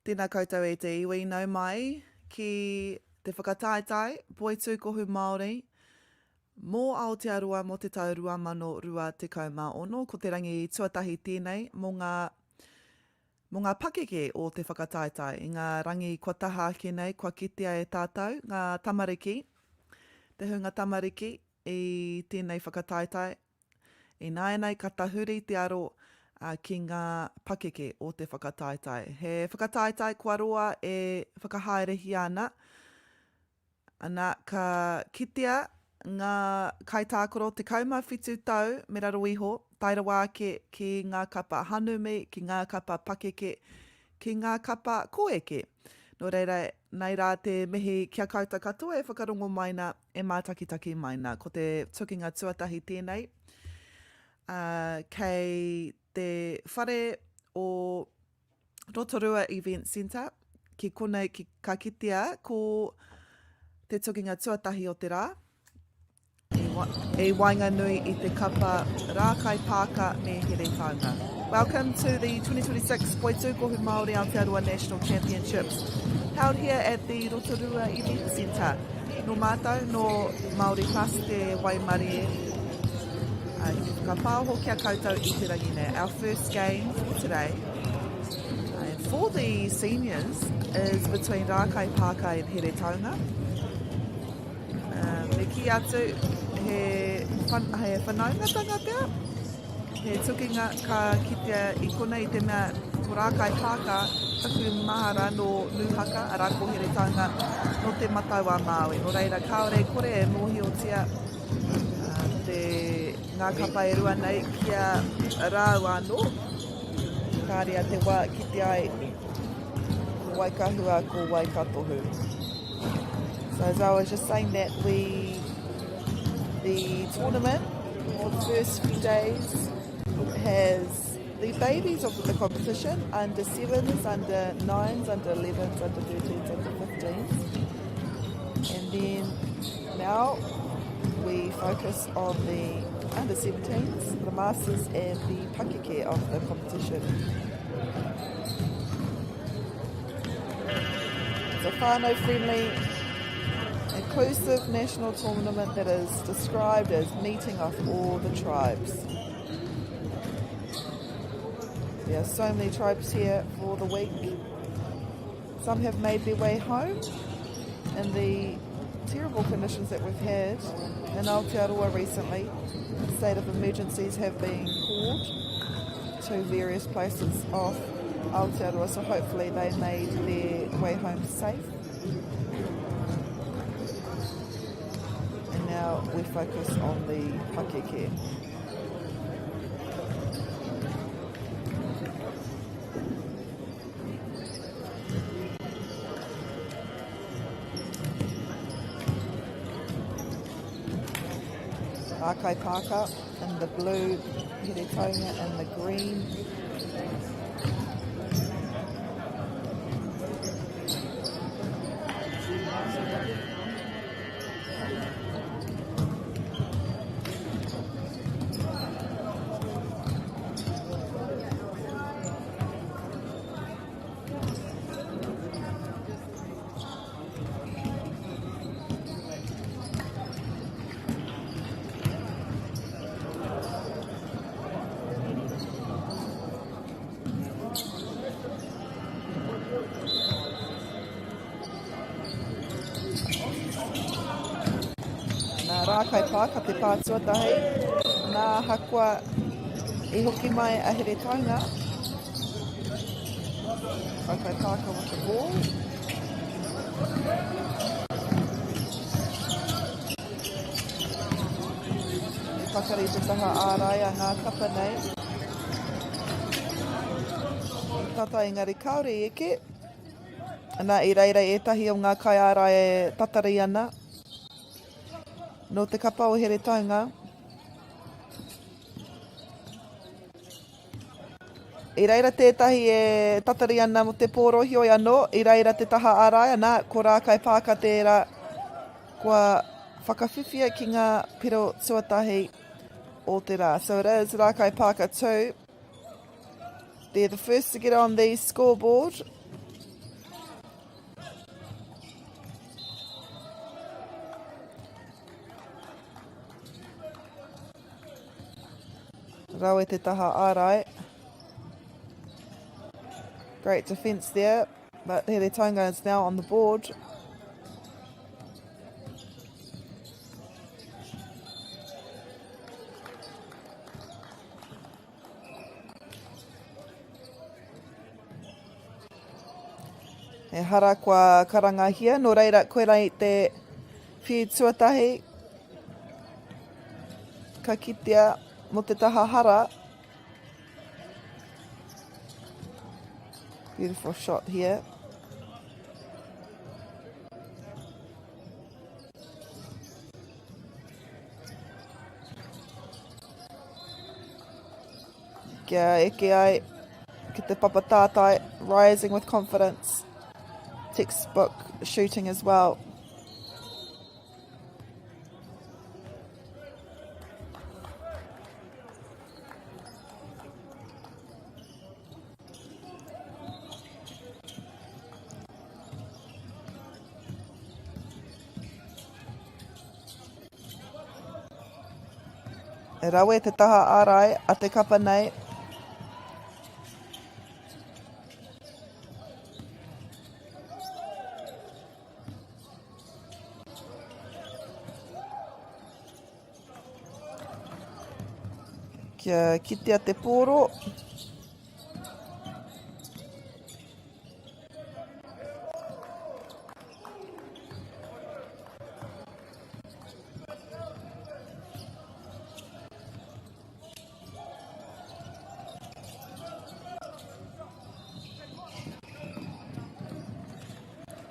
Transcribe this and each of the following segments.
Tēnā koutou e te iwi nau mai ki te whakataetai Poitūkohu Māori mō Aotearoa mō te tau 2026, ko te rangi tuatahi tēnei mō ngā pakeke o te whakataetai, i ngā rangi kua taha ake nei, kua kitea e tātou, ngā tamariki, te hunga tamariki i tēnei whakataetai, i nāenei ka tahuri te aro ki ngā pakeke o te whakataetai. He whakataetai kua roa e whakahaerehi ana ka kitea ngā kaitākoro te kaumawhitu tau me raro iho, tairawa ake ki ngā kapa hanumi, ki ngā kapa pakeke, ki ngā kapa koeke. Nō reira, nei rā te mihi kia koutou katoa e whakarongo maina e mātakitaki maina, ko te tukinga tuatahi tēnei. Kei te whare o Rotorua Event Centre, ki konei ki ka kitea ko te tukinga tuatahi o te rā, e wainga nui i te kapa rākai pāka me here taunga. Welcome to the 2026 Poitūkohu Māori Aotearoa National Championships, held here at the Rotorua Event Centre. No mātou, no Māori Plus te Waimari e. Ka pāho kia koutou i te rangi nei. Our first game for today, and for the seniors, is between Rākai Pāka and Here Taunga. Me ki atu he whanaunga tangata, he tukinga ka kitea i kona i te mea ko Rākai Pāka, taku mahara no Nuhaka, a rāko Here Taunga, no te mataua Māui. No reira, kaore kore e mōhiotia ngā kapa e rua nei kia rāu anō. Kāria te wā ki te ai ko waikahua ko waikatohu. So as I was just saying that the tournament for the first few days has the babies of the competition, under 7s, under 9s, under 11s, under 13s, under 15s. And then now we focus on the under 17s, the masters and the pakeke of the competition. It's a whānau friendly, inclusive national tournament that is described as meeting of all the tribes. There are so many tribes here for the week. Some have made their way home in the terrible conditions that we've had in Aotearoa recently. State of emergencies have been called to various places of Aotearoa, so hopefully they made their way home safe. And now we focus on the pakeke. Rākai Pāka in the blue, Here Taunga in the green. Rākai Pāka te pātuatahi, nā hakua e hoki mai a Here Taunga. Rākai Pāka with the ball. E whakari te taha ārai a ngā kapa nei. E tata engari kaore eke. Nā i reira etahi o ngā kai ārai e tatari ana. No te kapa o Here Taunga. I reira tētahi e tatari ana mo te pōrohi o anō, i reira te taha ārai ana, ko Rākai Pāka tērā kua whakawhiwhia ki ngā piro tuatahi o te rā. So it is Rākai Pāka 2. They're the first to get on the scoreboard. Rawe te taha ārai. Great defence there, but here Tonga is now on the board. E hara kua karangahia, no reira koe rei te whiu tuatahi. Ka kitea mo te taha hara. Beautiful shot here. Kia eke ai ki te papatātai, rising with confidence. Textbook shooting as well. E rawe te taha ārai a te kapa nei. Kia kitea te pōro.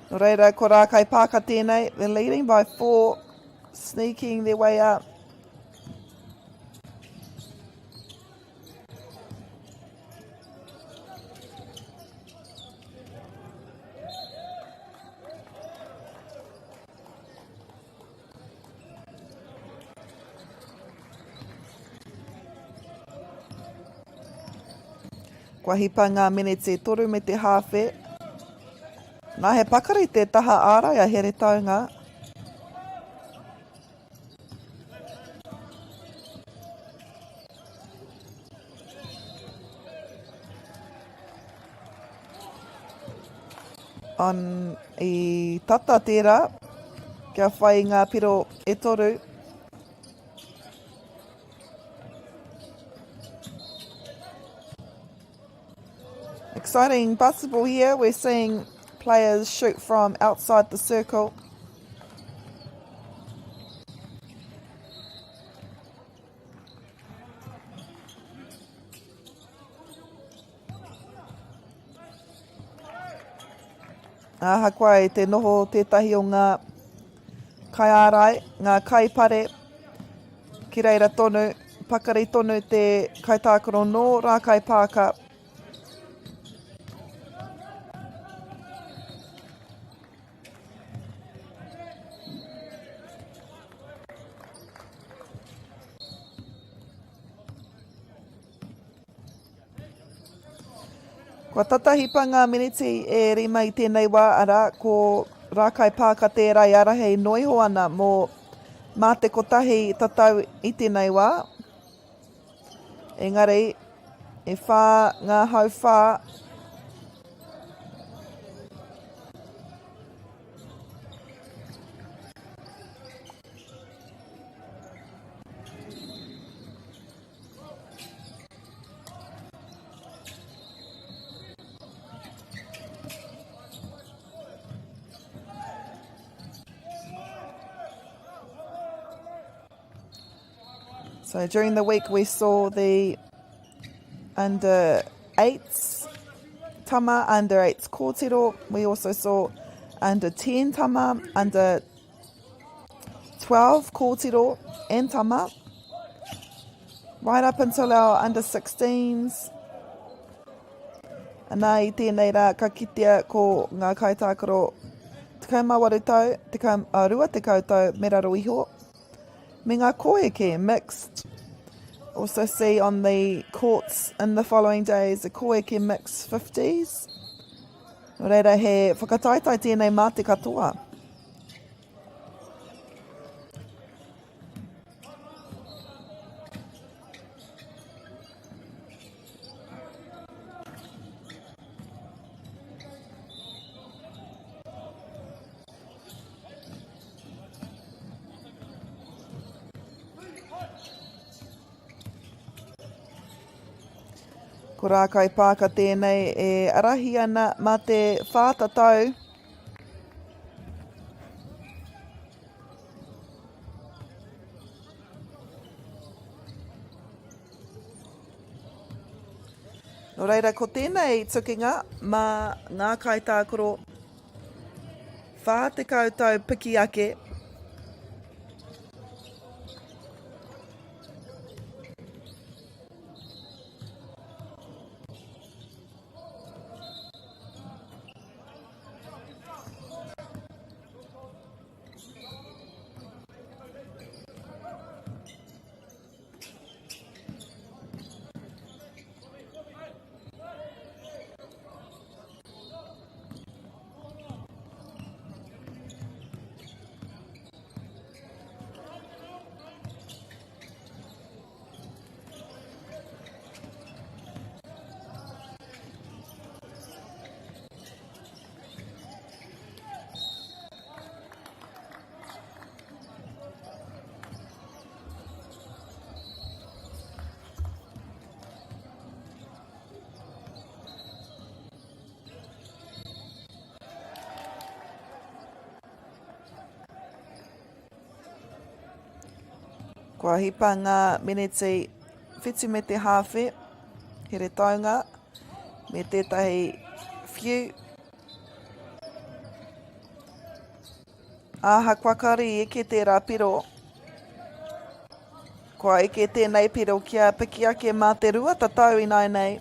No reira, ko Rākai Pāka tēnei. They're leading by 4, sneaking their way up. Kua hipa ngā menete 3 me te hawhe. Nā he pakari te taha ārai a here taunga. On I tata tērā, kia whai ngā piro e 3. Exciting basketball here. We're seeing players shoot from outside the circle. Aha koe te noho tētahi o ngā kai ārai, ngā kai pare. Ki reira tonu, pakari tonu te kaitākaro no Rākai Pāka. Kua tatahipa ngā meneti e rima I tēnei wā ara, ko Rākai Pāka tērā I ara hei noiho ana mō mā te kotahi tatau I tēnei wā. Engari, e whā ngā hau whā. So during the week we saw the under 8s tama, under 8s kōtiro. We also saw under 10 tama, under 12 kōtiro and tama. Right up until our under 16s. Anā I tēnei rā ka kitea ko ngā kaitākaro mawaru tau, rua tekau tau me raro iho. Me ngā koeke mixed. Also see on the courts in the following days, the koeke mix 50s. Reira he whakataitai tēnei mā te katoa. Ko rā kai pāka tēnei e arahi ana mā te whātatau. No reira, ko tēnei tukinga mā ngā kai tākoro whā te kautau piki ake. Kua hipa ngā meneti whitu me te hawhe, he re taunga, me tētahi whiu. Aha kua kari eke tērā piro. Kua eke tēnei piro kia piki ake mā te rua tatau inai nei.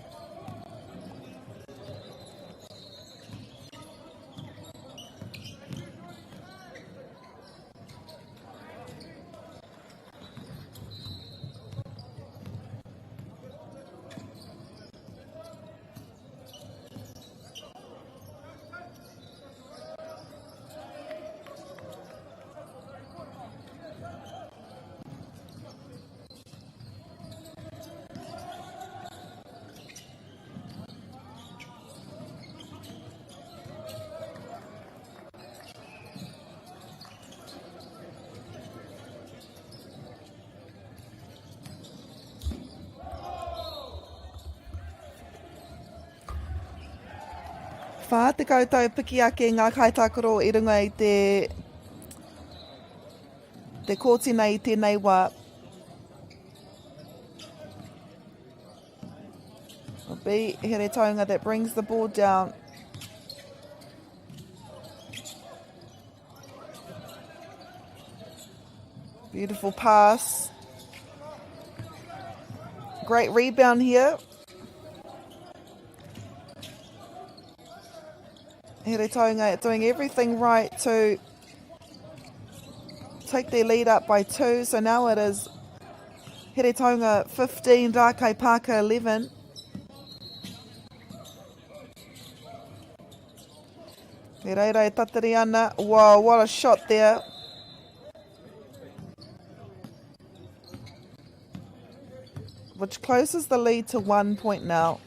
Whā te kautau piki ake ngā kaitākaro i runga i te kōtina i tēnei wā. B, here taunga that brings the ball down. Beautiful pass. Great rebound here. Here taunga doing everything right to take their lead up by 2. So now it is Here taunga 15, Rākai Pāka 11. He reira e tatari ana. Wow, what a shot there. Which closes the lead to 1 point now.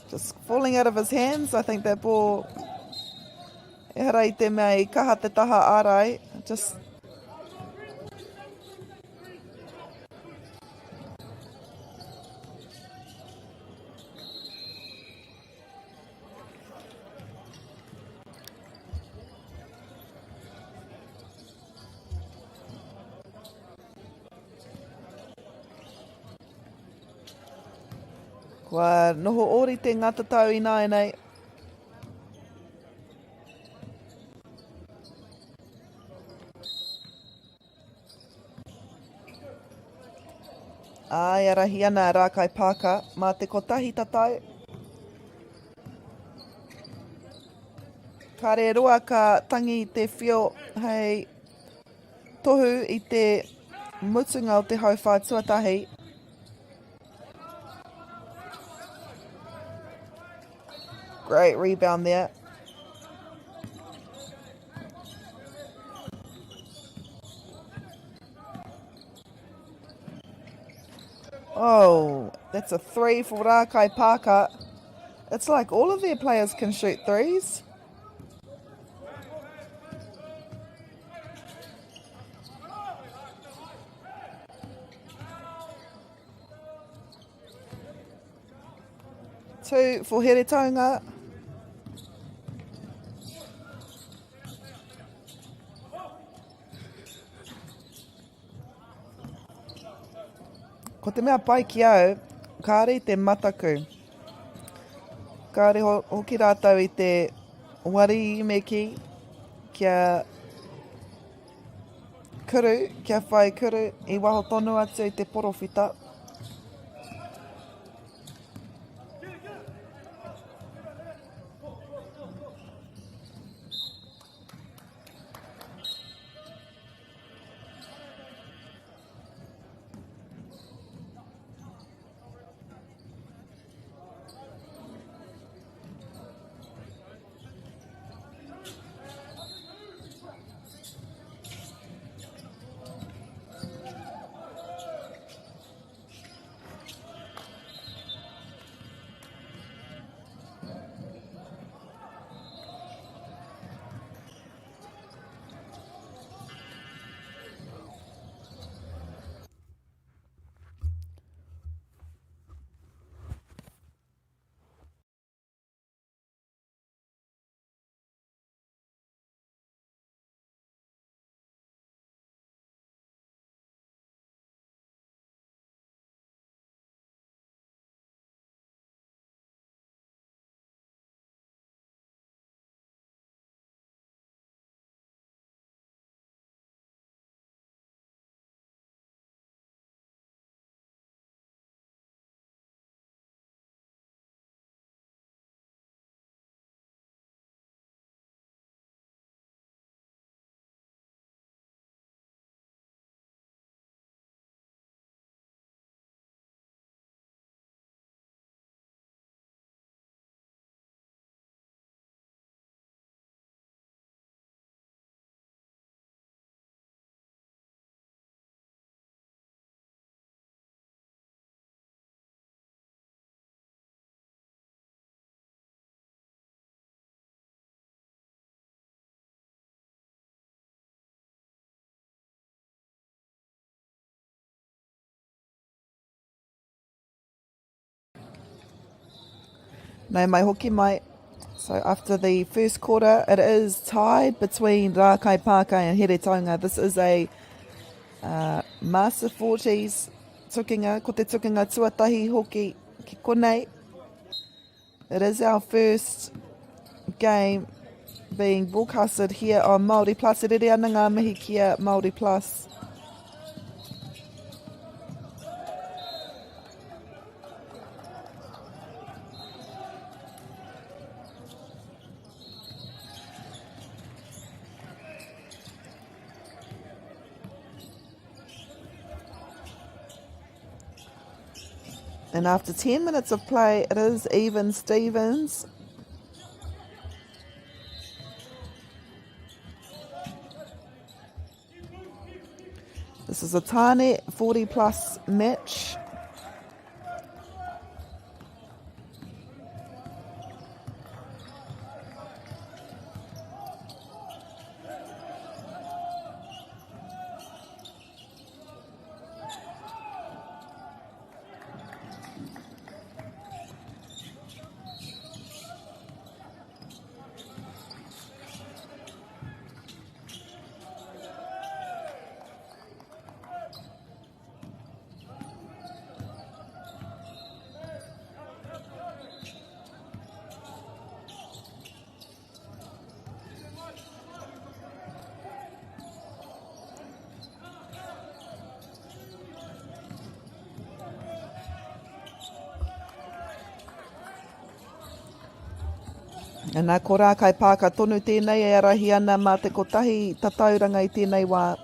Just falling out of his hands. I think that ball, e rei te mea I kaha te taha ārai. Just kua noho ori te ngata tau I nai nei. Ai arahi ana Rākai Pāka mā te kotahi tatau. Ka re roa ka tangi i te whio hei tohu i te mutunga o te hauwha tuatahi. Great rebound there. Oh, that's a 3 for Rākai Pāka. It's like all of their players can shoot threes. Two for Heretaunga. Ko te mea pai ki au, kāre te mataku. Kāre hoki rātau i te wari i meki kia kuru, kia whai kuru i waho tonu atu i te porowhita. Nau mai hoki mai. So after the first quarter, it is tied between Rākai Pāka and Heretaunga. This is a Master 40s tukinga, ko te tukinga tuatahi hoki ki konei. It is our first game being broadcasted here on Māori Plus. E rere ana ngā mihi kia Māori Plus. And after 10 minutes of play, it is even Stevens. This is a tane 40-plus match. Nā ko rā kai pāka tonu tēnei e arahi ana mā te kotahi tatauranga I tēnei wā.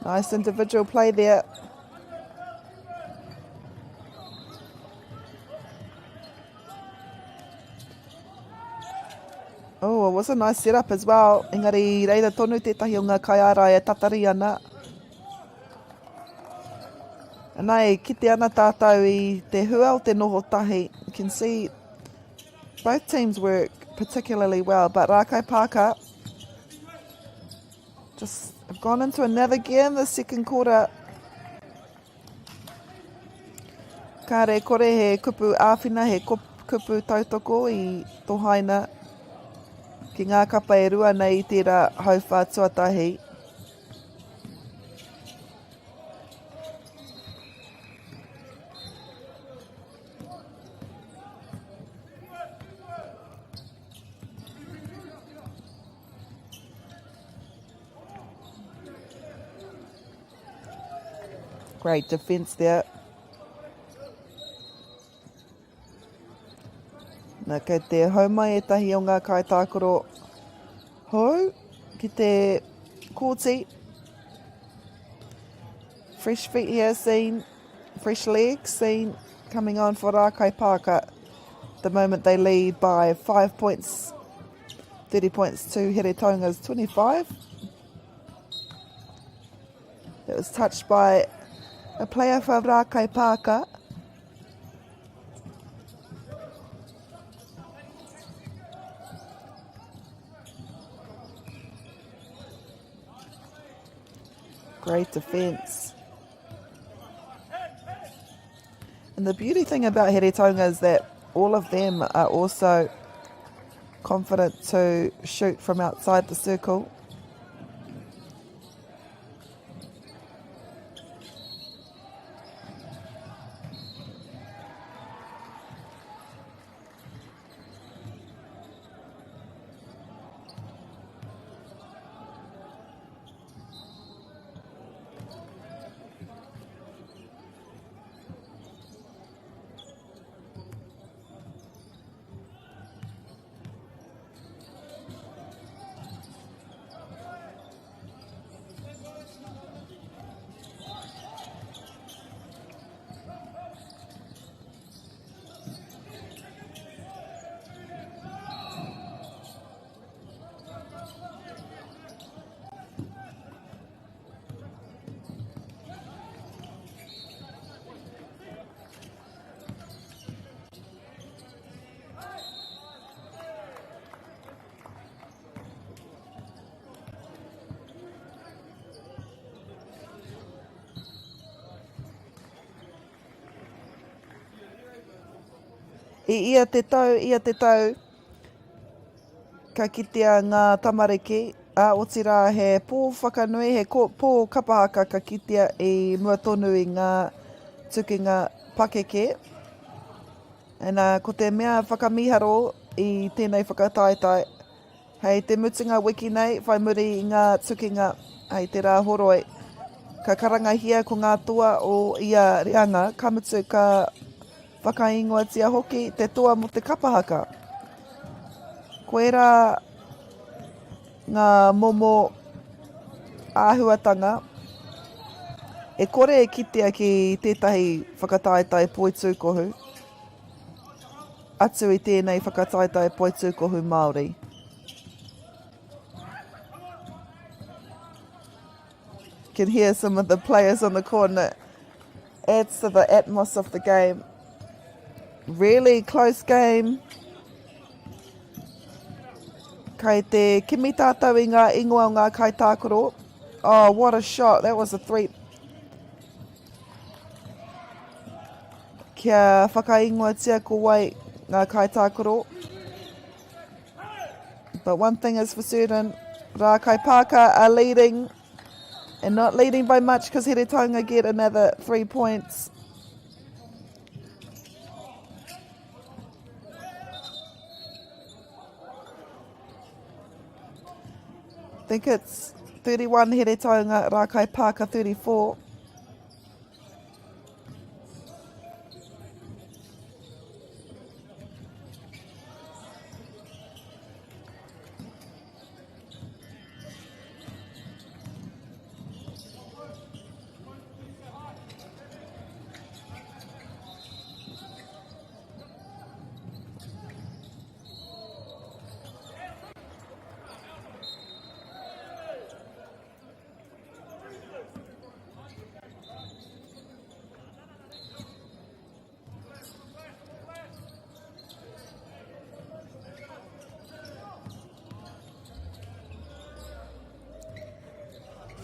Nice individual play there. Oh, it was a nice setup as well. Engari, reira tonu tētahi o ngā kai ara e tatari ana. Anai, kite ana tātou I te hua o te noho tahi. You can see both teams work particularly well, but Rākai Pāka just have gone into another gear in the second quarter. Ka re kore he kupu āwhina, he kupu tautoko I tō haina ki ngā kapa e rua nei I tērā hauwha tuatahi. Great defence there. Nā kei te haumai e tahi o ngā kai tākoro hou ki te kōti. Fresh feet here seen, fresh legs seen coming on for Rākai Pāka. At the moment they lead by 5 points, 30 points to Here Tonga's 25. It was touched by a player for Rākai Pāka. Great defence. And the beauty thing about Here Tonga is that all of them are also confident to shoot from outside the circle. Ia te tau, ka kitea ngā tamariki, o tira he pō whakanui, he pō kapahaka ka kitea I mua tonu I ngā tukinga pakeke. Ko te mea whakamiharo I tēnei whakataitai. Hei te mutunga wiki nei, whai muri I ngā tukinga, hei te rā horoi. Ka karangahia ko ngā tua o ia reanga, ka mutu ka whakaingoa tia hoki te toa mo te kapahaka. Koe rā ngā momo āhuatanga e kore e kitea ki tētahi whakataitai Poitūkohu. Atu I tēnei whakataitai Poitūkohu Māori. You can hear some of the players on the corner. Adds to the atmos of the game. Really close game. Kei te kimi tātou I ngā ingoa o ngā kai tākoro. Oh, what a shot. That was a three. Kia whakaingoa tia ko wai ngā kai tākoro. But one thing is for certain, Rākai Pāka are leading. And not leading by much because Here Tonga get another 3 points. I think it's 31 Here Tonga, Rākai Pāka 34.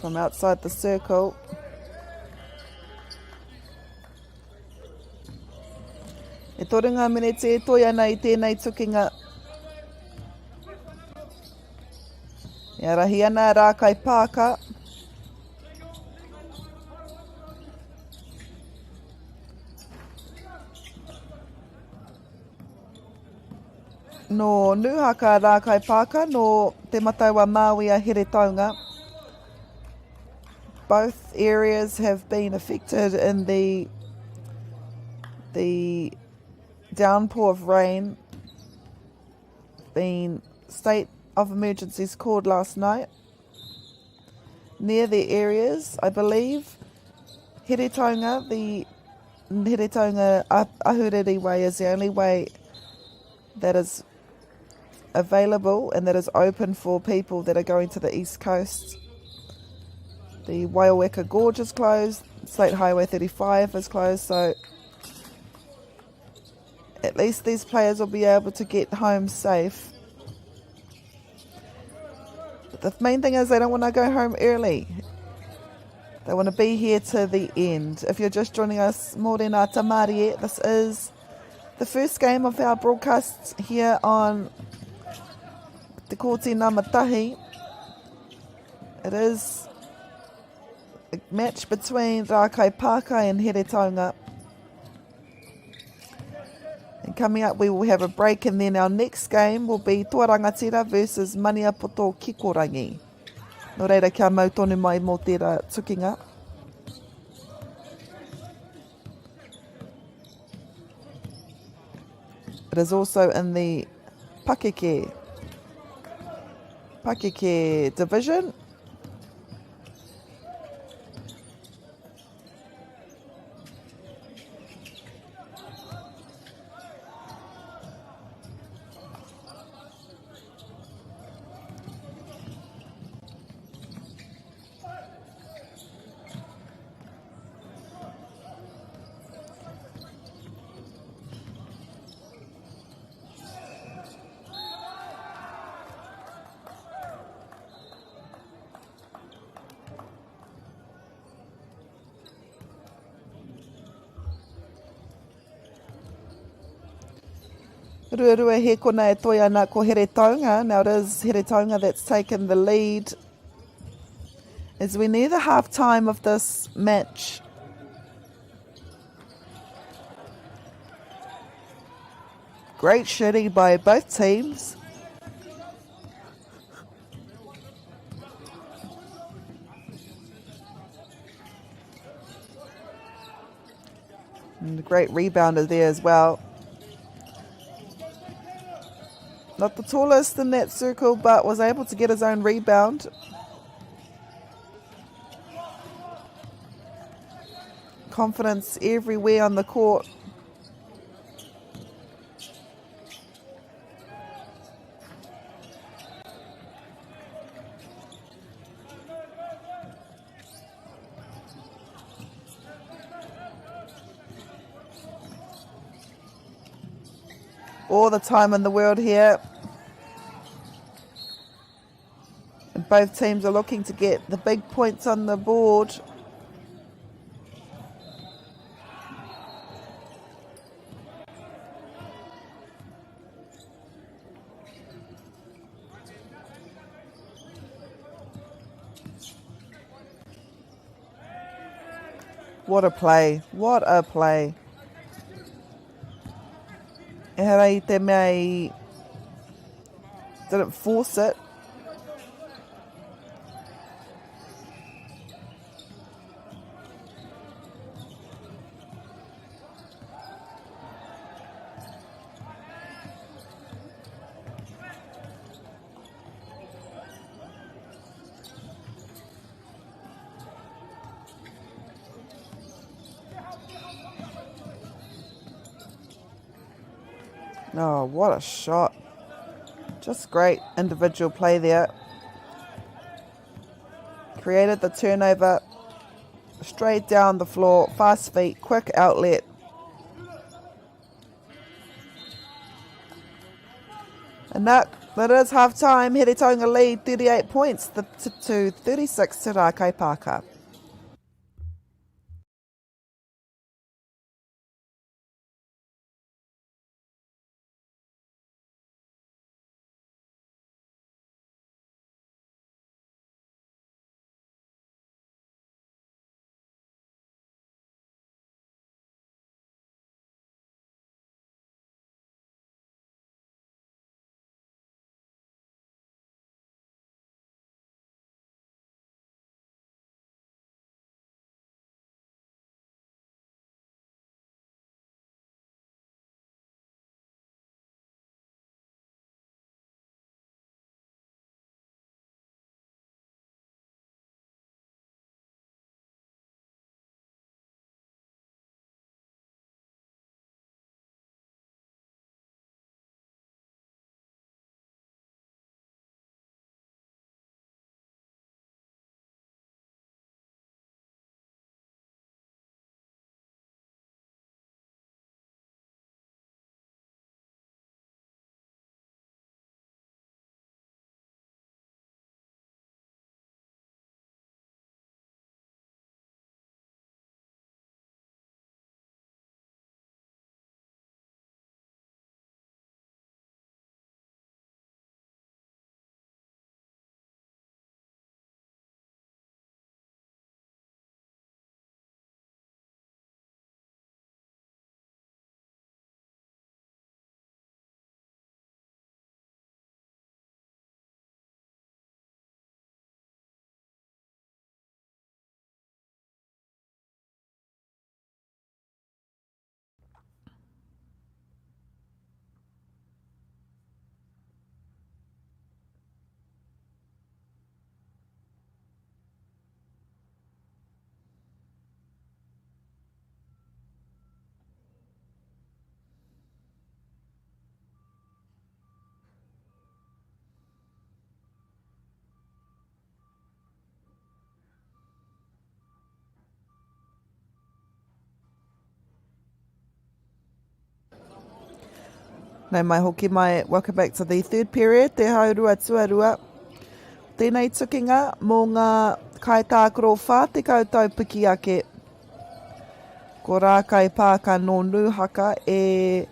from outside the circle. E torenga mene te toi ana I tēnei tukinga. E arahi ana rā kai pāka. No nuhaka rā kai pāka no te mataua Māui a here taunga. Both areas have been affected in the downpour of rain. Been state of emergencies called last night. Near the areas, I believe, here taunga, the here taunga Ahuriri way is the only way that is available and that is open for people that are going to the east coast. The Waioweka Gorge is closed, State Highway 35 is closed, so at least these players will be able to get home safe. But the main thing is they don't want to go home early. They want to be here to the end. If you're just joining us, Morena Tamarie, this is the first game of our broadcasts here on Te Kōtina Matahi. It is a match between Rākai Pākai and Here Taunga. And coming up we will have a break, and then our next game will be Tuarangatira versus Maniapoto Kikorangi. No reira kia mau tonu mai mō tērā tukinga. It is also in the Pakeke division. Ruarua he kona e toi ana ko Here Taunga. Now it is Here Taunga that's taken the lead as we near the half time of this match. Great shooting by both teams. And a great rebounder there as well. Not the tallest in that circle, but was able to get his own rebound. Confidence everywhere on the court. All the time in the world here. And both teams are looking to get the big points on the board. What a play. What a play. E hara te mea didn't force it. Oh, what a shot. Just great individual play there. Created the turnover. Straight down the floor. Fast feet. Quick outlet. And that But it is half time. Here Taonga lead 38 points to 36 to Rākai Pāka. Nau mai hoki mai, welcome back to the third period, te haurua tuarua. Tēnei tukinga mō ngā kaitākaro whā te koutou piki ake. Ko Rākai Pāka no Nūhaka e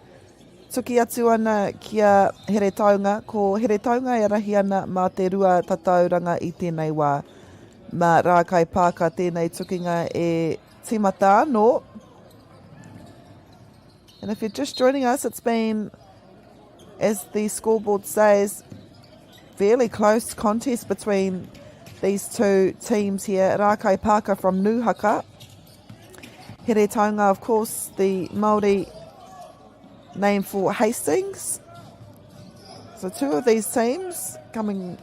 tuki atu ana kia here taunga, ko here taunga e rahi ana mā te rua tatauranga i tēnei wā. Mā Rākai Pāka tēnei tukinga e timata anō. And if you're just joining us, it's been, as the scoreboard says, fairly close contest between these two teams here. Rākai Pāka from Nūhaka. Here Taonga, of course, the Māori name for Hastings. So two of these teams coming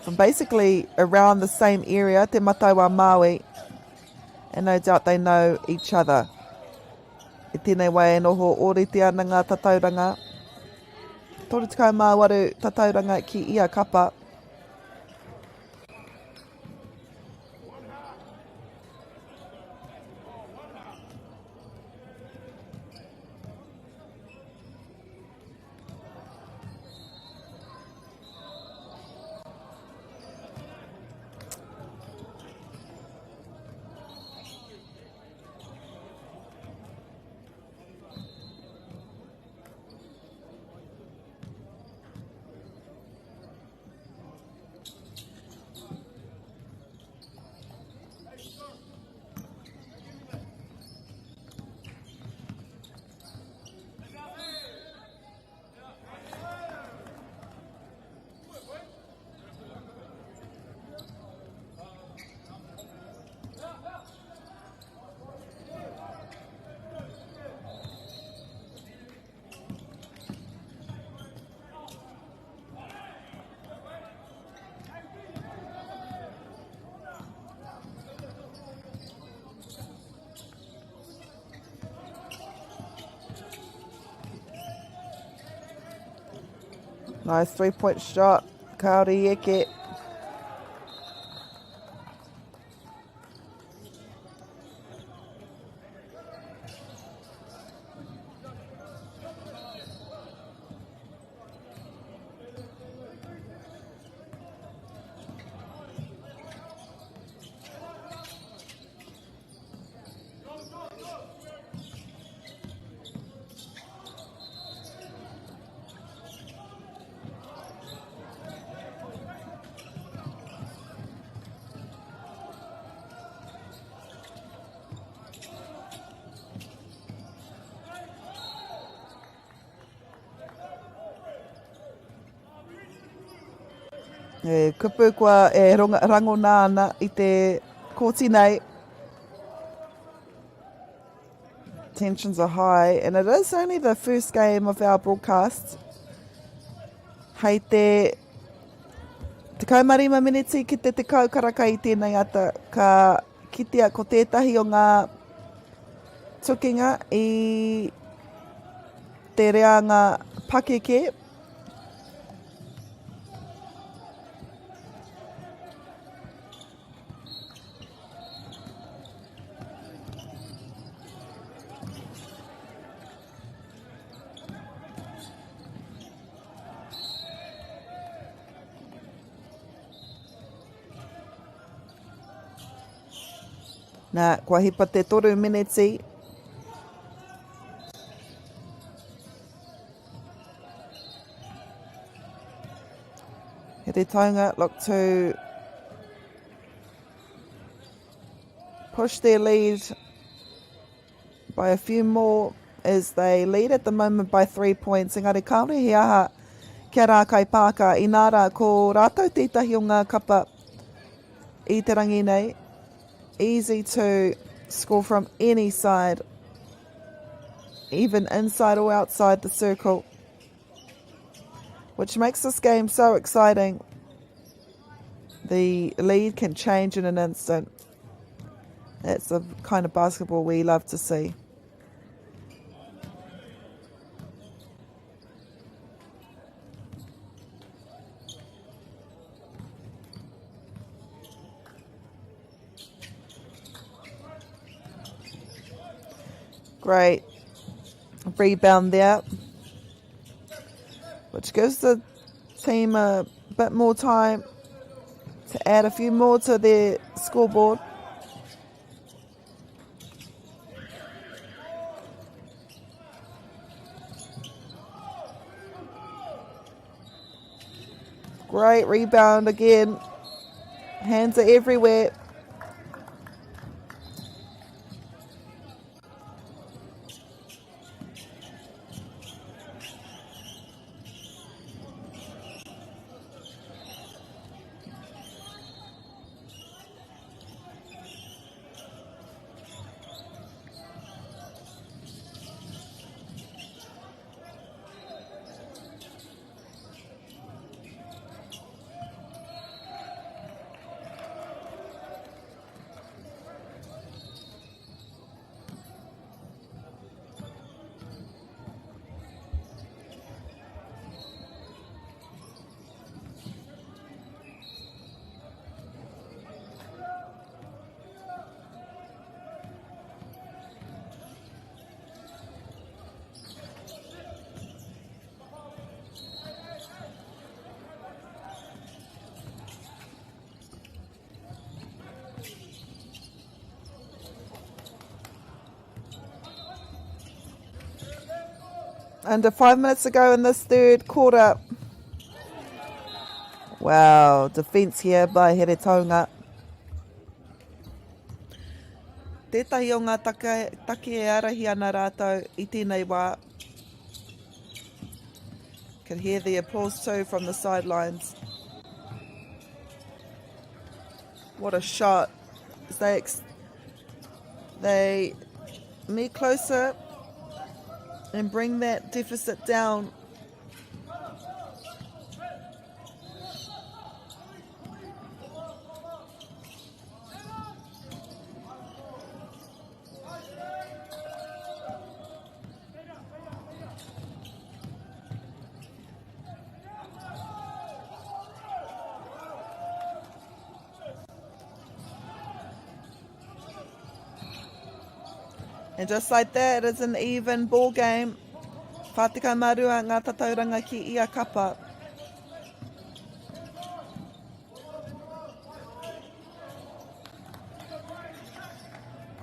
from basically around the same area, Te Mataiwa Māui, and no doubt they know each other. I tēnei wai e noho ōrite ana ngā tatauranga. Tōru tikau mā waru tatauranga ki ia kapa. Nice 3-point shot, Kaori Eke. E kupu kua e rangona ana I te kōti nei. Tensions are high, and it is only the first game of our broadcast. Hei te marima miniti ki te karaka I tēnei ata ka kitea ko tētahi o ngā tukinga I te reanga pakeke. Nā, kua hipa te 3 miniti. He te taunga look to push their lead by a few more as they lead at the moment by 3 points. Engari kaore he aha kia rā kai pāka. I nā rā ko rātou tētahi o ngā kapa I te rangi nei. Easy to score from any side, even inside or outside the circle, which makes this game so exciting. The lead can change in an instant. That's the kind of basketball we love to see. Great rebound there, which gives the team a bit more time to add a few more to their scoreboard. Great rebound again. Hands are everywhere. Under 5 minutes ago in this third quarter. Wow, defence here by Here Taunga. Tētahi o ngā take e arahi ana rātou I tēnei wā. Can hear the applause too from the sidelines. What a shot. They meet closer and bring that deficit down. And just like that, it's an even ball game. Whātika marua ngā tatauranga ki ia kapa.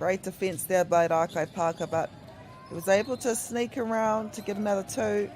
Great defence there by Rākai Parker, but he was able to sneak around to get another 2.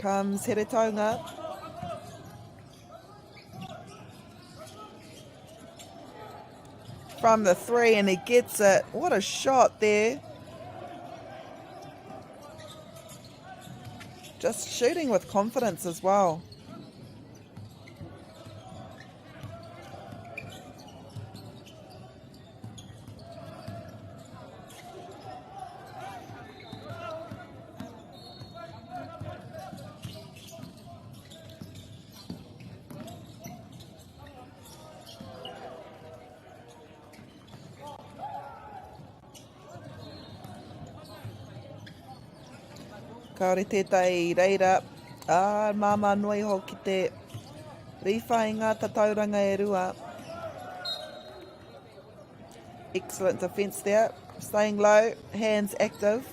comes Here Taunga. From the 3 and he gets it. What a shot there. Just shooting with confidence as well. Kaore tētai reira, māma noi ho ki te riwhainga tatauranga e rua. Excellent defence there, staying low, hands active.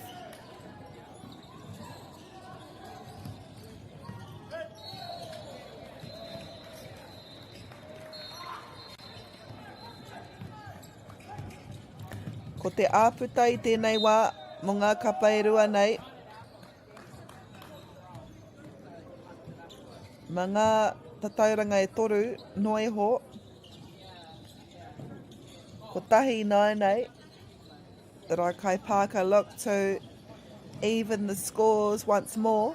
Ko te āputa I tēnei wā, mo ngā kapa e rua nei. Ma ngā tatauranga e toru, noi ho. Ko tahi nai nei. Rā kai Parker look to even the scores once more.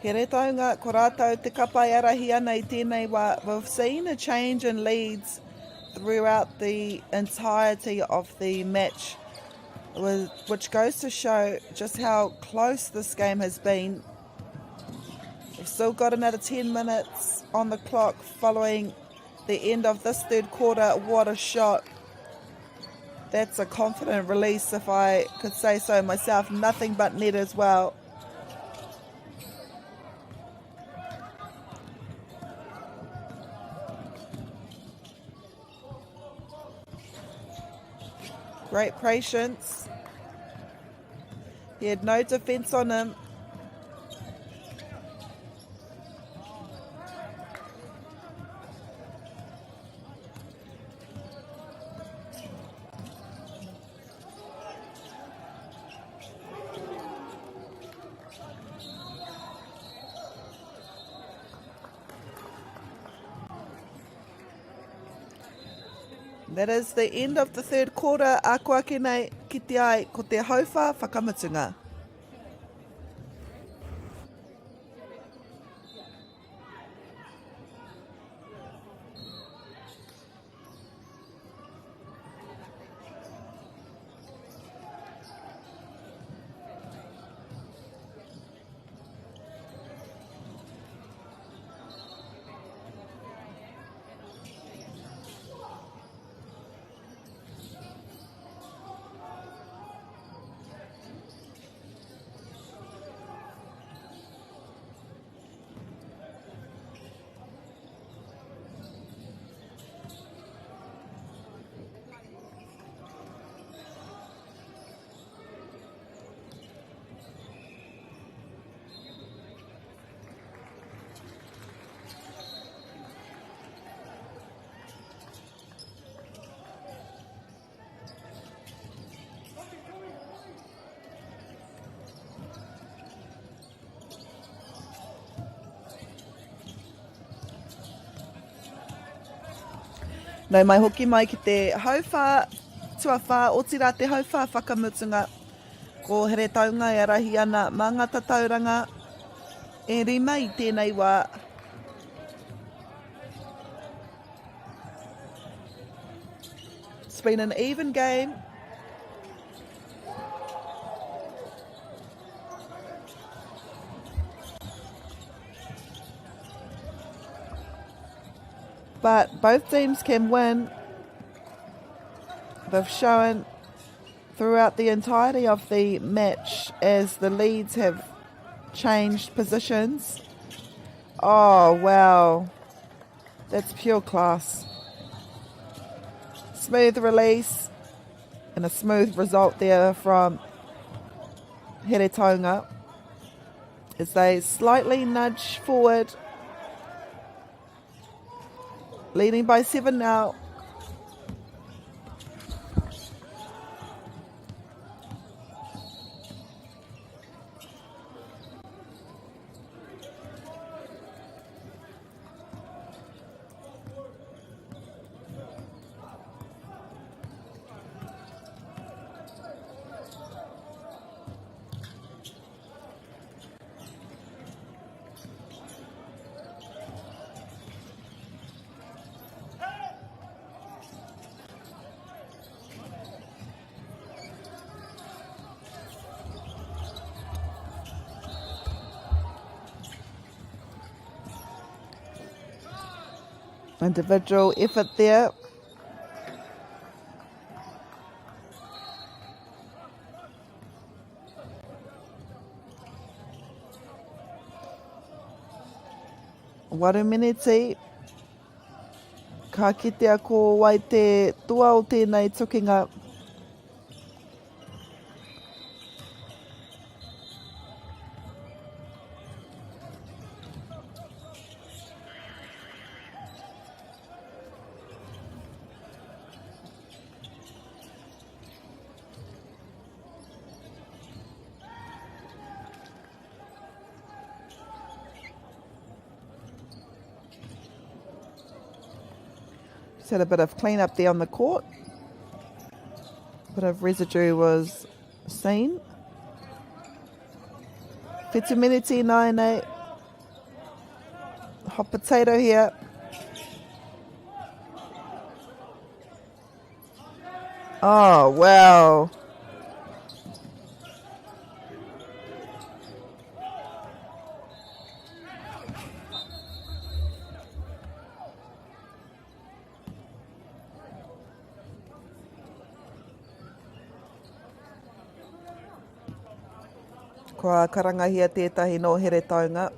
He re taunga, ko rātou te kapai arahi ana I tēnei wā. We've seen a change in leads throughout the entirety of the match, which goes to show just how close this game has been. We've still got another 10 minutes on the clock following the end of this third quarter. What a shot. That's a confident release, if I could say so myself. Nothing but net as well. Great patience. He had no defence on him. That is the end of the third quarter. Akua kenei ki te ai ko te hauwha whakamatunga. Nau mai hoki mai ki te hauwha tuawha, o tira te hauwha whakamutunga. Ko here taunga e arahi ana mā ngā tatauranga e rima I tēnei wā. been an even game. But both teams can win. They've shown throughout the entirety of the match as the leads have changed positions. Oh, wow. That's pure class. Smooth release and a smooth result there from Heretaunga as they slightly nudge forward. Leading by 7 now. Individual effort there. Warumeneti. Ka kitea ko wai te tua o tēnei tukinga. Just had a bit of clean up there on the court. A bit of residue was seen. Whituminiti 9-8. Hot potato here. Oh, wow. Kua karangahia tētahi no Heretaunga.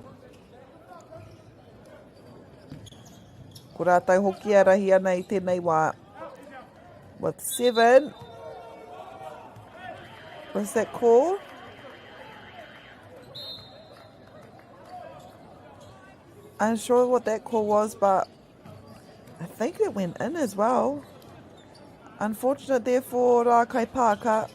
Ko rātou hoki arahi ana I tēnei wā. With 7. What's that call? Unsure what that call was, but I think it went in as well. Unfortunate there for Rākai Pāka.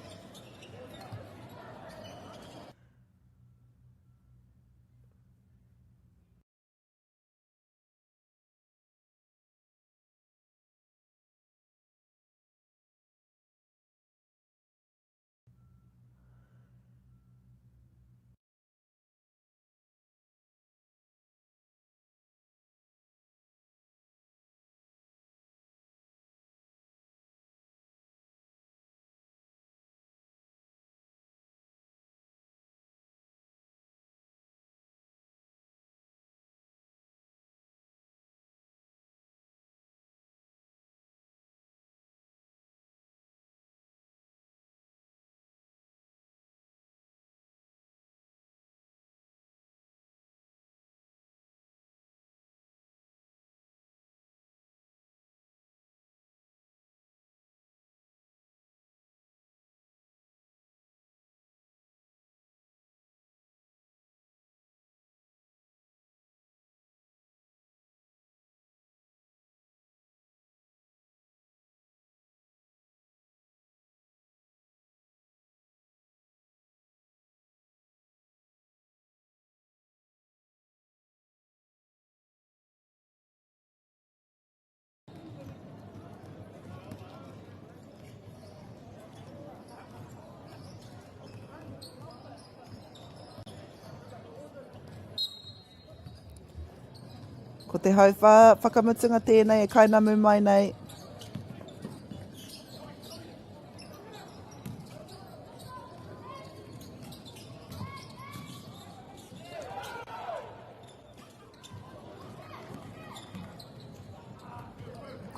Ko te hauwha, whakamutunga tēnei e kainamu mai nei.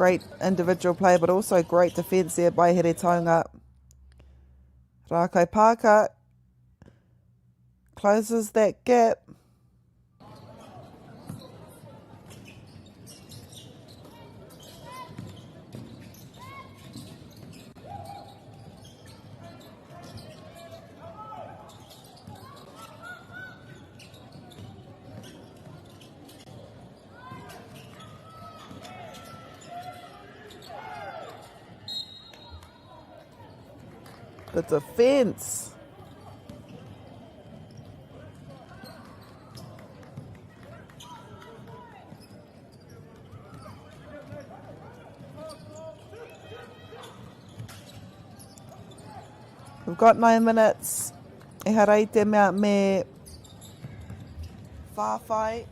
Great individual play, but also great defence there by Here Taunga. Rākai Pāka closes that gap. The defence. We've got 9 minutes. E harei te mea me whawhai.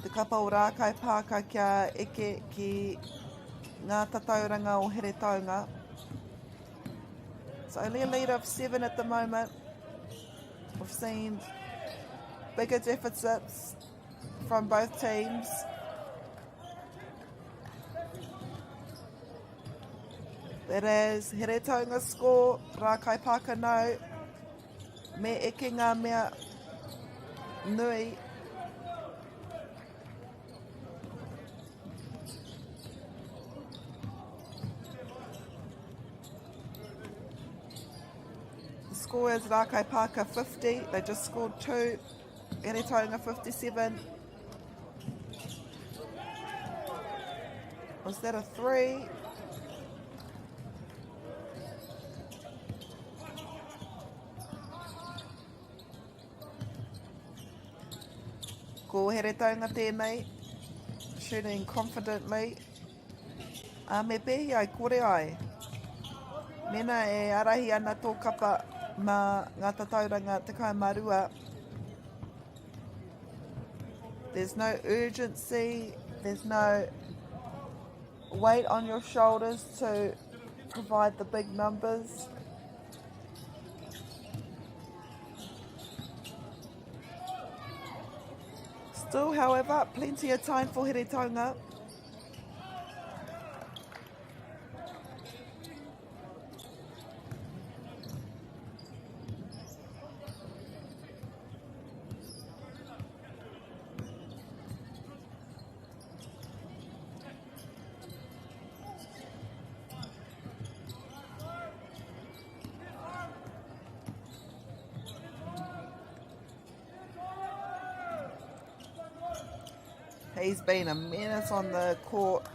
Te kapa o Rākai Pāka kia eke ki ngā tatauranga o Here Taunga. It's only a lead of 7 at the moment. We've seen bigger deficits from both teams. That is, Here Taunga score, Rākai Pāka no. Me eke ngā mea nui. The score is Rākai Pāka 50. They just scored 2. Here Taunga 57. Was that a 3? Ko Here Taunga tēnei, shooting confidently. Me pehi ai, kore ai. Nena e arahi ana tō kapa mā ngā tatauranga te kaumarua. There's no urgency, there's no weight on your shoulders to provide the big numbers. Still, however, plenty of time for Here Taunga. He's been a menace on the court.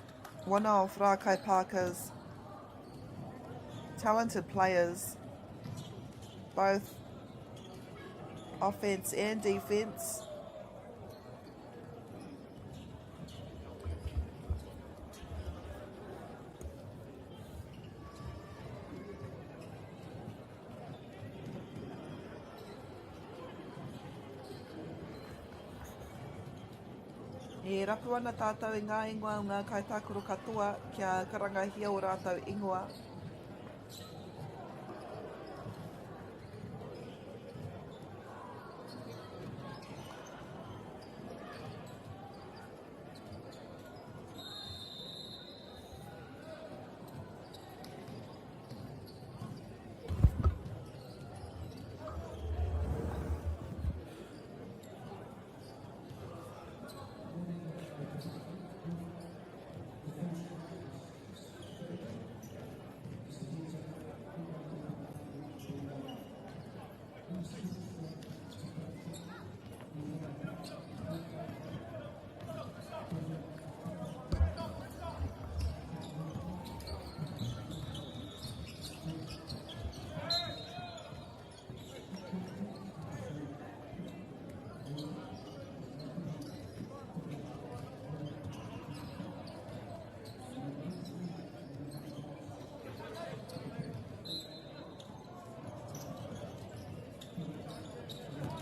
One of Rākai Pāka's talented players, both offense and defense. E rapu ana tātou i ngā ingoa o ngā kaitākuru katoa kia karangahia o rātou ingoa.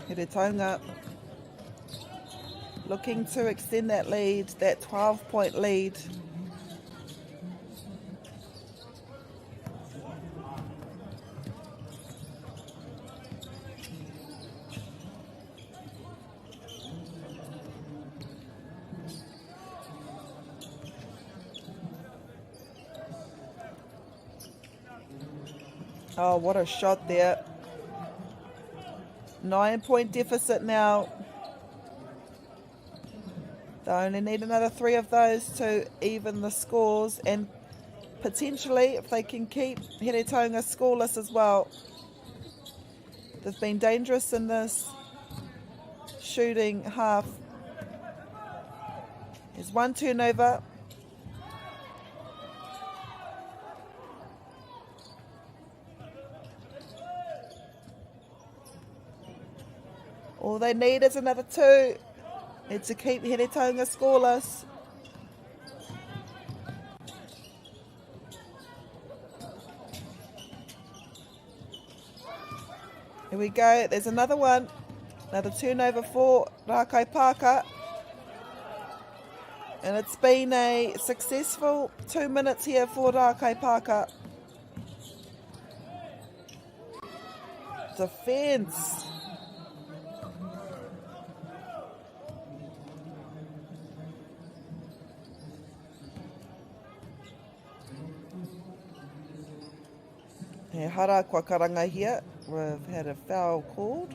Here Taunga looking to extend that lead, that 12-point lead. Oh, what a shot there. 9-point deficit now. They only need another 3 of those to even the scores, and potentially, if they can keep Heretonga scoreless as well. They've been dangerous in this shooting half. There's one turnover. All they need is another 2. It's to keep Heretonga scoreless. Here we go. There's another one. Another turnover for Rakaipaka. And it's been a successful 2 minutes here for Rakaipaka. Defence. He hara kua karanga here. We've had a foul called.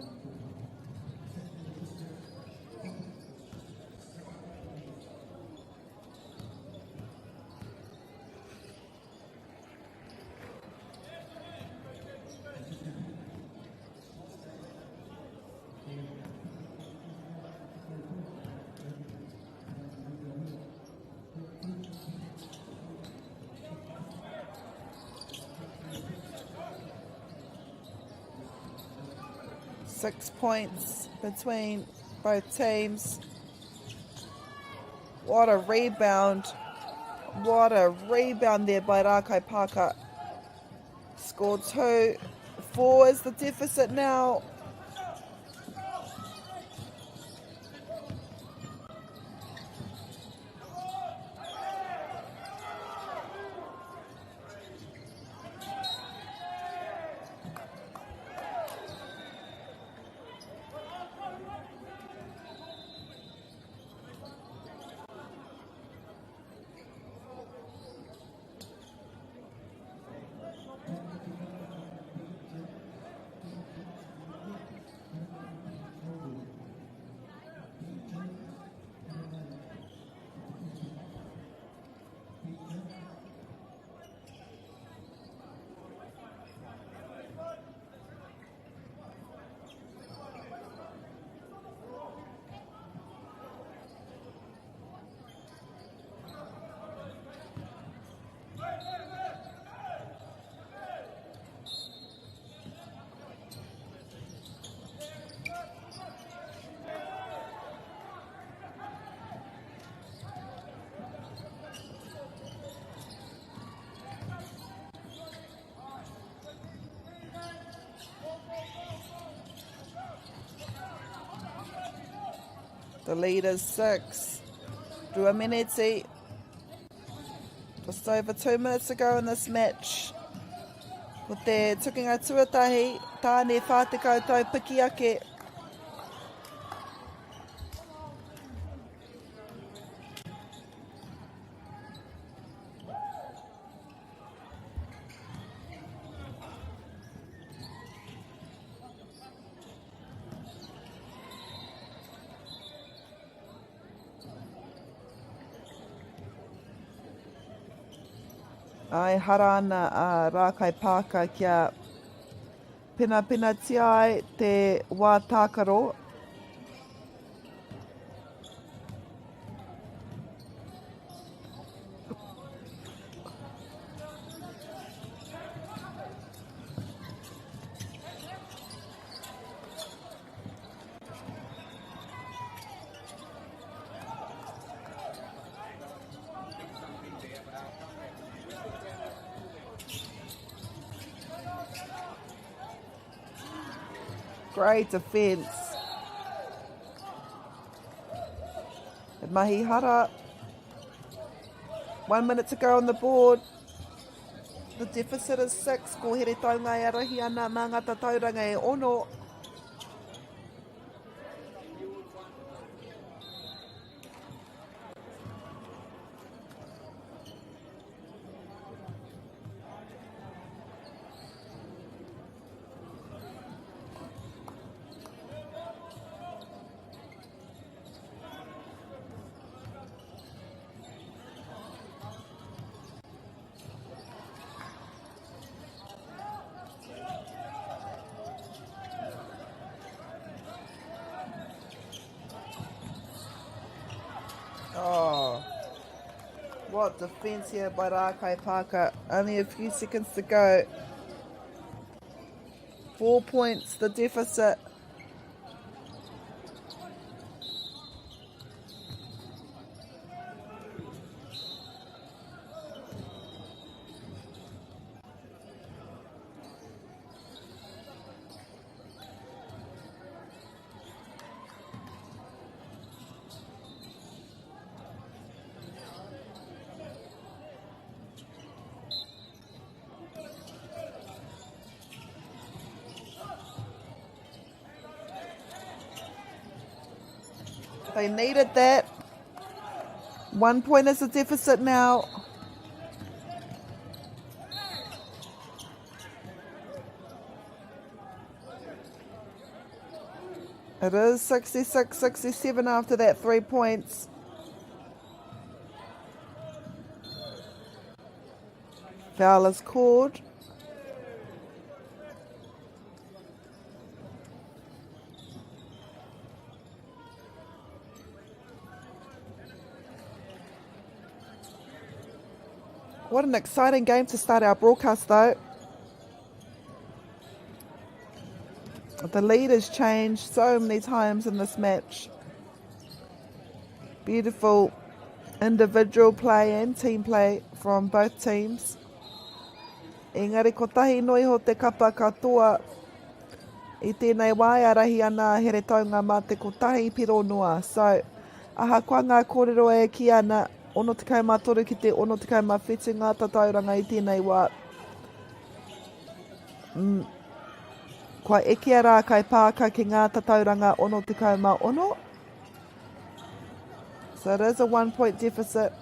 Six points between both teams. What a rebound. What a rebound there by Rakaipaka. Scored 2. 4 is the deficit now. The lead is 6. Ruameneti. Just over 2 minutes ago in this match. Ko te tukinga tuatahi, tāne whātekau tau piki ake. Ai harana a Rakaipaka kia pina tiai te wā tākaro. Great defence. Mahi hara. 1 minute to go on the board. The deficit is 6. Ko here taunga e arahi ana mā ngata tauranga e ono. What defence here by Rākai Parker. Only a few seconds to go. 4 points, the deficit. They needed that. 1 point is the deficit now. It is 66-67 after that 3 points. Foul is called. What an exciting game to start our broadcast though. The lead has changed so many times in this match. Beautiful individual play and team play from both teams. Engari ko tahi noi ho te kapa katoa I tēnei wai arahi ana here taunga mā te ko tahi piro noa. So, aha kua ngā kōrero e ki ana ono tekau mā toru ki te ono tekau mā whetū ngā tatauranga I tēnei wā. Kua eke a rā kai pāka ki ngā tatauranga ono tekau mā ono. So it is a 1 point deficit.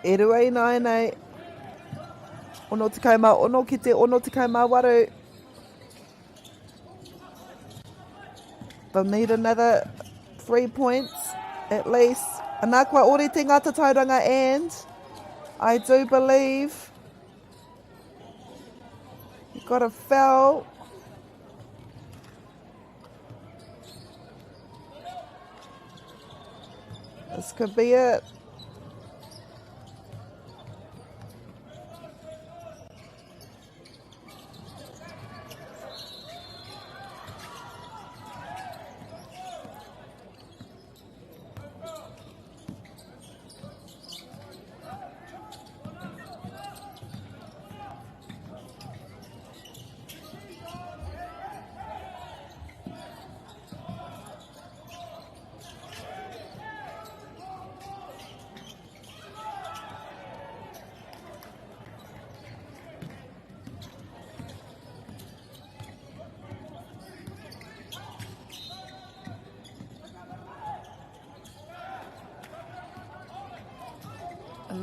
E rua I nai nei. Ono tekau mā ono ki te ono tekau mā waru. They'll need another 3 points at least. Anā kua orite ngā tatauranga and I do believe you got a foul. This could be it.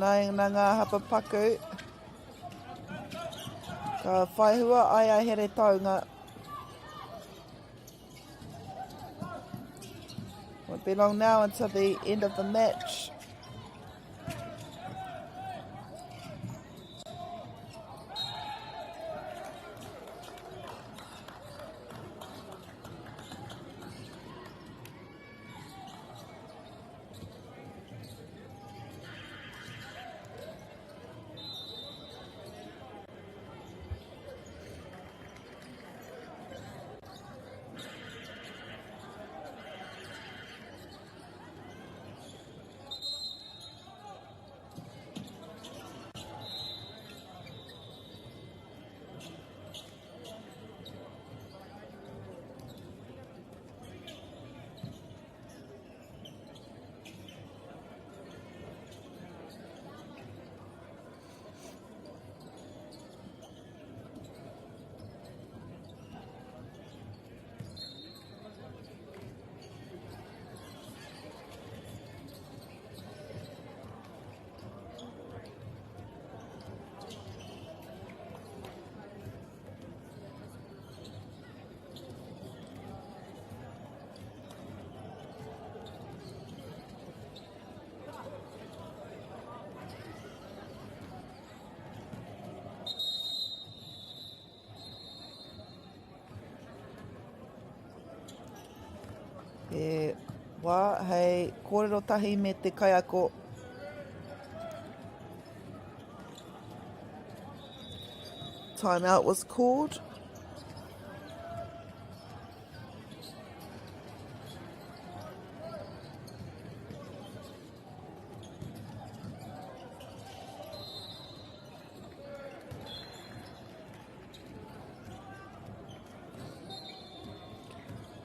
Nai ngā ngā hapa paku. Ka whaihua ai a here taunga. Won't be long now until the end of the match. E wā, hei kōrero tahi me te kaiako. Timeout was called.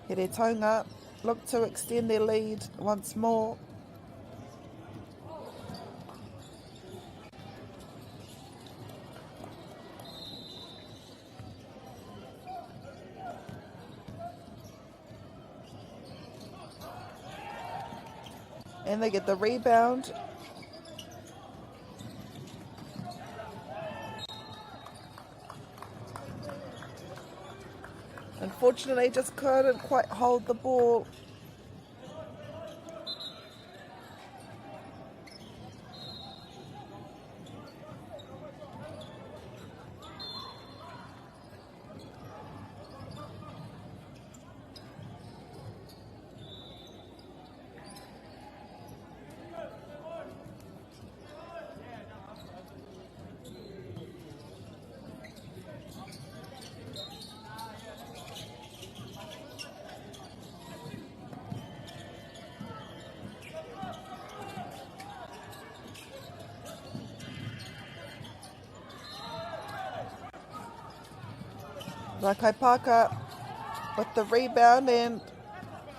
Here taunga look to extend their lead once more. And they get the rebound. Unfortunately, just couldn't quite hold the ball. Rakaipaka with the rebound, and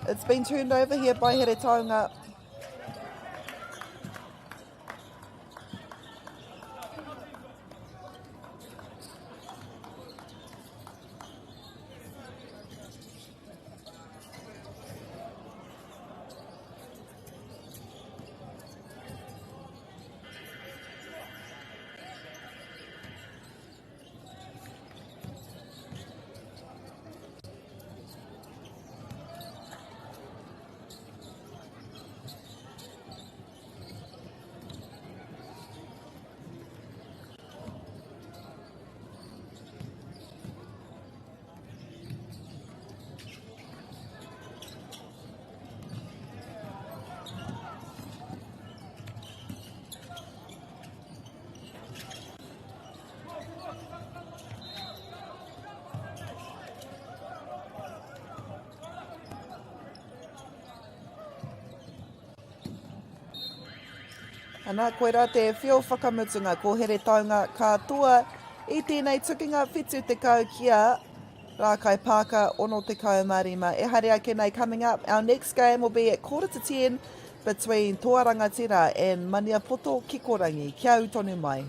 it's been turned over here by Here Taunga. Anā koe rā te whio whakamutunga ko Here Taunga katoa I tēnei tukinga whitu te kau kia Rakaipaka ono te kau marima. E haere ake nei coming up. Our next game will be at 9:45 between Toarangatira and Maniapoto Kikorangi. Kia au tonu mai.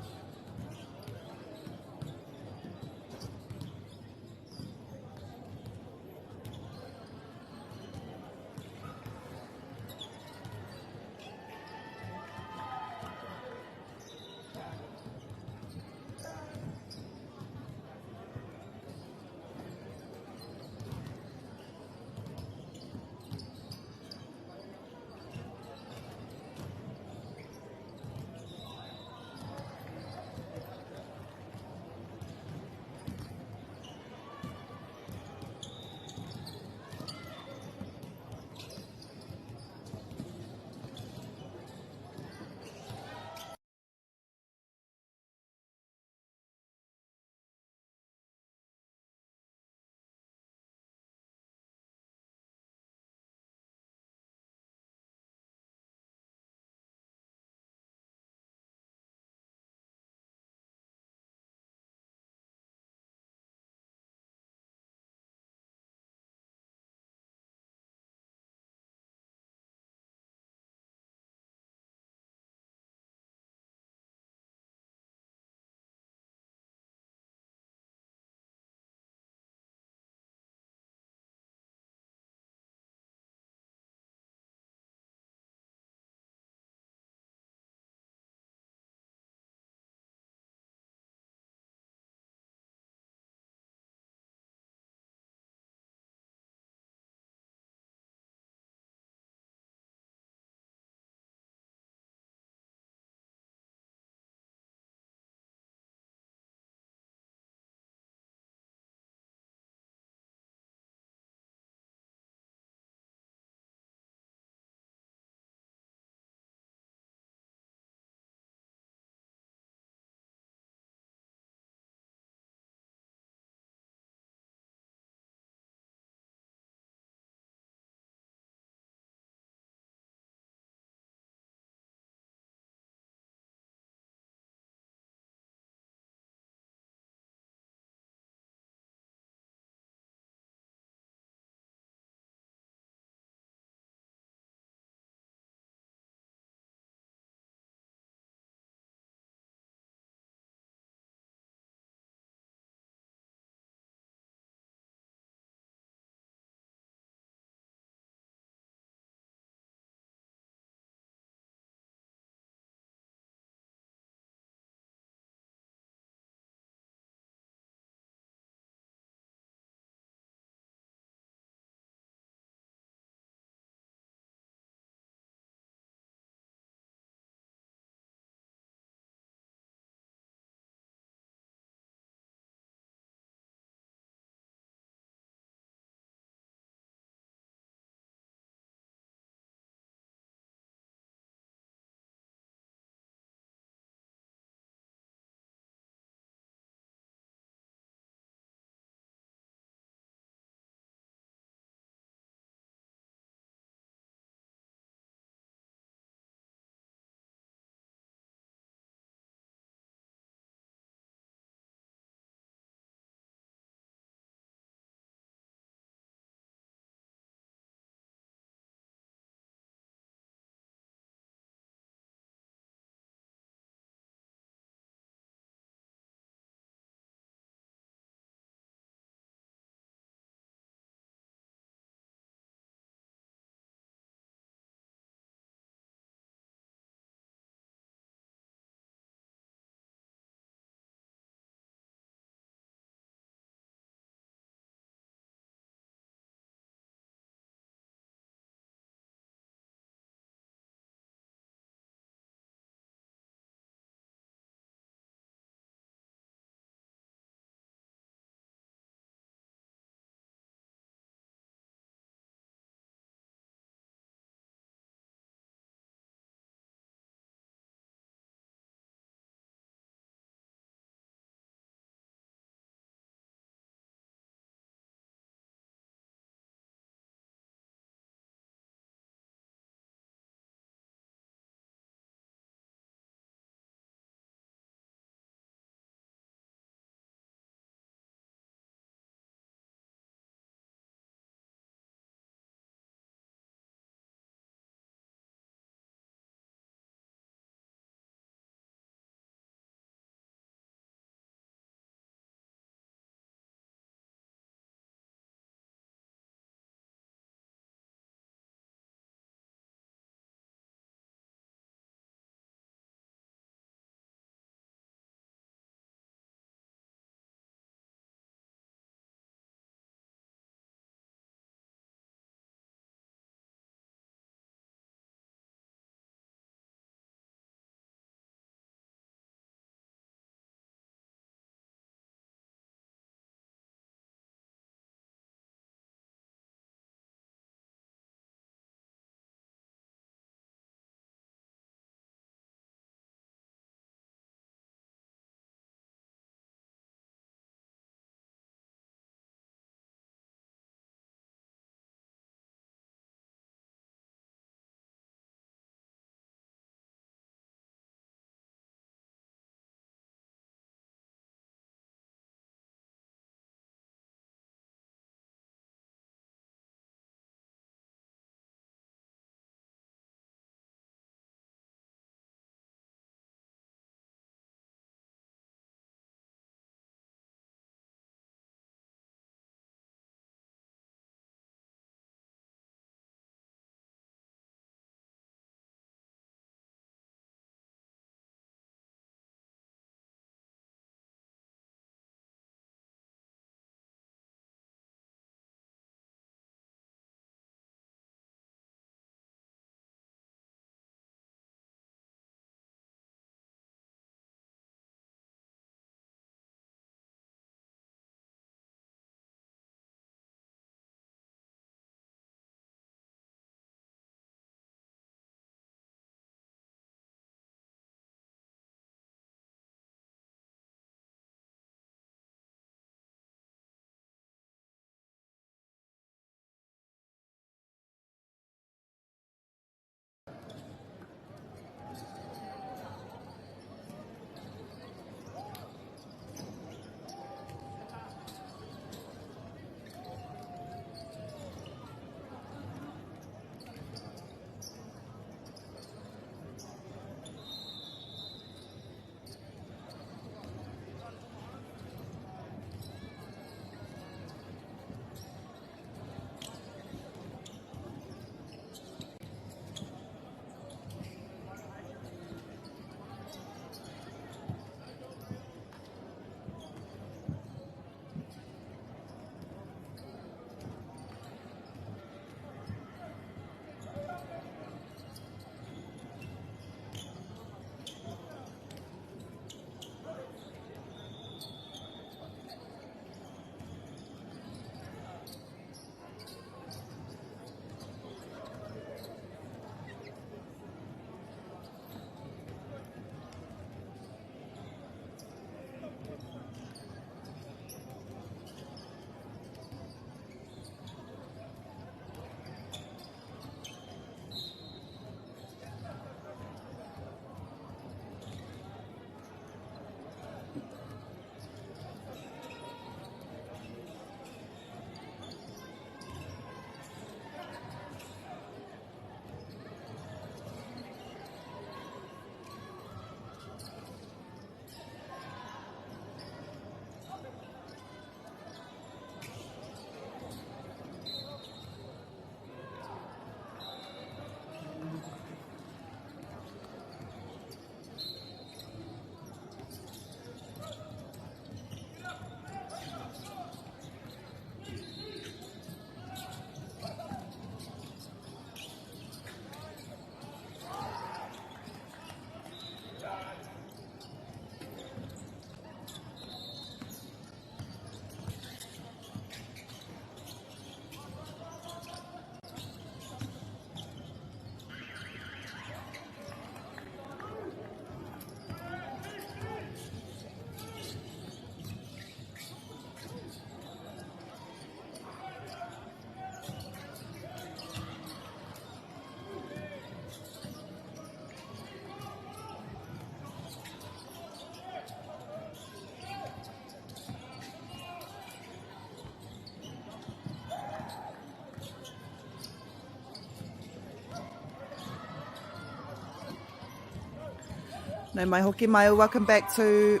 No mai hoki mai, welcome back to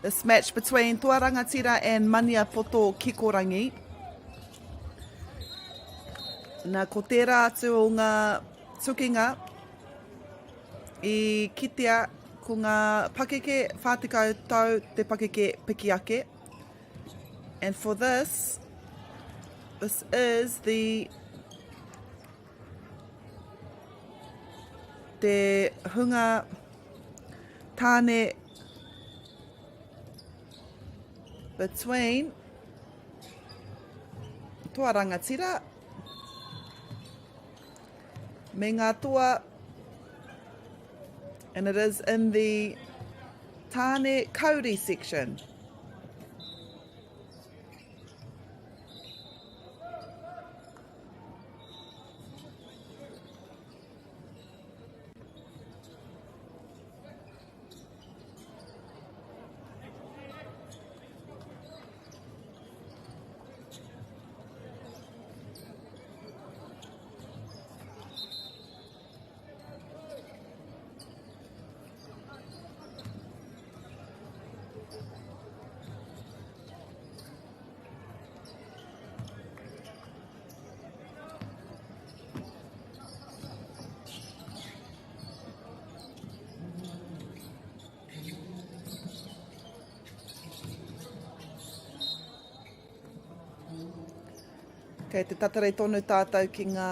this match between Tua Rangatira and Mania Poto Kikorangi. Nā ko tērā atu o ngā tukinga I kitea ko ngā pakeke whātikau tau te pakeke pikiake. And for this is te hunga tāne between Tua Rangatira me ngā toa, and it is in the tāne kauri section. Kei te tatarei tonu tātou ki ngā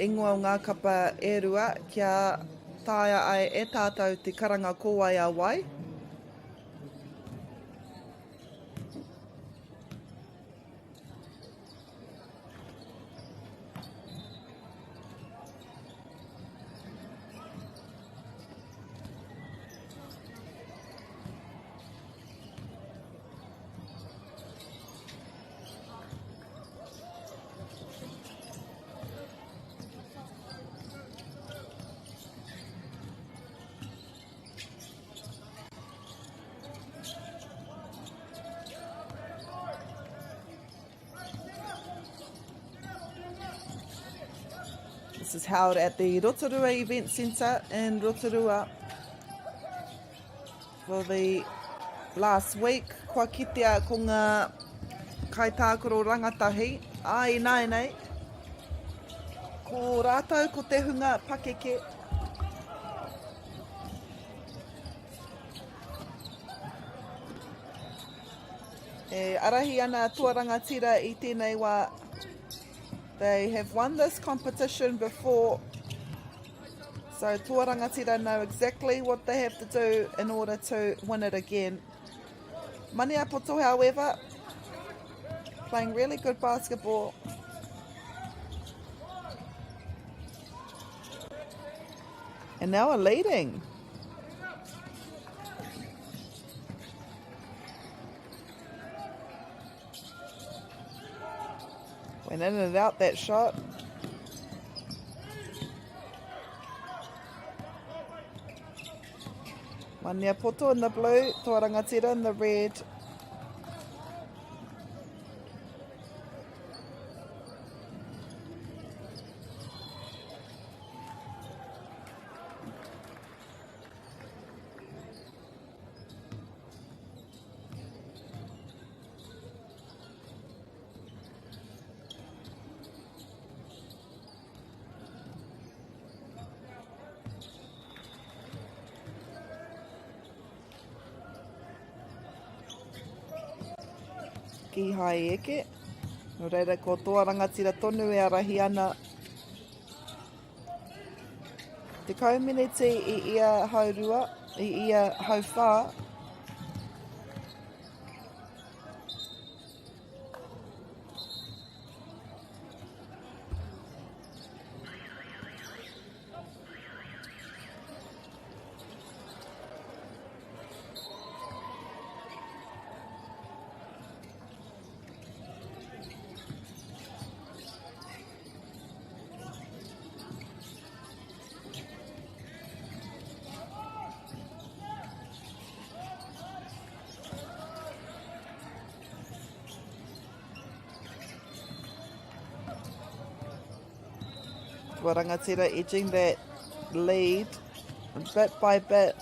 ingoa o ngā kapa e rua, kia tāia ai e tātou te karanga kōwai a wai. This is held at the Rotorua Event Centre in Rotorua for the last week. Kua kitea ko ngā kaitākoro rangatahi. Ai nei, ko rātou ko te hunga pakeke. E arahi ana Tua Rangatira I tēnei wā. They have won this competition before, so Tua Rangatira know exactly what they have to do in order to win it again. Mania Poto, however, playing really good basketball. And now are leading. Went in and out that shot. Mania Poto in the blue, Tua Rangatira in the red. Ki hai eke. No reira ko Tua Rangatira tonu e arahi ana. Te kauminiti I ia haurua, I ia hauwha. Tua Rangatira edging that lead bit by bit.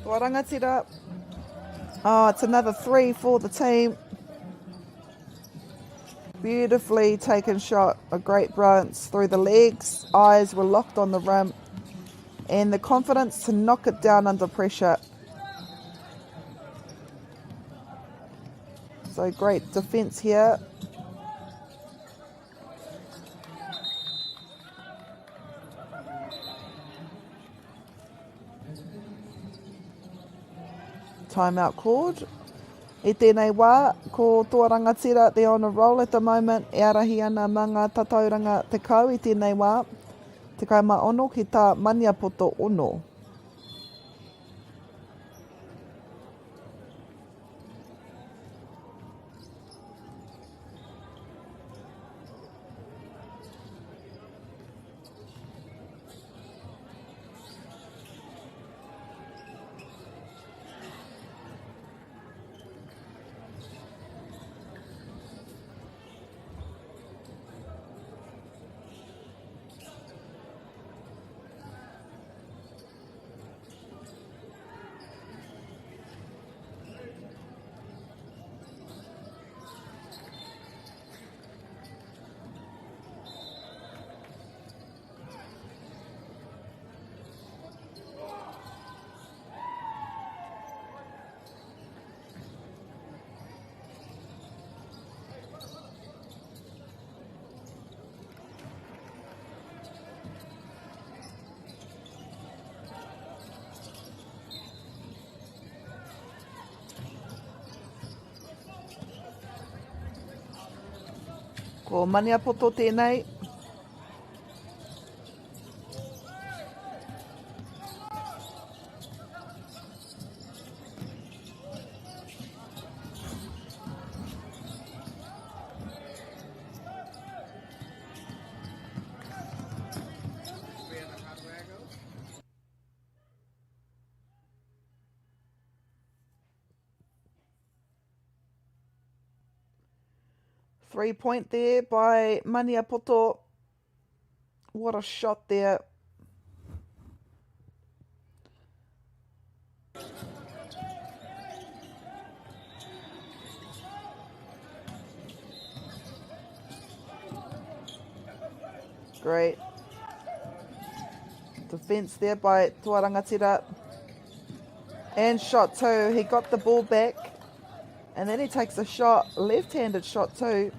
Tua rangatira. Oh, it's another 3 for the team. Beautifully taken shot. A great bounce through the legs. Eyes were locked on the rim. And the confidence to knock it down under pressure. So great defence here. Timeout called. E tēnei wā, ko tō rangatira, they're on a roll at the moment. E arahi ana mga tatauranga te kau i tēnei wā. Te kaima ono ki tā maniapoto ono. Ko maniapoto tēnei. Three-point there by Maniapoto. What a shot there. Great. Defense there by Tuarangatira. And shot two. He got the ball back. And then he takes a shot, left-handed shot too.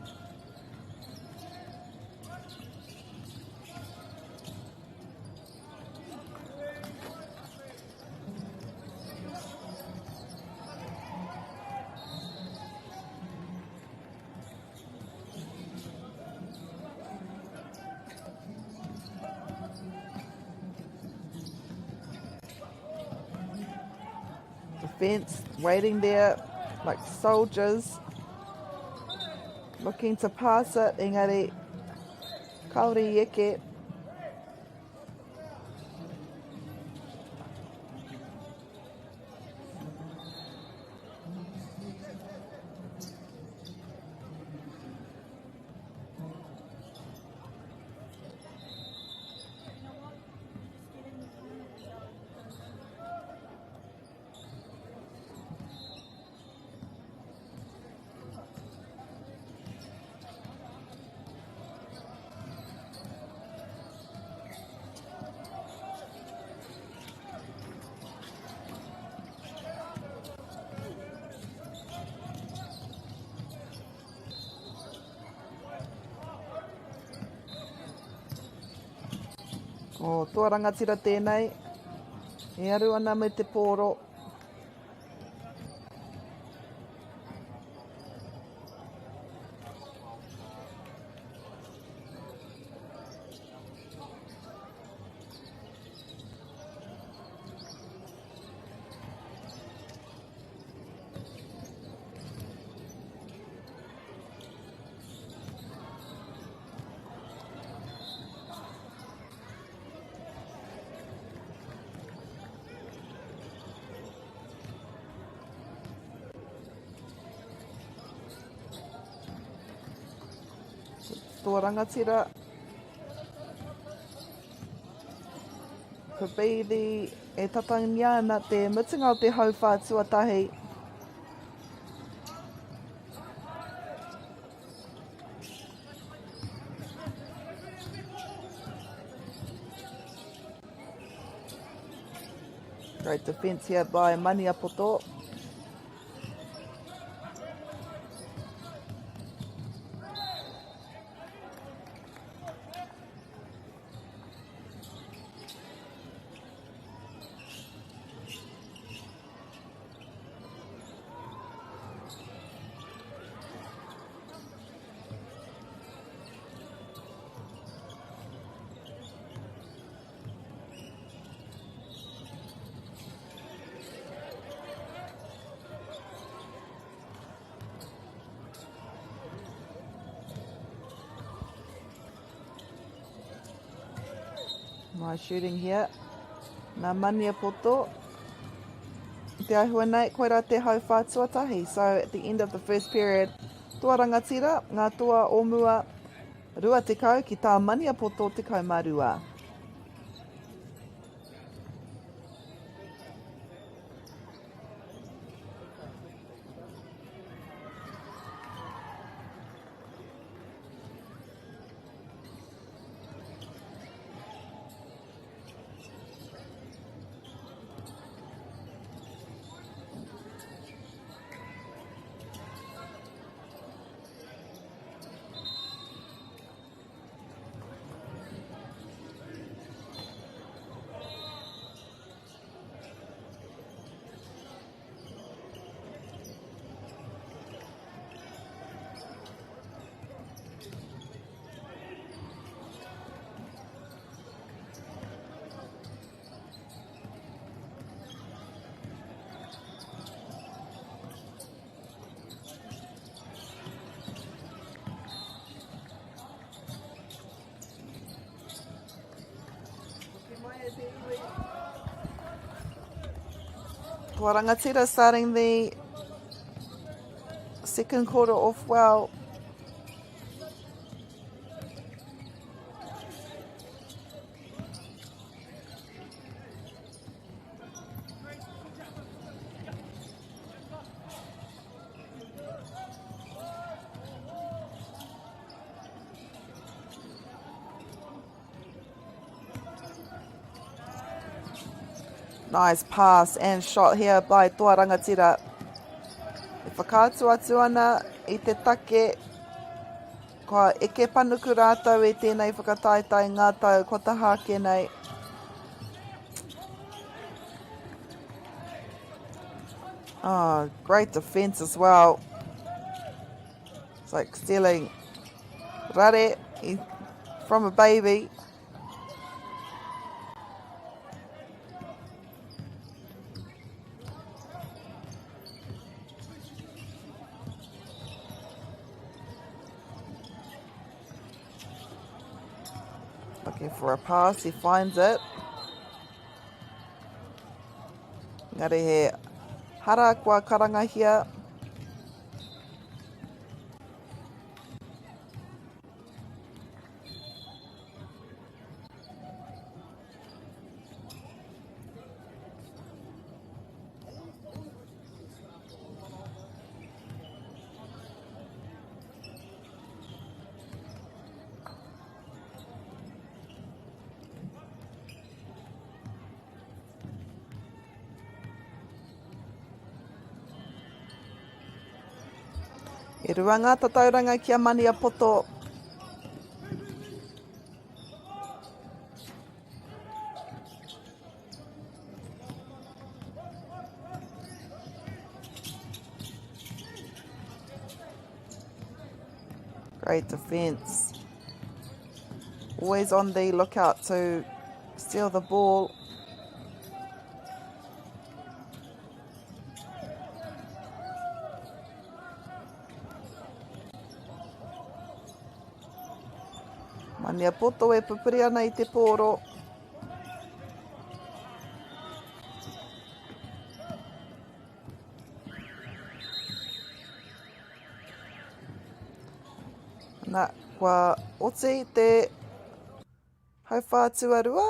Defense waiting there like soldiers, looking to pass it. Engari, kauri eke. O tō rangatira tēnei, e aru ana me te pōro. tō rangatira. Could be the e tatangiana te mutinga o te hauwha tuatahi. Great defence here by Maniapoto. My shooting here. Nā Maniapoto. Te ahua nei, koera te hauwha tuatahi. So at the end of the first period, tua rangatira, ngā tua o mua rua tekau ki tā Maniapoto tekau marua. Tua rangatira starting the second quarter off well. Nice pass and shot here by Tua rangatira. E whakātu atu ana I te take, kua eke panuku rātau e tēnei whakataitai ngā tau kotahake nei. Oh, great defence as well. It's like stealing rare from a baby. Looking for a pass, he finds it. Ngare he hara kua karangahia. E rua ngā tatauranga kia Maniapoto. Great defence. Always on the lookout to steal the ball. Maniapoto e pupuri ana I te pōro. Nā, Kua oti te hauwha tuarua.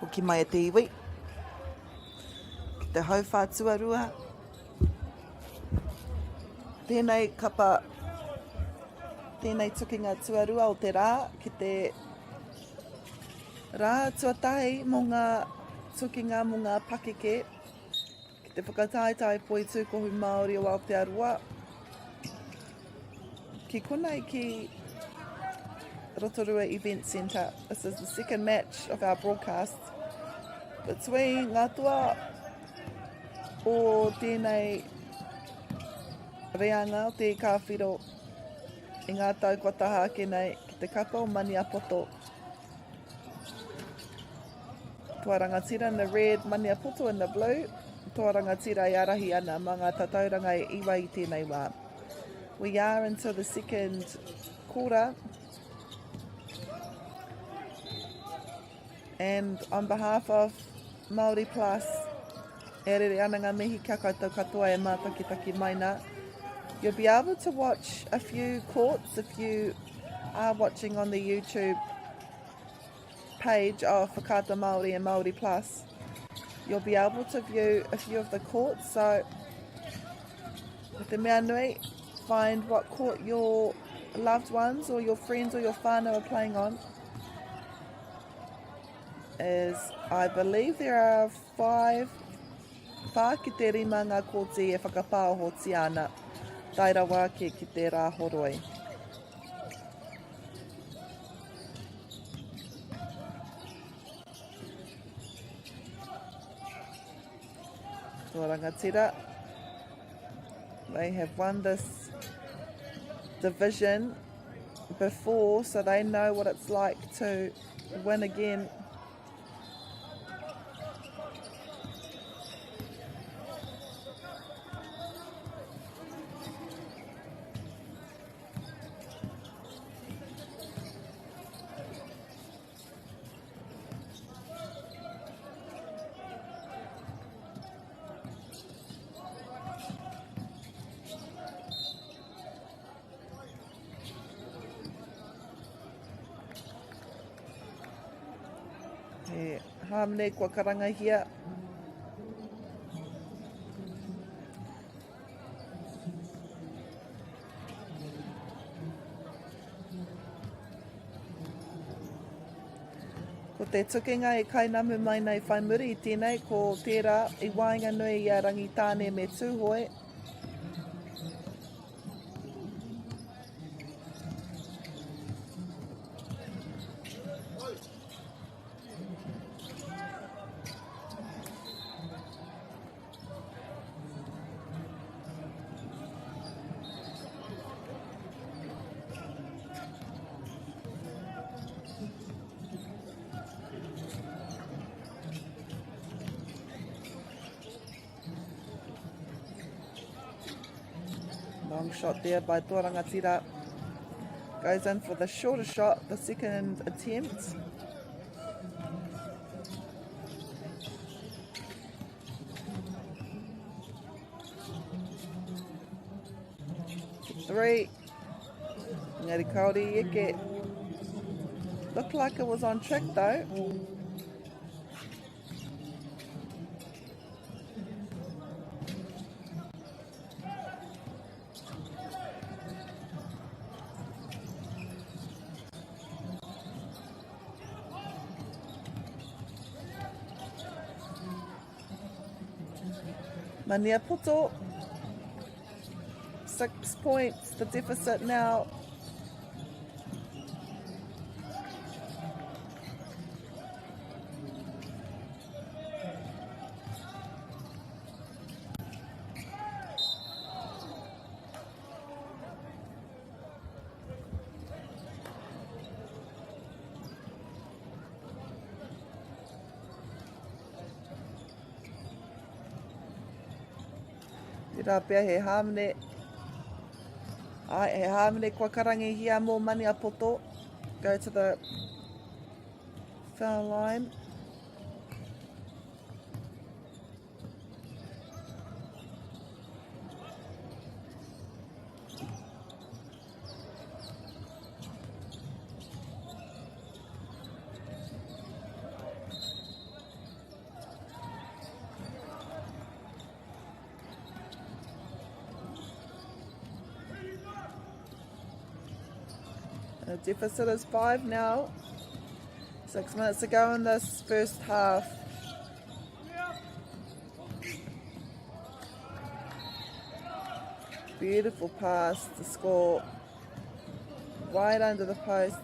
Hoki mai e te iwi. Te hauwha tuarua. Tēnei kapa, tēnei tukinga tuarua o te rā, ki te rā tuatahi mō ngā tukinga mō ngā pakeke, ki te whakataetai Poitūkohu Māori Aotearoa. Ki konei ki Rotorua Event Centre. This is the second match of our broadcast between ngā tua o tēnei reanga o te kāwhiro i ngā tau kua taha ake nei ki te kapa o Mania Poto. Tua rangatira in the red, Mania Poto in the blue. Tua rangatira i arahi ana mā ngā tatauranga e iwa i tēnei wā. We are into the second quarter. And on behalf of Māori Plus, e rere ana ngā mihi kia koutou katoa e mātakitaki maina. You'll be able to watch a few courts if you are watching on the YouTube page of Whakata Māori and Māori Plus. You'll be able to view a few of the courts, so with the mea nui, find what court your loved ones or your friends or your whānau are playing on. As I believe there are 5 ki te rima ngā kōti e whakapāohoti ana taira wāke ki te rā horoi. Tō rangatira, they have won this division before, so they know what it's like to win again. He hāmene kua karangahia. Ko te tukinga e kainamu mai nei whai muri I tēnei, ko tērā I wainga nui I a rangitāne me tūhoi. Long shot there by Tōrangatira. Goes in for the shorter shot, the second attempt. Three. Ngari kauri eke. Looked like it was on track though. Mania Poto, 6 points, the deficit now. Tira pia he hamne. Ai, he hamne kua karangi hia mō Mania Poto. Go to the foul line. The deficit is 5 now. 6 minutes to go in this first half. Beautiful pass to score right under the post.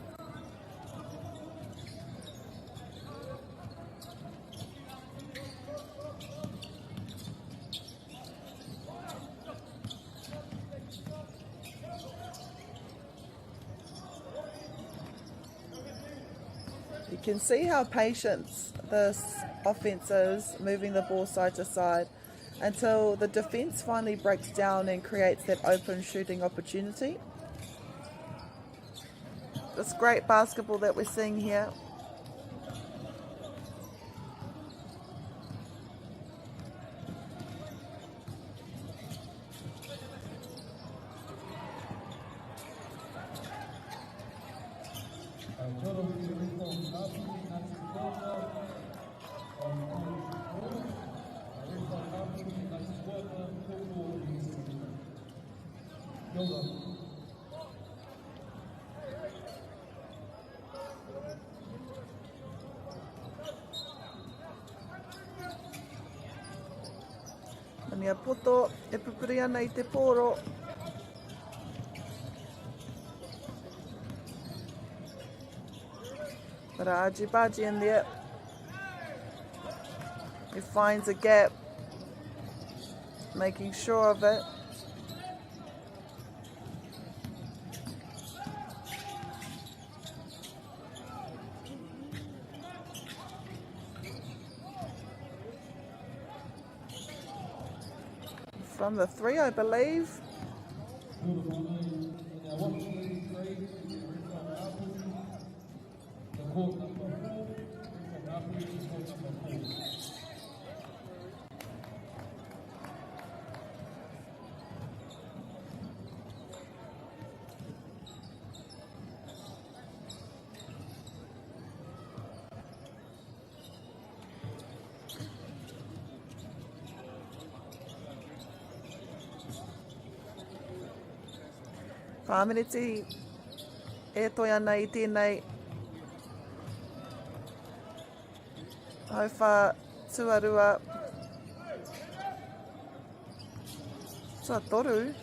You can see how patient this offense is, moving the ball side to side until the defense finally breaks down and creates that open shooting opportunity. This great basketball that we're seeing here. Mania Poto e pupuri ana I te pōro. But Ajibaji in there. He finds a gap, making sure of it. From the 3, I believe. Whāmeneti e toi ana I tēnei hauwha tuarua. Tua toru.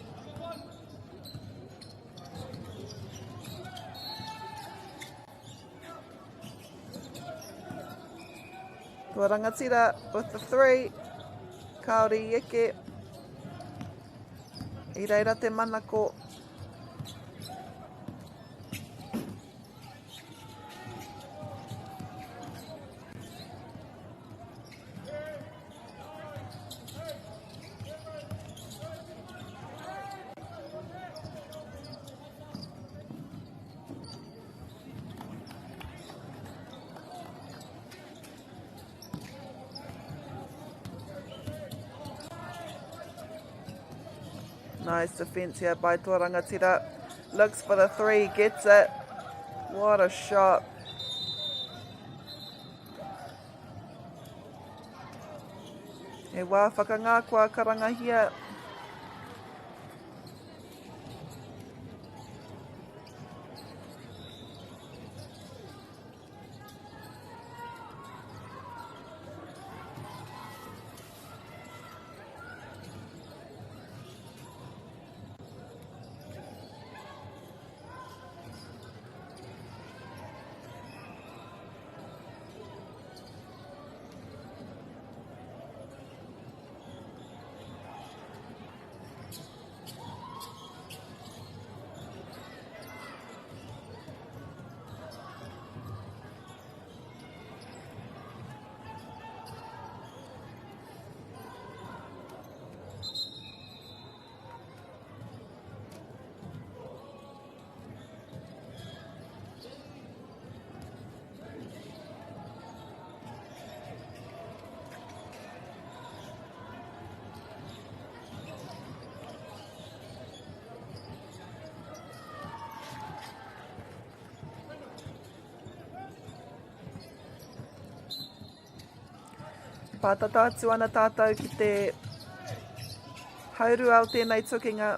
Tōrangatira with the 3. Kaori eke. I reira te manako. Nice defense here by Rangatira. Looks for the three, gets it. What a shot. E wā whakangākua karangahia. Pātata atu ana tātou ki te hauru au tēnei tukinga.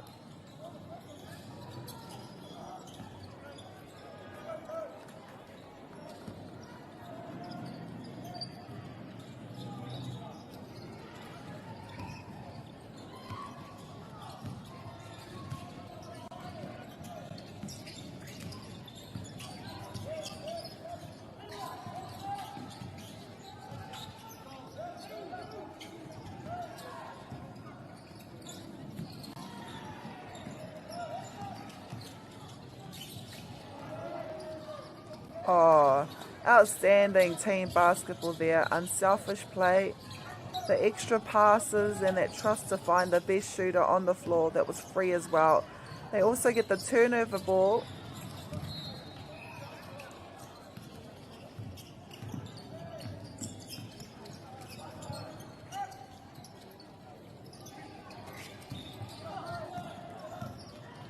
Oh, outstanding team basketball there. Unselfish play, the extra passes and that trust to find the best shooter on the floor that was free as well. They also get the turnover ball.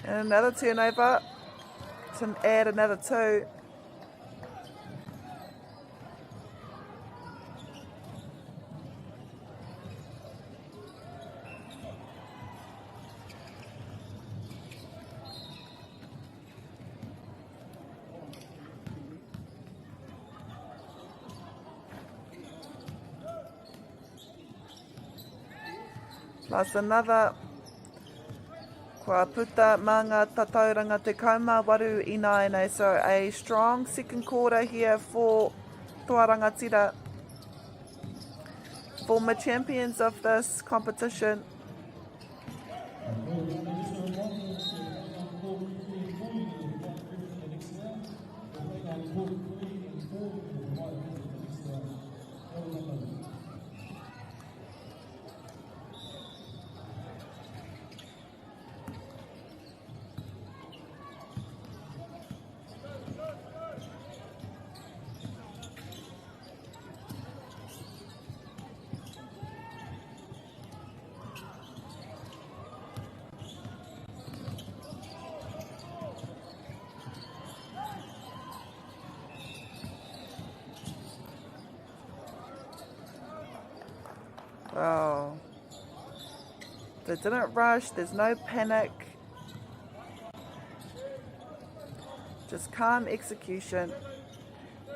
And another turnover to add another two. Plus another kua puta mā ngā tatauranga te kaumāwaru ināianei. So a strong second quarter here for Toa Rangatira, former champions of this competition. Wow. They didn't rush, there's no panic. Just calm execution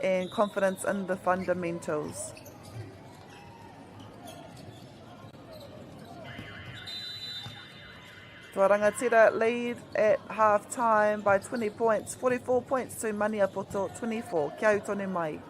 and confidence in the fundamentals. Toa Rangatira lead at half time by 20 points, 44 points to Maniapoto 24. Kia utone mai.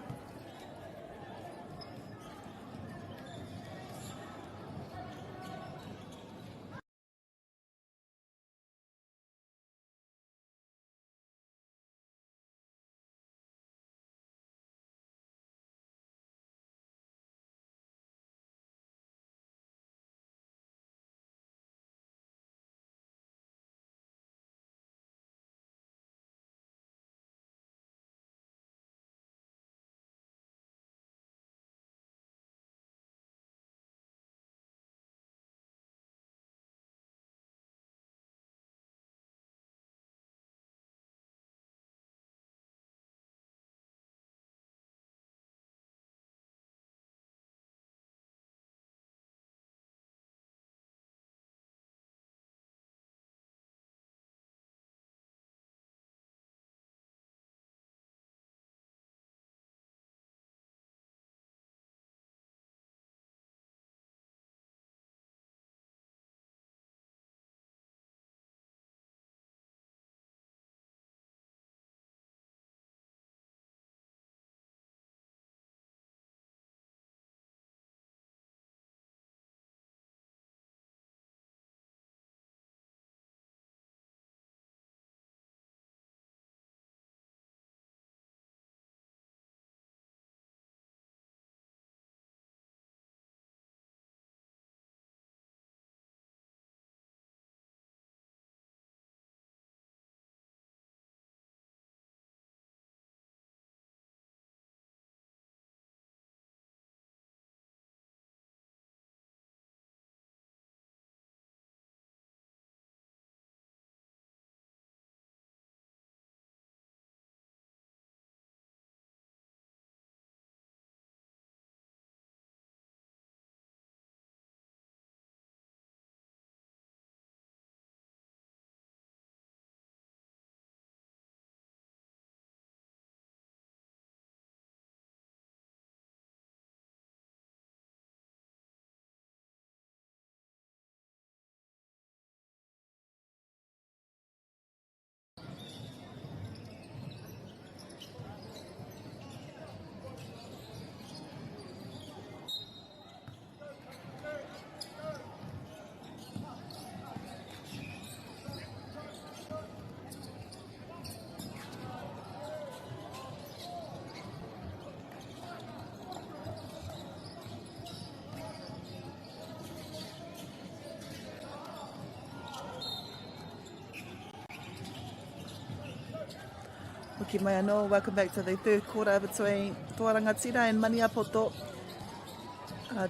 Hoki mai anō, welcome back to the third quarter between Toa Rangatira and Maniapoto.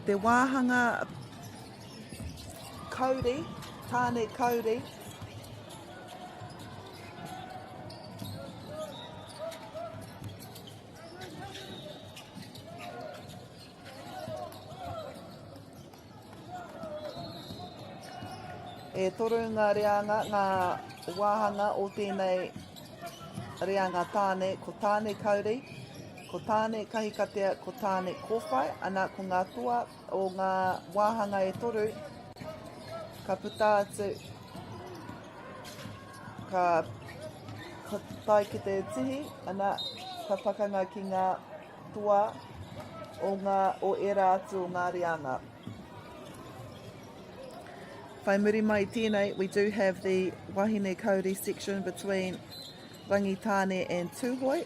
Te wāhanga kauri, tāne kauri. E toru ngā reanga, ngā wāhanga o tēnei reanga tāne, ko tāne kauri, ko tāne kahikatea, ko tāne kōwhai, ana ko ngā tua o ngā wāhanga e toru, ka puta atu, ka tai ki te tihi, ana ka pakanga ki ngā tua o era atu o ngā reanga. Whai muri mai tēnei, we do have the wahine kauri section between Rangitāne and Tūhoi.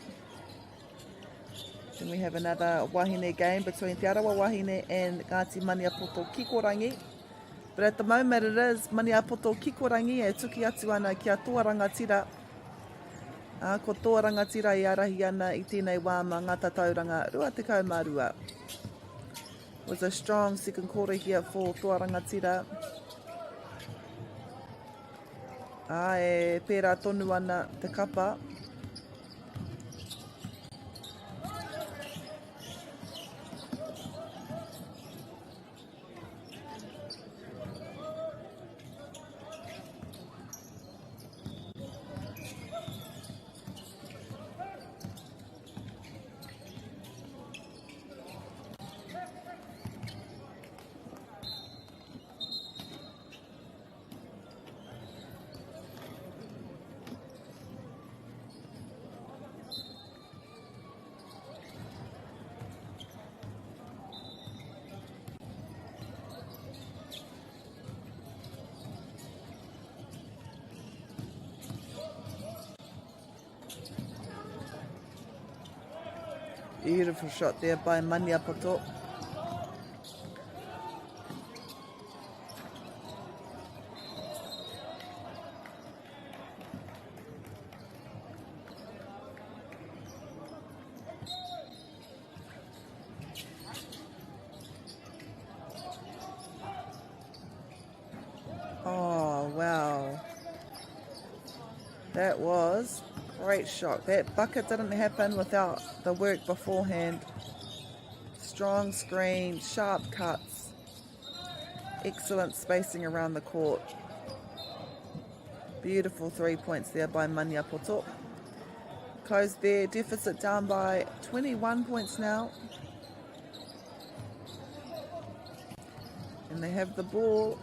Then we have another wahine game between Te Arawa Wahine and Ngāti Maniapoto Kikorangi. But at the moment it is Maniapoto Kikorangi e tuki atu ana kia Toa Rangatira. Ko Toa Rangatira i arahi ana i tēnei wāma ngata tauranga rua te kaumārua. It was a strong second quarter here for Toa Rangatira. E pērā tonu ana te kapa. Beautiful shot there by Maniapoto. Oh, wow. That was great shot. That bucket didn't happen without the work beforehand. Strong screen, sharp cuts, excellent spacing around the court. Beautiful 3 points there by Maniapoto. Closed their deficit down by 21 points now. And they have the ball.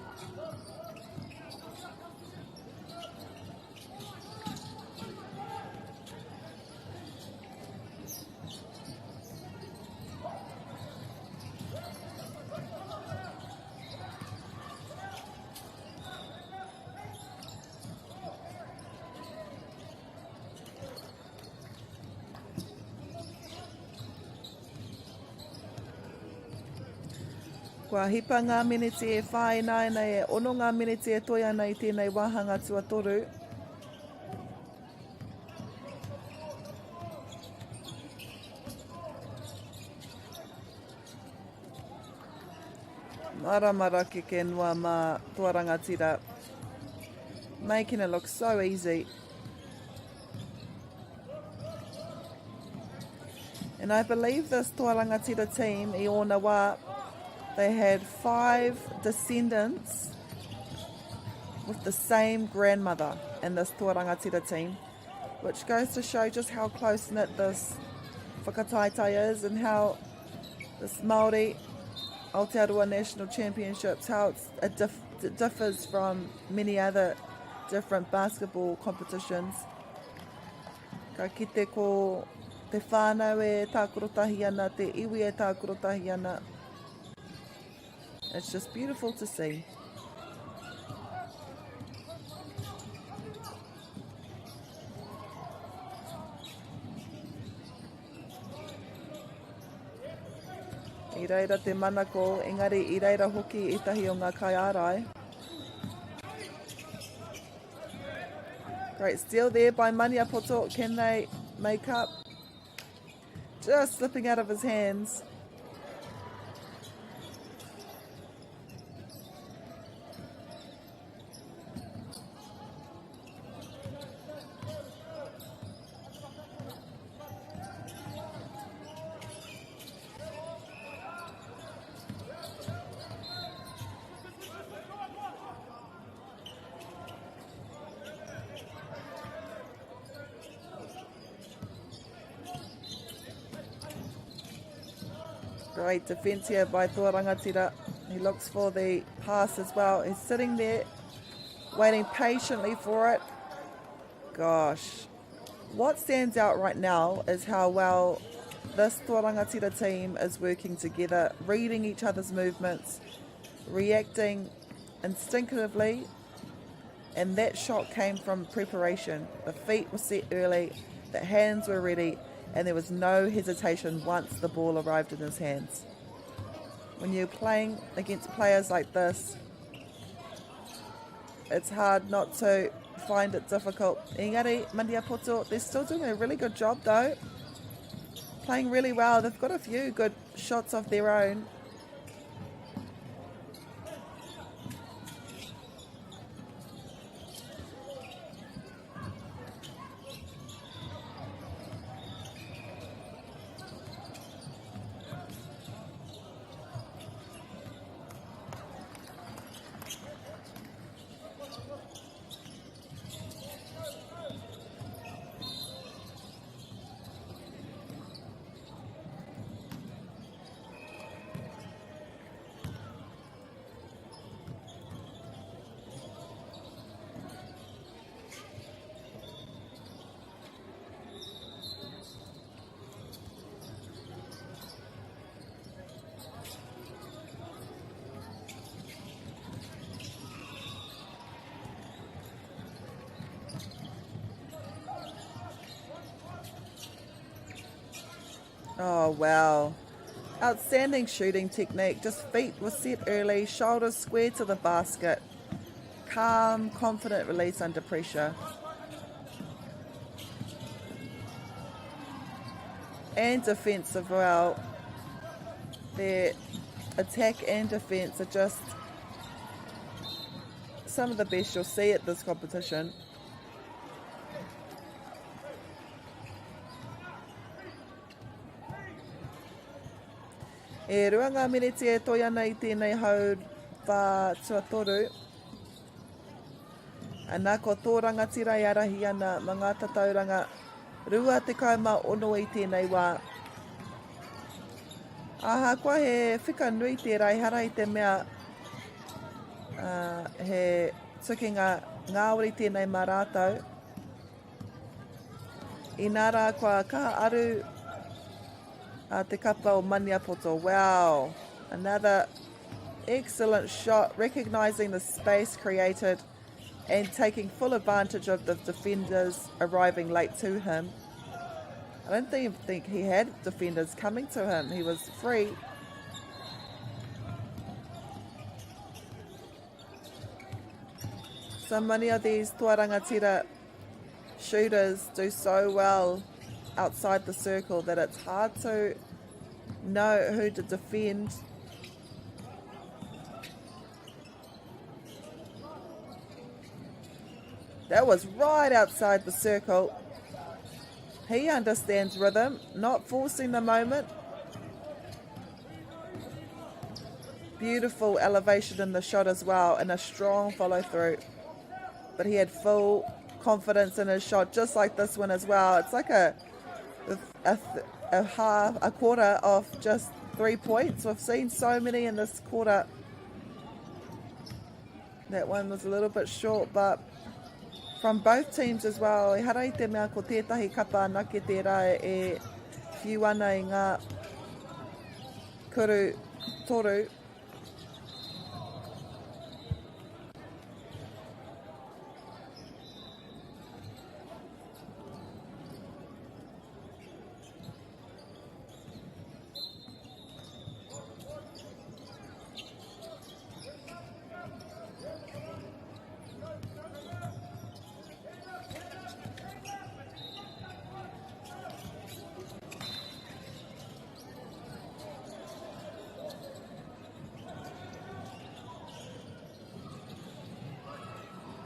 Kua hipa ngā miniti e whae naina e ono ngā miniti e toi ana i tēnei wāhanga tua toru. Maramara ke ke noa mā Toa Rangatira. Making it look so easy. And I believe this Toa Rangatira team, I ona wā, they had 5 descendants with the same grandmother in this Toa Rangatira team, which goes to show just how close-knit this whakataitai is and how this Māori Aotearoa National Championships, how it differs from many other different basketball competitions. Ka kite ko te whānau e tākurotahi ana, te iwi e tākurotahi ana. It's just beautiful to see. I reira te manako, engari I reira hoki I tahi o ngā kai ārai. Great steal there by Maniapoto. Can they makeup just slipping out of his hands. Great defence here by Toa Rangatira. He looks for the pass as well. He's sitting there, waiting patiently for it. Gosh. What stands out right now is how well this Toa Rangatira team is working together, reading each other's movements, reacting instinctively, and that shot came from preparation. The feet were set early, the hands were ready, and there was no hesitation once the ball arrived in his hands. When you're playing against players like this, it's hard not to find it difficult. Engari, Mandiapoto, they're still doing a really good job though. Playing really well. They've got a few good shots of their own. Oh, wow. Outstanding shooting technique. Just feet were set early, shoulders square to the basket. Calm, confident release under pressure. And defensive well. Their attack and defense are just some of the best you'll see at this competition. E rua ngā miniti e toi ana I tēnei hau wha tuatoru. Anā ko tō rangatira I arahi ana ma ngā tatauranga rua te kauma ono I tēnei wā. Aha, kua he whika nui tērā I hara I te mea he tukinga ngāori tēnei mā rātau. I nā rā kua kaha aru te kapa o Maniapoto. Wow, another excellent shot, recognising the space created and taking full advantage of the defenders arriving late to him. I don't think he had defenders coming to him. He was free. So many of these Toa Rangatira shooters do so well outside the circle that it's hard to know who to defend. That was right outside the circle. He understands rhythm, not forcing the moment. Beautiful elevation in the shot as well, and a strong follow through. But he had full confidence in his shot, just like this one as well. It's like a quarter of just 3 points. We've seen so many in this quarter. That one was a little bit short, but from both teams as well. E hara I te mea ko tētahi kapa nake tērā e whiu ana I ngā kuru toru.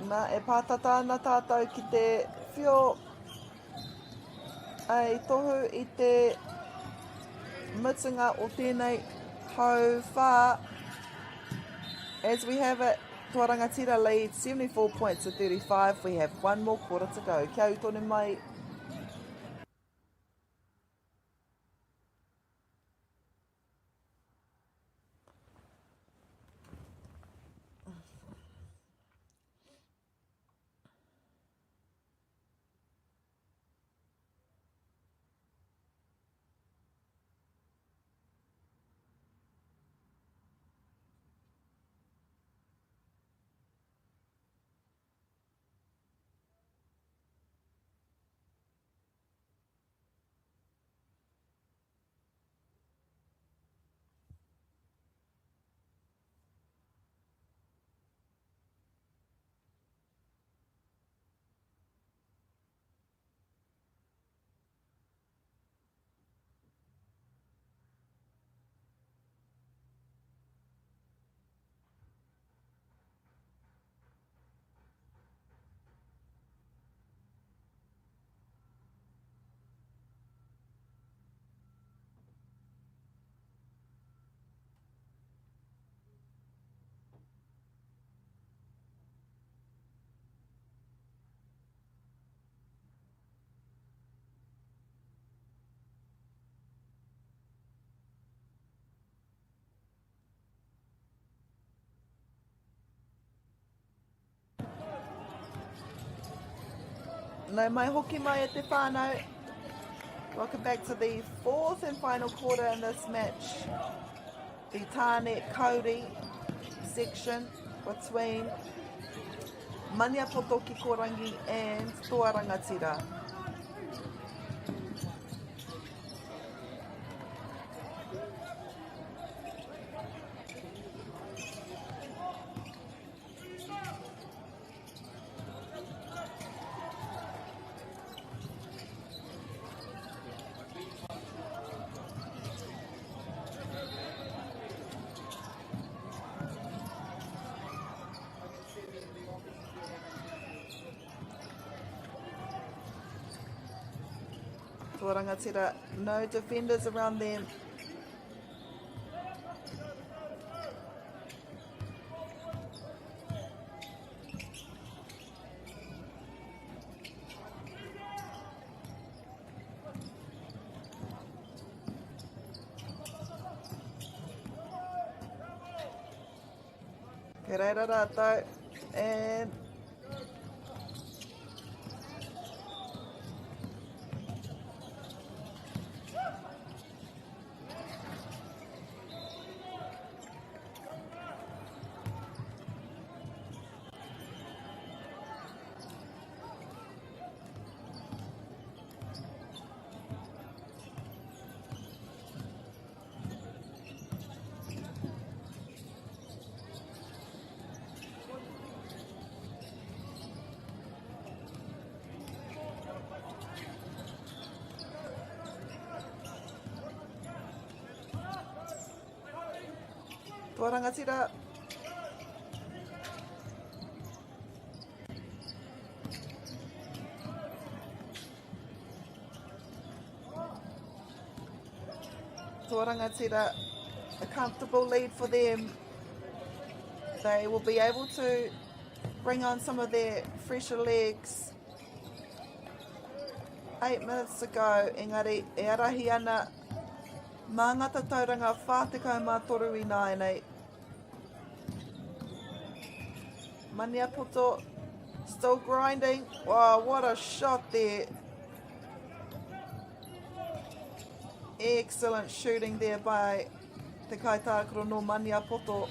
Nā e pātata ana tātou ki te whio ai tohu I te mutunga o tēnei hau whā. As we have it, Tua Rangatira leads 74 points to 35. We have one more quarter to go. Kia utone mai. Nau mai hoki mai e te whānau. Welcome back to the fourth and final quarter in this match. The Tāne Kauri section between Maniapoto ki Korangi and Toa Rangatira. Tua Rangatira, no defenders around them. Ke reira rātou, and Tua Rangatira. Tua Rangatira, a comfortable lead for them. They will be able to bring on some of their fresher legs. 8 minutes to go, engari, e arahi ana mā ngata tauranga 43 I nāenei. Maniapoto still grinding. Wow, what a shot there. Excellent shooting there by te kaitākaro no Maniapoto.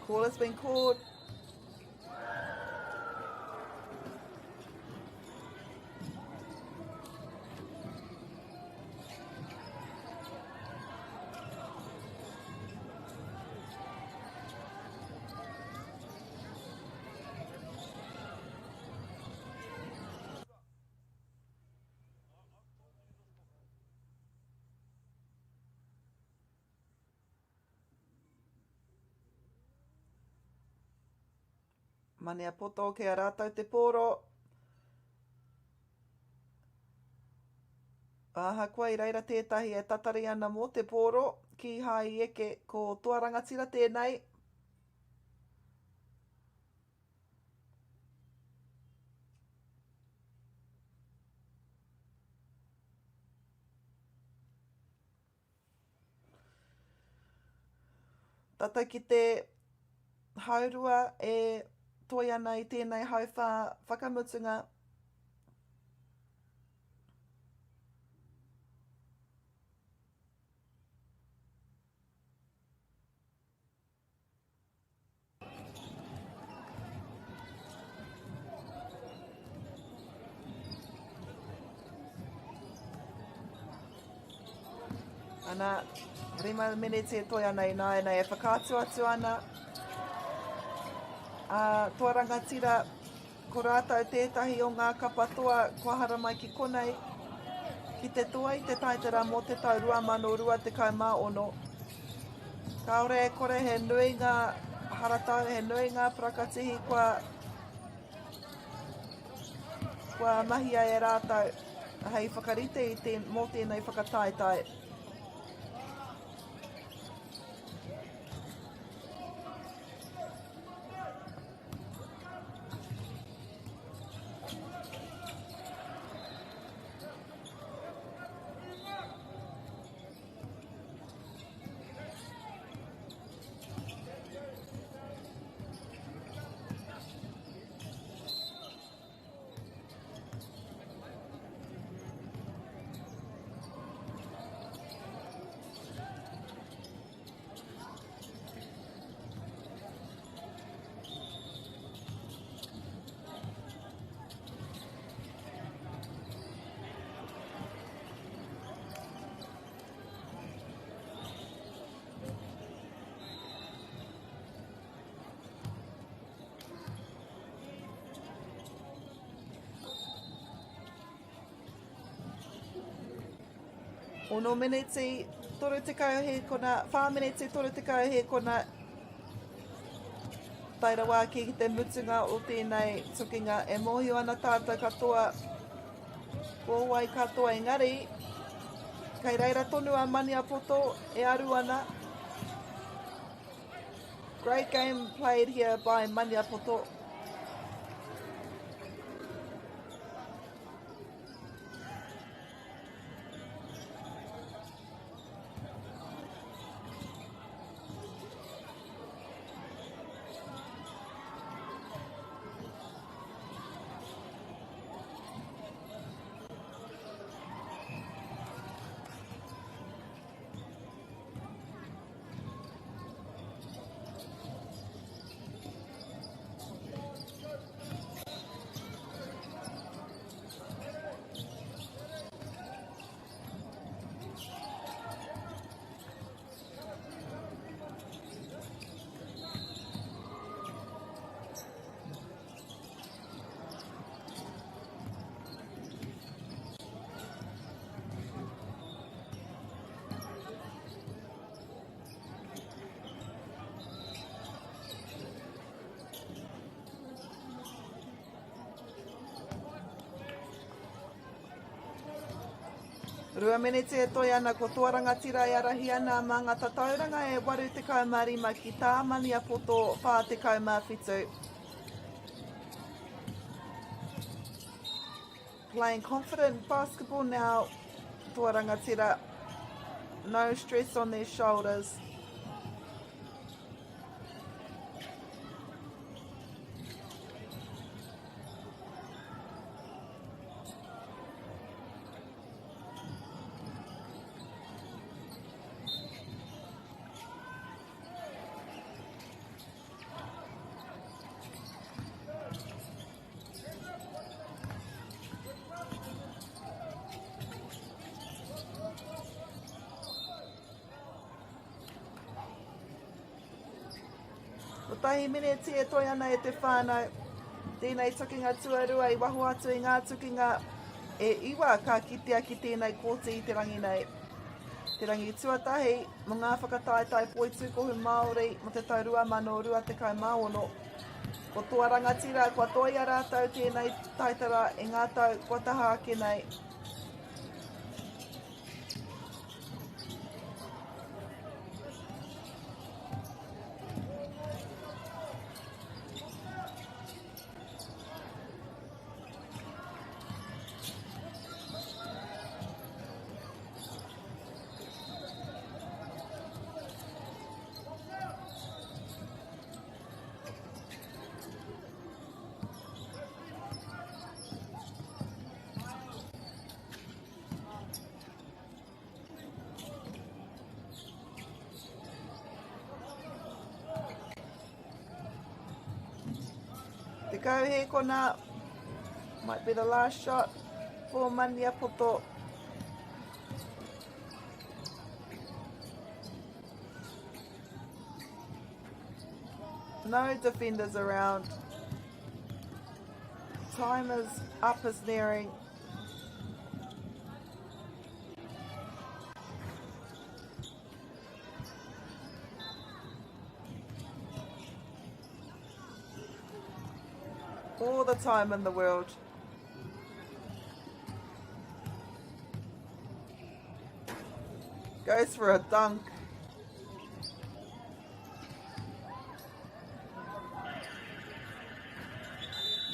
Call has been called. Mania poto ke a rātau te pōro. Aha kua I reira tētahi e tatari ana mō te pōro ki hai eke ko tuarangatira tēnei. Tata ki te haurua e toi ana I tēnei hauwha whakamutunga. Ana, rima minute e toi ana I nāia e whakātu atu ana. Toa rangatira, ko rātau tētahi o ngā kapatoa kua hara mai ki konei. Ki te toa I te taitara mō te tau 2026. Kaore e kore he nui ngā haratau, he nui ngā prakatihi kua mahia e rātau. Hei whakarite I mō tēnei whakataitai. Ono miniti, toru te kau he kona, 4 miniti, toru te kau he kona. Taira wā ki te mutunga o tēnei tukinga e mohi ana tātou katoa. Kōwai katoa engari. Kei reira tonu a mania poto e aru ana. Great game played here by Mania Poto. Rua minute e toi ana ko toa rangatira e arahi ana mā ngā tatauranga e 85 ki tā Mania Poto 47. Playing confident basketball now, toa rangatira. No stress on their shoulders. Ko tahi minute e toi ana e te whānau. Tēnei tukinga tuarua i waho atu i ngā tukinga e iwa ka kitea ki tēnei kōti i te rangi nei. Te rangi tuatahi mo ngā whakataetai Poitūkohu Māori mo te tau 2024. Ko toa rangatira, kua toi a rātou tēnei taitara i ngā tau kua taha ake nei. Te kau he kona, might be the last shot for Mania Poto. No defenders around. Time is up, is nearing. All the time in the world. Goes for a dunk.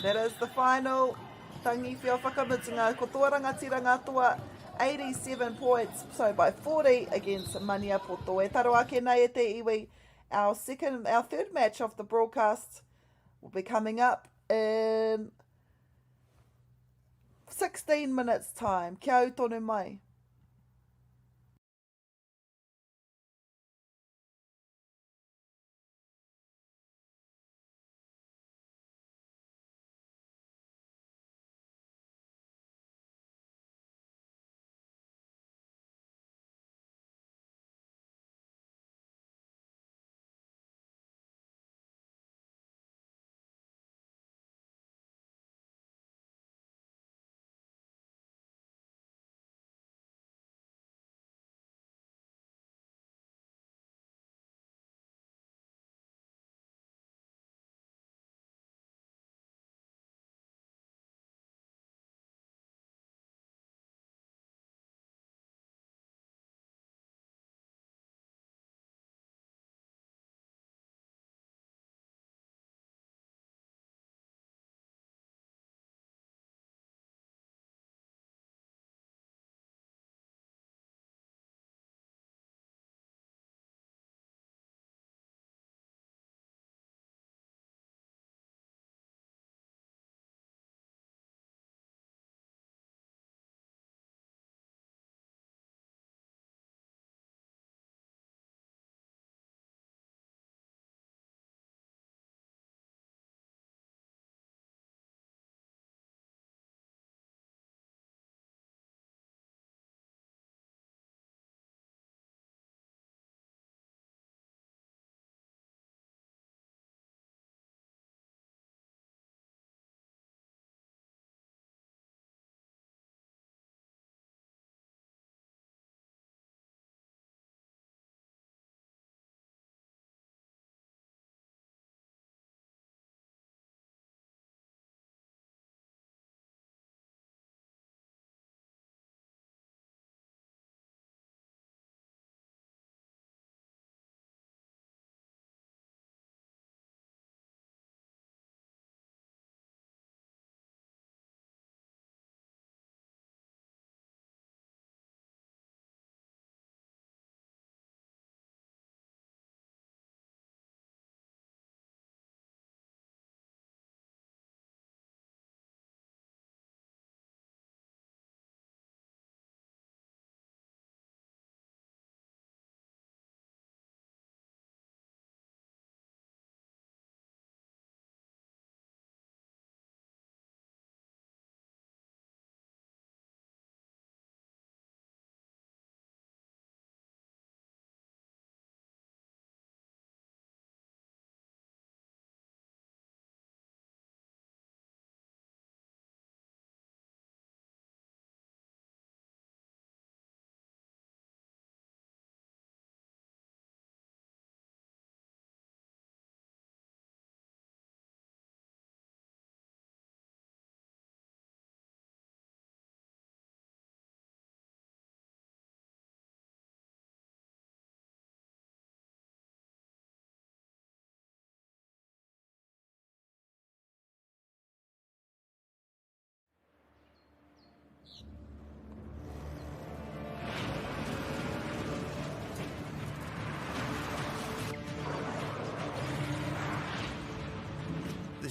That is the final. Tangi whio whakamitunga. Ko toa rangatira ngā toa 87 points. So by 40 against Mania Poto. E taro ake nei e te iwi. Our third match of the broadcast will be coming up in 16 minutes time. Kia au tonu mai.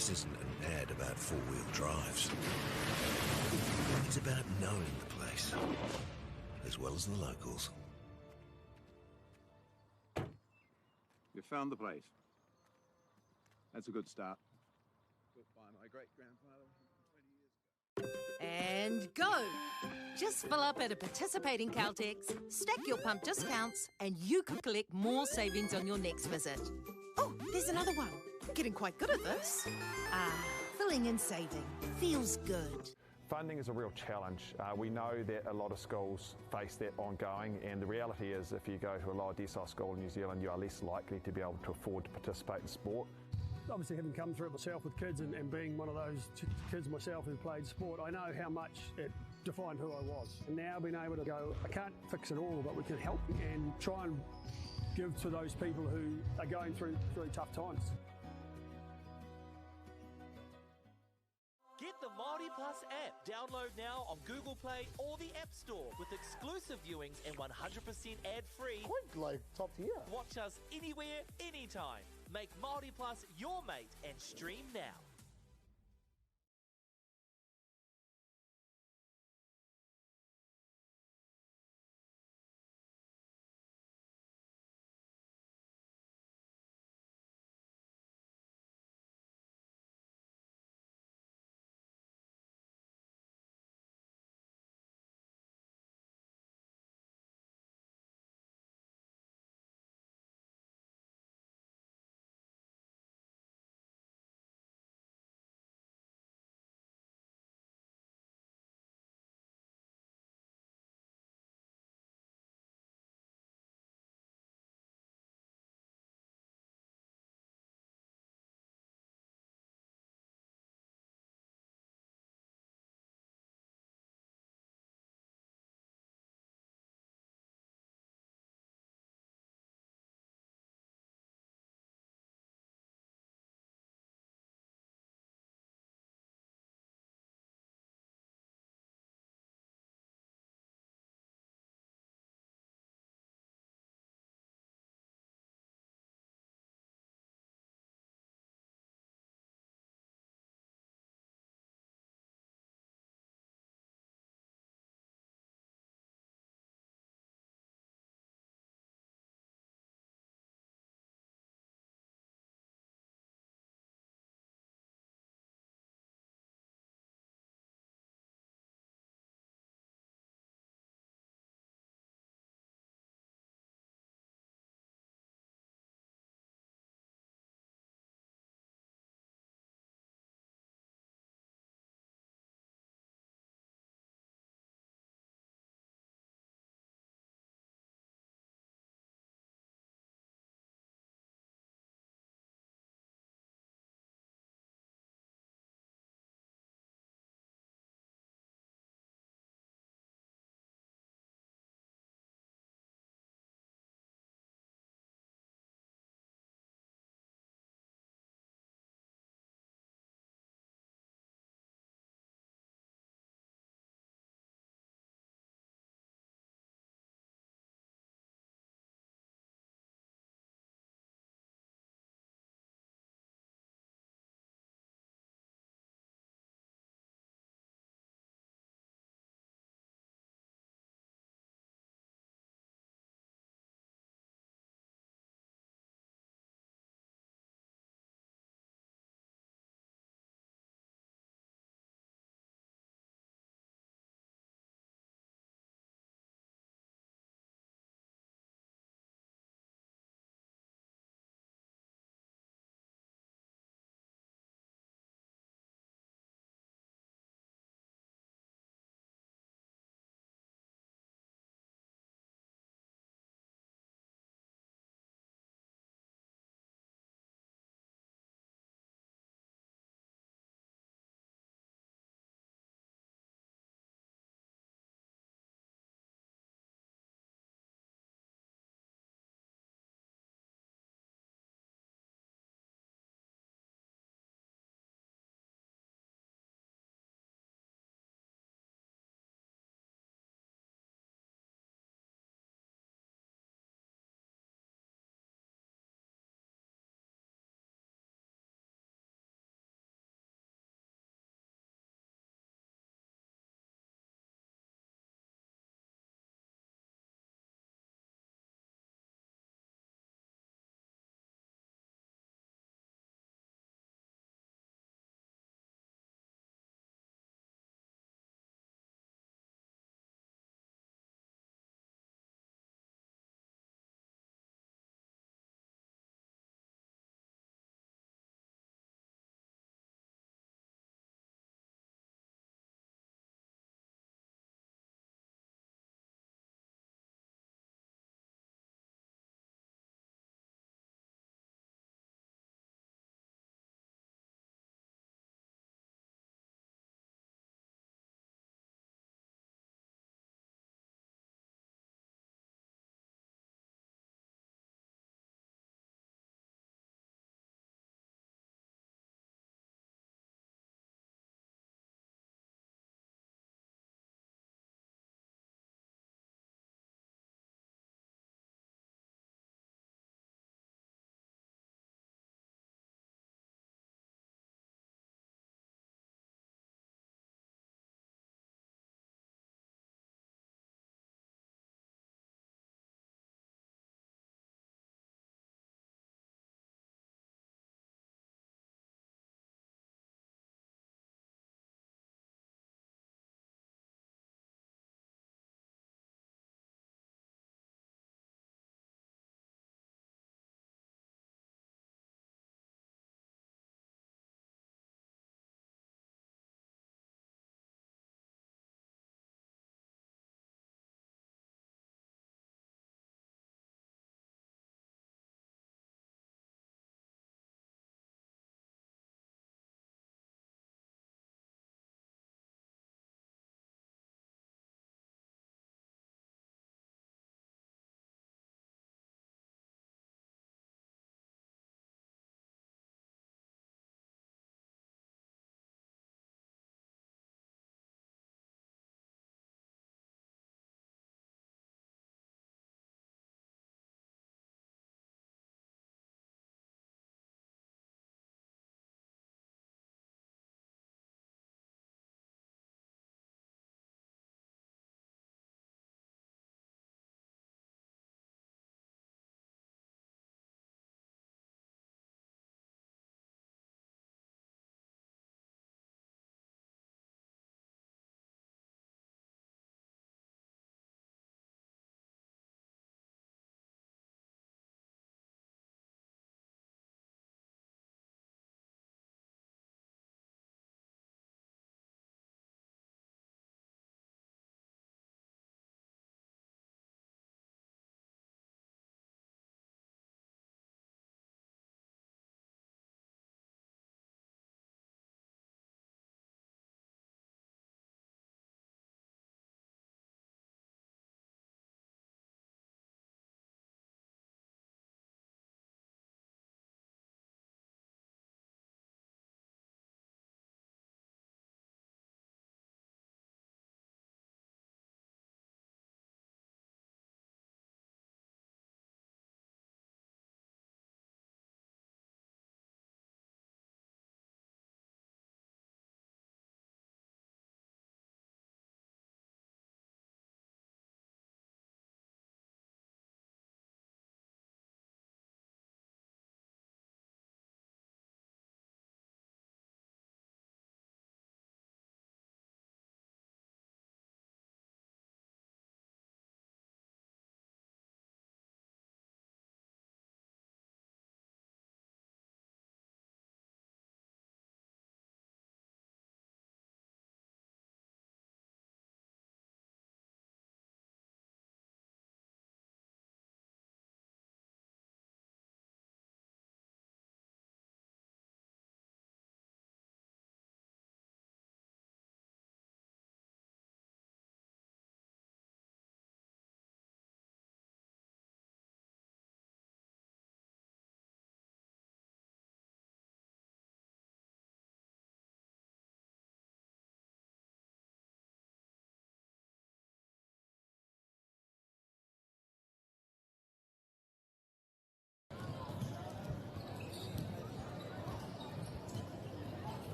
This isn't an ad about four-wheel drives. It's about knowing the place, as well as the locals. You found the place. That's a good start. Built by my great-grandfather 20 years ago. And go! Just fill up at a participating Caltex, stack your pump discounts, and you could collect more savings on your next visit. Oh, there's another one. Getting quite good at this. Filling and saving. Feels good. Funding is a real challenge. We know that a lot of schools face that ongoing, and the reality is if you go to a lower decile school in New Zealand, you are less likely to be able to afford to participate in sport. Obviously, having come through it myself with kids and being one of those kids myself who played sport, I know how much it defined who I was. And now being able to go, I can't fix it all, but we can help and try and give to those people who are going through really tough times. Get the Māori Plus app. Download now on Google Play or the App Store with exclusive viewings and 100% ad-free. Quite like top tier. Watch us anywhere, anytime. Make Māori Plus your mate and stream now.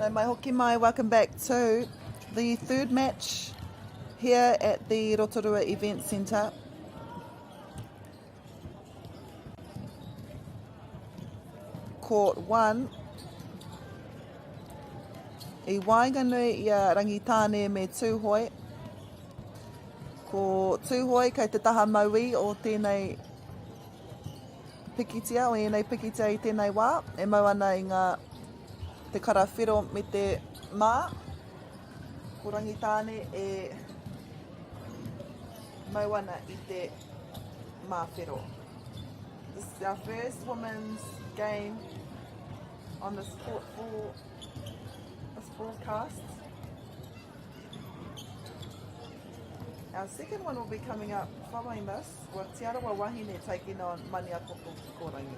No mai hoki mai, welcome back to the third match here at the Rotorua Event Centre. Court 1. I wainganui ia rangitāne me tūhoi. Ko tūhoi kei te taha maui o tēnei pikitia, o enei pikitia i tēnei wā. E mau ana i ngā te karawhiro me te mā. Ko rangitāne e mau ana i te māwhiro. This is our first women's game on this court for this broadcast. Our second one will be coming up following this, with Te Arawa Wahine taking on Maniapoto Korangi.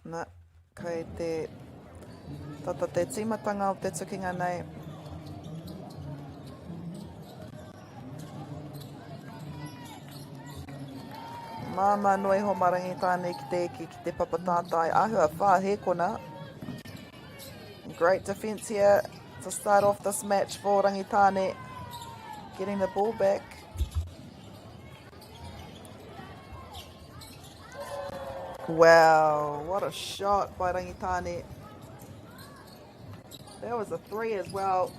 Nā, kei te tata te tīmatanga o te tukinga nei. Māma noi ho marangi tāne ki te papatātai. Ahua whā he kona. Great defence here to start off this match for Rangitane. Getting the ball back. Wow, what a shot by Rangitane. That was a 3 as well.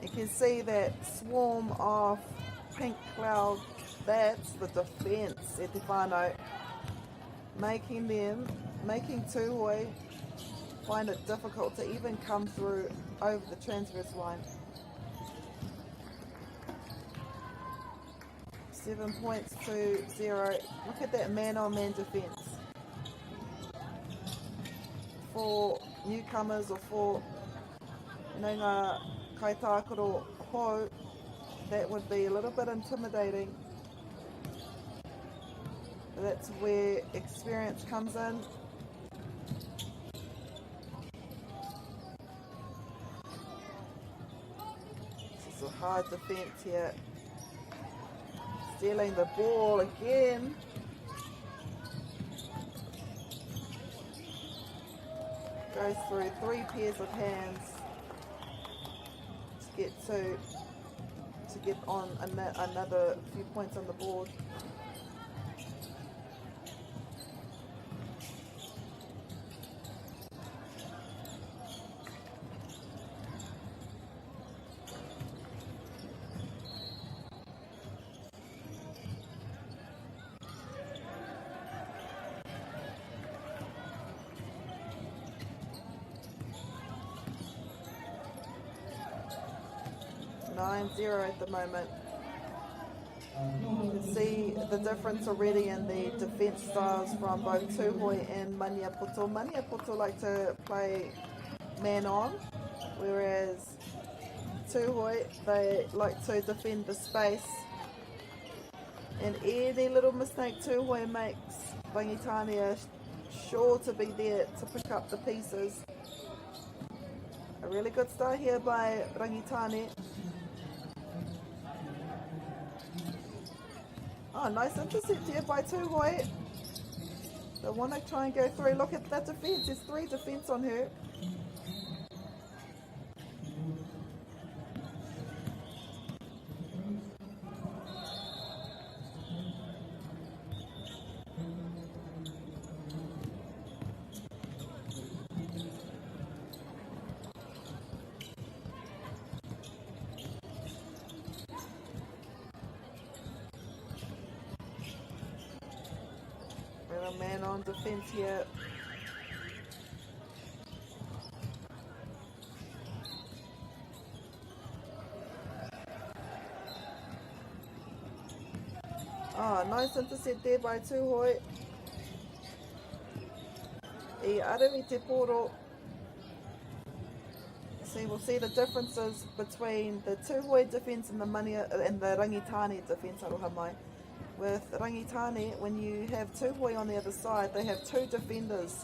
You can see that swarm of pink cloud. That's the defence, e te whānau. Making Tūhoi find it difficult to even come through over the transverse line. 7 points to 0. Look at that man-on-man defence. For newcomers or for ngā kaitākaro hou, that would be a little bit intimidating. That's where experience comes in. hard defence here. Stealing the ball again. Goes through 3 pairs of hands to get on another few points on the board. Zero at the moment. You can see the difference already in the defence styles from both Tūhoi and Maniapoto. Maniapoto like to play man on, whereas Tūhoi, they like to defend the space. And any little mistake Tūhoi makes, Rangitane are sure to be there to pick up the pieces. A really good start here by Rangitane. Oh, nice intercept here by Tūhoi. They want to try and go through. Look at that defence. There's 3 defence on her. A man on defence here. Oh, nice intercept there by Tūhoi. I arewi te poro. See, we'll see the differences between the Tūhoi defence and the Rangitane defence, aroha mai. With Rangitane, when you have Tūhoi on the other side, they have 2 defenders,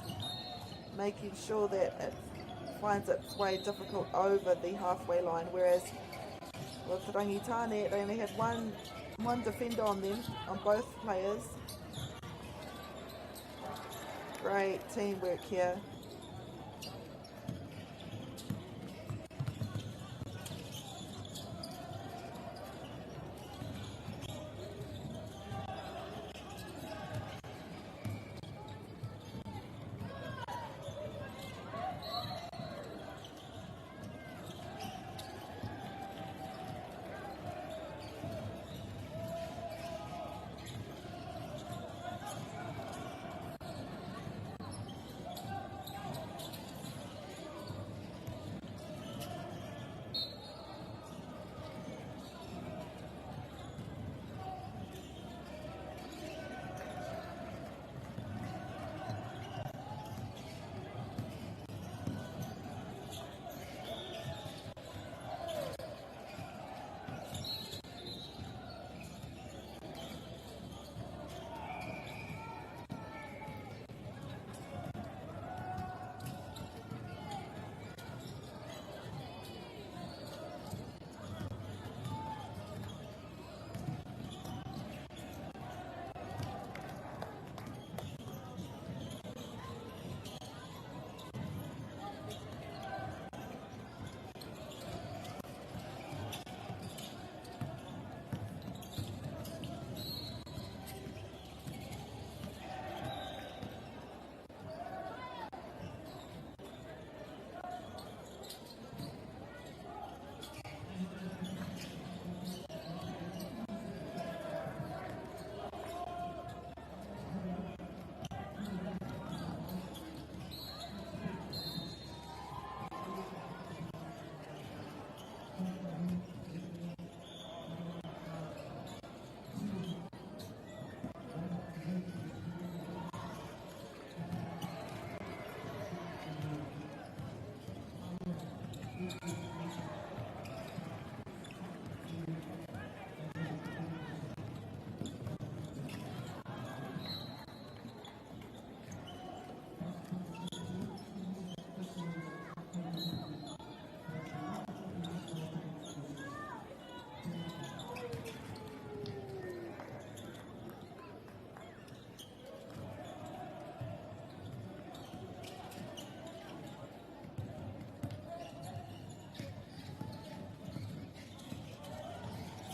making sure that it finds its way difficult over the halfway line, whereas with Rangitane, they only have one defender on them, on both players. Great teamwork here.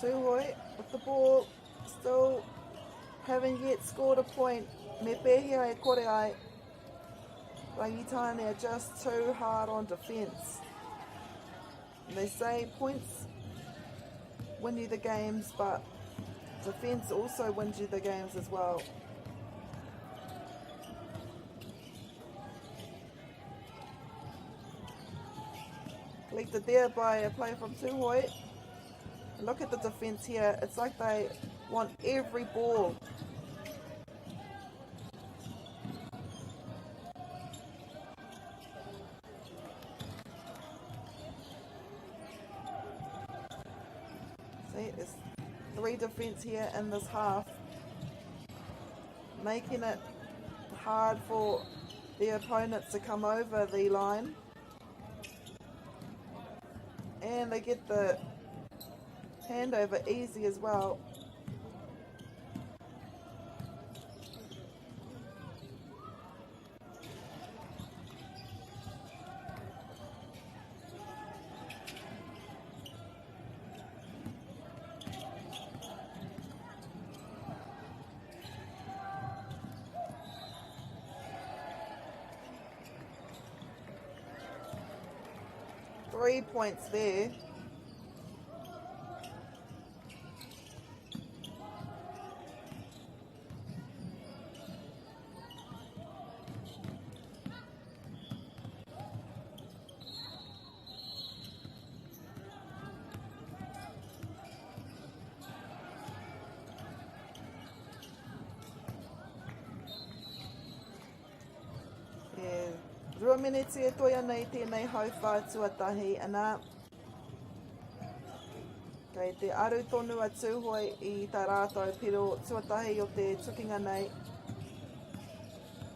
Tūhoi with the ball, still haven't yet scored a point. Me pēhia e kore ai. Rangitane are just too hard on defence. And they say points win you the games, but defence also wins you the games as well. Collected there by a player from Tūhoi. Look at the defence here. It's like they want every ball. See, there's 3 defence here in this half, making it hard for the opponents to come over the line. And they get the handover easy as well. Three points there. Rua miniti e toia nei tēnei hauwha tuatahi ana. Kei te aru tonu a Tūhoi I tā rātou piro tuatahi o te tukinga nei.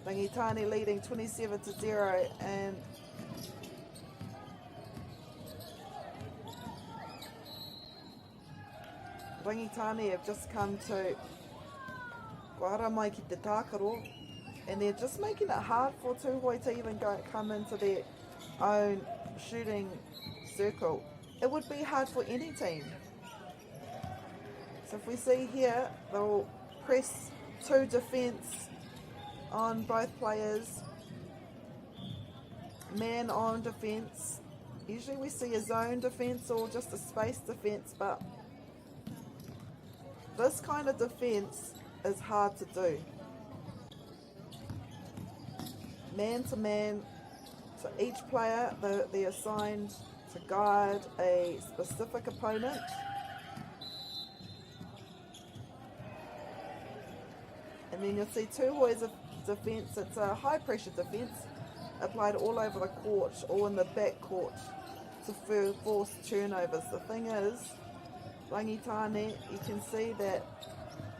Rangitane leading 27-0 and Rangitane have just come to Guara mai ki te tākaro. And they're just making it hard for Tūhoi to even come into their own shooting circle. It would be hard for any team. So if we see here, they'll press 2 defence on both players. Man on defence. Usually we see a zone defence or just a space defence, but this kind of defence is hard to do. Man to man, so each player they're assigned to guard a specific opponent. And then you'll see Tūhoi's defence, it's a high pressure defence applied all over the court or in the back court to force turnovers. The thing is, Rangitane, you can see that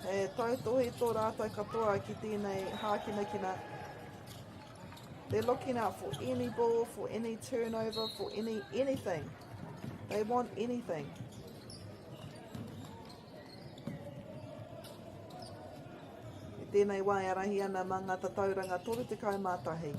he tautohi tō rātou katoa ki tēnei hākinakina. They're looking out for any ball, for any turnover, for anything. They want anything. I tēnei wai arahi ana mā ngā tatauranga toru te kaumātahi.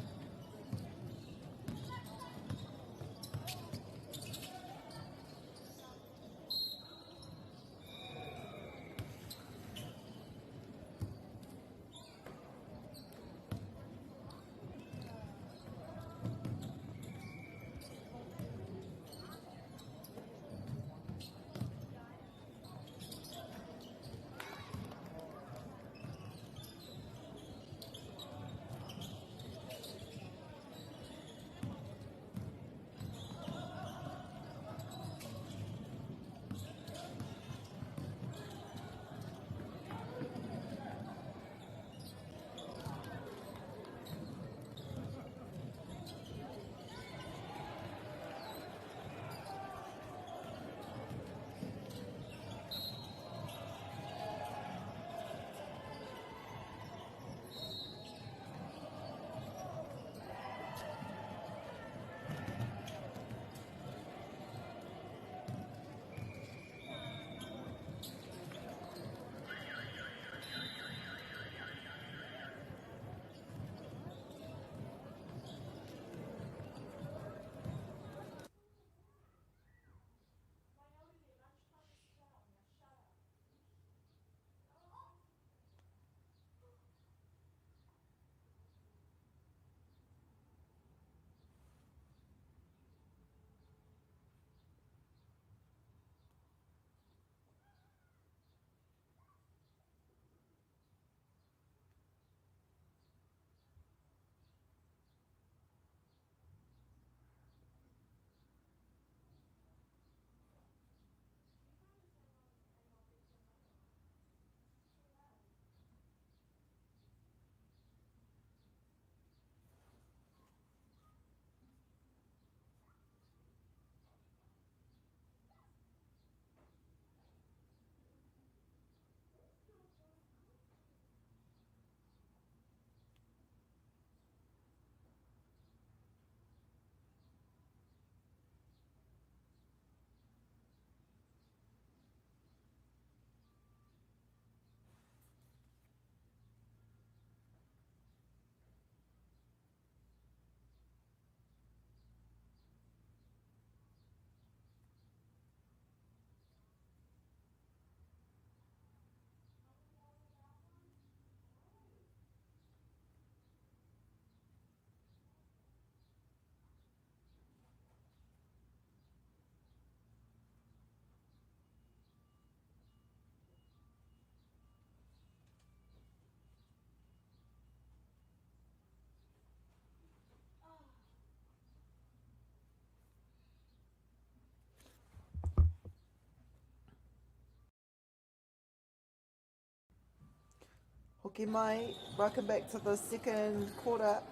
Hoki mai, welcome back to the second quarter.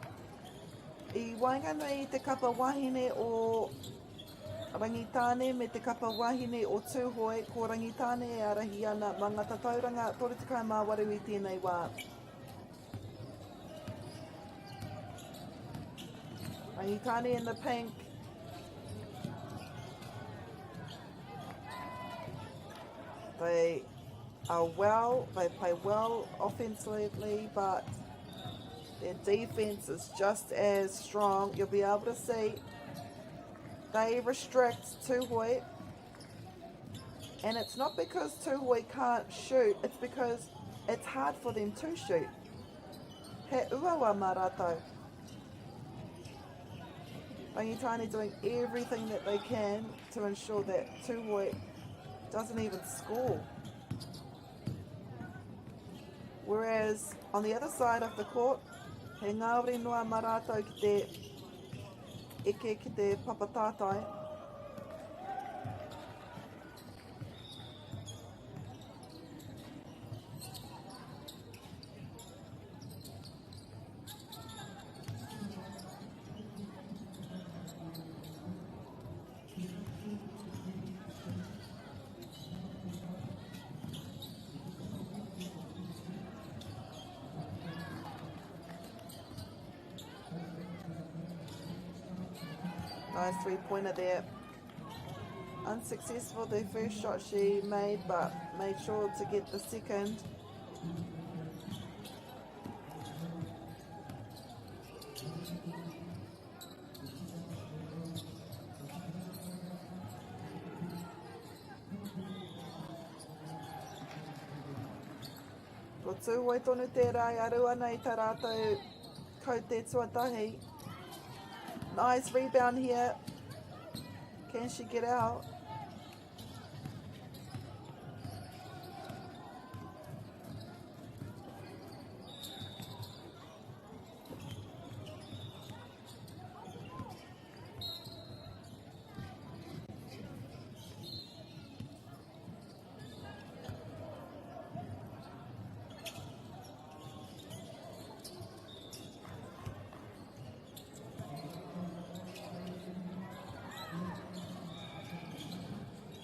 I wainganui te kapa wahine o Rangitāne me te kapa wahine o Tūhoe, ko Rangitāne e arahi ana mā ngā tatauranga 38 i tēnei wā. Rangitāne in the pink. They play well offensively, but their defense is just as strong. You'll be able to see they restrict Tūhoe, and it's not because Tūhoe can't shoot, it's because it's hard for them to shoot. He uawa mā rātou. Rangitāne doing everything that they can to ensure that Tūhoe doesn't even score. Whereas on the other side of the court, he ngāore noa mā rātou ki te eke ki te papatātai. Nice three-pointer there. Unsuccessful the first shot she made, but made sure to get the second. Ko Tūhoe tonu tērā I arua nei tā rātou ko te tuatahi. Nice rebound here. Can she get out?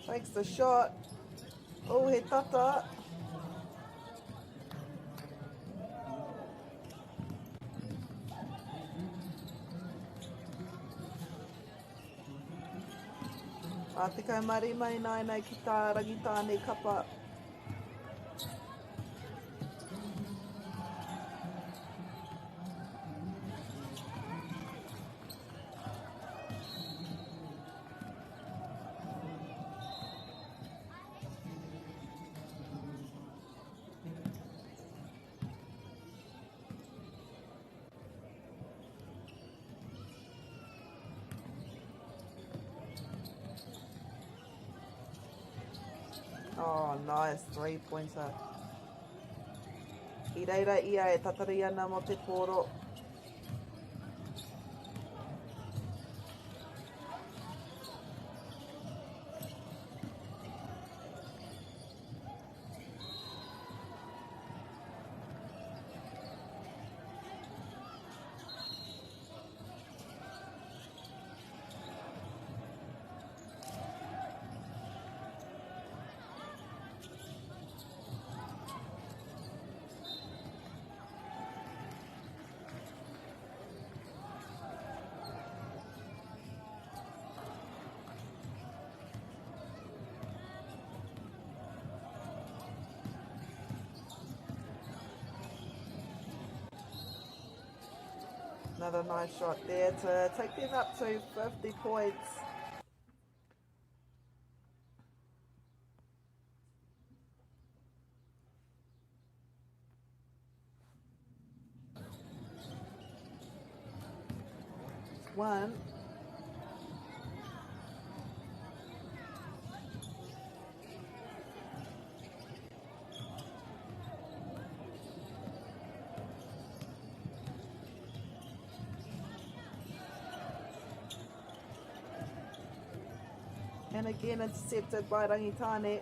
Takes the shot. Oh, he tata. Ātikai mari mai nei ki tā Rangitāne kapa. Oh, nice three-pointer. I reira ia e tatari ana mo te koro. Another nice shot there to take them up to 50 points. One. And again intercepted by Rangitāne.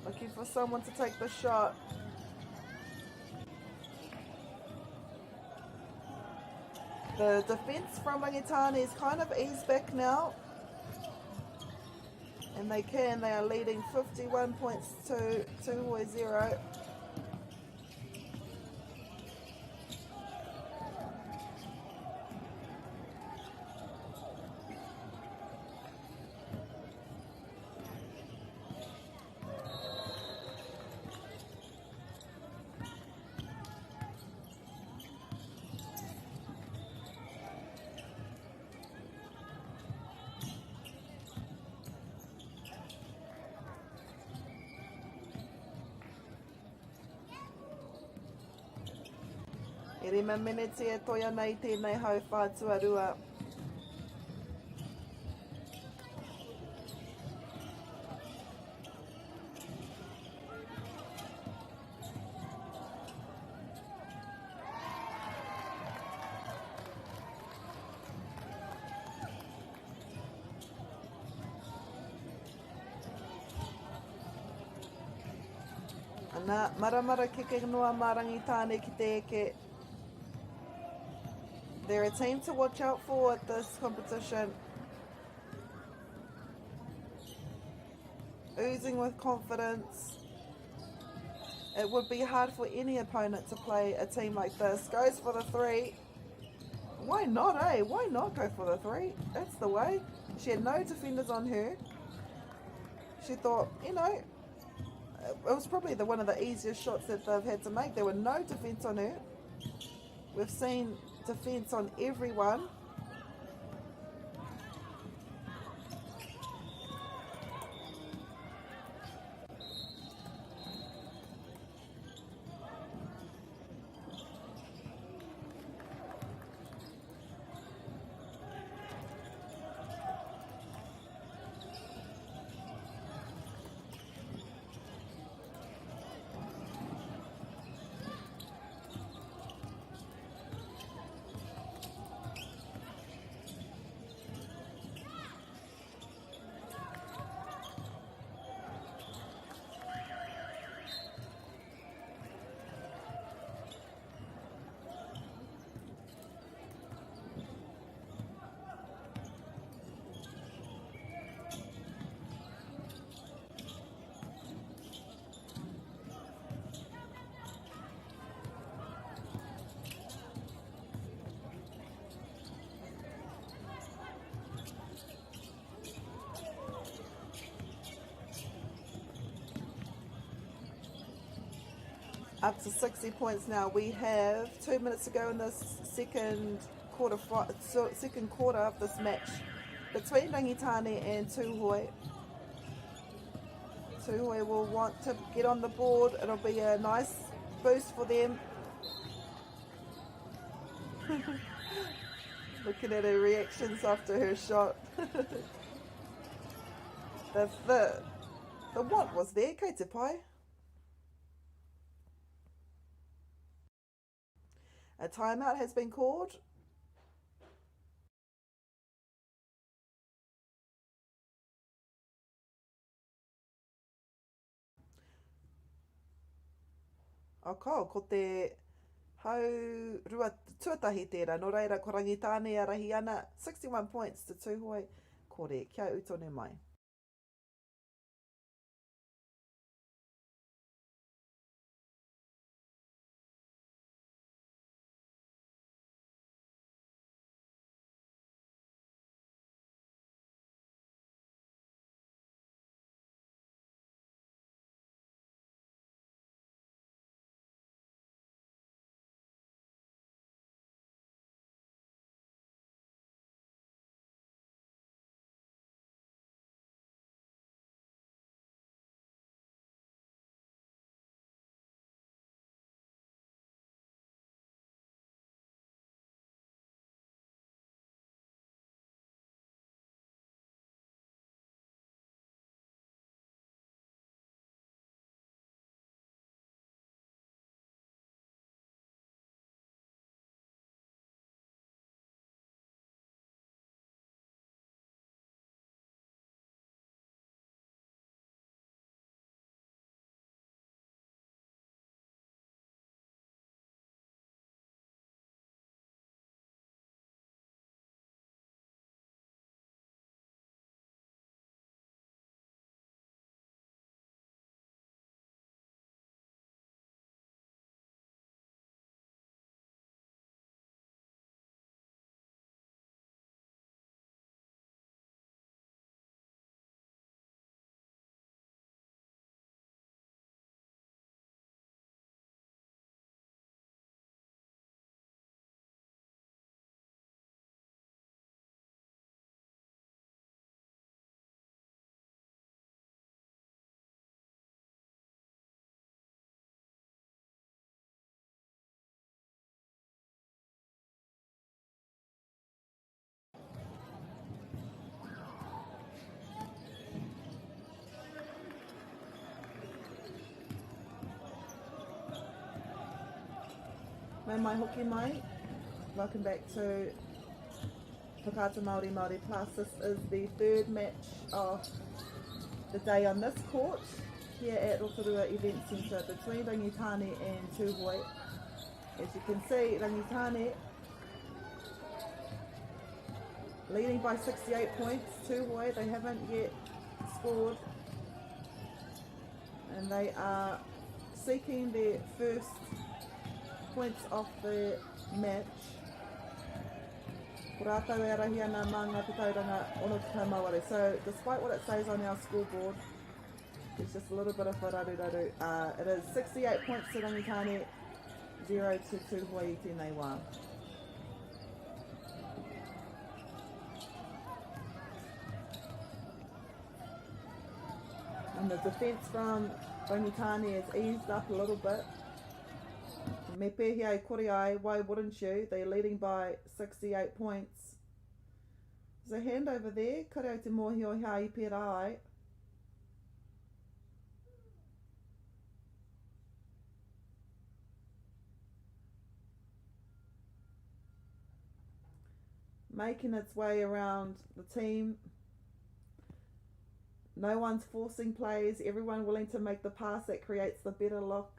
Looking for someone to take the shot. The defence from Rangitane is kind of eased back now. And they are leading 51 points to Tuhoi 0. E rima miniti e toia nei tēnei hau whātuarua. Ana, maramara keke noa mā Rangitane ki te eke. They're a team to watch out for at this competition. Oozing with confidence. It would be hard for any opponent to play a team like this. Goes for the 3. Why not, eh? Why not go for the 3? That's the way. She had no defenders on her. She thought, you know, it was probably one of the easiest shots that they've had to make. There were no defence on her. We've seen defence on everyone. Up to 60 points now. We have 2 minutes to go in this second quarter of this match between Rangitane and Tuhoi. Tuhoi will want to get on the board. It'll be a nice boost for them. Looking at her reactions after her shot. the want was there, kei te pai. A timeout has been called. Ko te hau rua tuatahi tērā. No reira, ko Rangitane a rahi ana. 61 points to Tuhoi. Kore, kia utone mai. Me mai hoki mai. Welcome back to Poitūkohu Māori Plus. This is the third match of the day on this court here at Rotorua Event Centre between Rangitane and Tūhoi. As you can see, Rangitane leading by 68 points. Tūhoi, they haven't yet scored, and they are seeking their first points of the match. Ko rātou e rahi ana mā ngā te tauranga ono te taumaware. So despite what it says on our scoreboard, there's just a little bit of a raru. It is 68 points to Rangitane, 0 to Tūhoi i tēnei wā. And the defence from Rangitane has eased up a little bit. Me pēhia e kore ai, why wouldn't you? They're leading by 68 points. There's a hand over there. Kare au te mōhio hea I pērā ai. Making its way around the team. No one's forcing plays. Everyone willing to make the pass that creates the better look.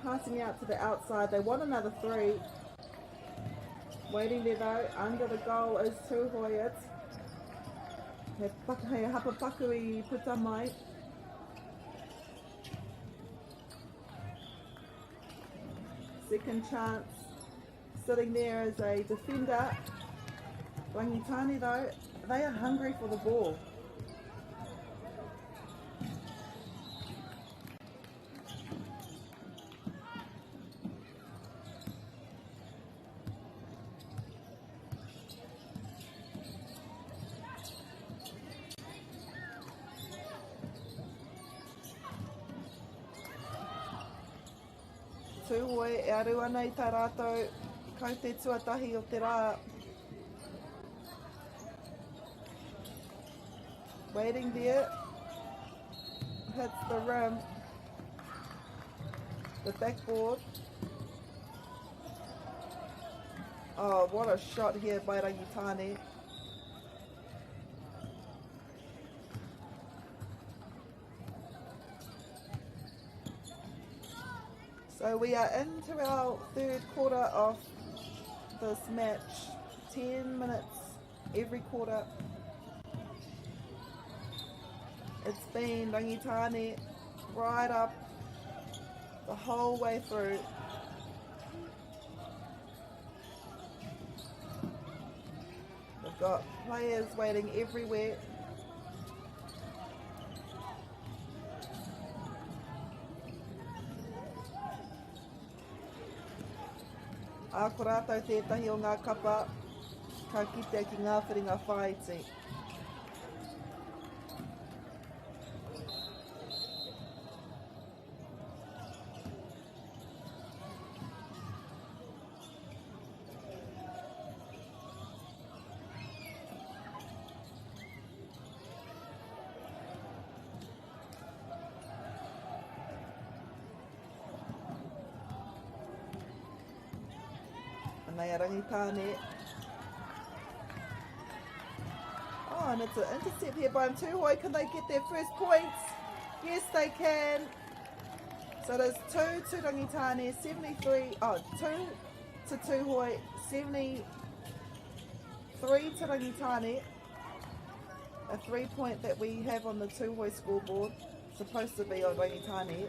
Passing out to the outside. They want another three. Waiting there though. Under the goal is Tūhoi. He hapa paku I puta mai. Second chance. Sitting there as a defender. Rangitane though, they are hungry for the ball. Tūhoi e aru ana I tā rātou kau te tuatahi o te rā. Waiting there. Hits the rim. The backboard. Oh, what a shot here by Rangitane. So we are into our third quarter of this match. 10 minutes every quarter. It's been Rangitane right up the whole way through. We've got players waiting everywhere. A ko rātou tētahi o ngā kapa, ka kitea ki ngā whiringa whaiti. Nei a Rangitane. Oh, and it's an intercept here by Tūhoi. Can they get their first points? Yes, they can. So there's 2 to Rangitane, 73. Oh, 2 to Tūhoi, 73 to Rangitane. A 3-point that we have on the Tūhoi scoreboard. Supposed to be on Rangitane.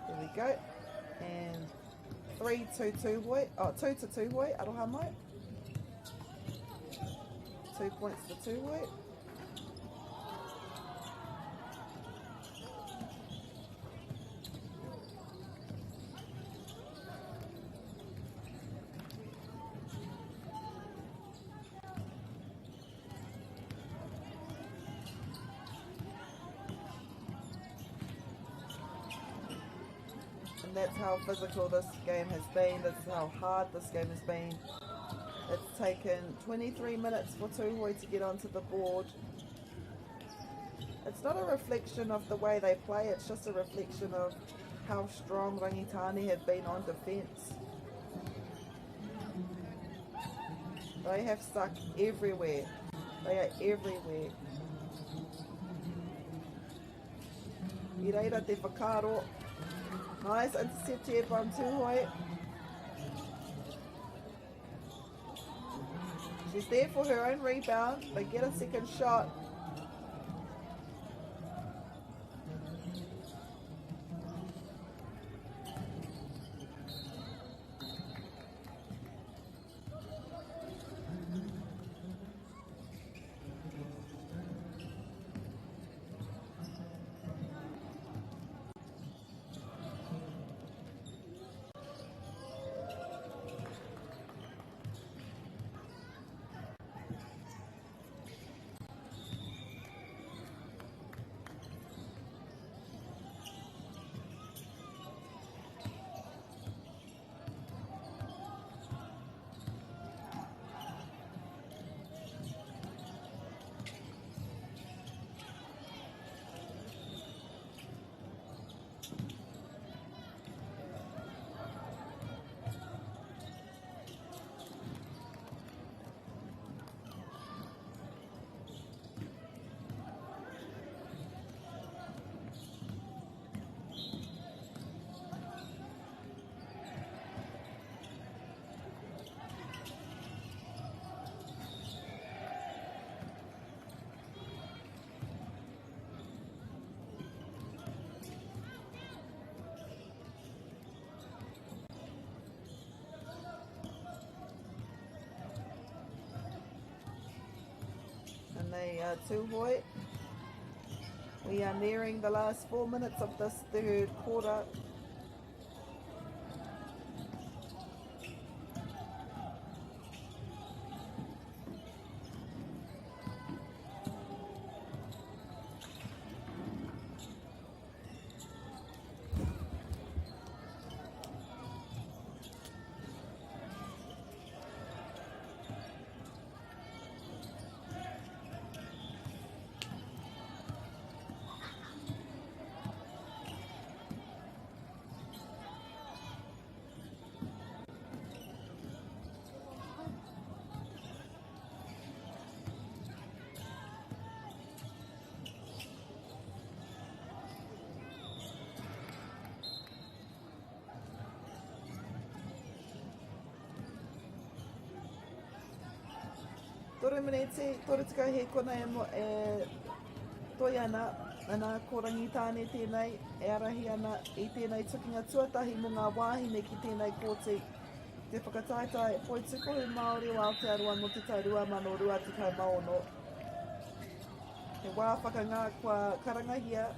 There we go. And 3 to Tūhoi, 2 to Tūhoi, aroha mai. 2 points for Tūhoi. And that's how physical this game has been. That's how hard this game has been. It's taken 23 minutes for Tūhoi to get onto the board. It's not a reflection of the way they play, it's just a reflection of how strong Rangitane have been on defence. They have stuck everywhere. They are everywhere. I reira te whakaro. Nice intercept here from Tūhoi. She's there for her own rebound. They get a second shot. And they Tūhoi. We are nearing the last 4 minutes of this third quarter. Tore minete, tore tika he kona toi ana, ana ko Rangitane tēnei, e arahi ana i tēnei tukinga tuatahi mo ngā wāhine ki tēnei kōti. Te whakataitai Poitūkohu Māori Aotearoa no te tau 2020 maono. He wā whakangā kua karangahia.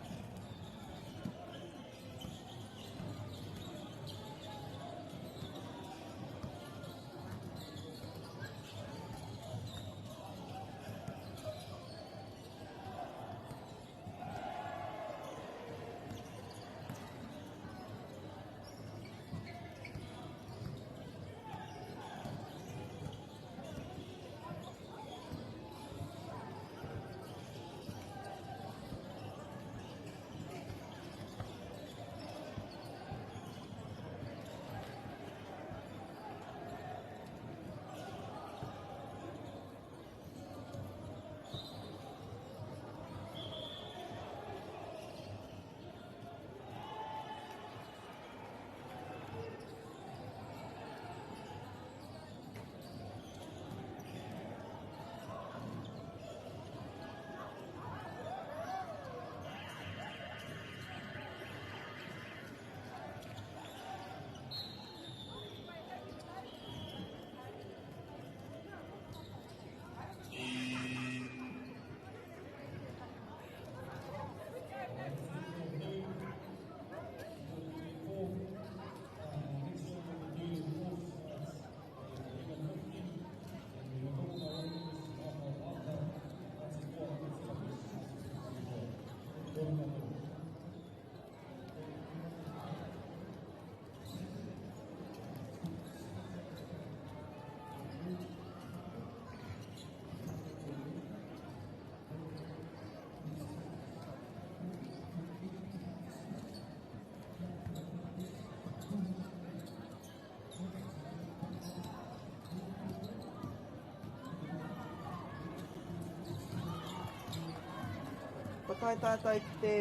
whakatai tātou ki te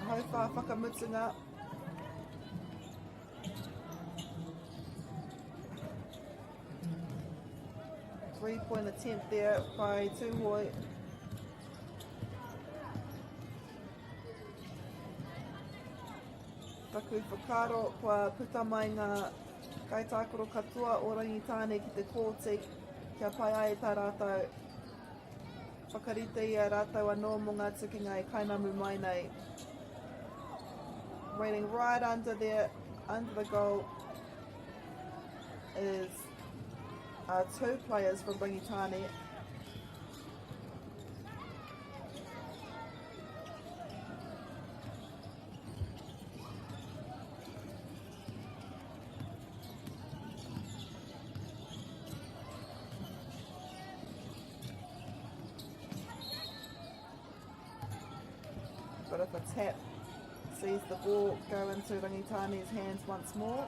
hauwha whakamutunga. Three-point attempt there by Tūhoi. Taku whakaro kua puta mai ngā kaitākaro katoa o Rangitāne ki te kōti kia pai ai tā rātou. Whakarite i a rātou anō mō ngā tukinga e kainamu mai nei. Waiting right under there, under the goal, is two players from Rangitāne. But if a tap sees the ball go into Rangitane's hands once more.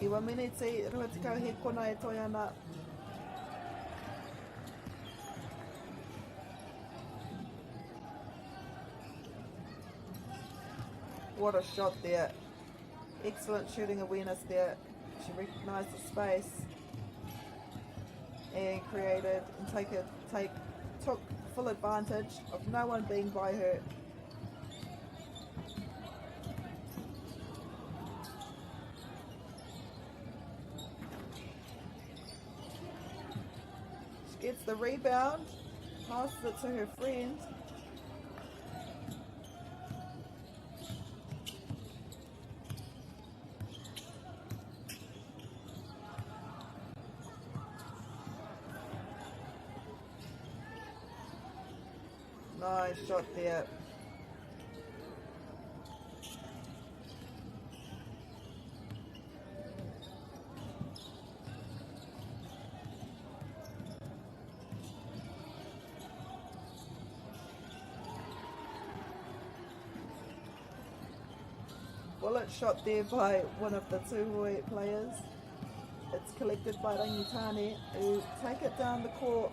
Iwa miniti, rua tikau he kona e toi ana. What a shot there. Excellent shooting awareness there. She recognised the space and created and took full advantage of no one being by her. Gets the rebound, passes it to her friend. Nice shot there. Bullet shot there by one of the Tūhoi players. It's collected by Rangitane, who take it down the court.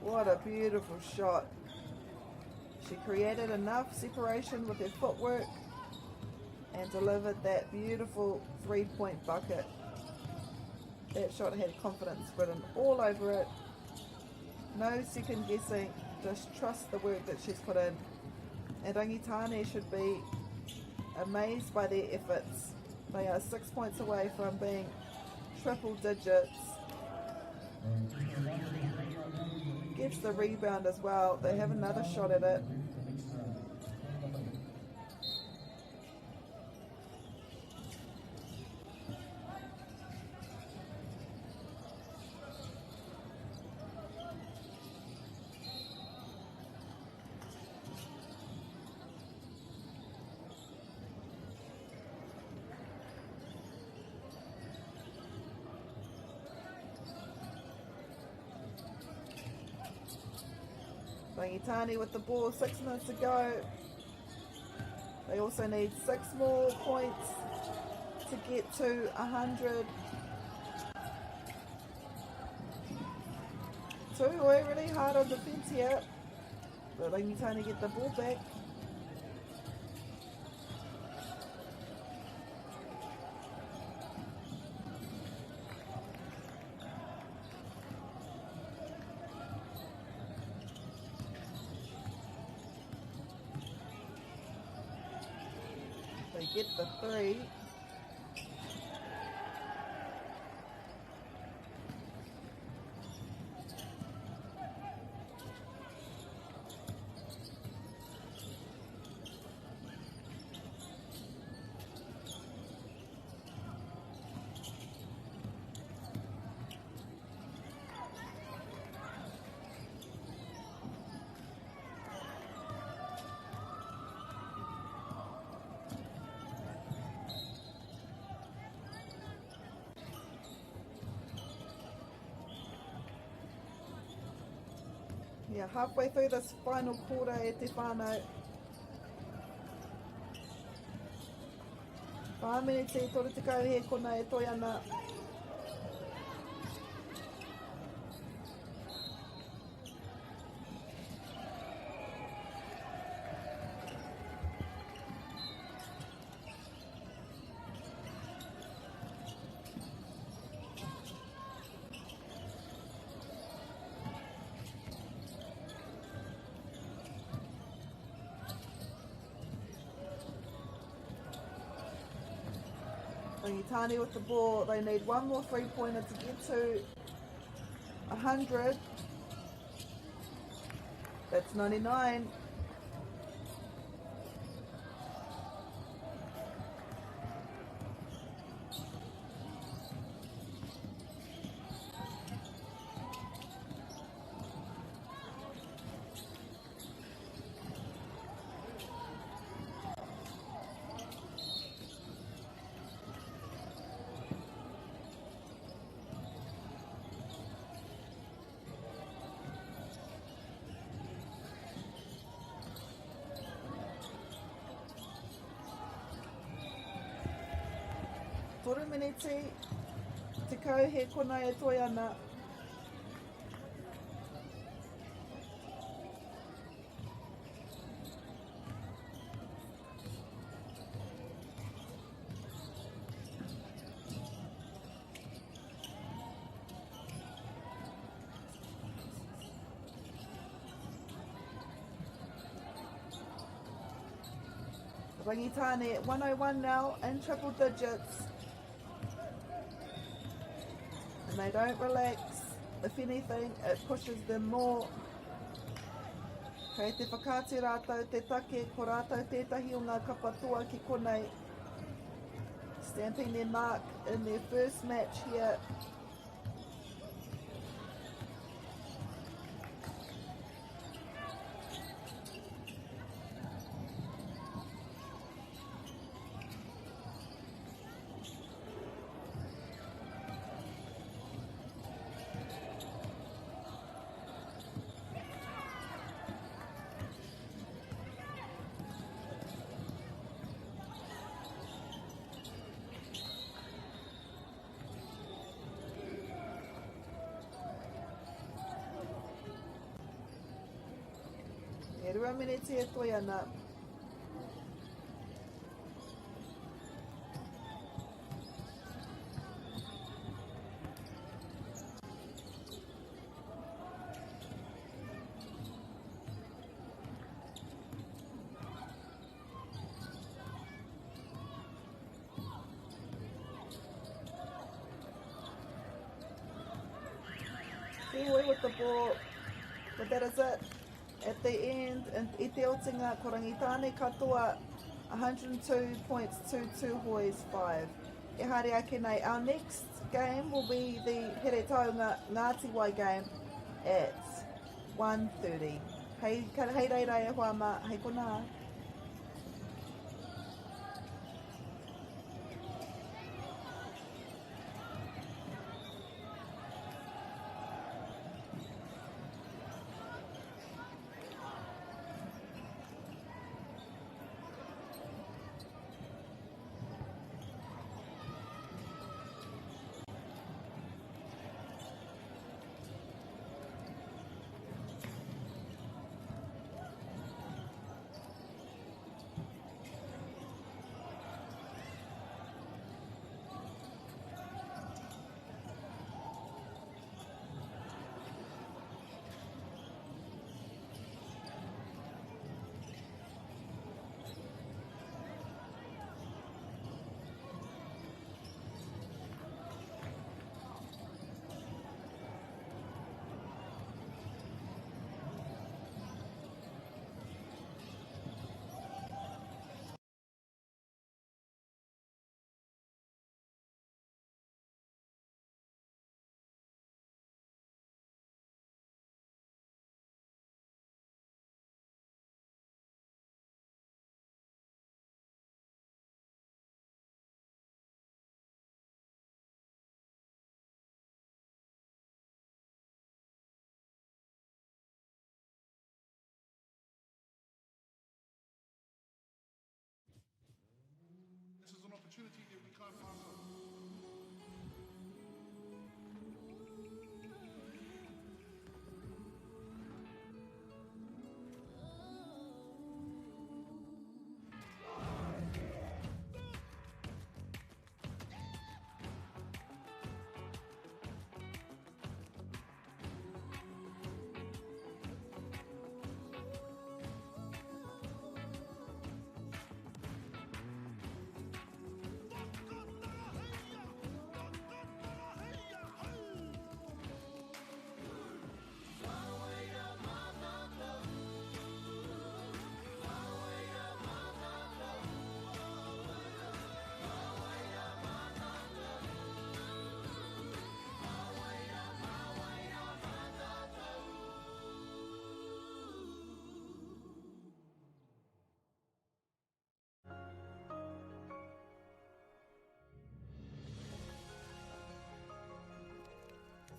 What a beautiful shot. She created enough separation with her footwork and delivered that beautiful three-point bucket. That shot had confidence written all over it. No second guessing, just trust the work that she's put in. And Rangitane should be amazed by their efforts. They are 6 points away from being triple digits. Gets the rebound as well. They have another shot at it. Rangitane with the ball, 6 minutes to go. They also need 6 more points to get to 100. Tūhoi really hard on defence here, but Rangitane get the ball back. They get the 3. Yeah, halfway through this final quarter e te whānau. 5 minutes e tore te kau he kona e toi ana. Rangitani with the ball. They need one more three-pointer to get to 100. That's 99. Toru miniti, te kau he kona e toi ana. Rangitani at 101 now, in triple digits. And they don't relax. If anything, it pushes them more. Kei te whakāti rātou te take, ko rātou tētahi o ngā kapatua ki konei. Stamping their mark in their first match here. E rua miniti e toi ana. Kiwi with the ball, but that is it. At the end, and i te otinga, ko Rangitane katoa 102.22 hois 5. E haere ake nei, our next game will be the Here Taunga Ngāti Wai game at 1:30. Hei reira e hoa ma, hei kona.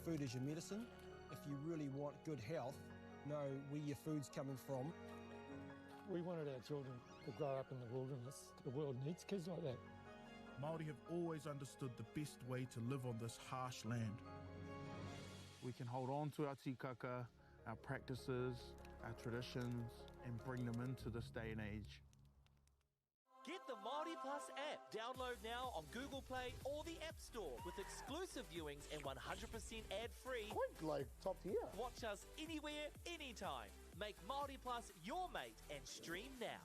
Food is your medicine. If you really want good health, know where your food's coming from. We wanted our children to grow up in the wilderness. The world needs kids like that. Māori have always understood the best way to live on this harsh land. We can hold on to our tikaka, our practices, our traditions, and bring them into this day and age. Get the Māori Plus app. Download now on Google Play or the App Store with exclusive viewings and 100% ad-free. Quite like top tier. Watch us anywhere, anytime. Make Māori Plus your mate and stream now.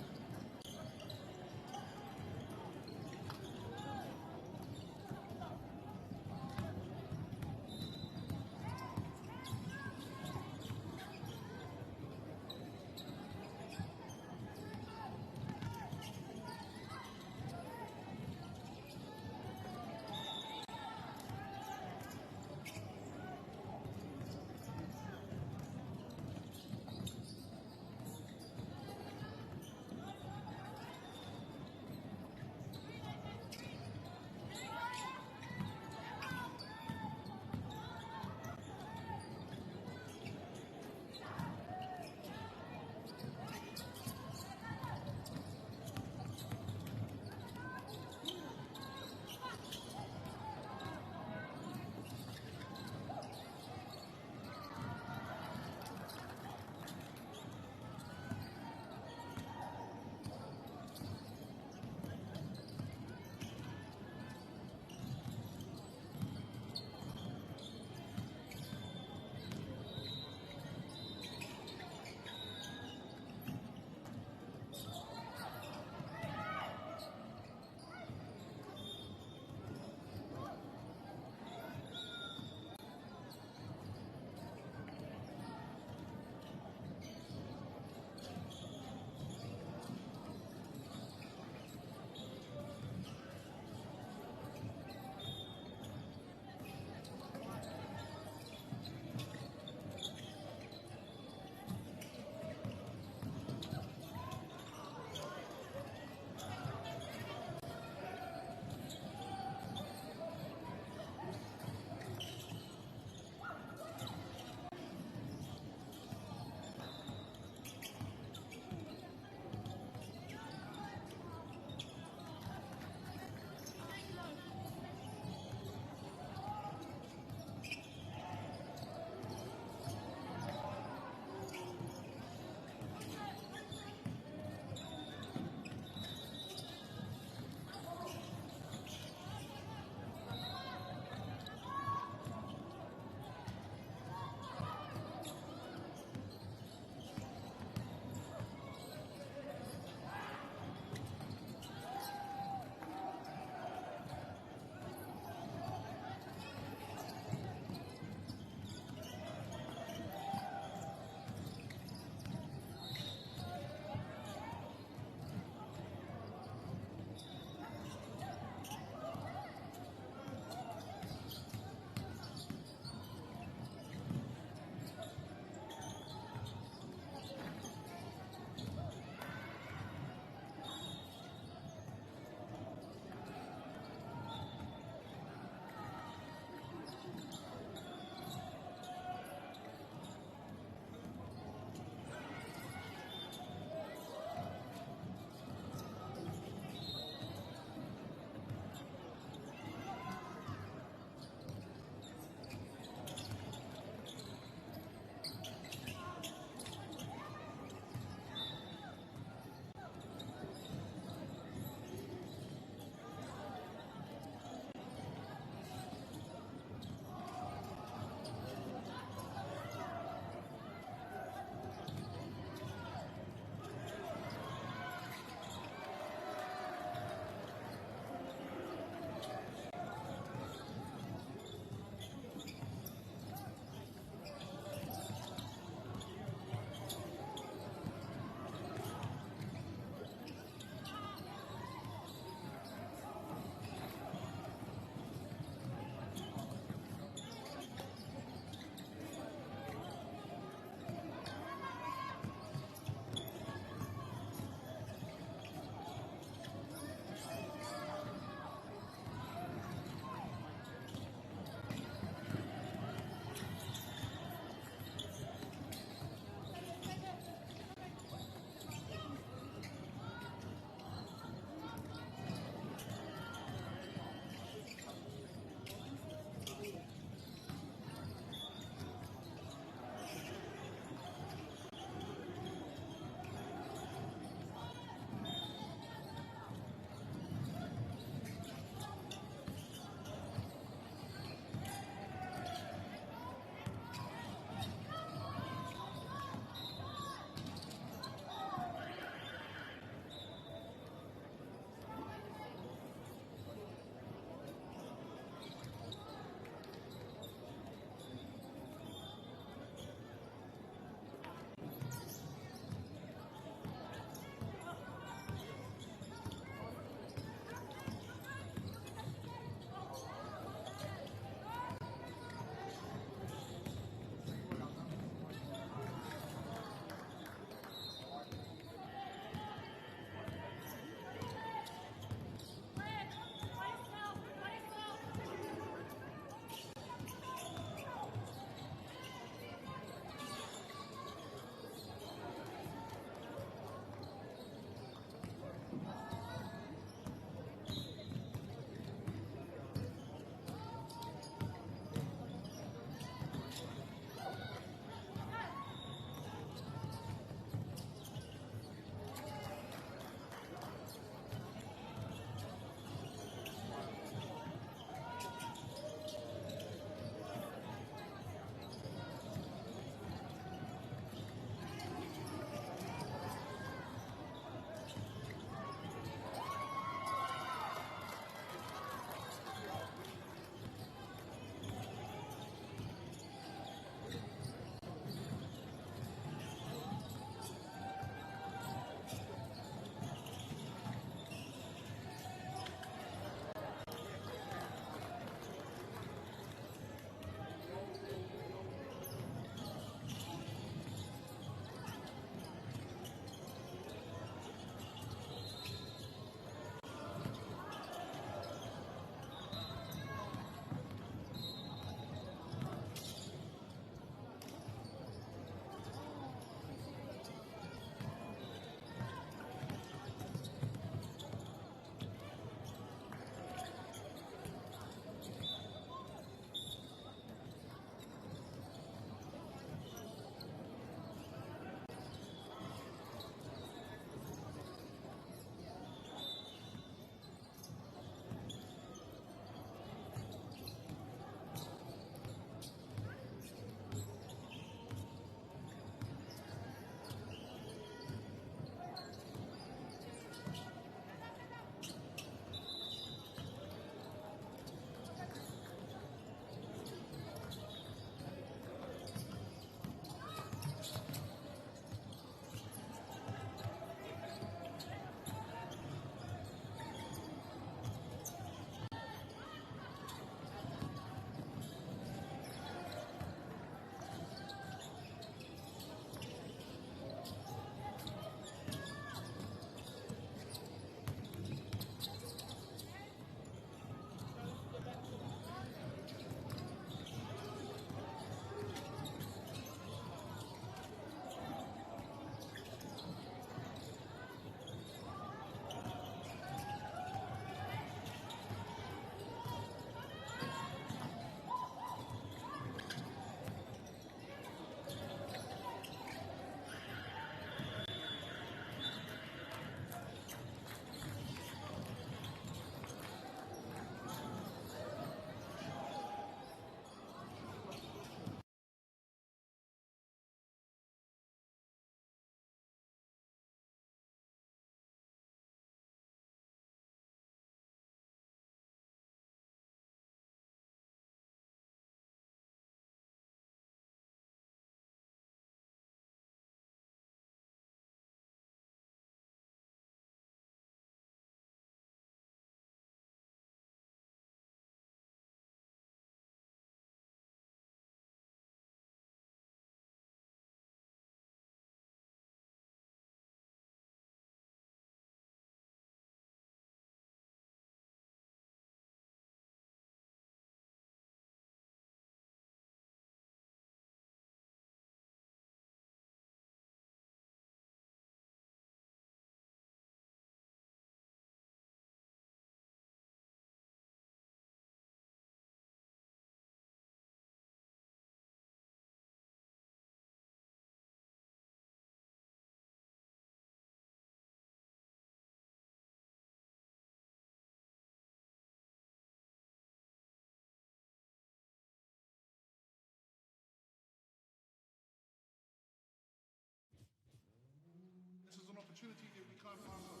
opportunity that we can't pass on.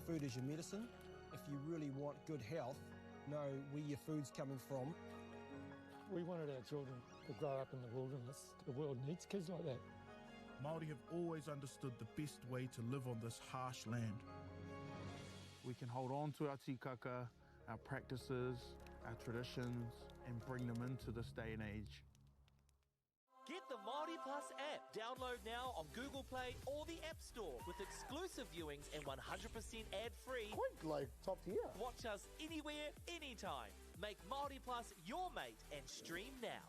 Food is your medicine. If you really want good health, know where your food's coming from. We wanted our children to grow up in the wilderness. The world needs kids like that. Māori have always understood the best way to live on this harsh land. We can hold on to our tikaka, our practices, our traditions, and bring them into this day and age. Get the Māori Plus app. Download now on Google Play or the App Store with exclusive viewings and 100% ad-free. Quite like top tier. Watch us anywhere, anytime. Make Māori Plus your mate and stream now.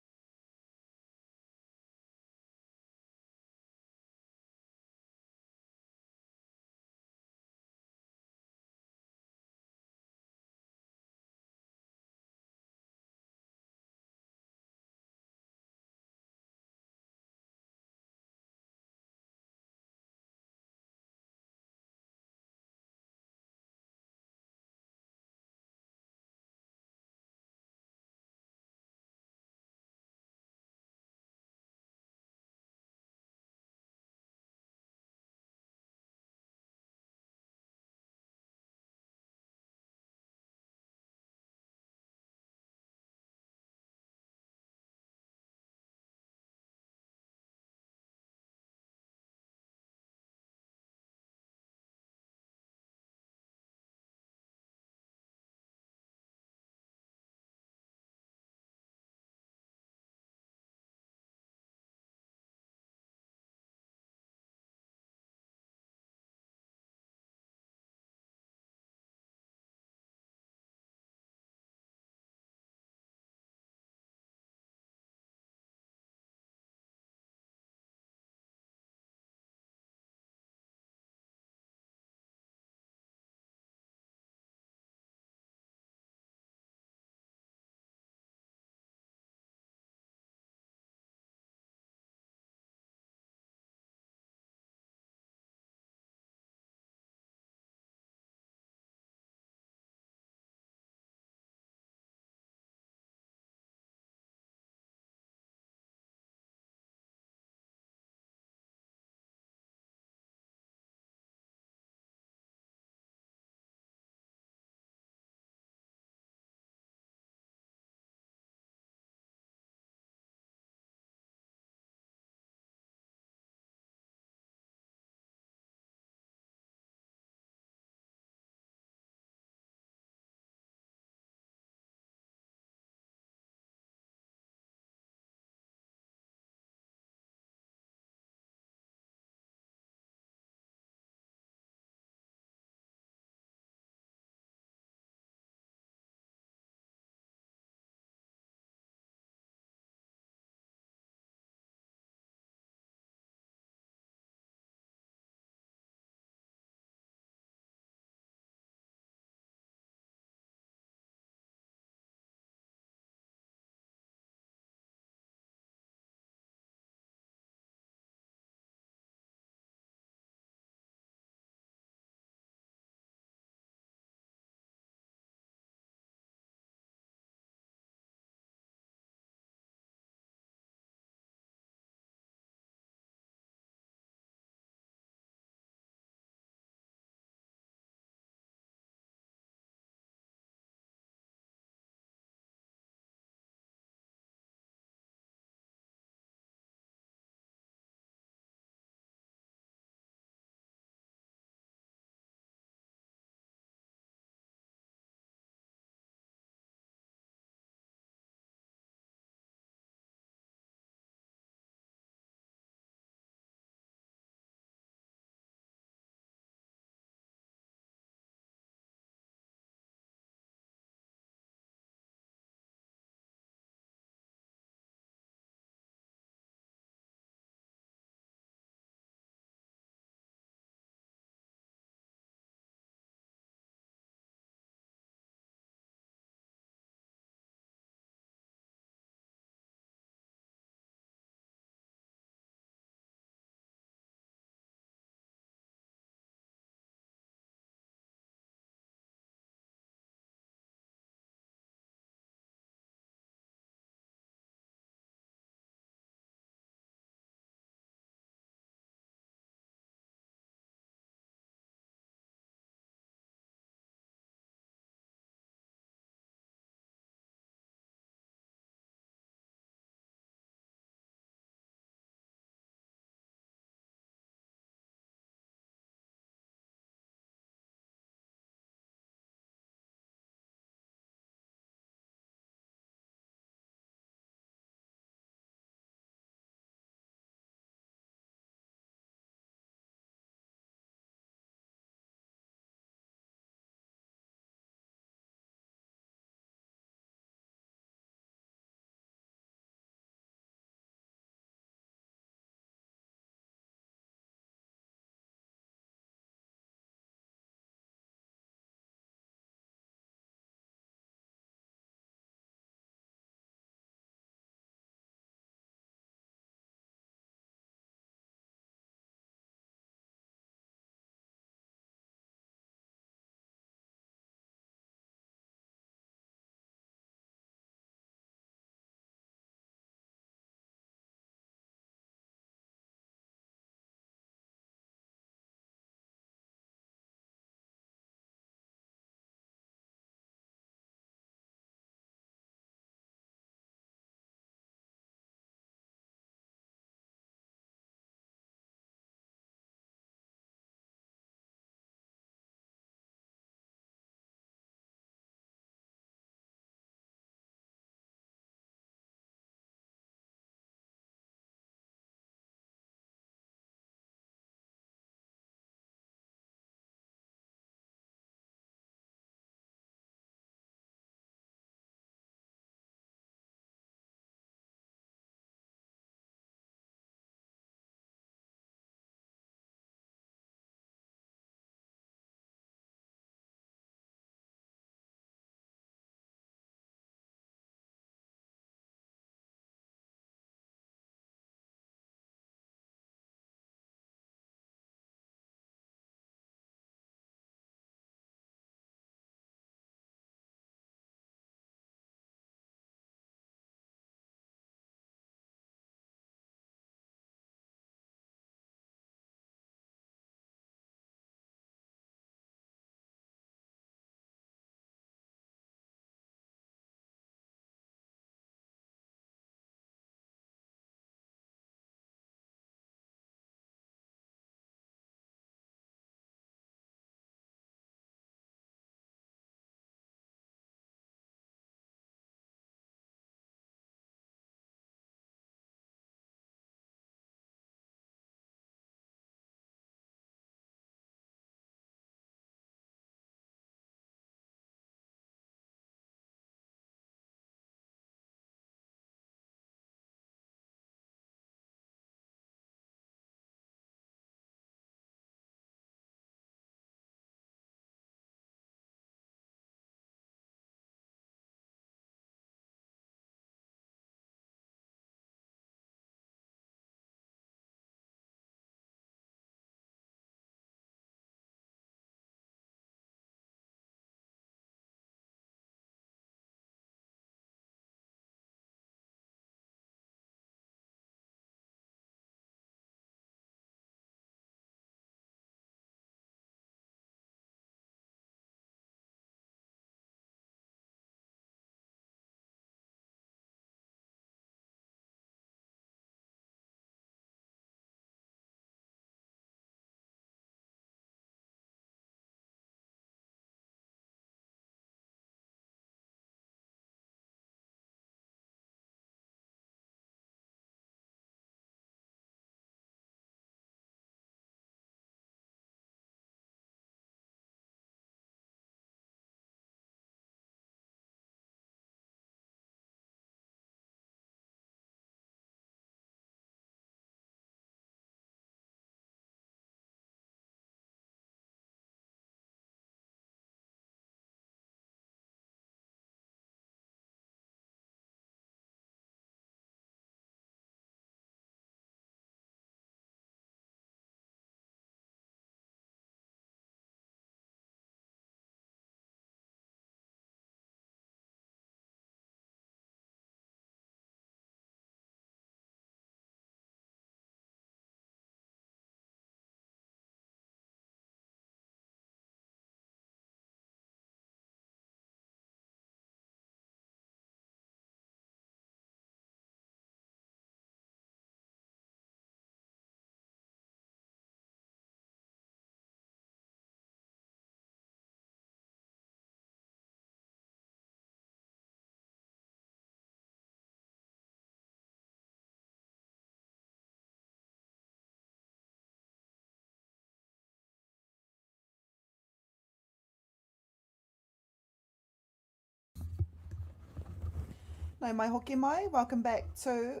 Nau mai hoki mai, welcome back to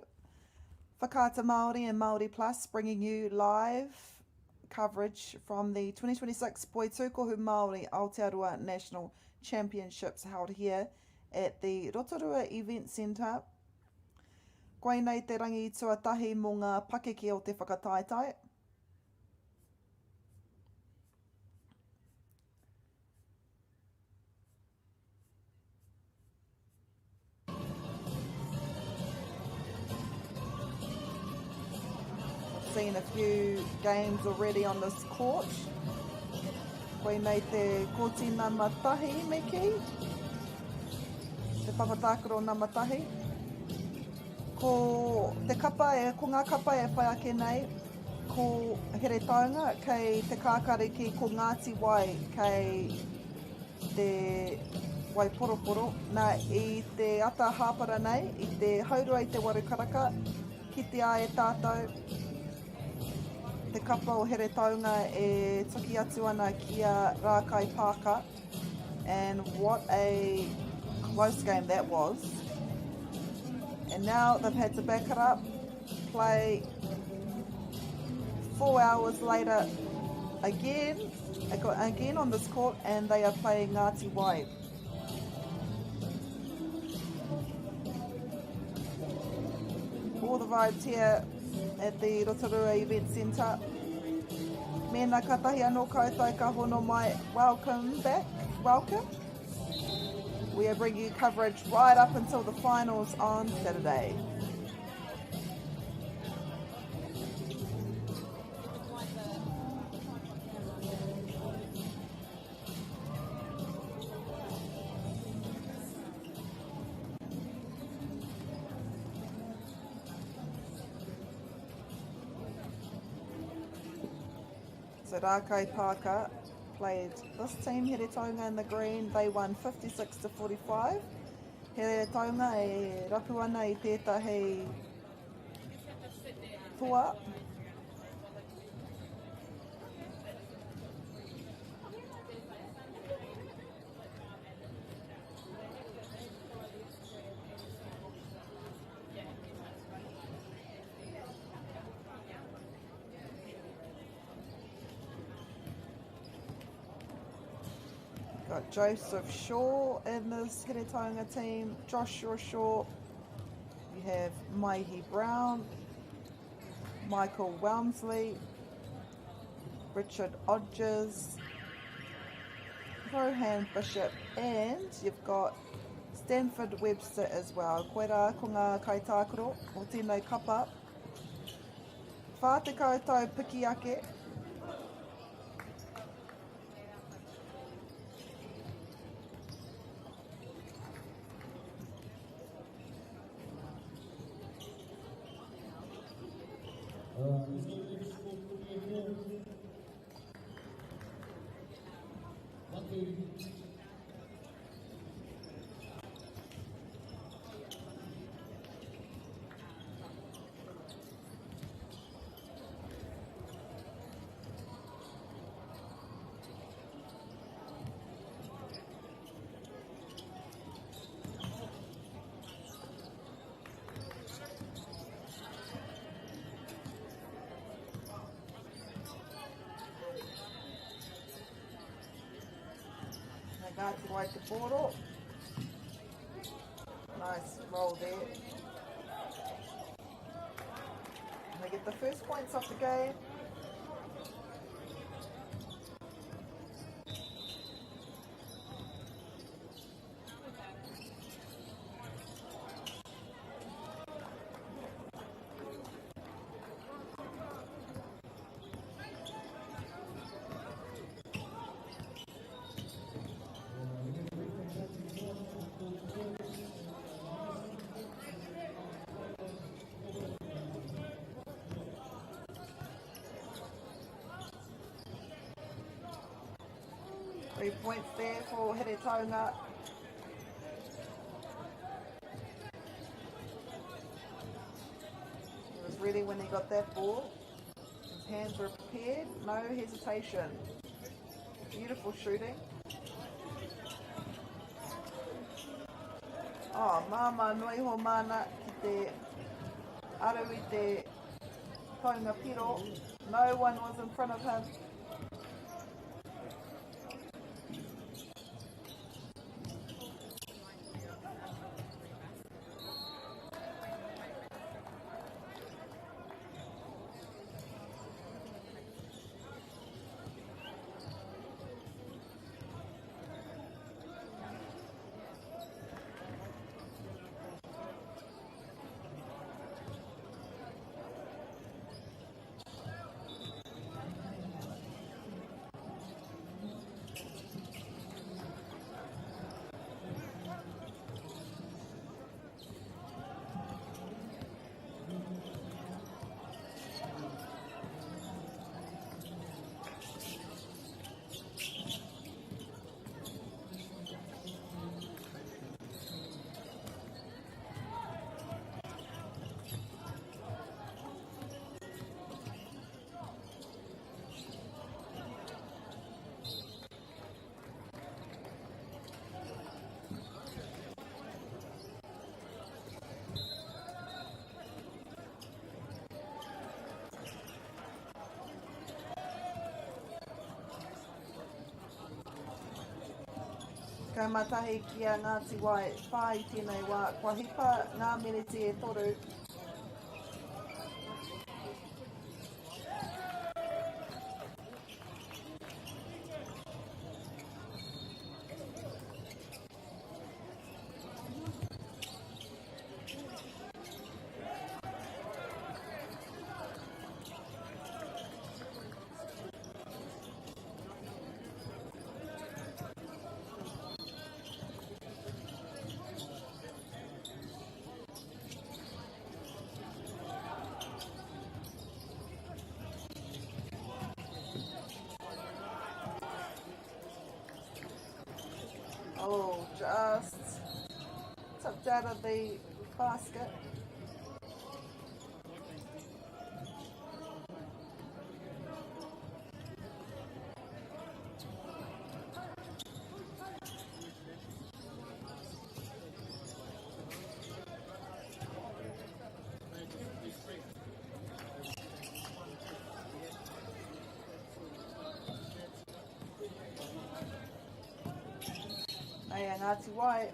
Whakaata Māori and Māori Plus, bringing you live coverage from the 2026 Poitūkohu Māori Aotearoa National Championships held here at the Rotorua Event Centre. Koe nei te rangi tuatahi mō ngā pakeke o te whakataetai. Seen a few games already on this court. Koe nei te kotina matahi, Miki. Te papatakaro na matahi. Ko te kapa ko ngā kapa whai ake nei, ko here taunga, kei te kākariki ko Ngāti Wai, kei te Wai Poroporo. Nā i te ata hāpara nei, i te haurua i te waru karaka, ki te a e tātou. Te kapa o here taunga e tuki atu ana ki a Rākai Pāka, and what a close game that was. And now they've had to back it up, play 4 hours later again on this court, and they are playing Ngāti Wai. All the vibes here at the Rotorua Event Centre. Mena katahi anō koutou ka hono mai. Welcome back. Welcome. We are bringing you coverage right up until the finals on Saturday. So Rākai Pāka played this team, Here Taunga in the green. They won 56-45. Here Taunga e rapu ana i tētahi toa. Got Joseph Shaw in this Here Taunga team, Joshua Shaw. You have Maihi Brown, Michael Welmsley, Richard Odgers, Rohan Bishop, and you've got Stanford Webster as well. Koe rā ko ngā kaitākaro o tēnei kapa. Whā te koutou piki ake. Ngāti Wai te poro. Nice roll there. And they get the first points off the game. Three points there for Here Taunga. He was ready when he got that ball. His hands were prepared, no hesitation. Beautiful shooting. Oh, māma nui ho mana ki te aru I te taunga piro. No one was in front of him. Kaumatahi ki a Ngāti Wai, whai tēnei wā, kua hipa ngā meneti e toru. Oh, just tipped out of the basket. Ai a Ngāti Wai.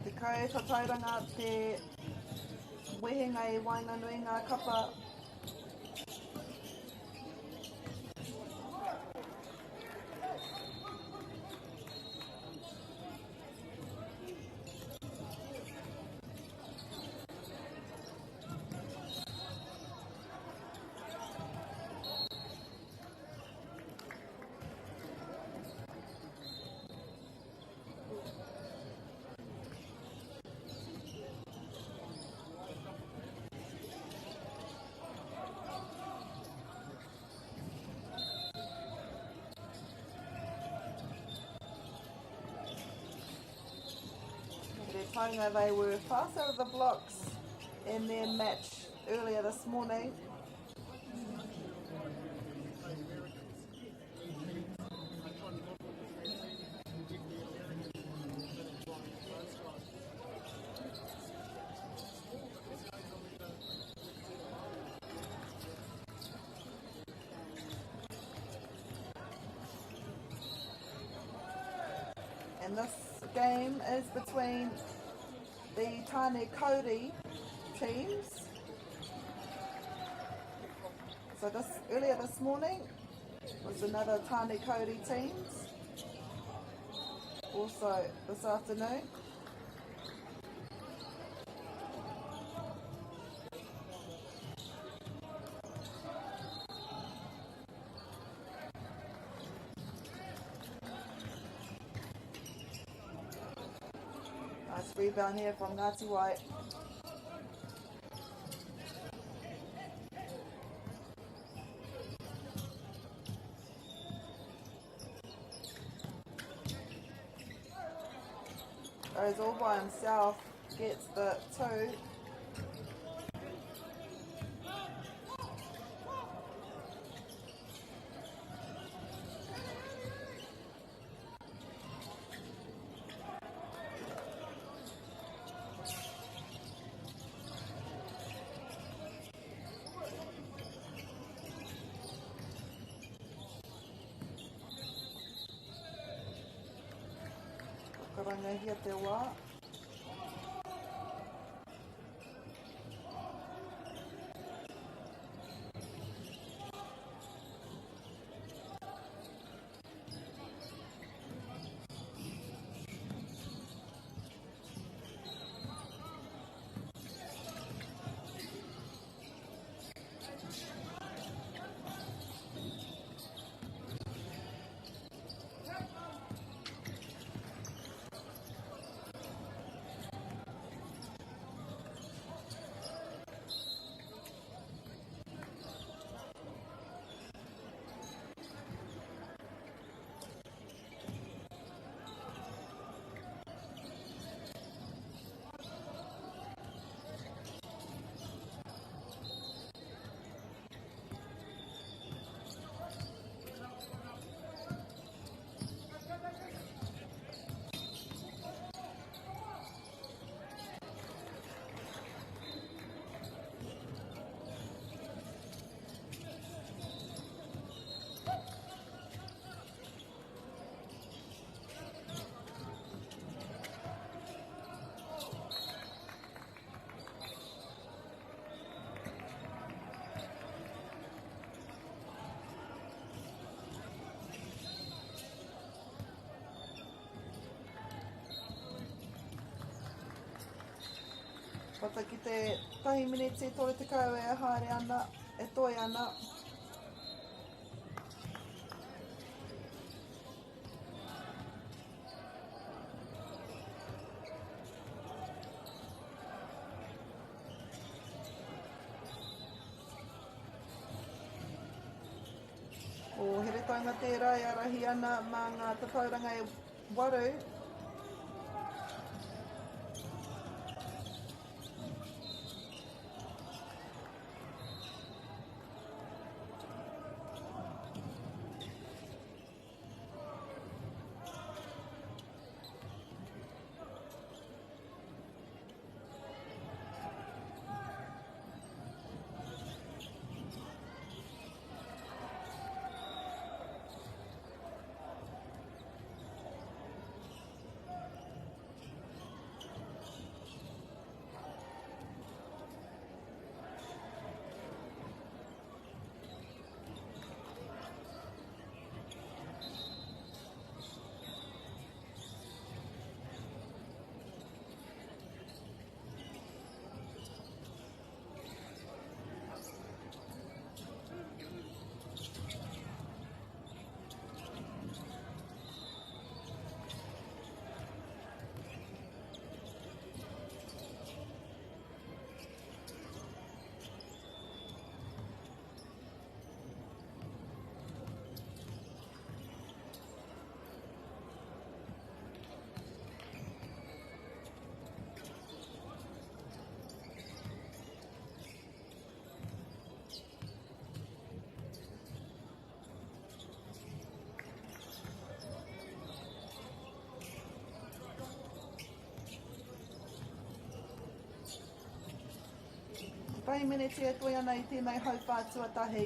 Te kai whatauranga te wehenga e wainganui ngā kapa. Taunga, they were fast out of the blocks in their match earlier this morning. And this game is between the Tāne Kauri teams. So earlier this morning was another Tāne Kauri teams. Also this afternoon. Nice rebound here from Ngāti Wai. goes all by himself, gets the 2. Karangahia te wā. Pata ki te tahi minutes e tore te kau e haere ana, e toi ana. O here taunga tērā e arahi ana mā ngā tatauranga e waru. Tahi minutes e toi ana i tēnei hauwhātua tahi.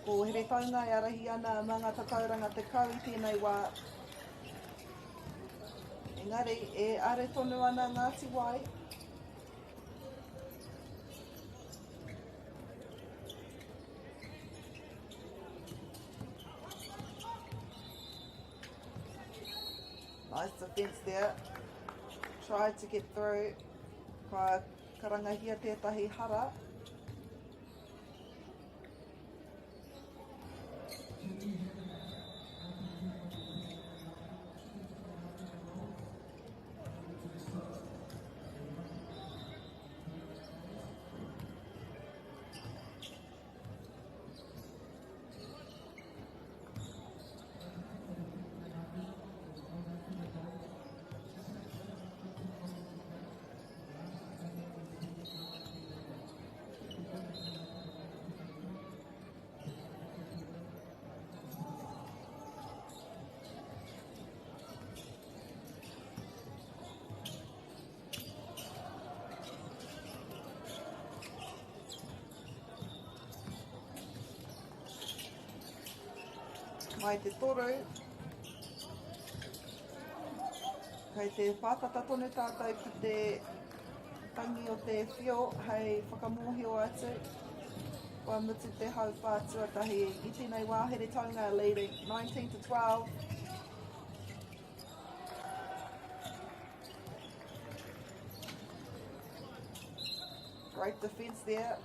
Ko here taunga e arahi ana mā ngā tatauranga te kau i tēnei wā. Engari, e are tonu ana Ngāti Wai. Nice defence there. Tried to get through. Ka karangahia tētahi hara. mai te toru. Kei te whātata tonu tātou ki te tangi o te whio hei whakamōhio atu. Kua mutu te hau whātuatahi i tēnei wāhere taunga leading 19 to 12. Great defence there.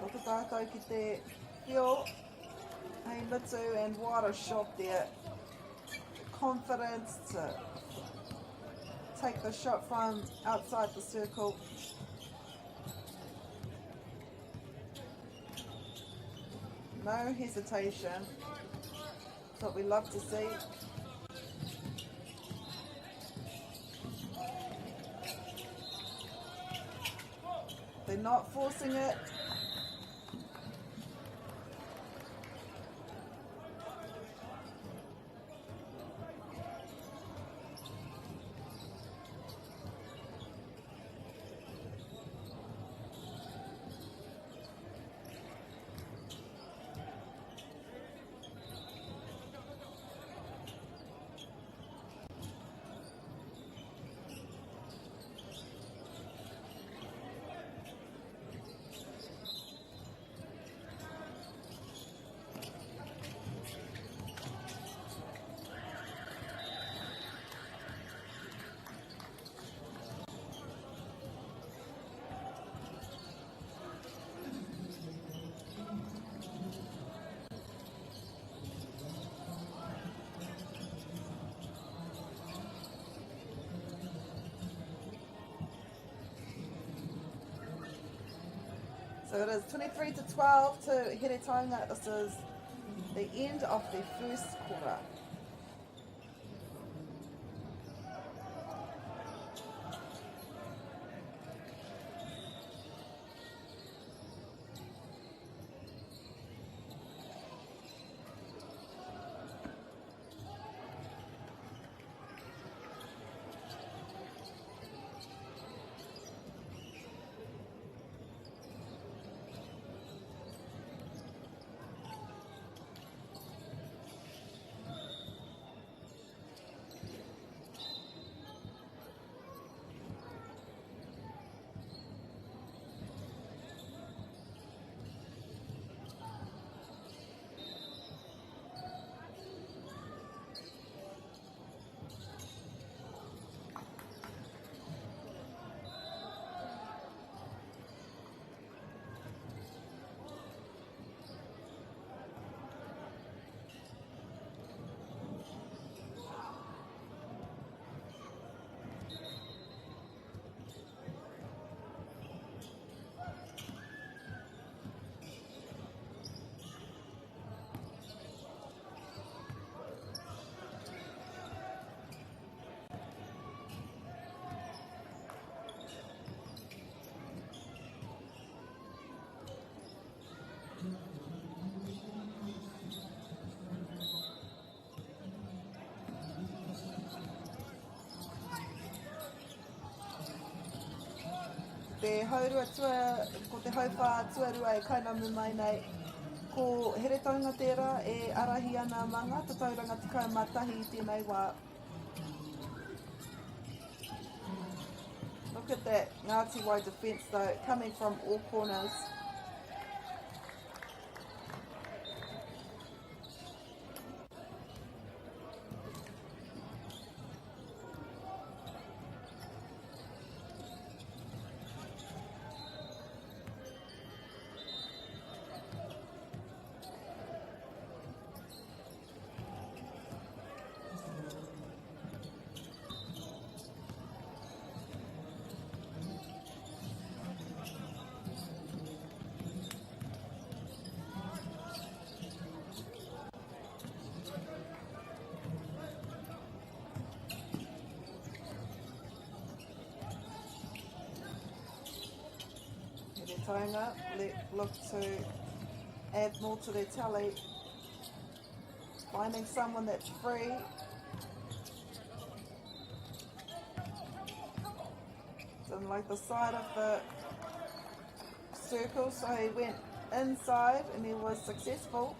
Roto tātou ki te whio. Hey, Mitsu and what a shot there. Confidence to take the shot from outside the circle. No hesitation. That's what we love to see. They're not forcing it. So it is 23 to 12 to Here Taonga. This is the end of the first quarter. te haurua tua, ko te hauwha tuarua e kainamu mai nei, ko here taunga tērā e arahi ana manga, te tauranga tikau matahi I tēnei wā. Look at that Ngāti Wai defence though, coming from all corners. Taunga, look to add more to their tally, finding someone that's free. Didn't like the side of the circle, so he went inside and he was successful.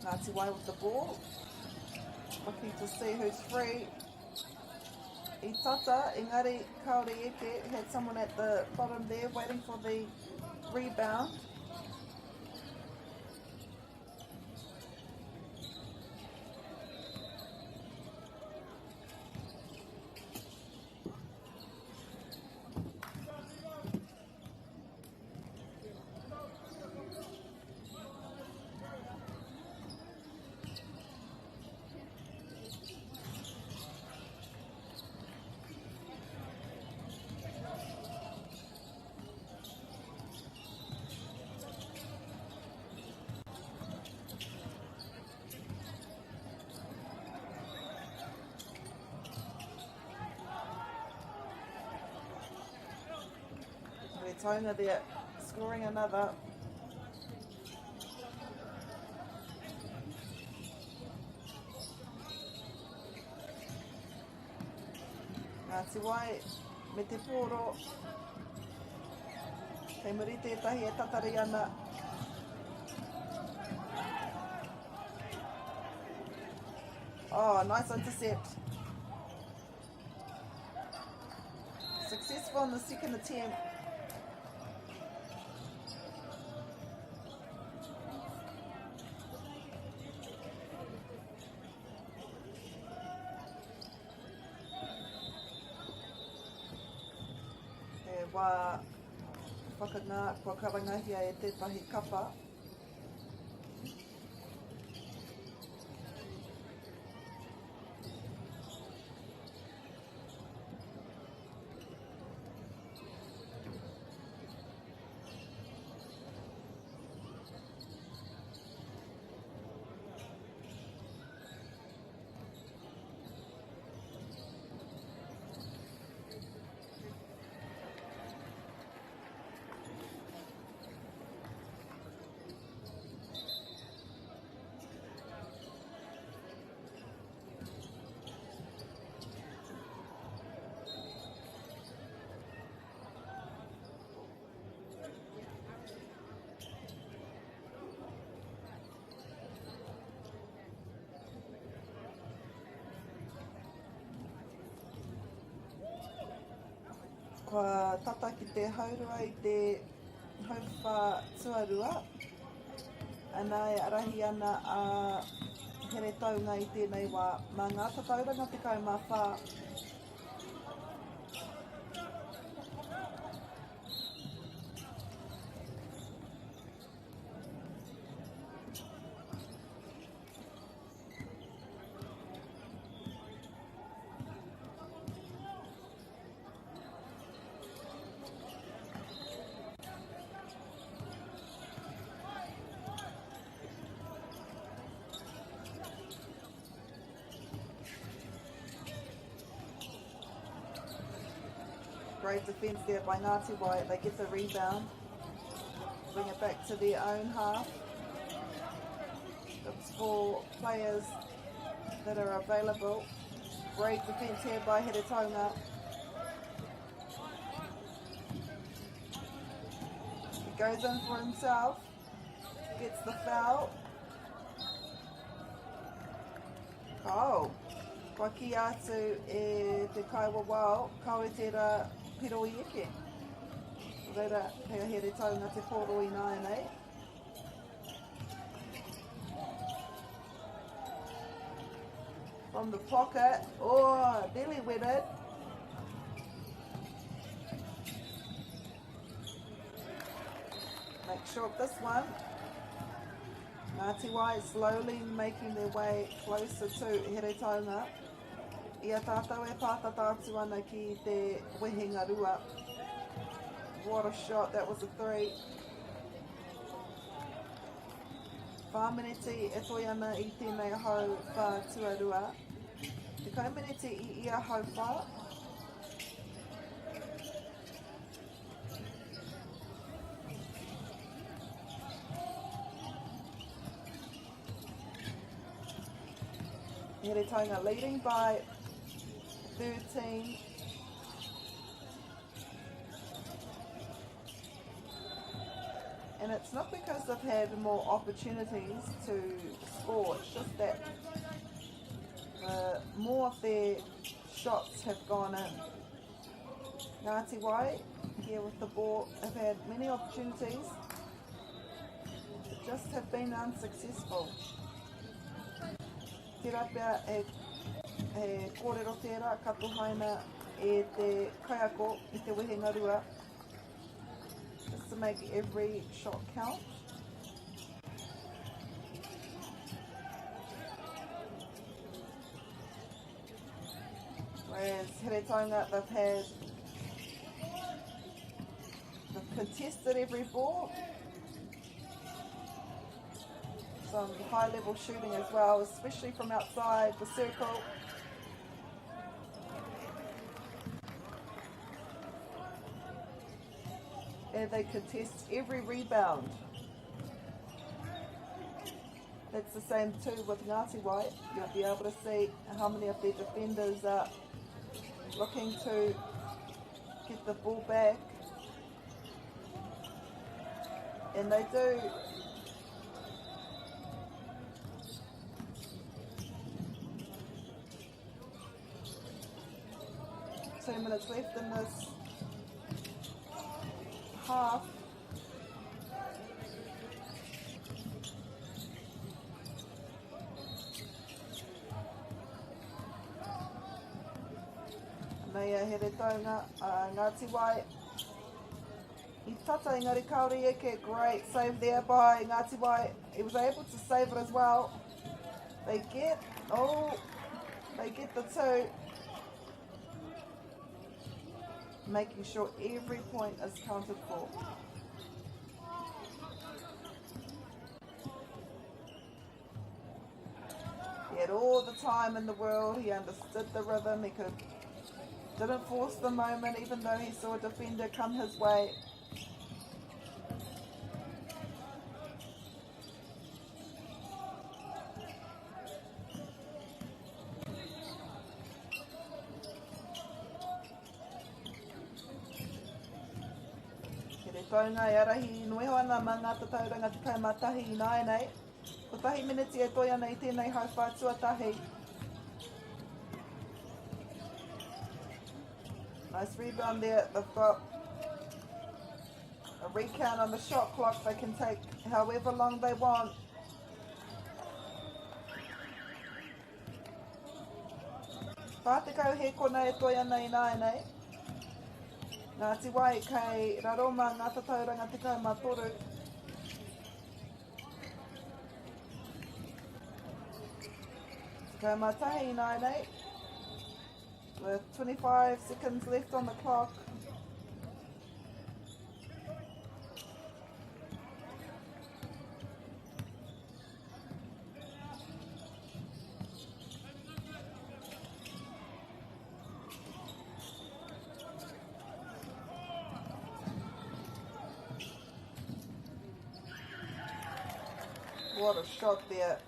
Ngāti Wai with the ball, looking to see who's free. I tata, engari kaore eke, had someone at the bottom there waiting for the rebound. Tonga there, scoring another. Ngāti Wai, me te pōro. Kei muri tētahi e tatari ana. Oh, nice intercept. Successful on the second attempt. Wā whakangā kua karangahia e tētahi kapa. Wha tata ki te haurua I te hauwha tuarua. Ana e arahi ana a here taunga I tēnei wā. Mā ngā tatauranga te kau mā whā. Great defence there by Ngāti Wai. They get the rebound, bring it back to their own half. Looks for players that are available. Great defence here by Heretaunga. He goes in for himself, gets the foul. Oh, kwa ki atu e te kaiwa wao, kau e tērā piro I eke. Reira, hea here taunga te poro I nāianei. From the pocket, oh, nearly wetted. Make sure of this one. Ngāti Wai slowly making their way closer to Heretaunga. Ia tātou e pātatātu ana ki te wehenga rua. What a shot, that was a 3. Whāmeneti e toi ana I tēnei hau whā tuarua. Te kaumeneti I ia hau whā. Heretaunga leading by 13. And it's not because they've had more opportunities to score, it's just that more of their shots have gone in. Ngāti Wai, here with the ball, have had many opportunities, but just have been unsuccessful. Tirapea e kōrero tērā, katohaina e te kaiako I te wehenga rua, just to make every shot count. Whereas Heretaunga, they've contested every ball. Some high-level shooting as well, especially from outside the circle. And they contest every rebound. That's the same too with Ngāti Wai. You'll be able to see how many of their defenders are looking to get the ball back. And they do. 2 minutes left in this half. Nei Heretaunga, Ngāti Wai. I tata engari kauri eke, great save there by Ngāti Wai. He was able to save it as well. They get the 2. Making sure every point is counted for. He had all the time in the world, he understood the rhythm, he didn't force the moment even though he saw a defender come his way. Taunga e arahi nueho ana mā ngā tatauranga te kaumatahi I nāianei. Ko tahi miniti e toi ana I tēnei hau whātua tahi. Nice rebound there. They've got a recount on the shot clock. They can take however long they want. Whātekau he kona e toia nei nei. Ngāti wai kei raroma ngā tatauranga te kaumatoru. Te kaumatahi nei. With 25 seconds left on the clock. What a shot there.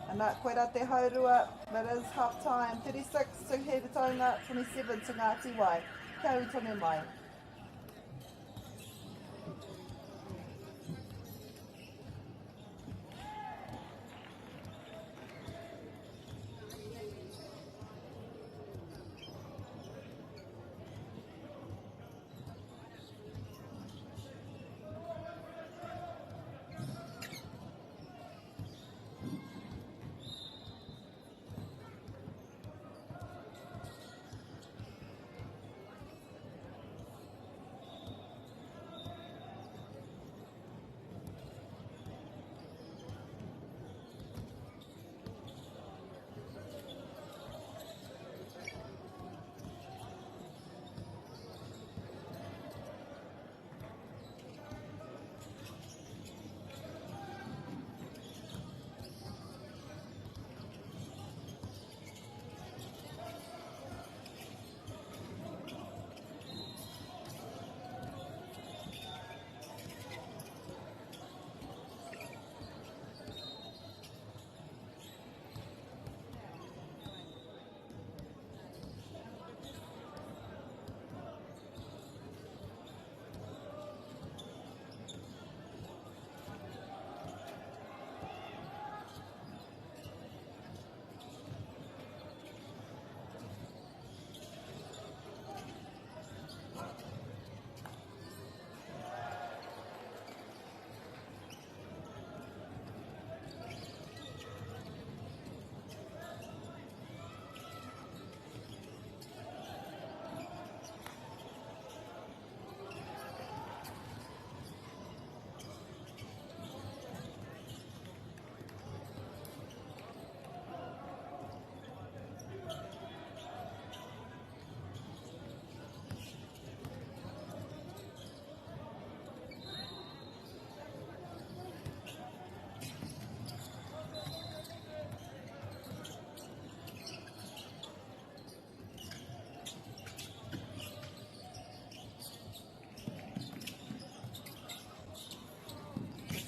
And that koera te haurua, that is half time. 36 to he te taunga, 27 to Ngāti Wai. Kia ui tonu mai.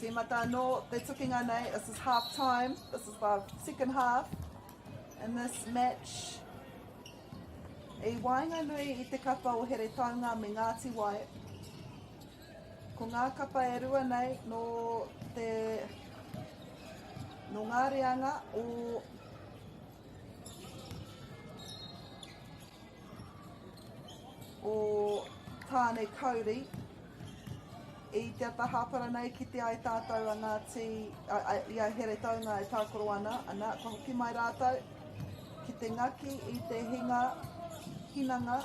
Tīmata no, te tukinga nei, this is half time, this is the second half in this match. E wainga nui I te kapa o here taunga me Ngāti Wai. Ko ngā kapa e rua nei no ngā reanga o tāne kauri. I te ata hapara nei ki te ai tātou a Ngāti, ia here taunga e tākoro ana, ana ka hoki mai rātou, ki te ngaki I te hinanga,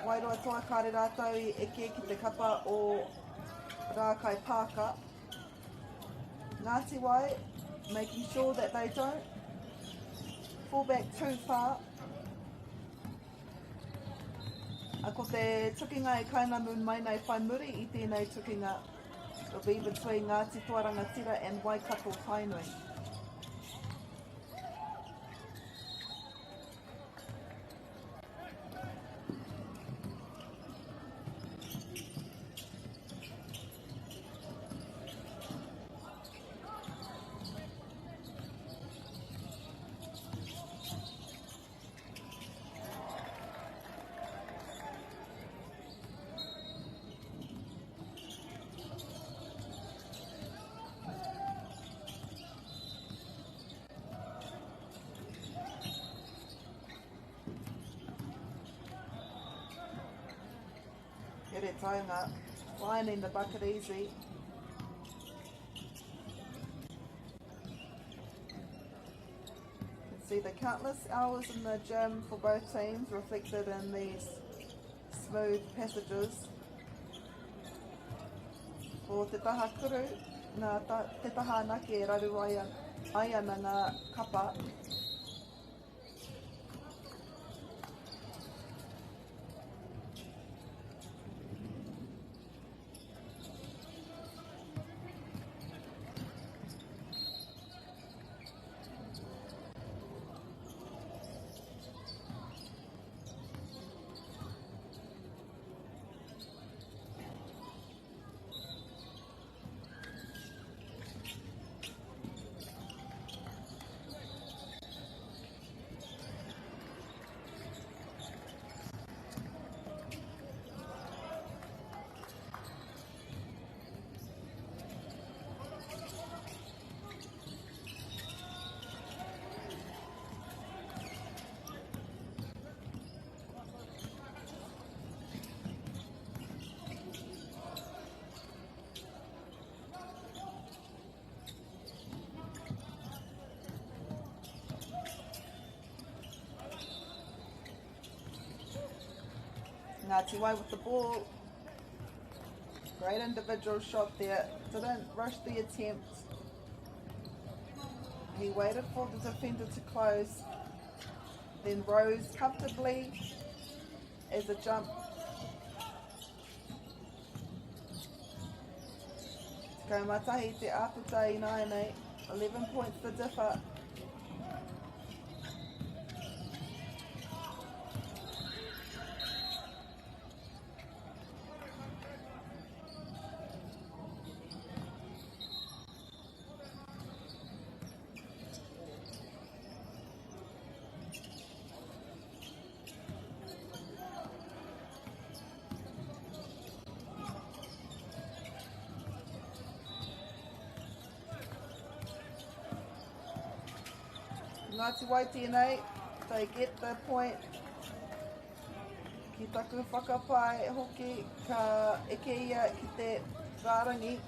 wairoa toa kāre rātou I eke ki te kapa o Rākai Pāka. Ngāti Wai, making sure that they don't fall back too far. A ko te tukinga e kainga mun mai nei whai muri I tēnei tukinga. It'll be between Ngāti Tuarangatira and Waikato Tainui. Here taunga, finding the bucket easy. See the countless hours in the gym for both teams reflected in these smooth passages. Ko te taha kuru, te taha nake e raru ai ana ngā kapa. Ngāti Wai with the ball. Great individual shot there. Didn't rush the attempt. He waited for the defender to close. Then rose comfortably as a jump. Ko matahi te aputa I nei. 11 points the differ. Ngāti Wai tēnei, they get the point. Ki taku whakapai hoki ka eke ia ki te rārangi.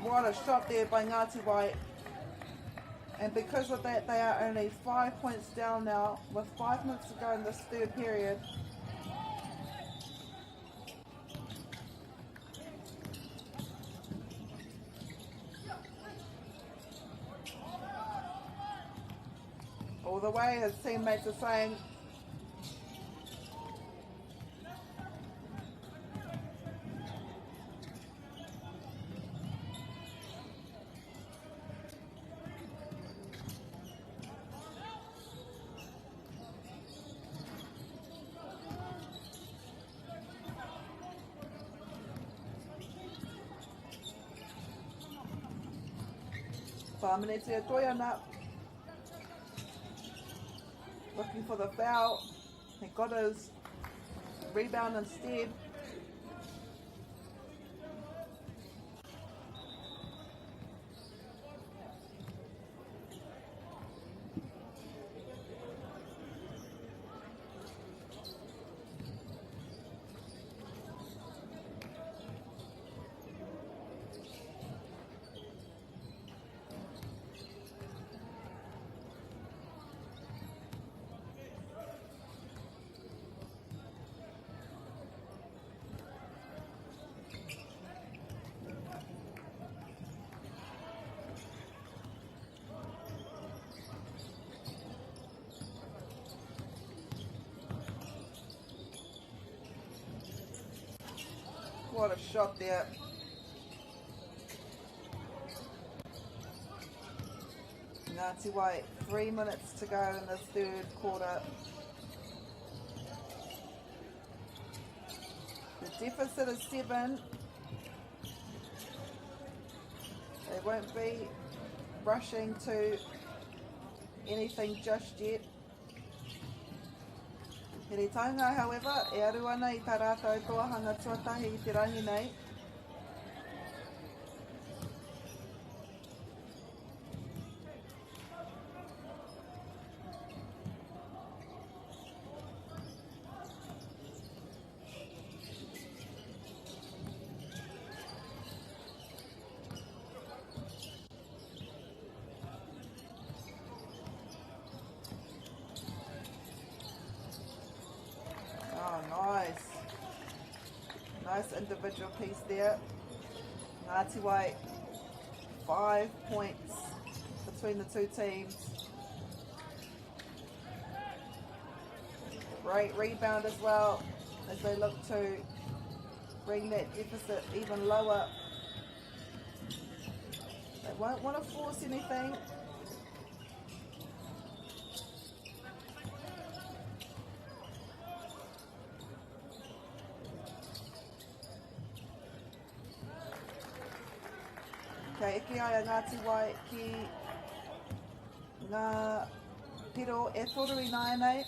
What a shot there by Ngāti Wai. And because of that, they are only 5 points down now with 5 minutes to go in this third period. All the way his teammates are saying, Whamenetia Toiana looking for the foul. He got his rebound instead. What a shot there. Ngāti Wai, 3 minutes to go in this third quarter. The deficit is 7. They won't be rushing to anything just yet. Here taunga, however, e aru ana I tā rātou toahanga tuatahi I te rahi nei. Nice individual piece there. Ngāti Wai, 5 points between the two teams. Great rebound as well as they look to bring that deficit even lower. They won't want to force anything. Kei eke ai a Ngāti Wai ki ngā piro e toru I nāia nei.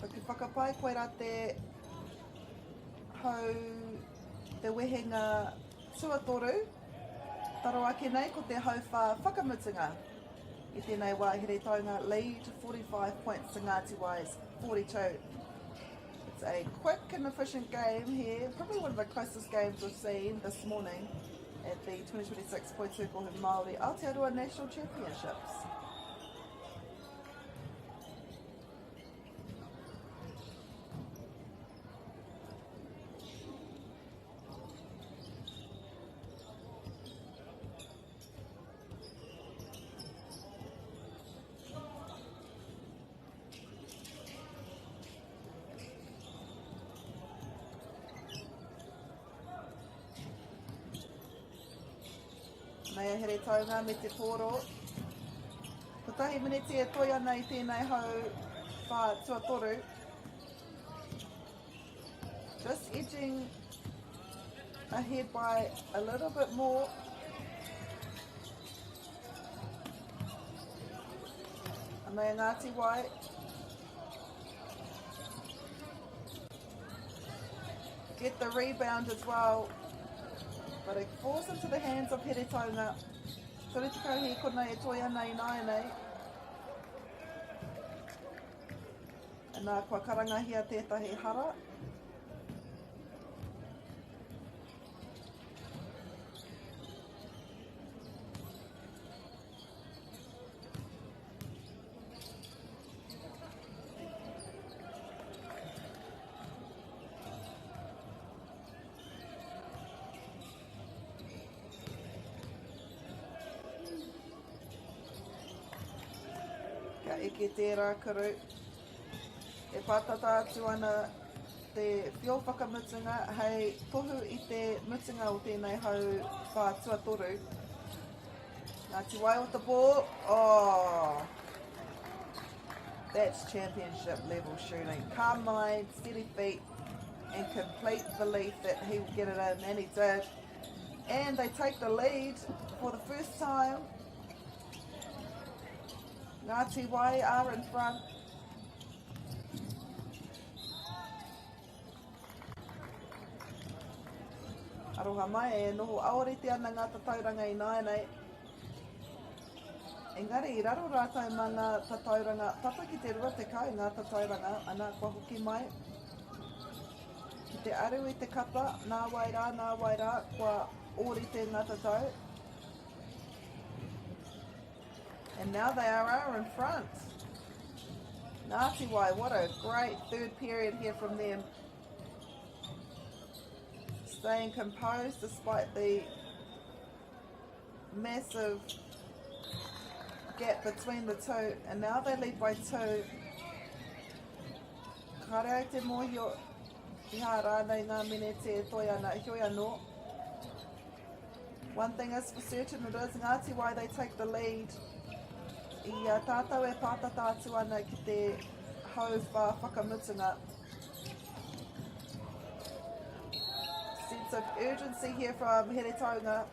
Ki whakapai koe rā te hau te wehenga tuatoru, taro ake nei ko te hau whakamutunga. I tēnei wā here taunga lead 45 points to Ngāti Wai's 42. It's a quick and efficient game here, probably one of the closest games we've seen this morning at the 2026 Poitūkohu Māori Aotearoa National Championships. Mea here taunga me te pōro. Ko tahi miniti e toi ana I tēnei hau whā tuatoru. Just edging ahead by a little bit more. A mea Ngāti Wai. Get the rebound as well. But it falls into the hands of Here Taunga. Tori tukau hi kona e toi ana I nāia nei. E nā kua karangahia tētahi hara. Ka eke tērā kuru. E pātata atu ana te whio whakamutunga hei tohu I te mutunga o tēnei hau whā tuatoru. Ngāti Wai with the ball. Oh, that's championship level shooting. Calm mind, steady feet and complete belief that he would get it in, and he did. And they take the lead for the first time. Ngāti Wai are in front. Aroha mai e noho aorete ana ngā tatauranga i nāenei. Engari, I raro rātou mā ngā tatauranga, tata ki te rua te kau ngā tatauranga, ana kua hoki mai. Ki te aru I te kapa, nā wairā, kua ōrite ngā tatau. And now they are in front. Ngāti wai, what a great third period here from them. Staying composed despite the massive gap between the two, and now they lead by 2. Kareo te mōhio I hā rānei ngā minete e toi ana hioi anō. One thing is for certain, it is Ngāti wai they take the lead. I tātou e pātata atu ana ki te hau wha whakamutunga. Sense of urgency here from Here Taunga.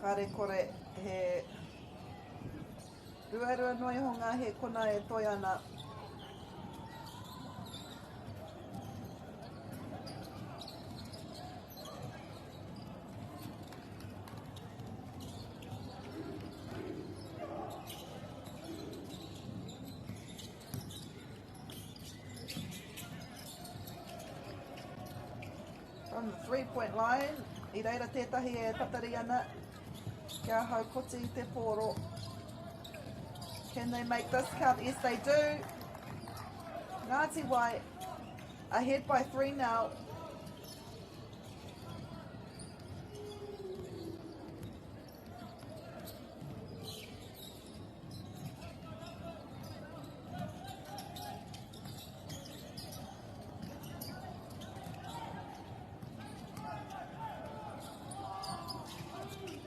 Kare kore he ruarua noi honga he kona e toi ana. From the 3-point line, I reira tētahi e tatari ana. Kia hau koti I te pōro. Can they make this count? Yes, they do. Ngāti wai, ahead by 3 now.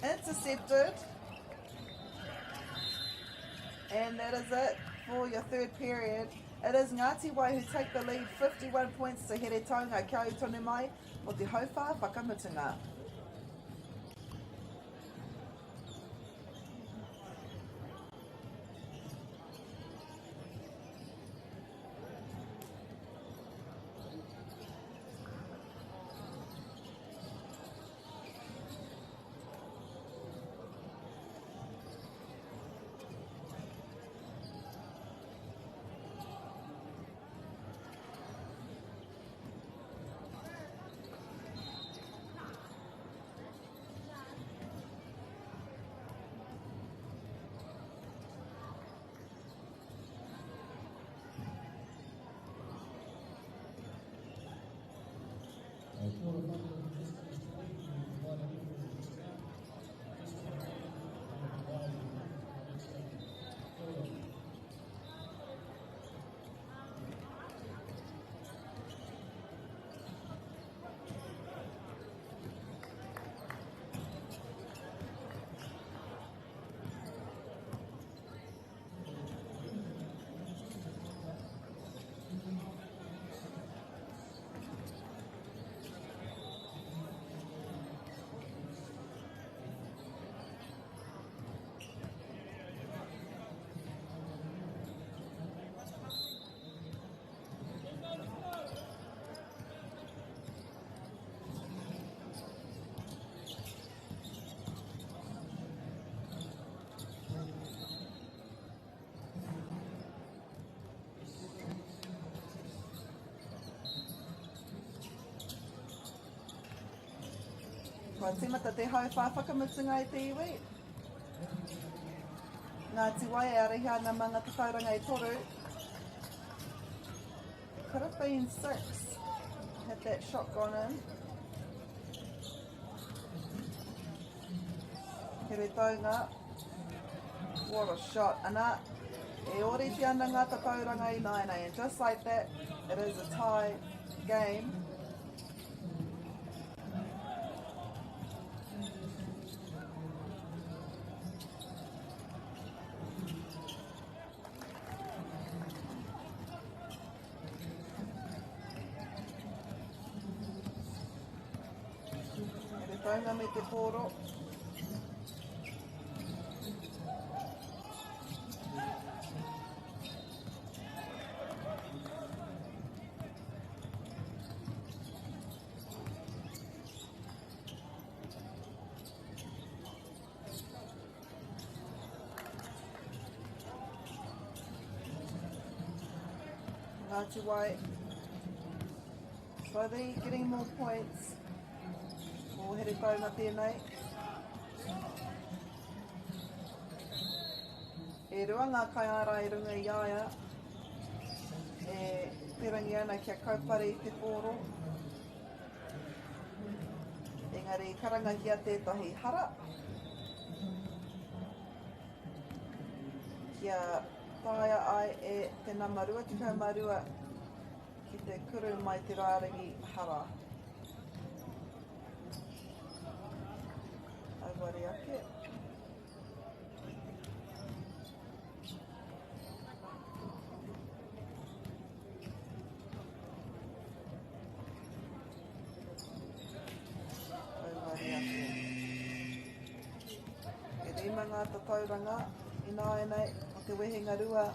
Intercepted, and that is it for your third period. It is Ngāti wai who take the lead, 51 points to Here Taunga, kia ui tonu mai o te hauwha whakamutunga. Kua tīmata te hau whakamutunga I te iwi. Ngāti wai e arehi ana manga tatauranga I toru. Could have been 6 had that shot gone in. Here Taunga. What a shot. Ana, e oriti ana ngā tatauranga I naenei. And just like that, it is a tie game. E re taunga me te pōro. Ngāti wai. Slowly getting more points. Mō here taunga tēnei. E rua ngā kaiara I runga I aia. E pirangi ana kia kaupare I te pōro. Engari karangahia tētahi hara. Kia taia ai e te namarua, te kaumarua ki te kuru mai te rārangi hara. Auwari ake. Auwari ake. E rima ngā tatauranga I naenei o te wehenga rua.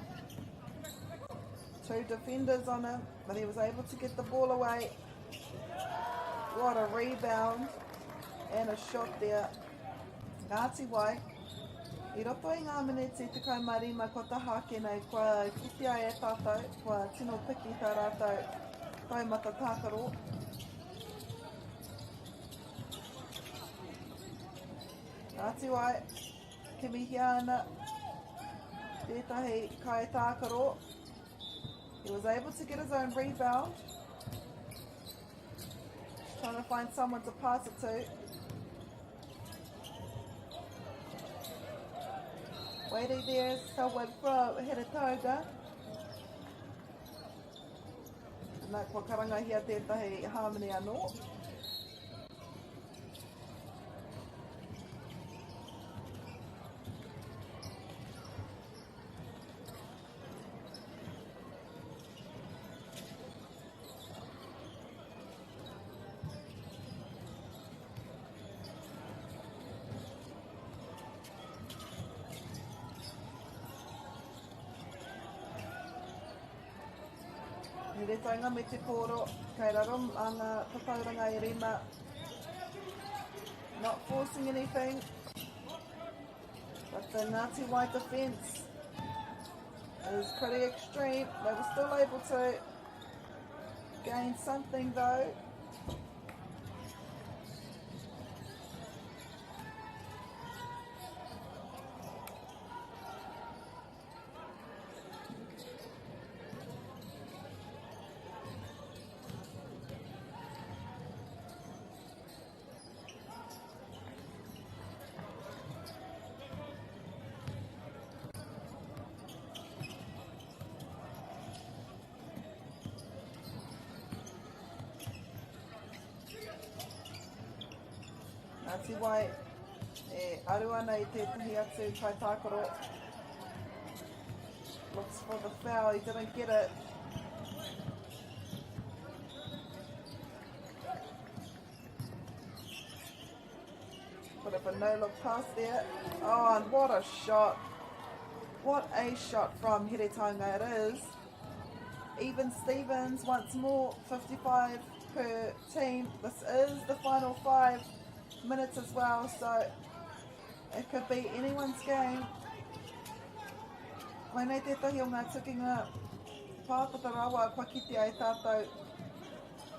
2 defenders on him, but he was able to get the ball away. What a rebound and a shot there. Ngāti wai. I roto I ngā miniti te kaumarima ko ta hake nei kua kitia e tātou, kua tino piki tā rātou taumata tākaro. Ngāti wai. Kimi hiana. Tētahi kai tākaro. He was able to get his own rebound. Trying to find someone to pass it to. Waiting there, someone from Heretoga. Nā kua karangahia tētahi harmony anō. He re taunga me te pōro, kei rarum a ngā tatauranga I rima. Not forcing anything, but the Ngāti Wai defence is pretty extreme. They were still able to gain something though. Ngāti wai e aru ana I tētahi atu kai tākaro. Looks for the foul, he didn't get it. Bit of a no-look pass there. Oh, and what a shot. What a shot from Heretaunga it is. Even Stevens once more, 55 per team. This is the final 5 minutes as well, so it could be anyone's game. Mai nei tētahi o ngā tukinga pāpata rawa kua kitea e tātou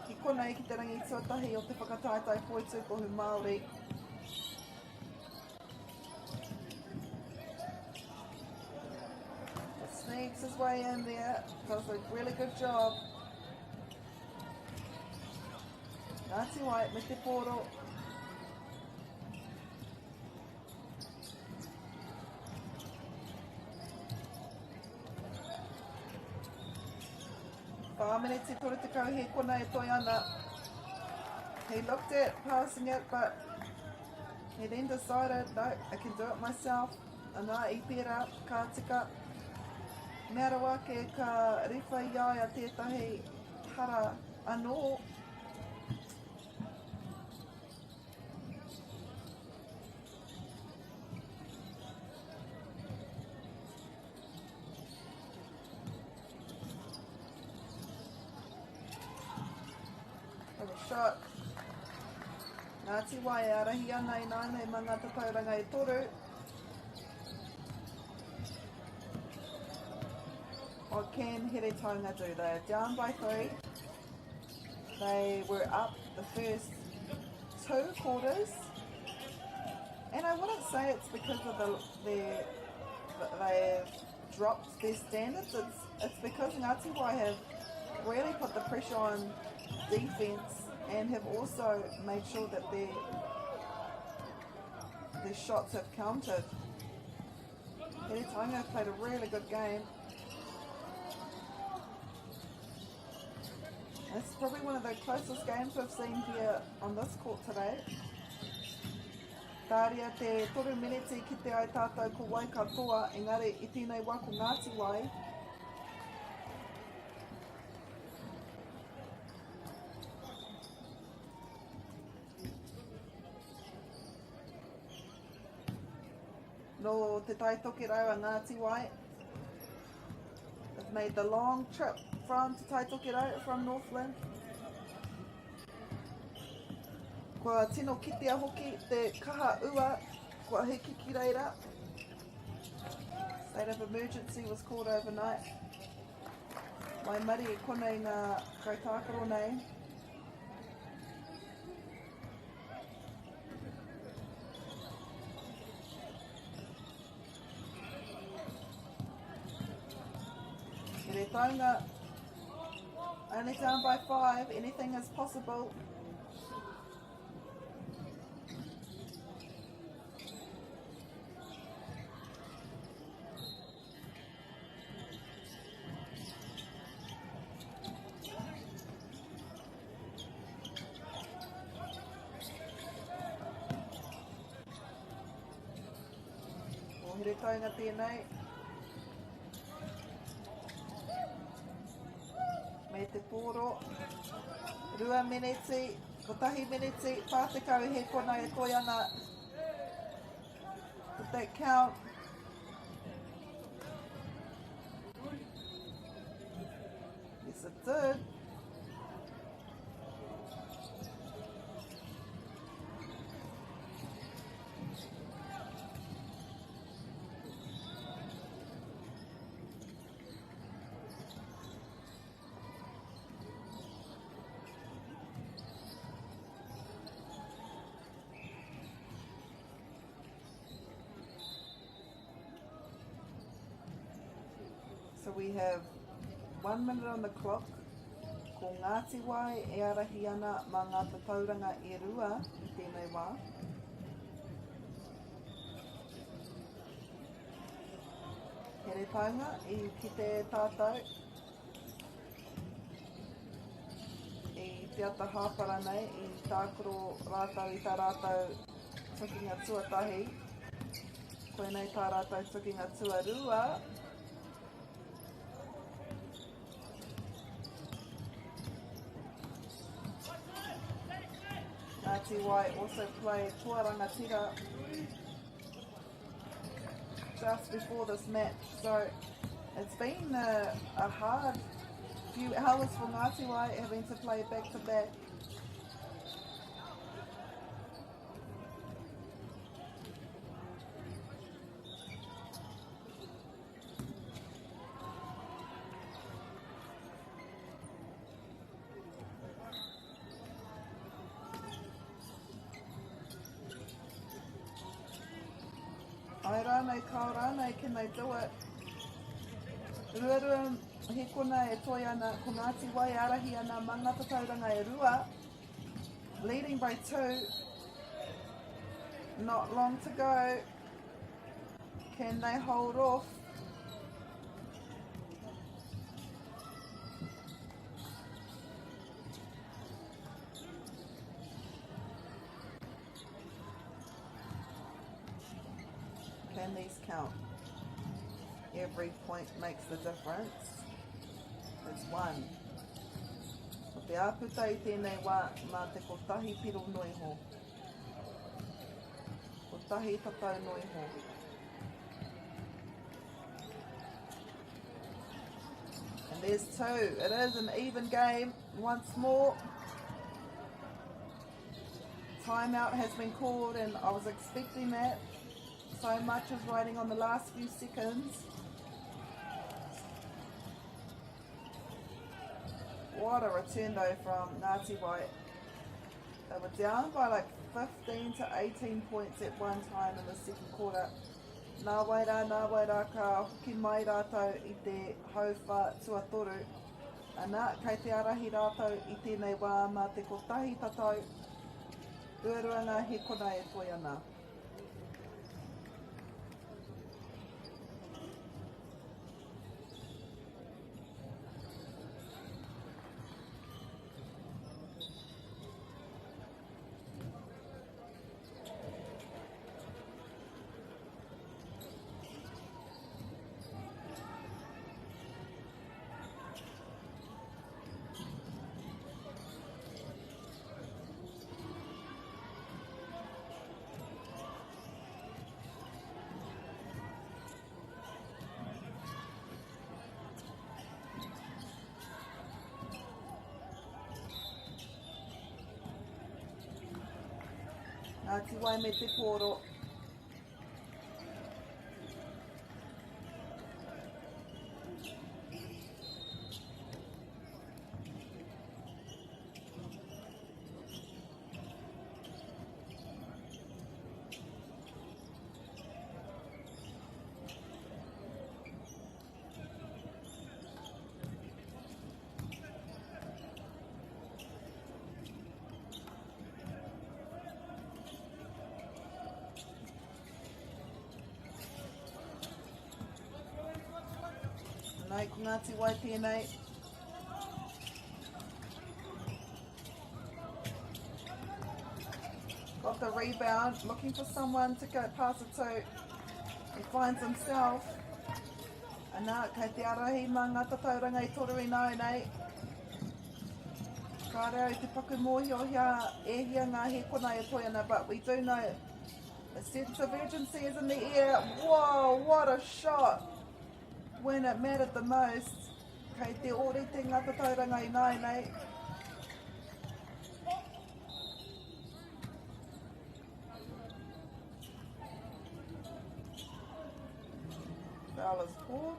ki konei ki te rangi tuatahi o te whakataitai Poitūkohu Māori. Sneaks his way in there, does a really good job. Ngāti wai me te pōro. Whaamene te tore te kau he kona e toi ana. He looked at passing it, but he then decided, no, I can do it myself. Anā I pera, ka tika. Mea rawa ke ka riwha i ai a tētahi hara anō. Shot. Ngāti wai e arahi ana I nānei mga tauranga e toru. What can here taunga do? They're down by 3. They were up the first 2 quarters. And I wouldn't say it's because of they've dropped their standards. It's because Ngāti Wai have really put the pressure on defence and have also made sure that their shots have counted. Heretaunga have played a really good game. It's probably one of the closest games we've seen here on this court today. Tāria te toru miniti ki te ai tātou ko wai katoa, engari I tēnei wā ko Ngāti Wai. No te taitoki rau a Ngāti Wai. They've made the long trip from te taitoki rau, from Northland. Kua tino kitea hoki te kaha ua, kua he kiki reira. State of emergency was called overnight. Mai mari e konei ngā kautākaro nei. Heretaunga, only down by 5, anything is possible. Heretaunga tēnei. Me te pōro. 2 miniti, ko tahi miniti, whātekau he kona e toi ana. Did that count? Yes, it did. So we have 1 minute on the clock. Ko Ngāti Wai e arahi ana mā ngā tauranga e rua I tēnei wā. Heretaunga I ki te tātou. I te ata hāpara nei I tākoro rātau I tā rātau tukinga tuatahi. Koe nei tā rātau tukinga tuarua. Ngāti Wai also played tuaranga tira just before this match, so it's been a hard few hours for Ngāti Wai having to play back to back. Ai rānei, kao rānei, can they do it? Ruarua he kona e toi ana, ko Ngāti Wai arahi ana mā ngā tauranga e rua. Leading by 2. Not long to go. Can they hold off? and these count. Every point makes the difference. It's one. Ko te āputa I tēnei wā, mā te kotahi piro noiho. Kotahi tatau noiho. And there's two. It is an even game once more. Timeout has been called and I was expecting that. So much is riding on the last few seconds. What a return though from Ngāti Wai. They were down by like 15 to 18 points at one time in the second quarter. Nā waira ka hoki mai rātou I te hauwha tuatoru. Ana, kei te arahi rātou I tēnei wā mā te kotahi tatau. Uruanga he kona e toi ana. Ngāti Wai me te pōro. Nei, ko Ngāti Wai tēnei. Got the rebound, looking for someone to go pass it to. He finds himself. Anā, kei te arahi mā ngā tatauranga I toru I nau nei. Ka reo te paku mōhio hea, e hia ngā he kona e toi ana, but we do know a sense of urgency is in the air. Whoa, what a shot! When it mattered the most, kei te orite ngā tatauranga I nai nei. Foul is called.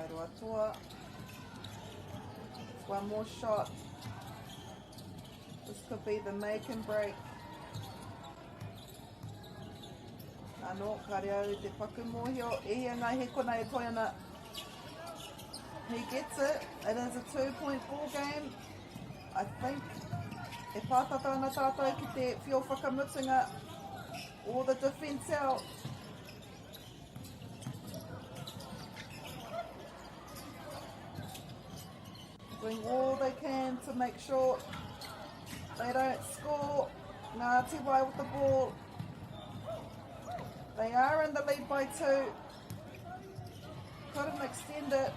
Rotorua. One more shot. This could be the make and break. Ano, ka reo te paku mōhio, e hia ngā he kona e toi ana. He gets it. It is a 2-point ball game. I think e pātata ana tātou ki te whio whakamutunga or the defence out. Doing all they can to make sure they don't score. Ngāti Wai with the ball. They are in the lead by 2. Couldn't extend it.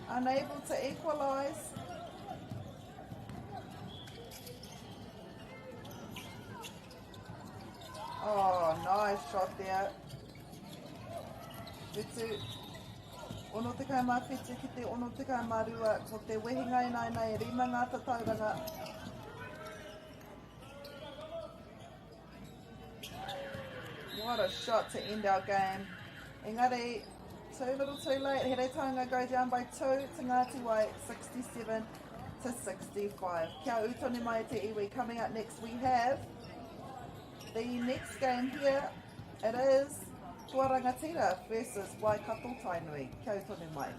Unable to equalise. Oh, nice shot there. Whitu, ono te kai mā whitu ki te ono te kai mā rua, ko te wehinga I nei rima ngā tatauranga. What a shot to end our game. Engari, too little too late. Here taonga go down by 2 to Ngāti Wai, 67 to 65. Kia utone mai te iwi. Coming up next, we have the next game here. It is Tuarangatira versus Waikato Tainui. Kia utone mai.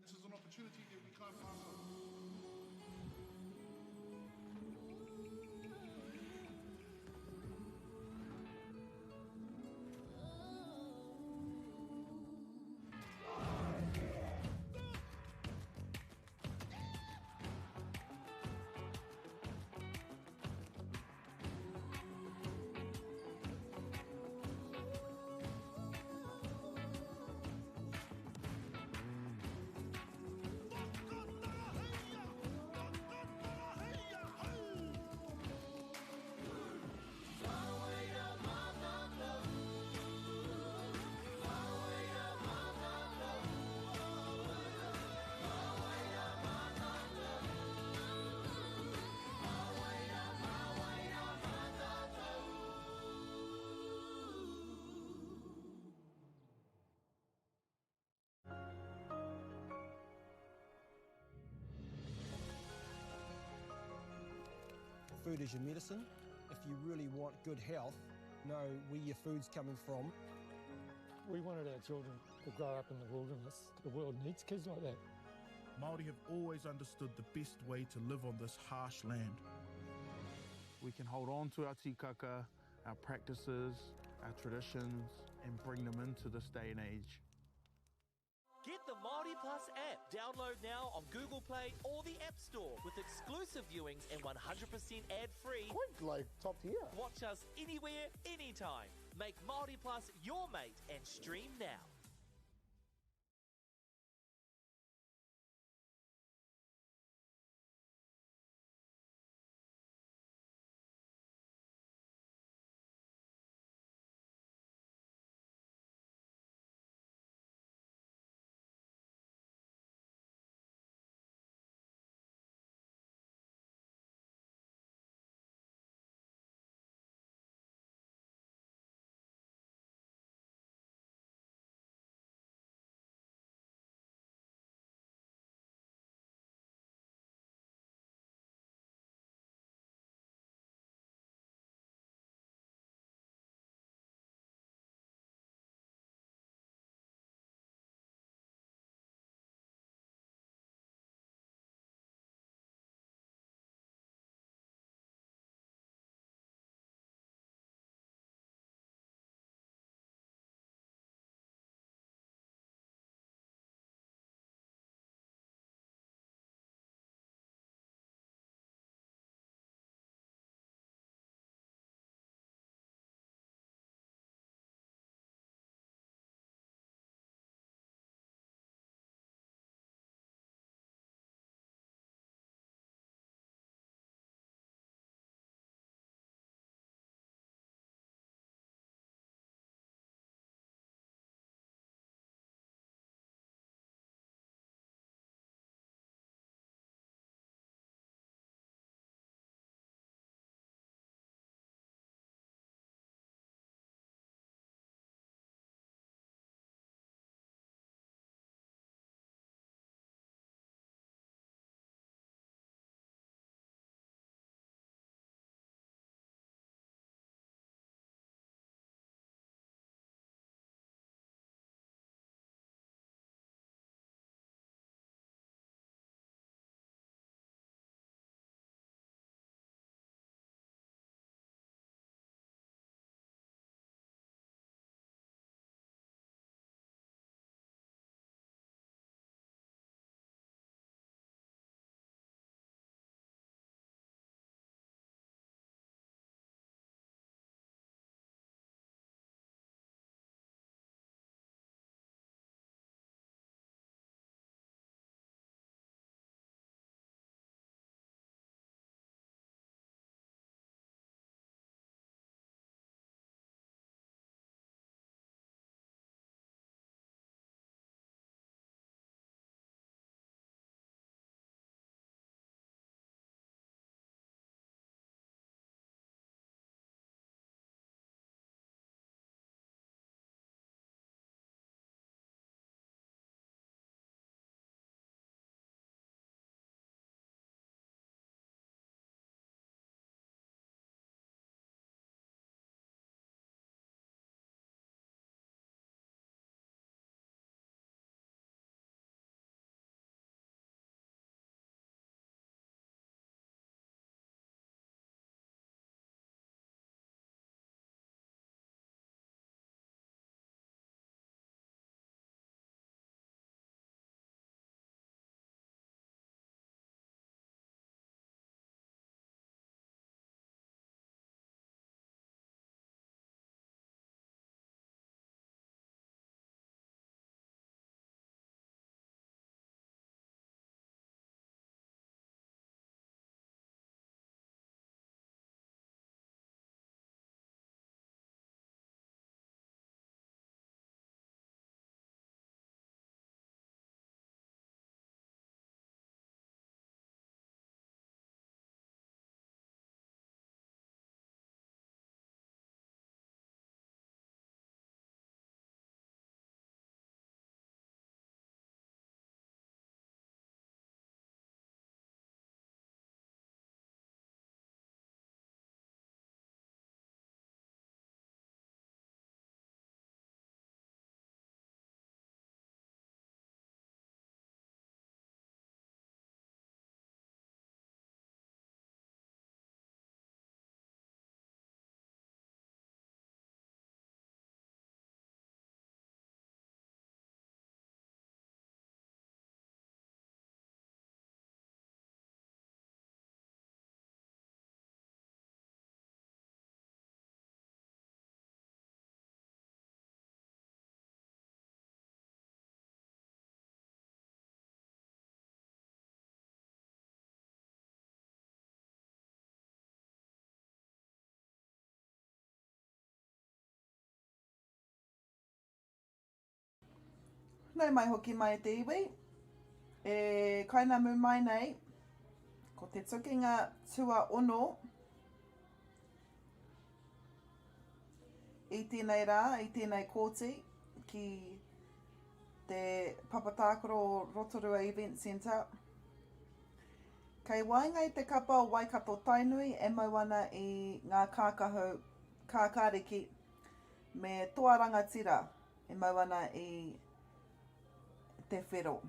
This is an opportunity that we can't pass on. Food is your medicine. If you really want good health, know where your food's coming from. We wanted our children to grow up in the wilderness. The world needs kids like that. Māori have always understood the best way to live on this harsh land. We can hold on to our tikaka, our practices, our traditions, and bring them into this day and age. Get the Māori Plus app. Download now on Google Play or the App Store with exclusive viewings and 100% ad-free. Quite like top tier. Watch us anywhere, anytime. Make Māori Plus your mate and stream now. nei mai hoki mai te iwi. E kainamu mai nei, ko te tukinga tua ono, i tēnei rā, i tēnei kōti, ki te Poitūkohu o Rotorua Event Centre. Kei waingai te kapa o Waikato Tainui e mau ana i ngā kākāriki me toa rangatira e mau ana i te whero.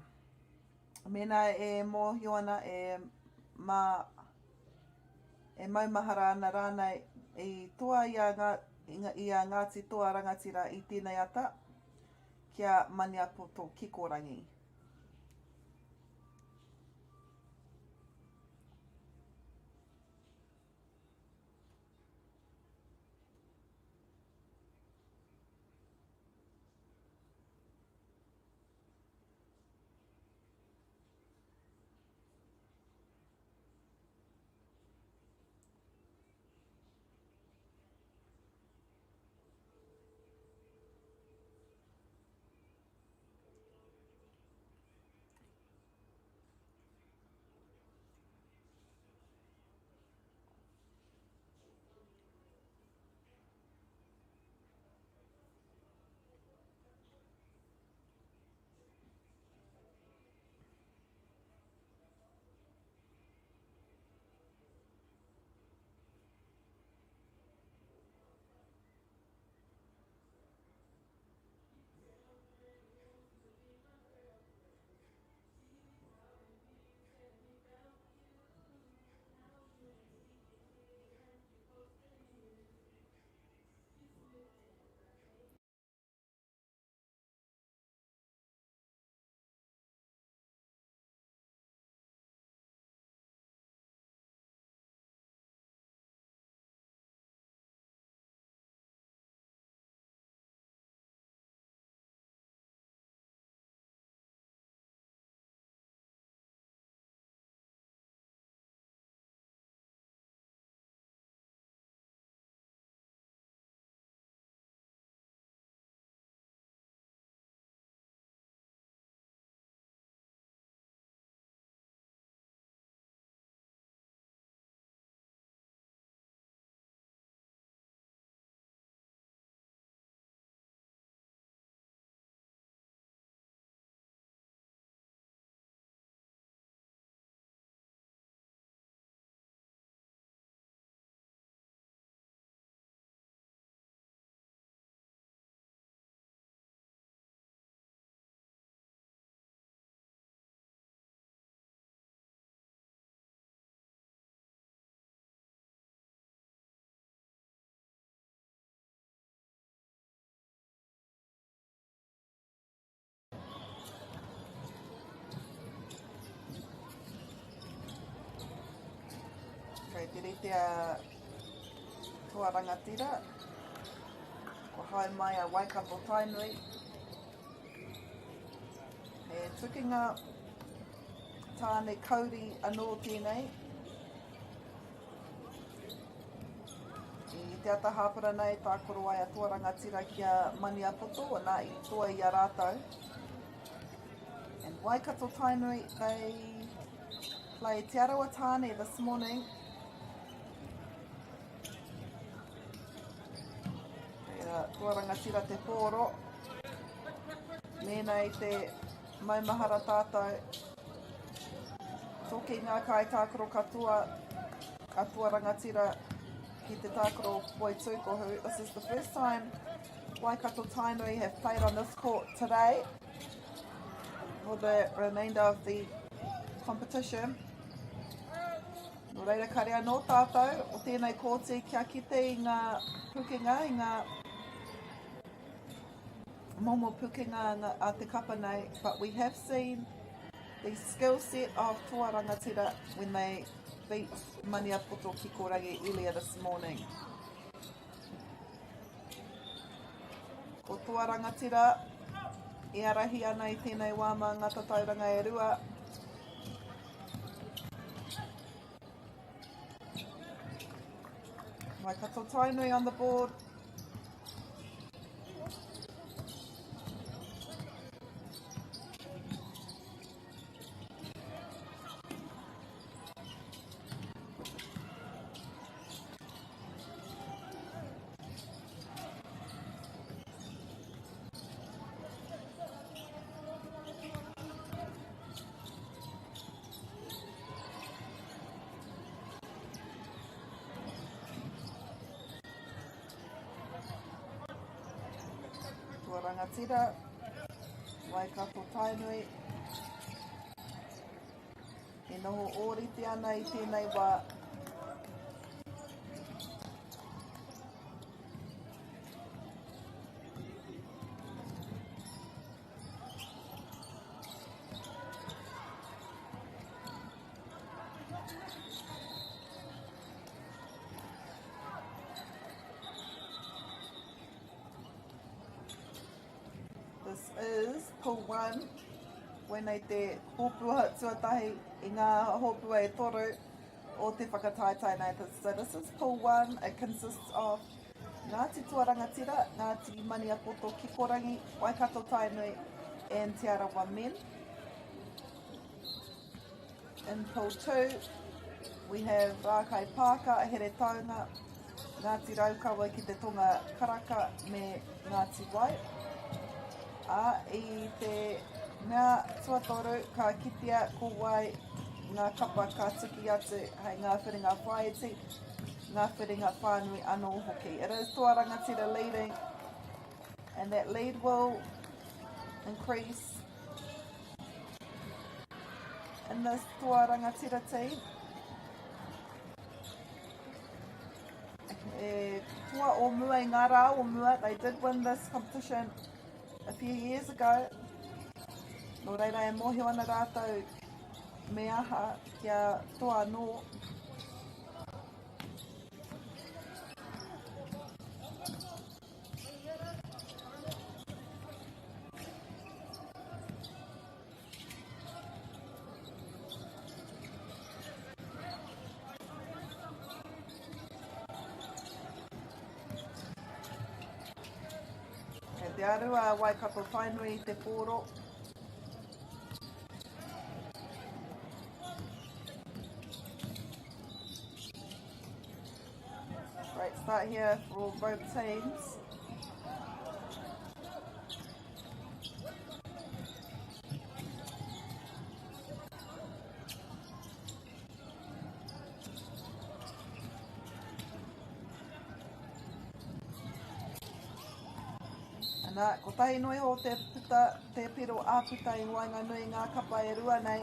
Mena e mōhio ana e maumahara ana rānei i toa i a Ngāti toa rangatira i tēnei ata kia Maniapoto Kikorangi. Kei te ritea toa rangatira, ko hae mai a Waikato Tainui. He tukinga tāne kauri anō tēnei. I te ata hāpara nei, tā koro ai a toa rangatira kia Maniapoto, nā i toa i a rātau. And Waikato Tainui, they play Te Arawa Tāne this morning. Toa rangatira te pōro. Mēnei te maumahara tātou. Toki ngā kai tākoro katoa, a toa rangatira ki te tākoro Poitūkohu. This is the first time Waikato Tainui have played on this court today for the remainder of the competition. Nō reira karea nō tātou, o tēnei kōti kia kite i ngā pukinga, i ngā momo pukinga a te kapa nei, but we have seen the skill set of toa rangatira when they beat Maniapoto Kikorangi earlier this morning. Ko toa rangatira, e arahi ana i tēnei wāma ngata tauranga e rua. Waikato Tainui on the board. Tua rangatira, Waikato Tainui. E noho ōrite ana I tēnei wā. This is pull 1. Whenei te hōpua tuatahi I ngā hōpua e toru o te whakataetai nei. So this is pull 1. It consists of Ngāti Tua Rangatira, Ngāti Maniapoto Kikorangi, Waikato Tainui, and Te Arawa men. In pull 2, we have Rākai Pāka, Here Taunga, Ngāti Raukawa ki te tonga Karaka me Ngāti Wai. I te ngā tuatoru ka kitea ko wai ngā kapa ka tuki atu hei ngā whiringa whaiti, ngā whiringa whānui anō hoki. It is Tua Rangatira leading, and that lead will increase in this Tua Rangatira team. Tua o mua I ngā rā o mua, they did win this competition a few years ago. Nō reira e mohio ana rātou me aha kia toa anō. Kei te aru a Waikato Tainui I te pōro. Great start here for both teams. Ana, ko tahi noi ho te puta, te piro āputa I wainga nui ngā kapa e rua nei.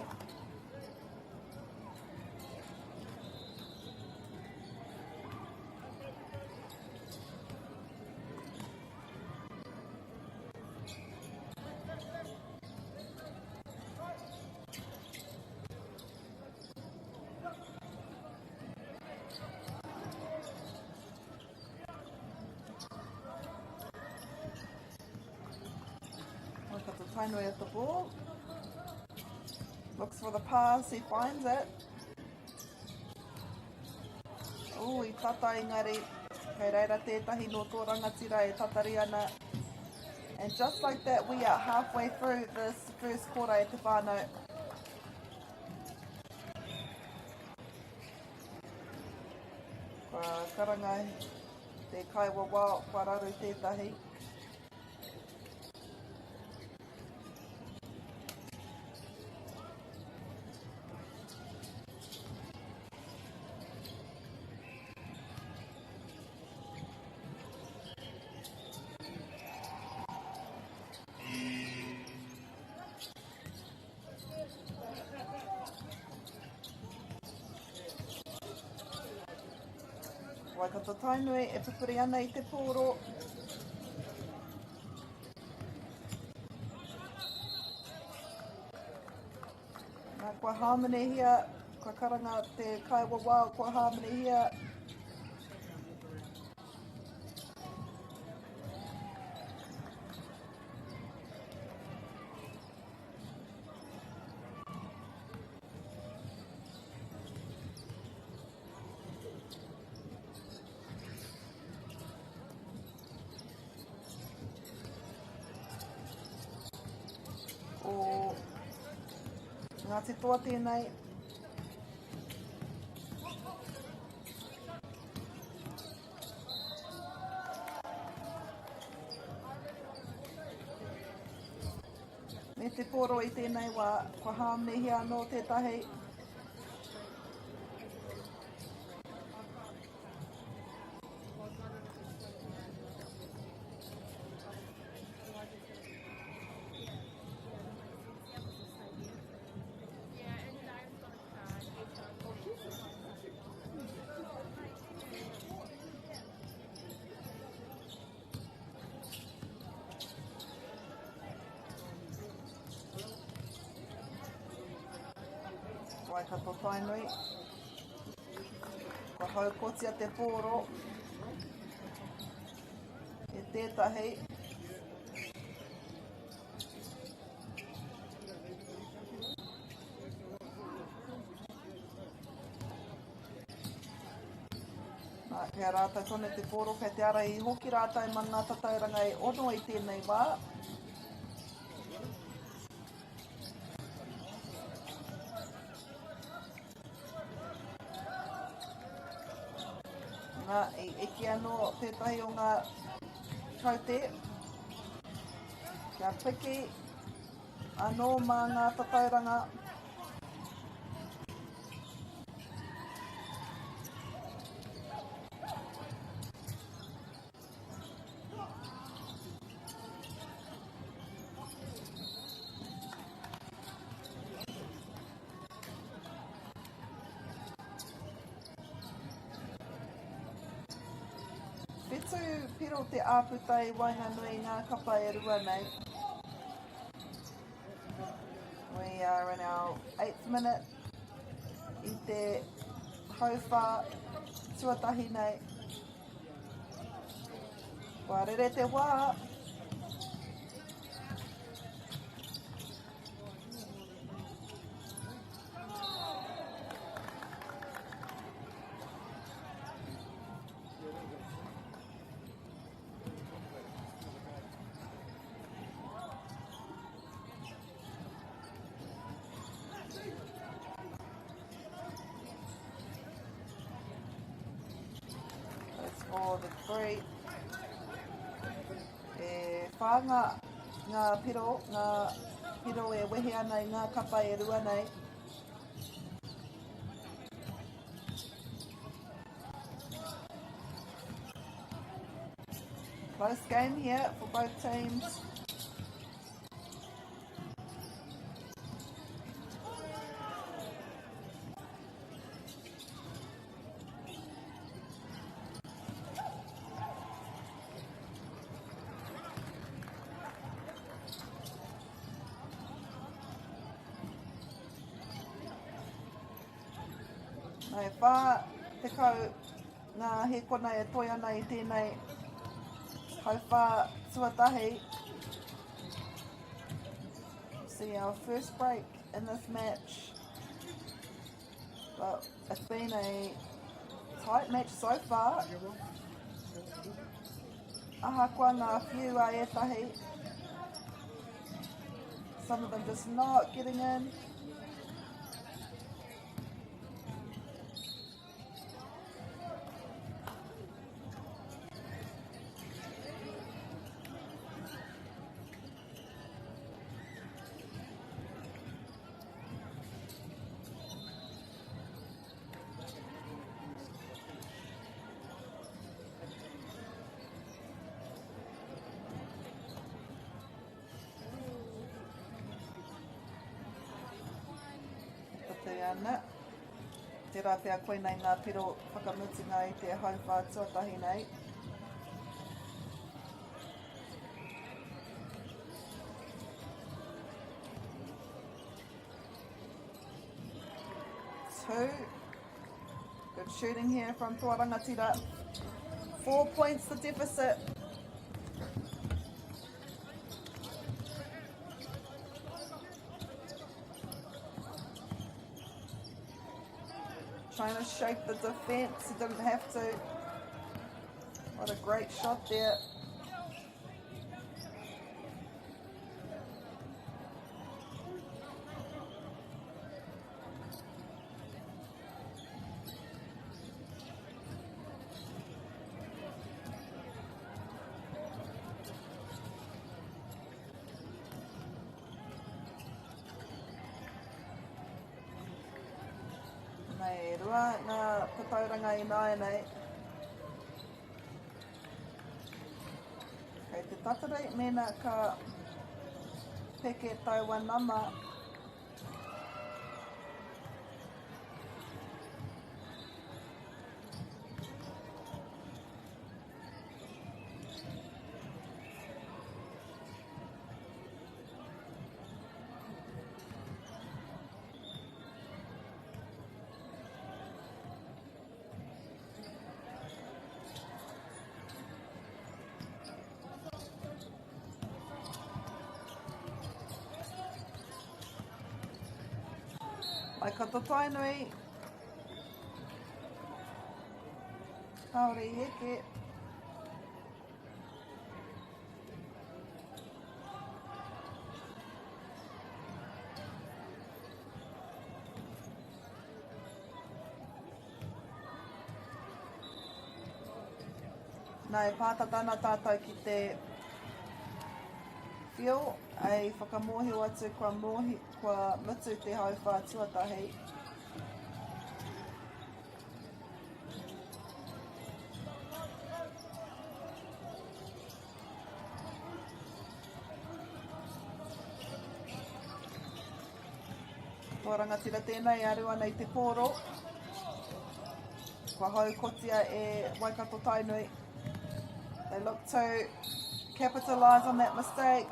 Waikato Tainui at the ball. Looks for the pass, he finds it. Oh, I tata engari. Kei reira tētahi no tō rangatira e tatari ana. And just like that, we are halfway through this first quarter e te whānau. Kua karangai te kaiwawa kua raru tētahi. Waikato Tainui e pupuri ana I te pōro. Nā kua hāmene hia, kua karanga te kaiwawa kua hāmene hia. O Ngāti Toa tēnei. Me te poro I tēnei wā, kua hāmene hia anō tētahi. Waikato tainui. Ko haukotia te pōro. E tētahi. Kia rātai tone te pōro, kei te ara I hoki rātai man ngā tatauranga e ono I tēnei wā. Nā, eki anō tētahi o ngā kaute. Kia piki anō mā ngā tatauranga. Whetū piro te āputai wainga nui ngā kapa e rua nei. We are in our 8th minute I te hauwha tuatahi nei. Wa rere te wā. For the three. E whanga ngā piro e wehe ana I ngā kapa e rua nei. Close game here for both teams. Nei whā te kau ngā hekona e toi ana I tēnei hauwha tuatahi. See our first break in this match. But it's been a tight match so far. Ahakoa ngā whiu a etahi. Some of them just not getting in. Ana. Te rā pia koe nei ngā piro whakamutinga I te hauwha tuatahi nei. Two. Good shooting here from Tuarangatira. 4 points the deficit. Trying to shake the defence, he didn't have to. What a great shot there. Nei rua ngā tatauranga I nāi nei. Kei te tatarei mena ka peke taua nama. Mai kato tainui. Haere I heke. Nā e pātatana tātou ki te whio, ei whakamohi atu kua mutu te hauwha tuatahi. Kua rangatira tēnei arua nei te kōro. Kua hau kotia e Waikato Tainui. They look to capitalise on that mistake.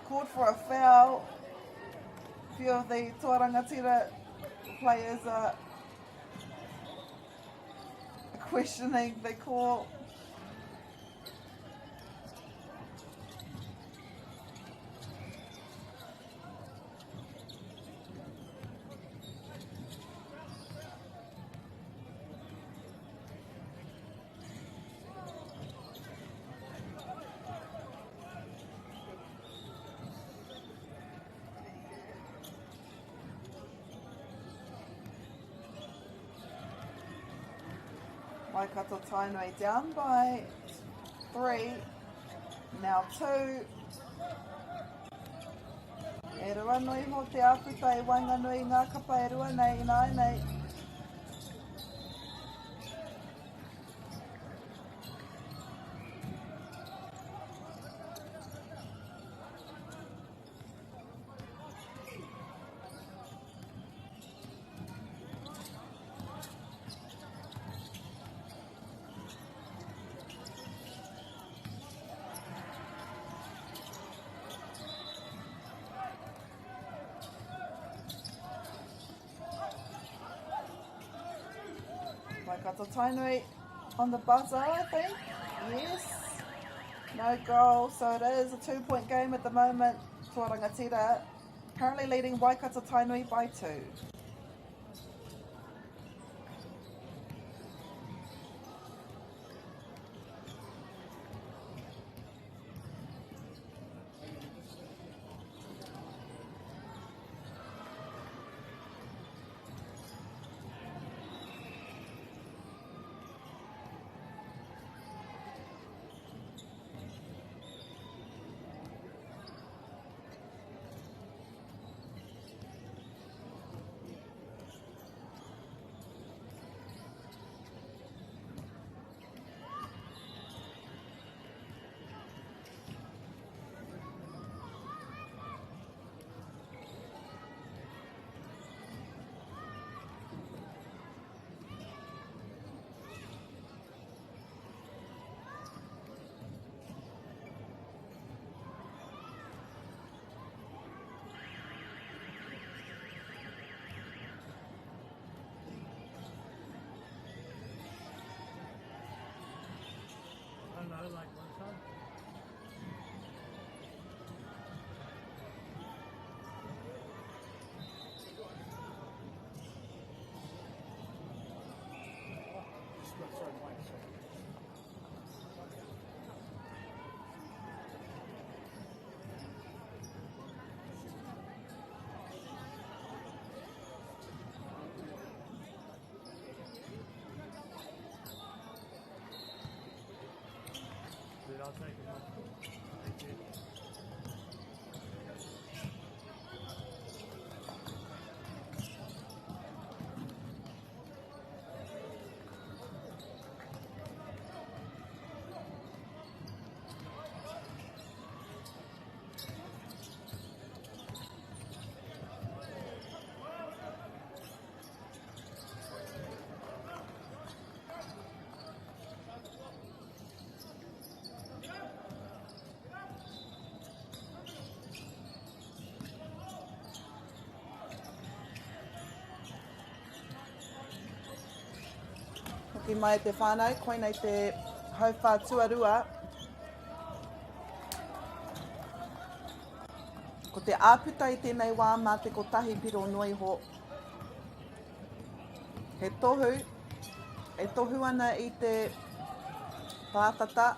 Called for a foul. A few of the Tuarangatira players are questioning the call. Waikato Tainui down by 3, now 2. E rua nui ho te aputa e wainga nui ngā kapa e rua nei nei. Waikato Tainui on the buzzer, I think. Yes. No goal, so it is a 2-point game at the moment. Tuarangatira currently leading Waikato Tainui by 2. I'll take it. Thank you. Ki mai te whānau, koe nei te hauwha tuarua. Ko Ko te āputa I tēnei wā mā te kotahi piro noi ho. He tohu, e tohu ana I te pātata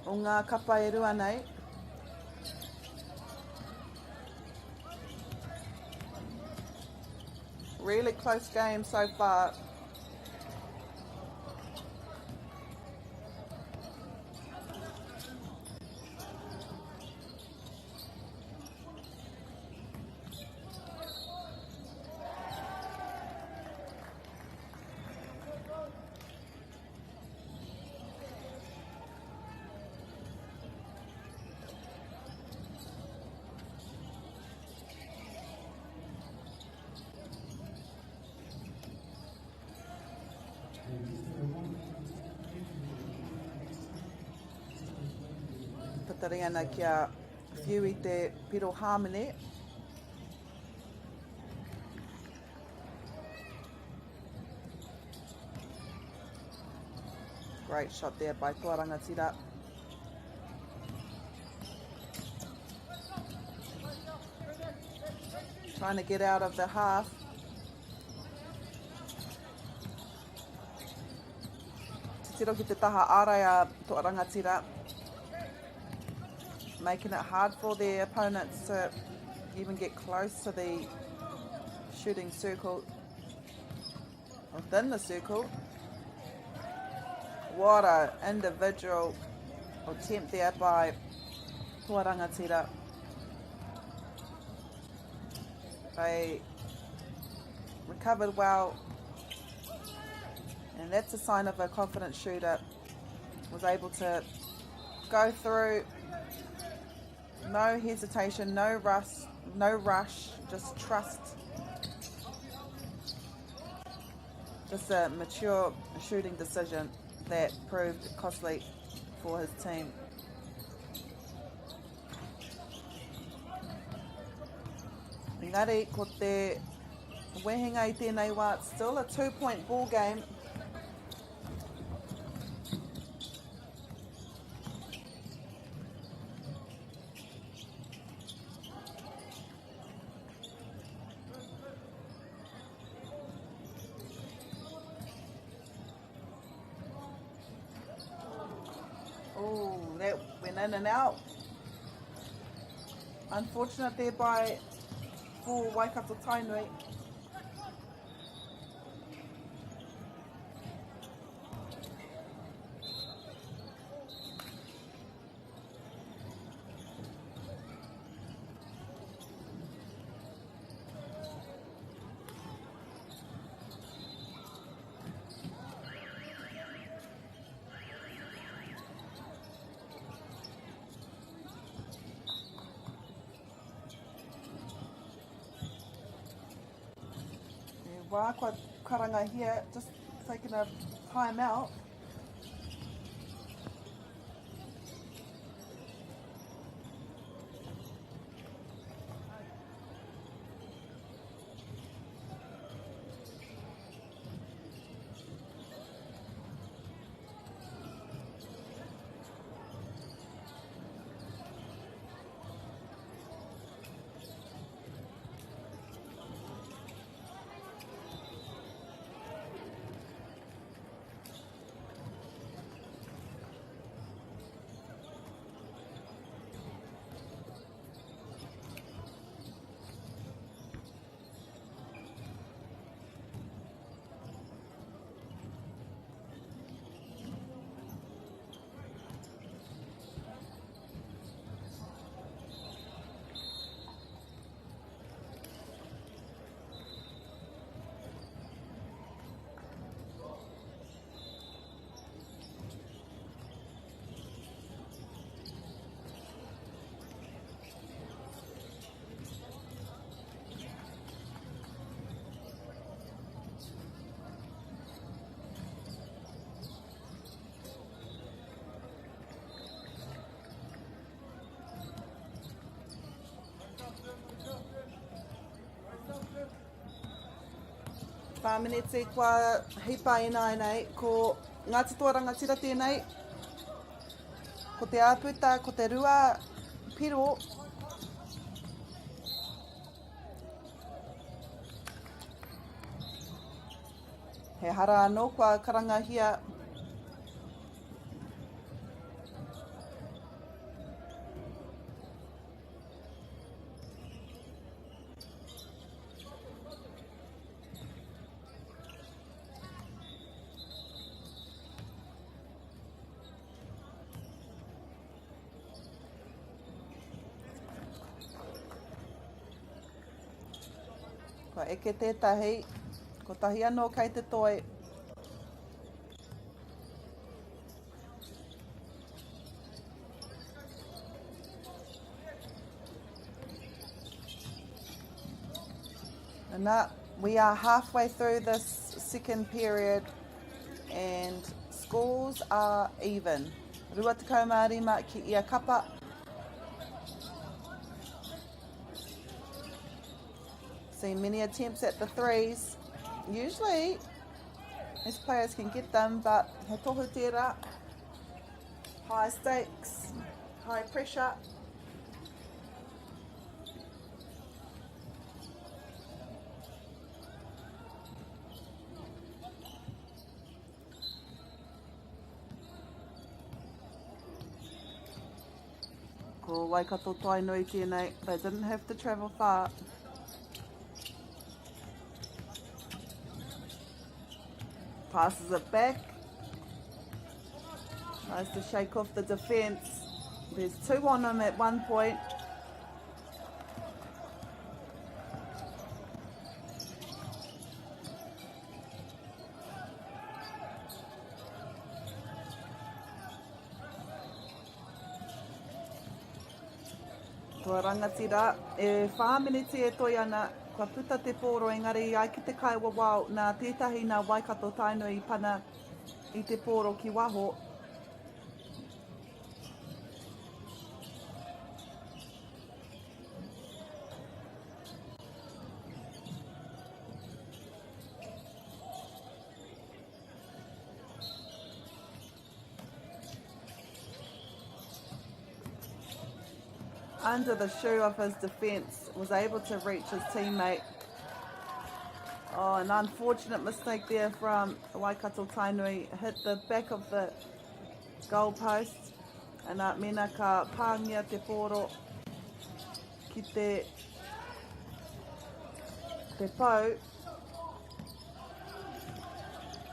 o ngā kapa e rua nei. Really close game so far. Patari ana kia whiu I te piro Harmony. Great shot there by Rangatira. Trying to get out of the half. Te tiro ki te taha ārai a Rangatira. Making it hard for their opponents to even get close to the shooting circle, within the circle. What an individual attempt there by Rangatira. They recovered well, and that's a sign of a confident shooter. Was able to go through. No hesitation, no rush, just trust. Just a mature shooting decision that proved costly for his team. Engari, ko te wehenga I tēnei wā, it's still a 2-point ball game. Oh, that went in and out. Unfortunate there by for Waikato Tainui. Wā, quite karanga here, just taking a time out. Whāmenete kua hipa ina nei, ko Ngāti Toa Rangatira tēnei, ko te āputa, ko te rua piro, He hara anō kua karangahia. Kua eke tētahi, ko tahi anō kei te toi. And now we are halfway through this second period and scores are even. Rua tekau mā rima ki ia kapa. Seen many attempts at the threes. Usually, these players can get them, but he tohu tērā, high stakes, high pressure. Ko Waikato Tainui tēnei, they didn't have to travel far. Passes it back. Tries to shake off the defence. There's two on him at one point. Kua rangatira, e whāminiti e toi ana, kua puta te pōro engari ai ki te kaiwa wau nā tētahi nā Waikato Tainui pana i te pōro ki waho. Under the shoe of his defence, was able to reach his teammate. Oh, an unfortunate mistake there from Waikato Tainui. Hit the back of the goal post. And mena ka pāngia te pōro ki te pau.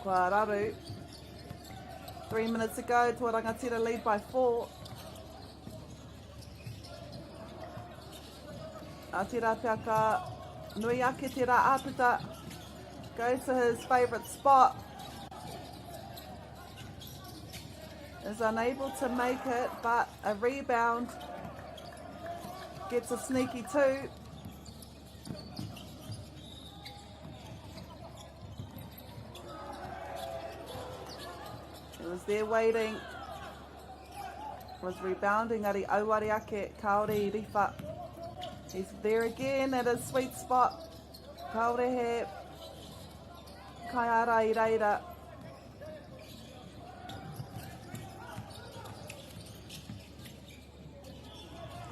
Kua raru. 3 minutes ago, Tua Rangatira lead by 4. Atira Piaka, nui ake te rā āpita, goes to his favourite spot, is unable to make it, but a rebound, gets a sneaky 2. He was there waiting, was rebounding ari auare ake, kaore I riwha. He's there again at his sweet spot. Kaore he kai ara I reira.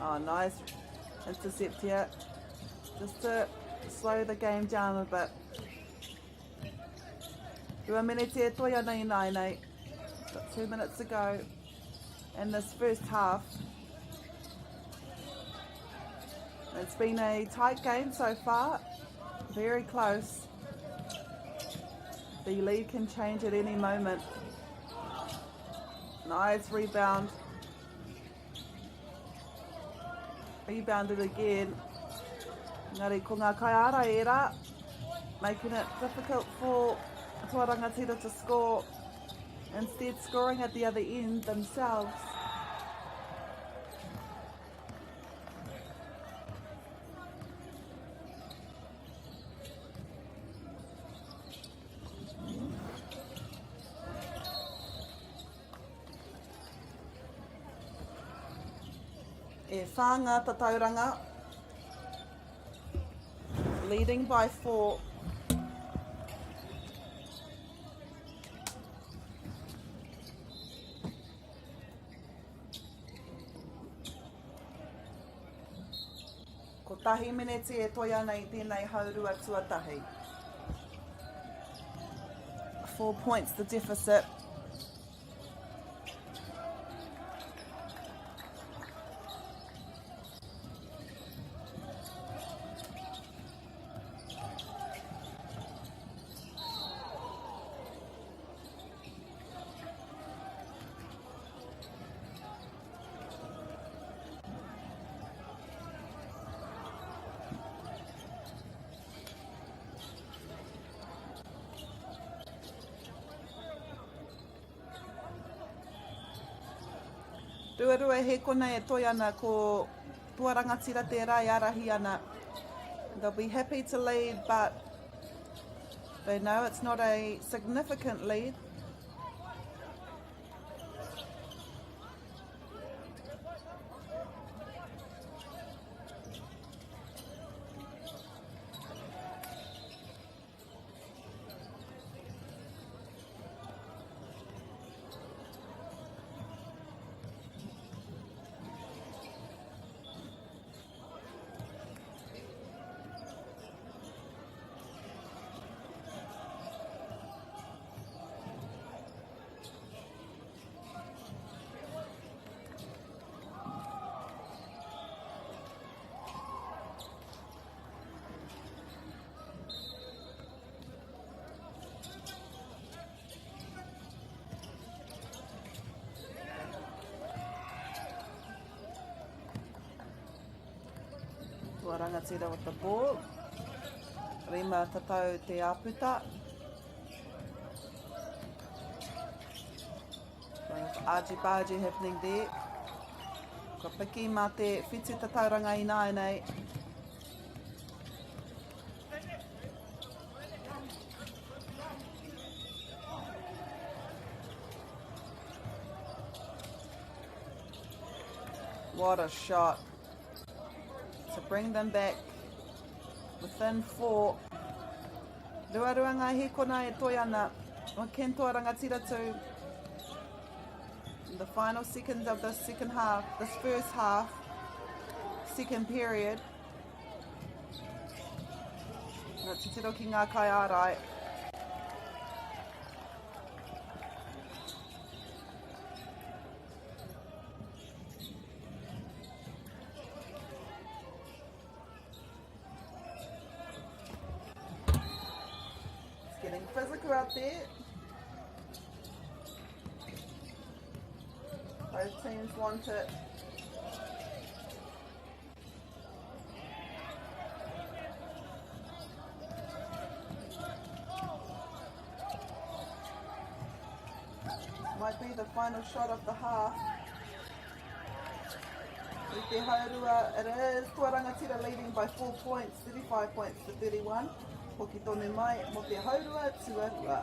Oh, nice intercept here. Just to slow the game down a bit. Rua minute e toi ana I nainei. Got 2 minutes to go in this first half. It's been a tight game so far, very close. The lead can change at any moment. Nice rebound. Rebounded again. Ngari ko ngā kai ara era, making it difficult for Tua Rangatira to score, instead scoring at the other end themselves. E whānga tatauranga, leading by 4. Ko tahi minete e toi ana I tēnei haurua tuatahi. 4 points the deficit. Ruarua he kona e toi ana ko tuarangatira tērā I arahi ana. They'll be happy to lead, but they know it's not a significant lead. Tuarangatira with the ball. Rima tatau te aputa. Argy-bargy happening there. Ko piki mā te whiti tatauranga I nei. What a shot. To bring them back within 4. Ruarua ngā he kona e toi ana. O ken toa rangatira tū. In the final seconds of this second half, this first half, second period. Ngā titiro ki ngā kai ārai. Getting physical out there. Both teams want it. Might be the final shot of the half. I te haurua, it is Tuarangatira leading by 4 points, 35 points to 31. Hoki tonu mai, mo te haurua, tuarua.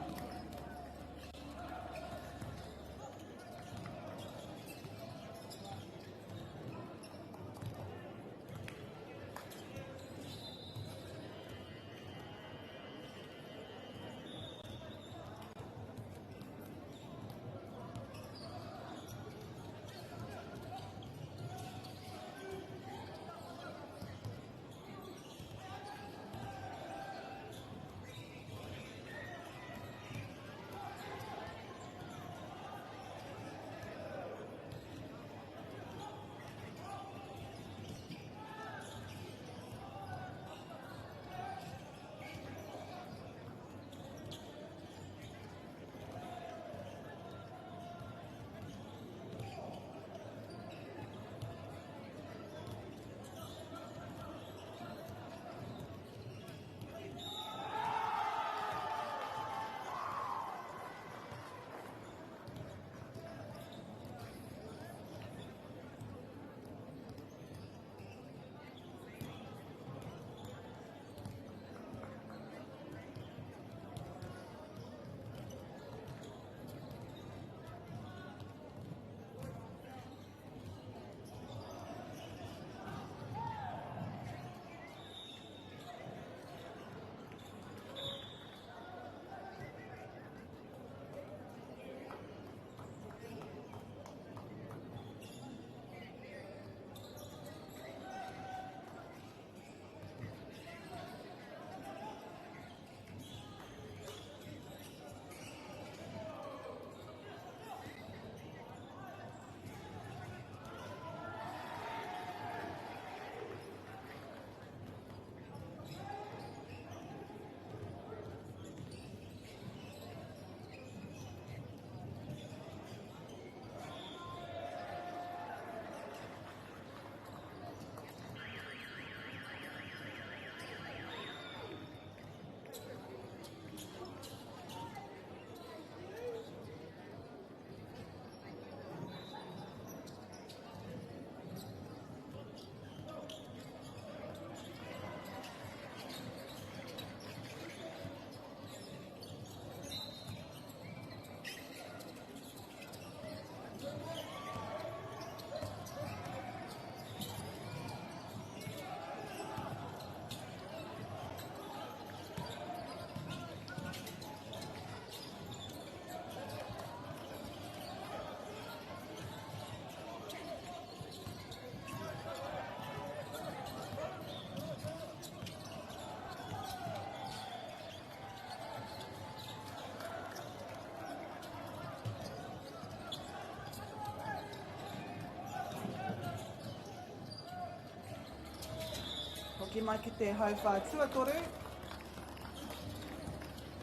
Ki mai ki te hauwha tuatoru.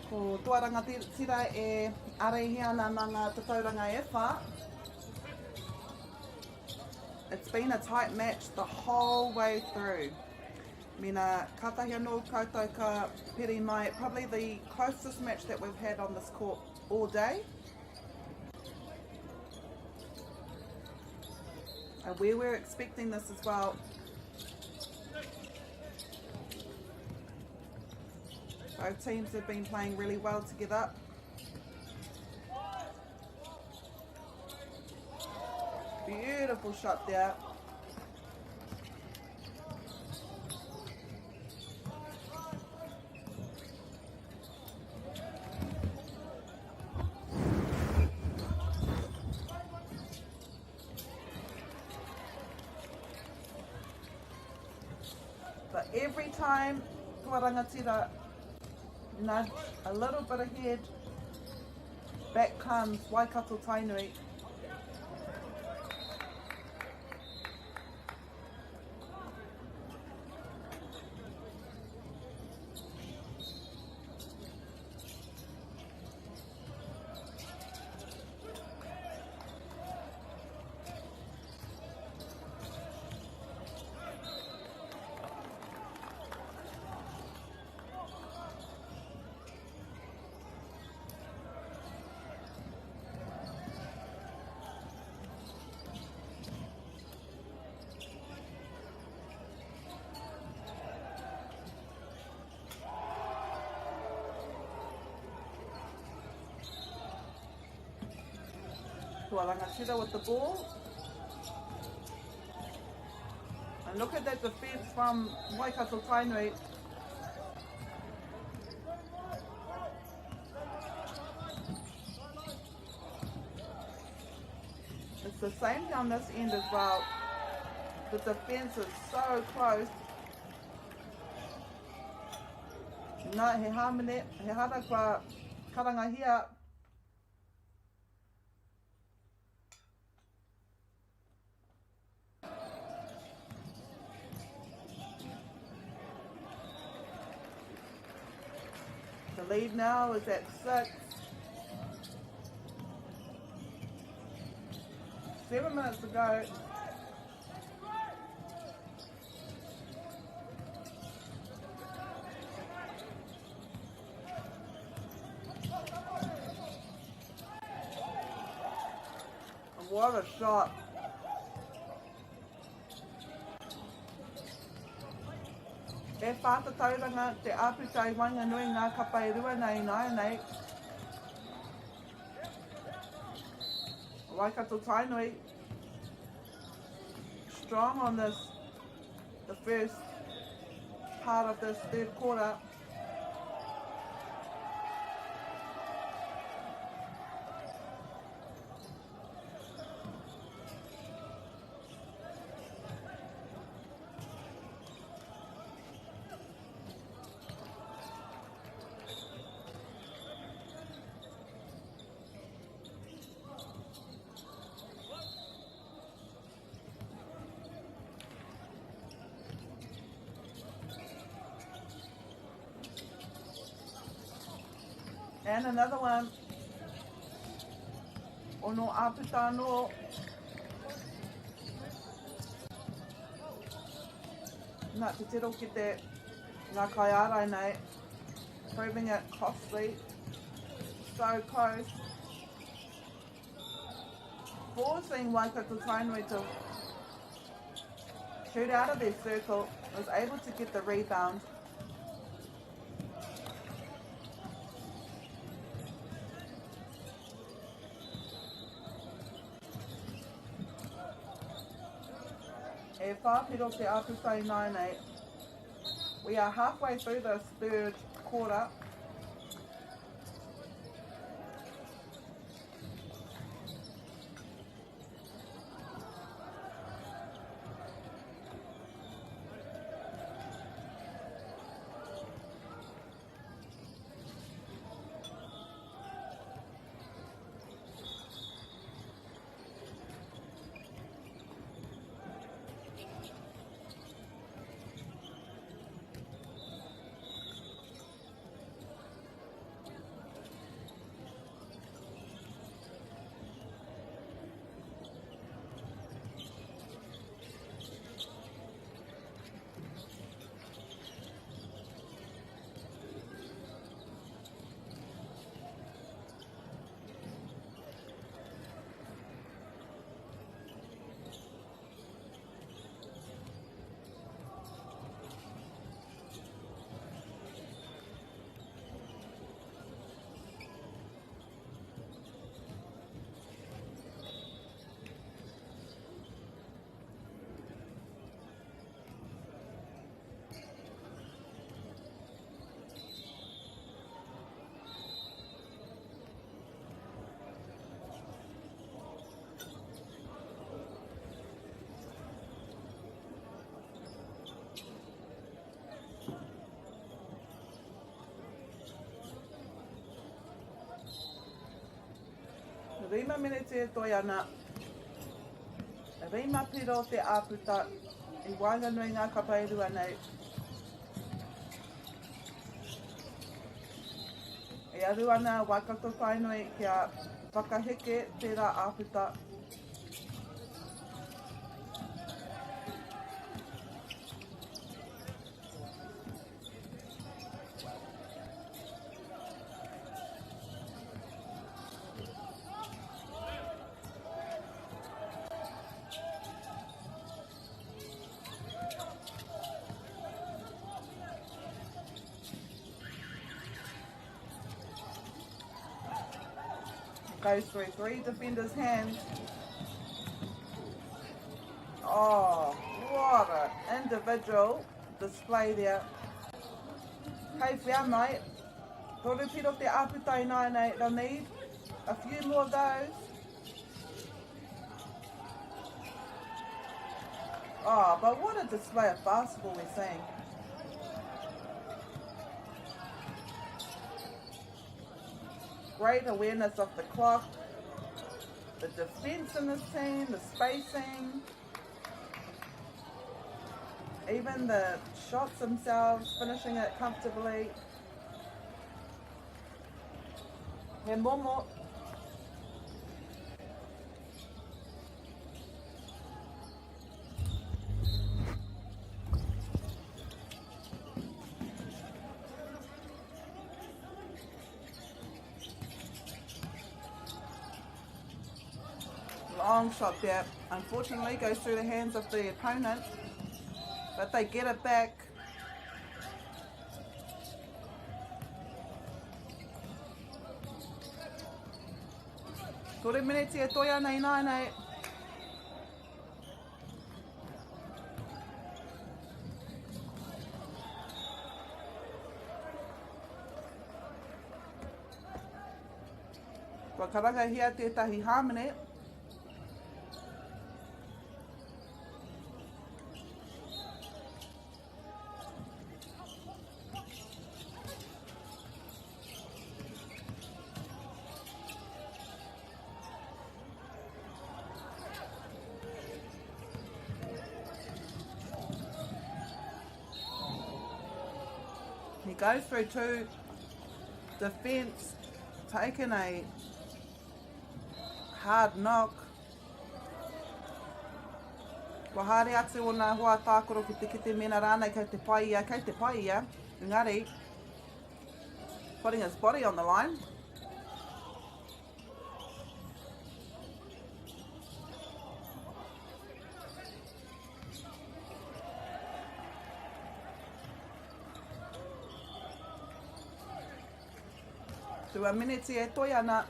Ko tuaranga tira e areihi ana nā ngā tatauranga e whā. It's been a tight match the whole way through. Mina katahi anō koutou ka piri mai, probably the closest match that we've had on this court all day. And we were expecting this as well. Both teams have been playing really well together. Beautiful shot there. But every time Tuarangatira nudge a little bit ahead, back comes Waikato Tainui. Tuarangatira with the ball. And look at that defence from Waikato Tainui. It's the same down this end as well. The defence is so close. Nā he hamene, he hara kua karangahia. The lead now is at 6. 7 minutes to go. And what a shot. E whātatauranga te āputai wanga nui ngā kapai rua nei nei. Waikato Tainui strong on this, the first part of this third quarter. And another one. Ono aputa no. Nā te tiro ki te ngā kai ārai nei. Proving it costly. So close. Forcing Waikato Tainui to shoot out of their circle. Was able to get the rebound. E whāpiro te āputai nei. We are halfway through this third quarter. Rima minute e toi ana. Rima piro te āputa I wanga nui ngā kapairua nei. E aru ana waikato tainui kia whakaheke tērā āputa. Goes through 3 defenders' hands. Oh, what an individual display there. Kei whea mai. Toru piro te āputa I nai nei. They'll need a few more of those. Oh, but what a display of basketball we're seeing. Great awareness of the clock, the defence in this team, the spacing, even the shots themselves, finishing it comfortably. He momo. Long shot there, unfortunately goes through the hands of the opponent, but they get it back. Tore minute e toia nei nai nei. Kua karanga hia tētahi hāmene. He goes through 2 defence, taken a hard knock. Kua haere atu o nā hoa tākoro ki te mena rānei kei te paia, engari, putting his body on the line. Tua minute e toi ana.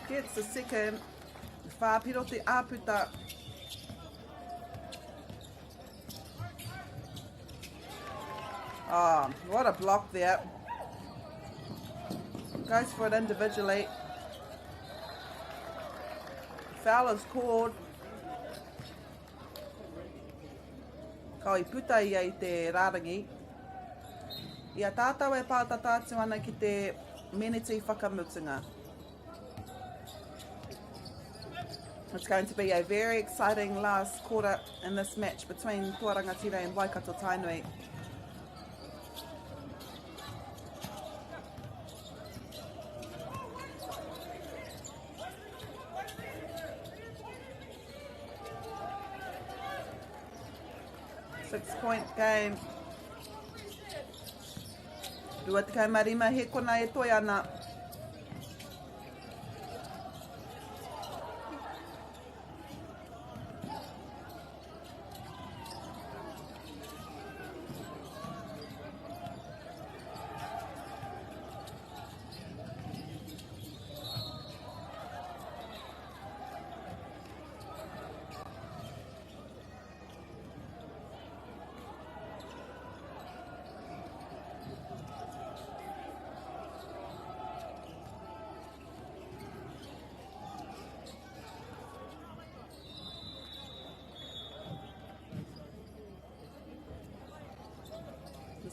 Gets the second. Whāpiro te āputa. Oh, what a block there. Goes for it individually. Foul is called. Kau I puta ia I te rārangi. Ia tātou e pātatātu ana ki te meneti whakamutunga. It's going to be a very exciting last quarter in this match between Tuarangatira and Waikato Tainui. Six-point game. Rua te marima he kona e toi ana.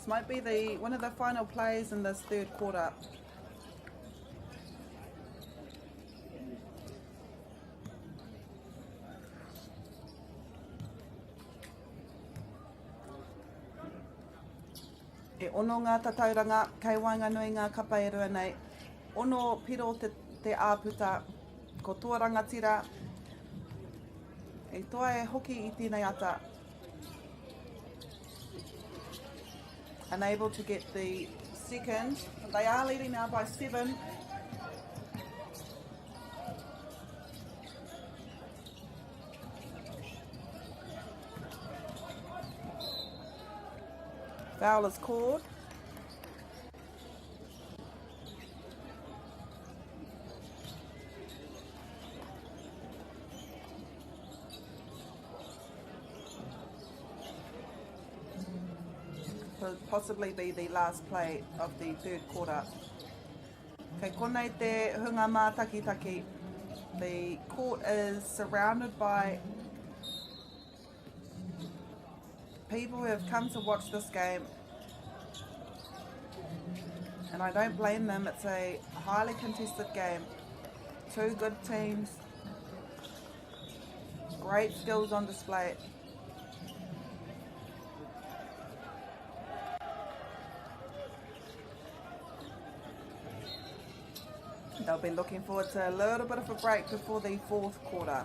might be one of the final plays in this third quarter. E ono ngā tatauranga, kei wainga nui ngā kapa e rua nei. Ono piro te āputa, ko tō rangatira. E toa e hoki I tēnei ata. Unable to get the second. They are leading now by 7. Foul is called. Could possibly be the last play of the third quarter. Kei konei te hunga mā taki. The court is surrounded by people who have come to watch this game, and I don't blame them. It's a highly contested game. Two good teams, great skills on display. They'll be looking forward to a little bit of a break before the fourth quarter.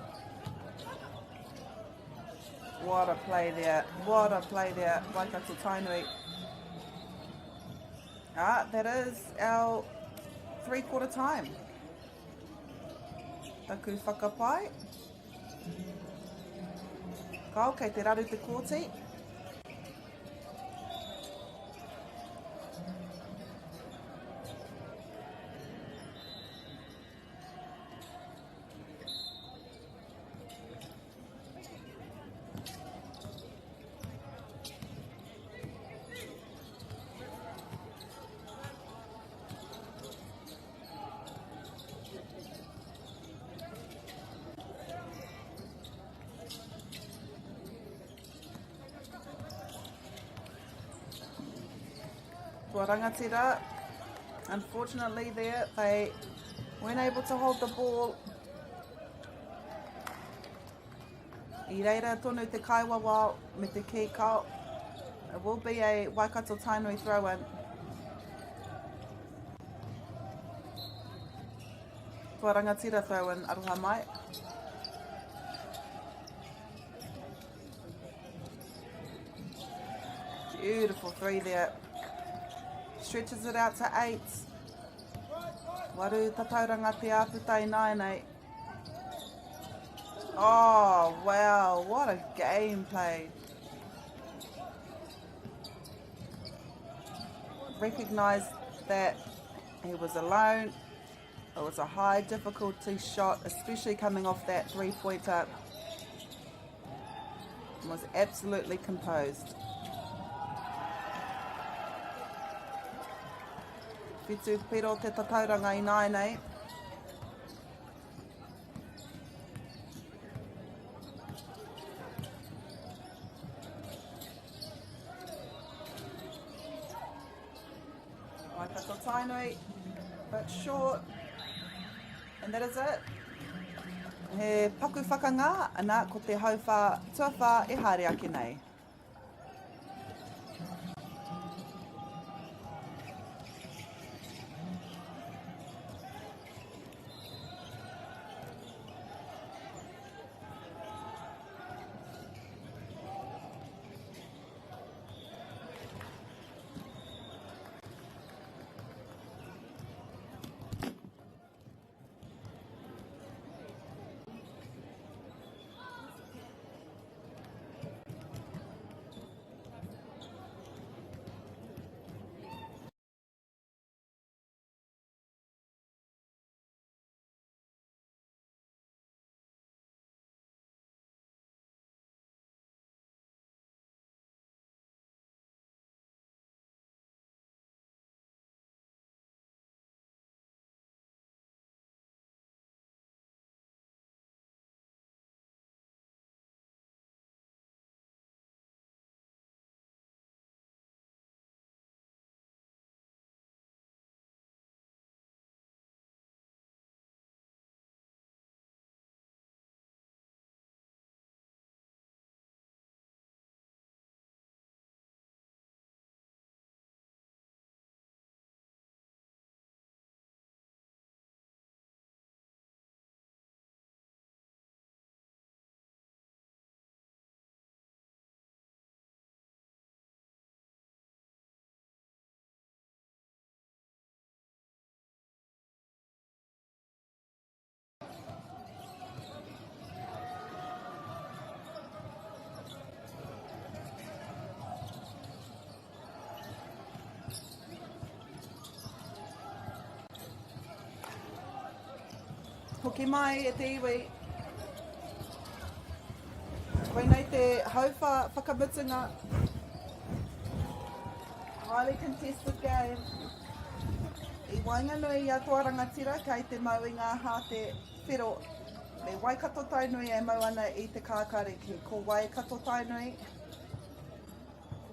What a play there. What a play there. Waikato Tainui. That is our three-quarter time. Taku whakapai. Kau kei te raru te kōti. Rangatira, unfortunately there, they weren't able to hold the ball. I reira tonu te kaiwawa me te ki kau. It will be a Waikato Tainui throw-in. Rangatira throw-in, aroha mai. Beautiful three there. Stretches it out to 8. Waru tatauranga te āputa I nāianei. Oh, wow, what a gameplay. Recognised that he was alone. It was a high difficulty shot, especially coming off that three-pointer. Was absolutely composed. Whitu piro te tatauranga I nāianei. Waikato Tainui, but short. And that is it. He paku whakanga, ana ko te hauwha tuawha e haere ake nei. Puki mai e te iwi. Koe nei te hauwha whakamutunga. Highly contested game. I wainganui i atua rangatira kei te mau i ngā hāte whiro. Me Waikato Tainui e mau ana i te kākariki. Ko Waikato Tainui.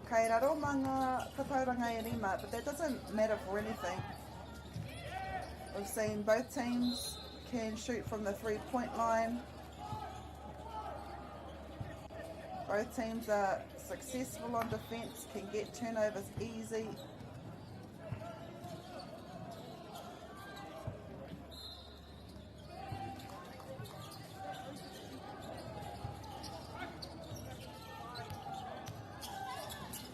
Kei raro mā ngā katauranga e rima, but that doesn't matter for anything. We've seen both teams can shoot from the 3-point line. Both teams are successful on defence, can get turnovers easy.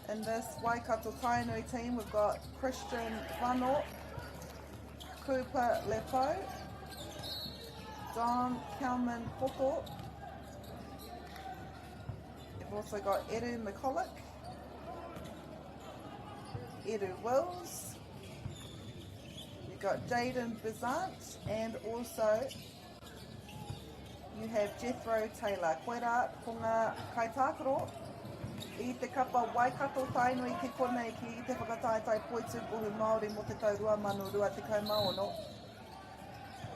In this Waikato Tainui team, we've got Christian Vano, Cooper Lepo, Don Kalman Poto. You've also got Edu McCulloch, Edu Wills, you've got Jaden Bizant, and also you have Jethro Taylor. Koe rā, ko ngā kaitākaro i te kapa Waikato Tainui ki konei ki te whakataetai Poitūkohu Māori mo te tau 2024.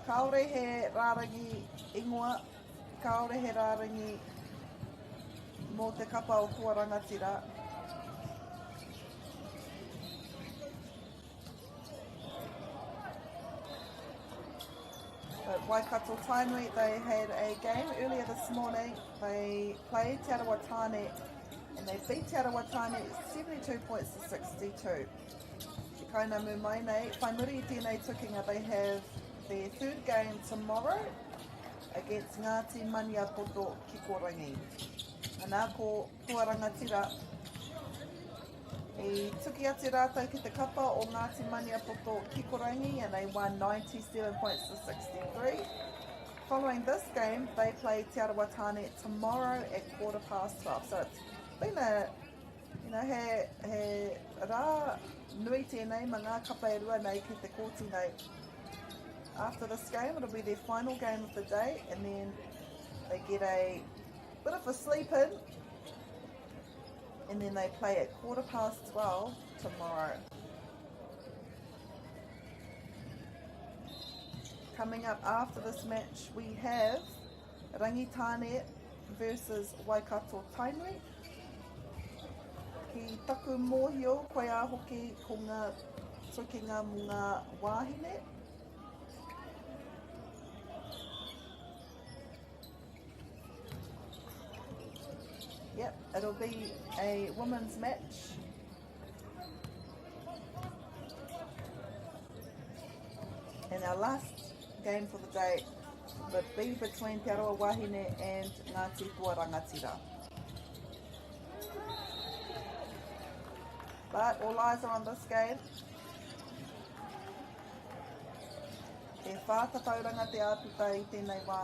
Kaore he rārangi ingoa, kaore he rārangi mō te kapa o tua rangatira. But Waikato Tainui, they had a game earlier this morning. They played Te Arawatane and they beat Te Arawatane 72 points to 62. Ki kaina mu mai nei, whai muri I tēnei tukinga, they have their third game tomorrow against Ngāti Maniapoto ki Korangi. Anā ko tua rangatira, I tuki ati rātou ki te kapa o Ngāti Maniapoto ki Korangi and they won 97 points to 63. Following this game, they play Te Arawatane tomorrow at 12:15. So it's been a, he rā nui tēnei ma ngā kapa e rua nei ki te kōti nei. After this game, it'll be their final game of the day, and then they get a bit of a sleep in, and then they play at 12:15 tomorrow. Coming up after this match, we have Rangitane versus Waikato Tainui. Ki taku mōhio, koe a hoki ko ngā tukinga mo ngā wāhine. Yep, it'll be a women's match. And our last game for the day would be between Te Aroa Wahine and Ngāti Tua Rangatira. But all eyes are on this game. E whātatauranga te āputa I tēnei wā.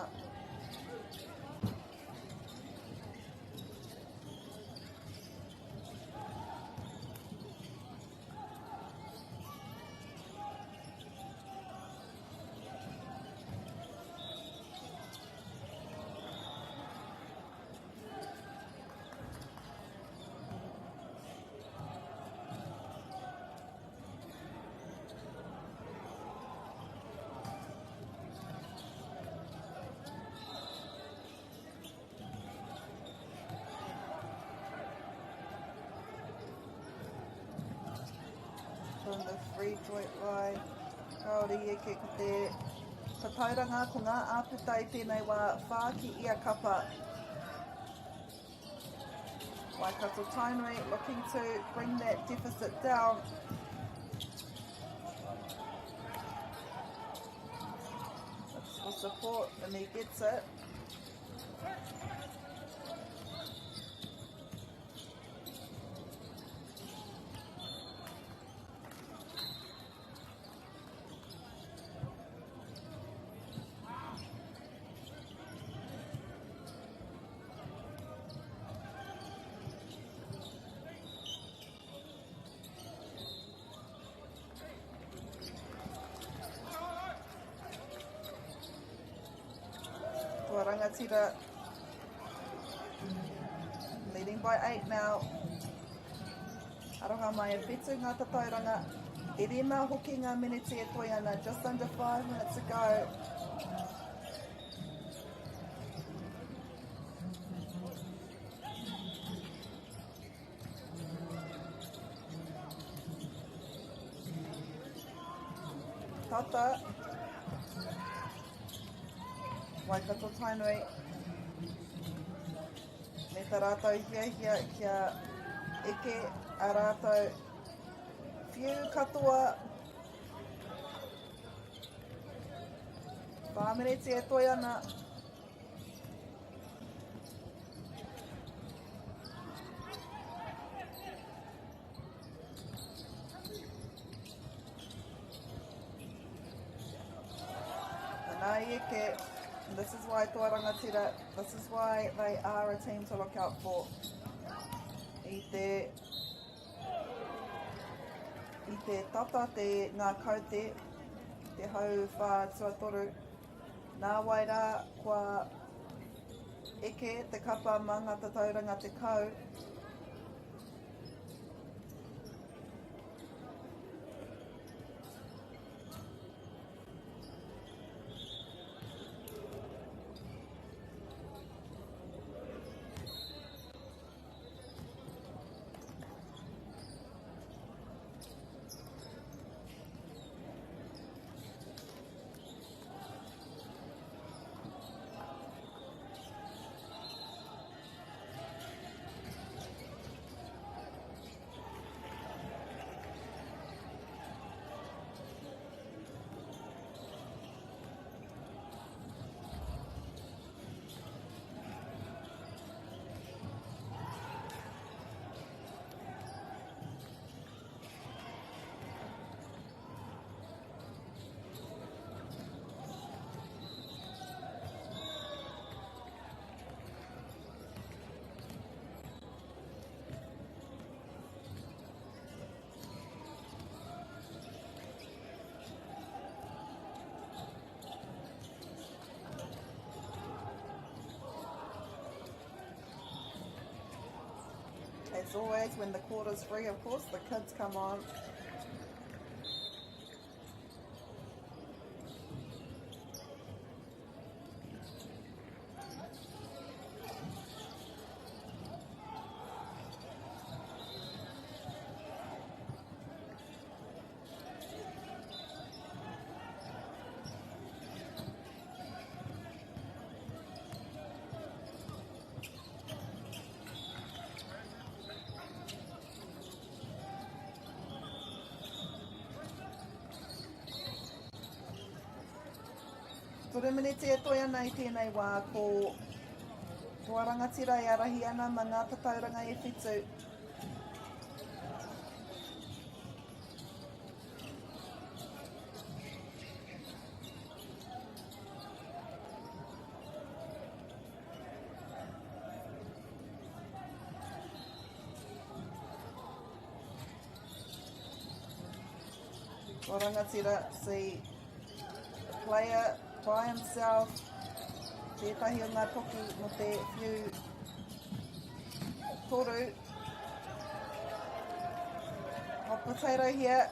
From the free joint line, kaori e ke te tatauranga ko ngā āputa I tēnei wā whāki ia kapa. Waikato Tainui looking to bring that deficit down. Looks for support and he gets it. Tua rangatira leading by 8 now. Aroha mai e whetū ngā tatauranga. E rena hoki ngā miniti e toi ana, just under 5 minutes to go. Tata. Waikato Tainui. Me tā rātou hia kia eke a rātou whiu katoa. Whāmeneti e toi ana. Nā eke. This is why Toa Rangatira, this is why they are a team to look out for. I te tata te ngā kaute, te hau whā tuatoru. Nā waira kua eke te kapa mā ngā tatauranga te kau. As always, when the quarter's free, of course, the kids come on. Ture miniti e toi ana I tēnei wā ko Toa Rangatira e arahi ana ma ngā tatauranga e whitu. Toa Rangatira, see player by himself, tētahi o ngā toki mo te whiu toru. Hot potato here.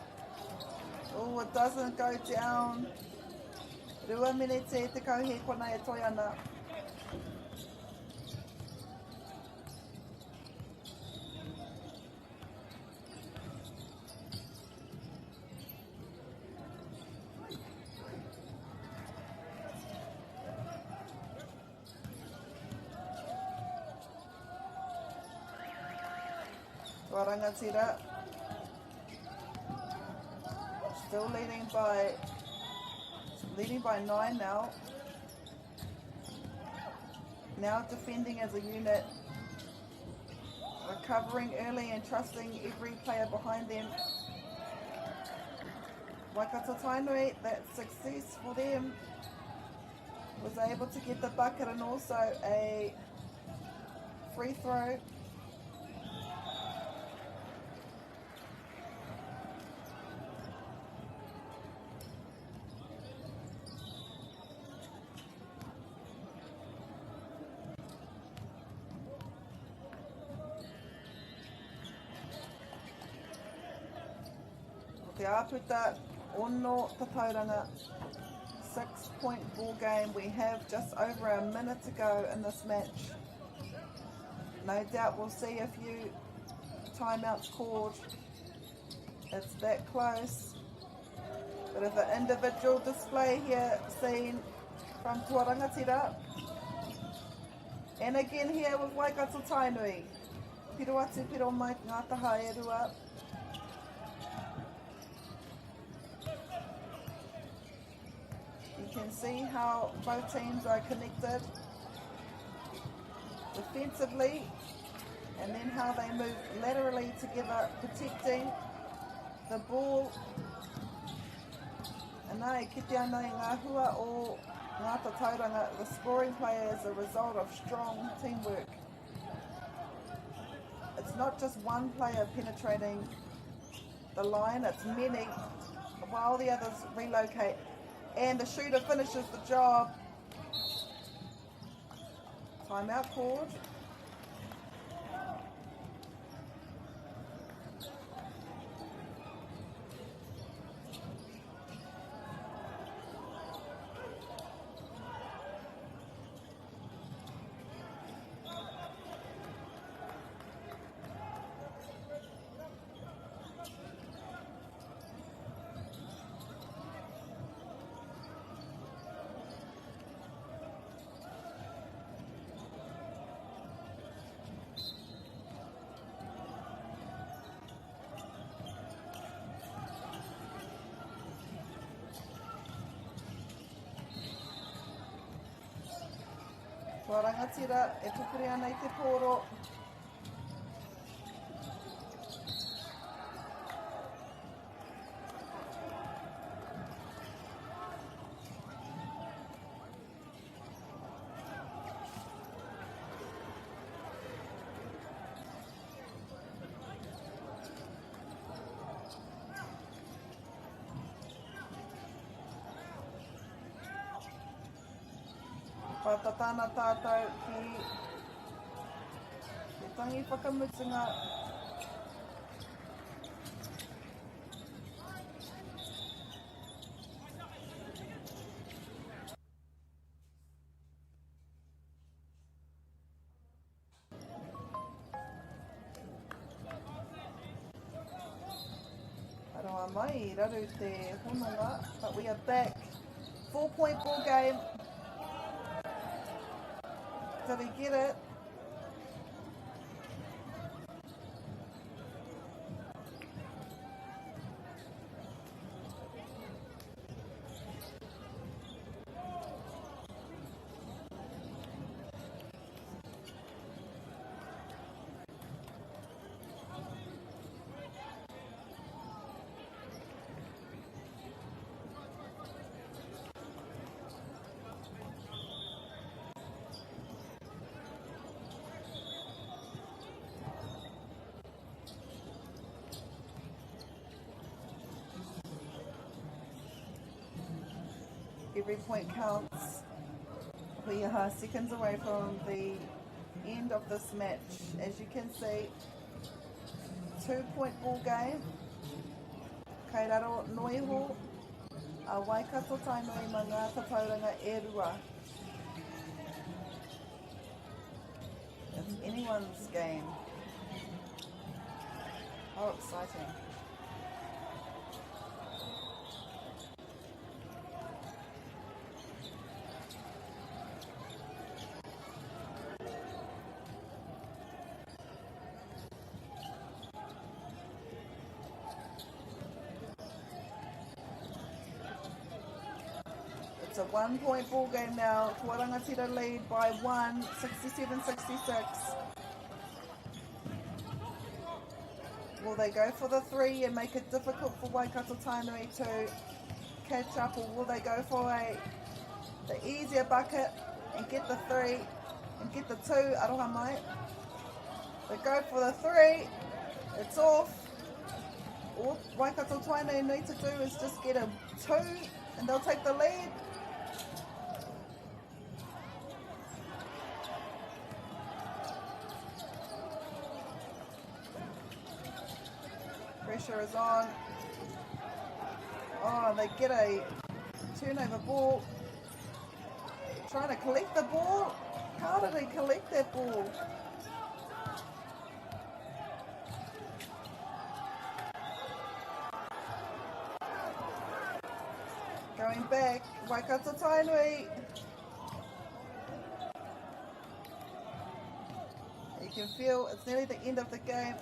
Oh, it doesn't go down. Rua minute te kauhe kona e toi ana. Toa Rangatira still leading by 9 now. Now defending as a unit, recovering early and trusting every player behind them. Waikato Tainui, that success for them, was able to get the bucket and also a free throw. āputa ono tatauranga. 6-point ball game. We have just over a minute to go in this match. No doubt we'll see a few timeouts called. It's that close. But if an individual display here seen from Tuarangatira. And again here with Waikato Tainui. Piro atu piro mai ngā taha e rua. You can see how both teams are connected defensively, and then how they move laterally together, protecting the ball. And ai, ki te ana I ngā hua o ngā tatauranga, the scoring play is a result of strong teamwork. It's not just one player penetrating the line, it's many, while the others relocate. And the shooter finishes the job. Timeout called. Kua rangatira e tukuri ana I te pōro. Pata tāna tātou ki te tangi whakamutunga. Aroa mai, raru te honanga, but we are back. 4-point ball game. Did he get it? Every point counts. We are seconds away from the end of this match. As you can see, 2-point ball game. Kei raro noiho a Waikato Tainui ma ngā tatauranga e rua. It's anyone's game. How exciting. It's a 1-point ball game now. Tuarangatira lead by 1, 67-66. Will they go for the 3 and make it difficult for Waikato Tainui to catch up, or will they go for the easier bucket and get the 3 and get the 2? Aroha mai. They go for the 3. It's off. All Waikato Tainui need to do is just get a 2 and they'll take the lead. Pressure is on. Oh, they get a turnover ball. Trying to collect the ball. How did he collect that ball? Going back, Waikato Tainui. You can feel it's nearly the end of the game.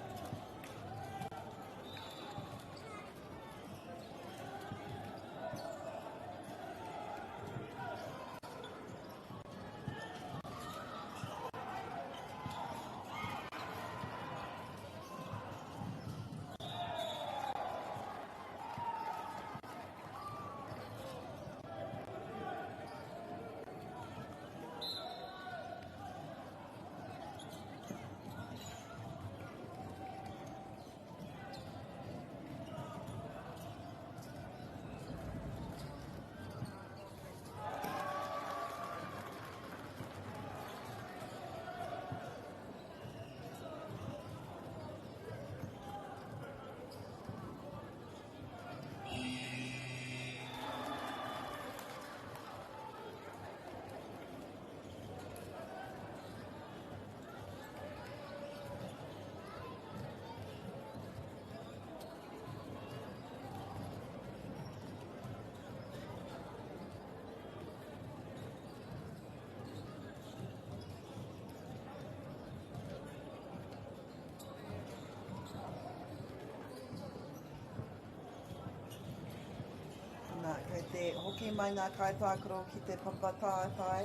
Nā, kei te hoki mai ngā kaitākaro ki te papatātai.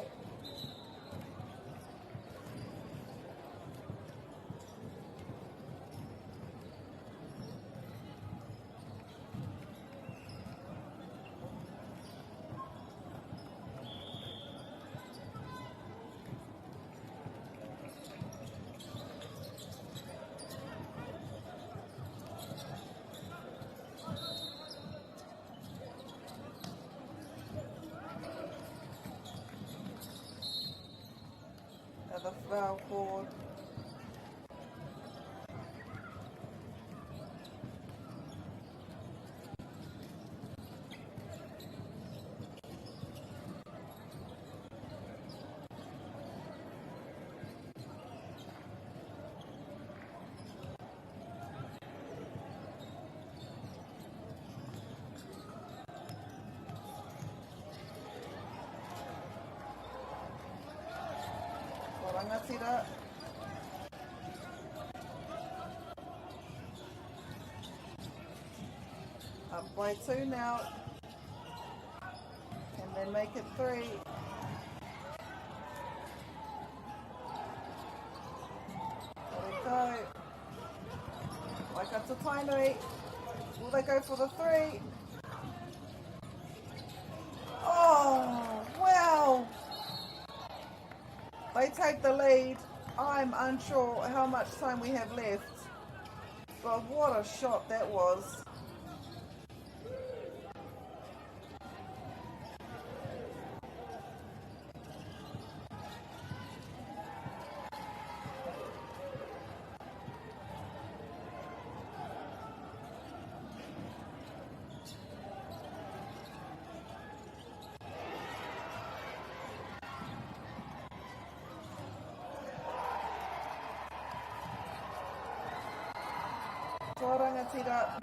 The foul forward. Rangatira. Up by 2 now. Can they make it 3? There we go. Waikato Tainui. Will they go for the 3? Oh, wow. They take the lead. I'm unsure how much time we have left, but what a shot that was. Rangatira.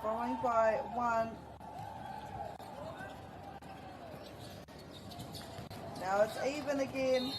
Following by 1. Now it's even again.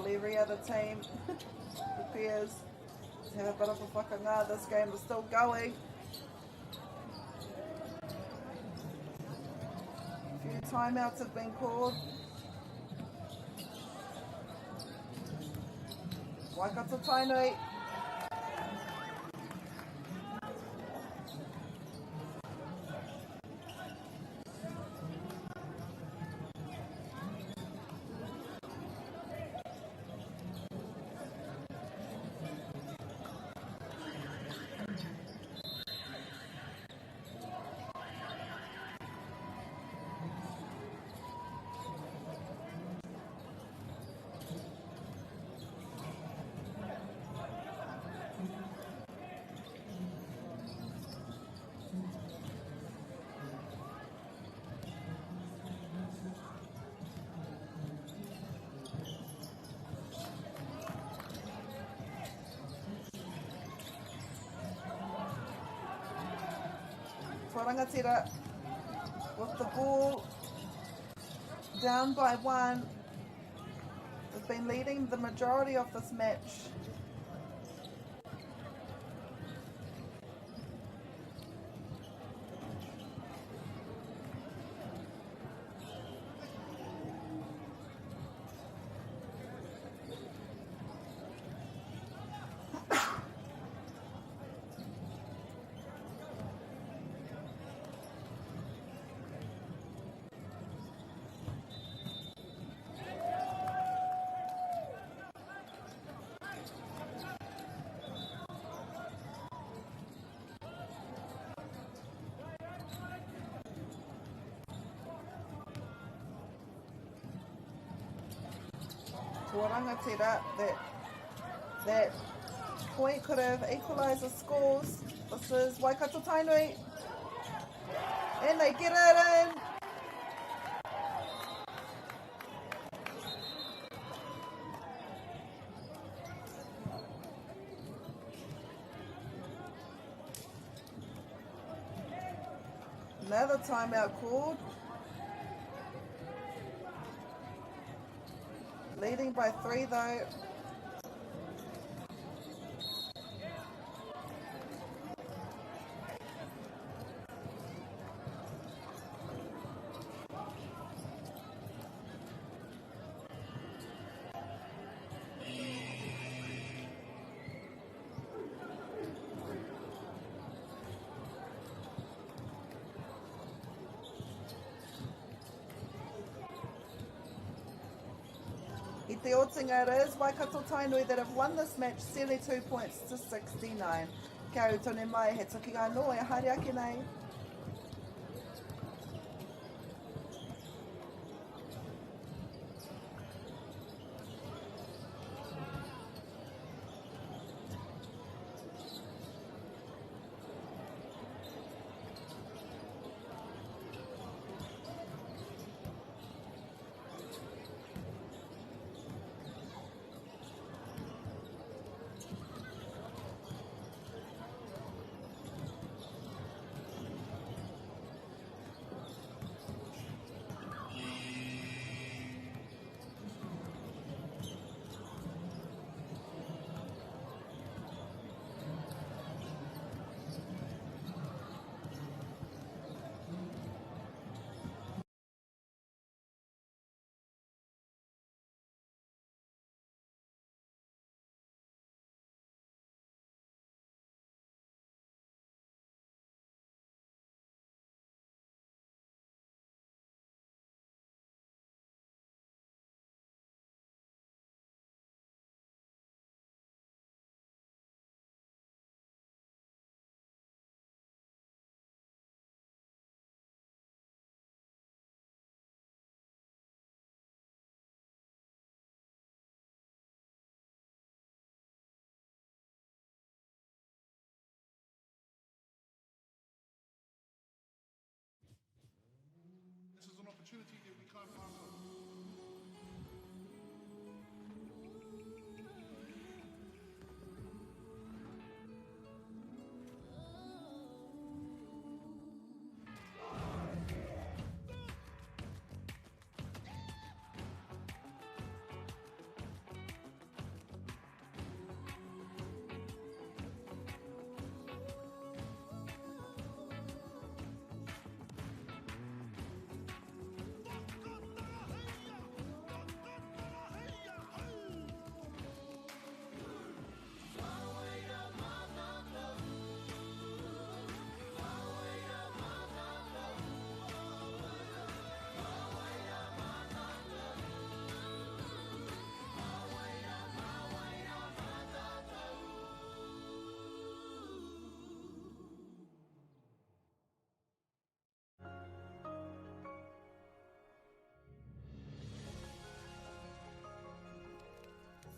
while every other team prepares to have a bit of a whakanga. This game is still going. A few timeouts have been called. Waikato Tainui. Rangatira with the ball down by 1 has been leading the majority of this match. Rangatira, that point could have equalised the scores. This is Waikato Tainui, and they get it in. Another timeout called. Leading by 3 though. The Otinga it is Waikato Tainui that have won this match 72 points to 69. Kia ora tōne mai he tuki ngā noa e haere ake nei.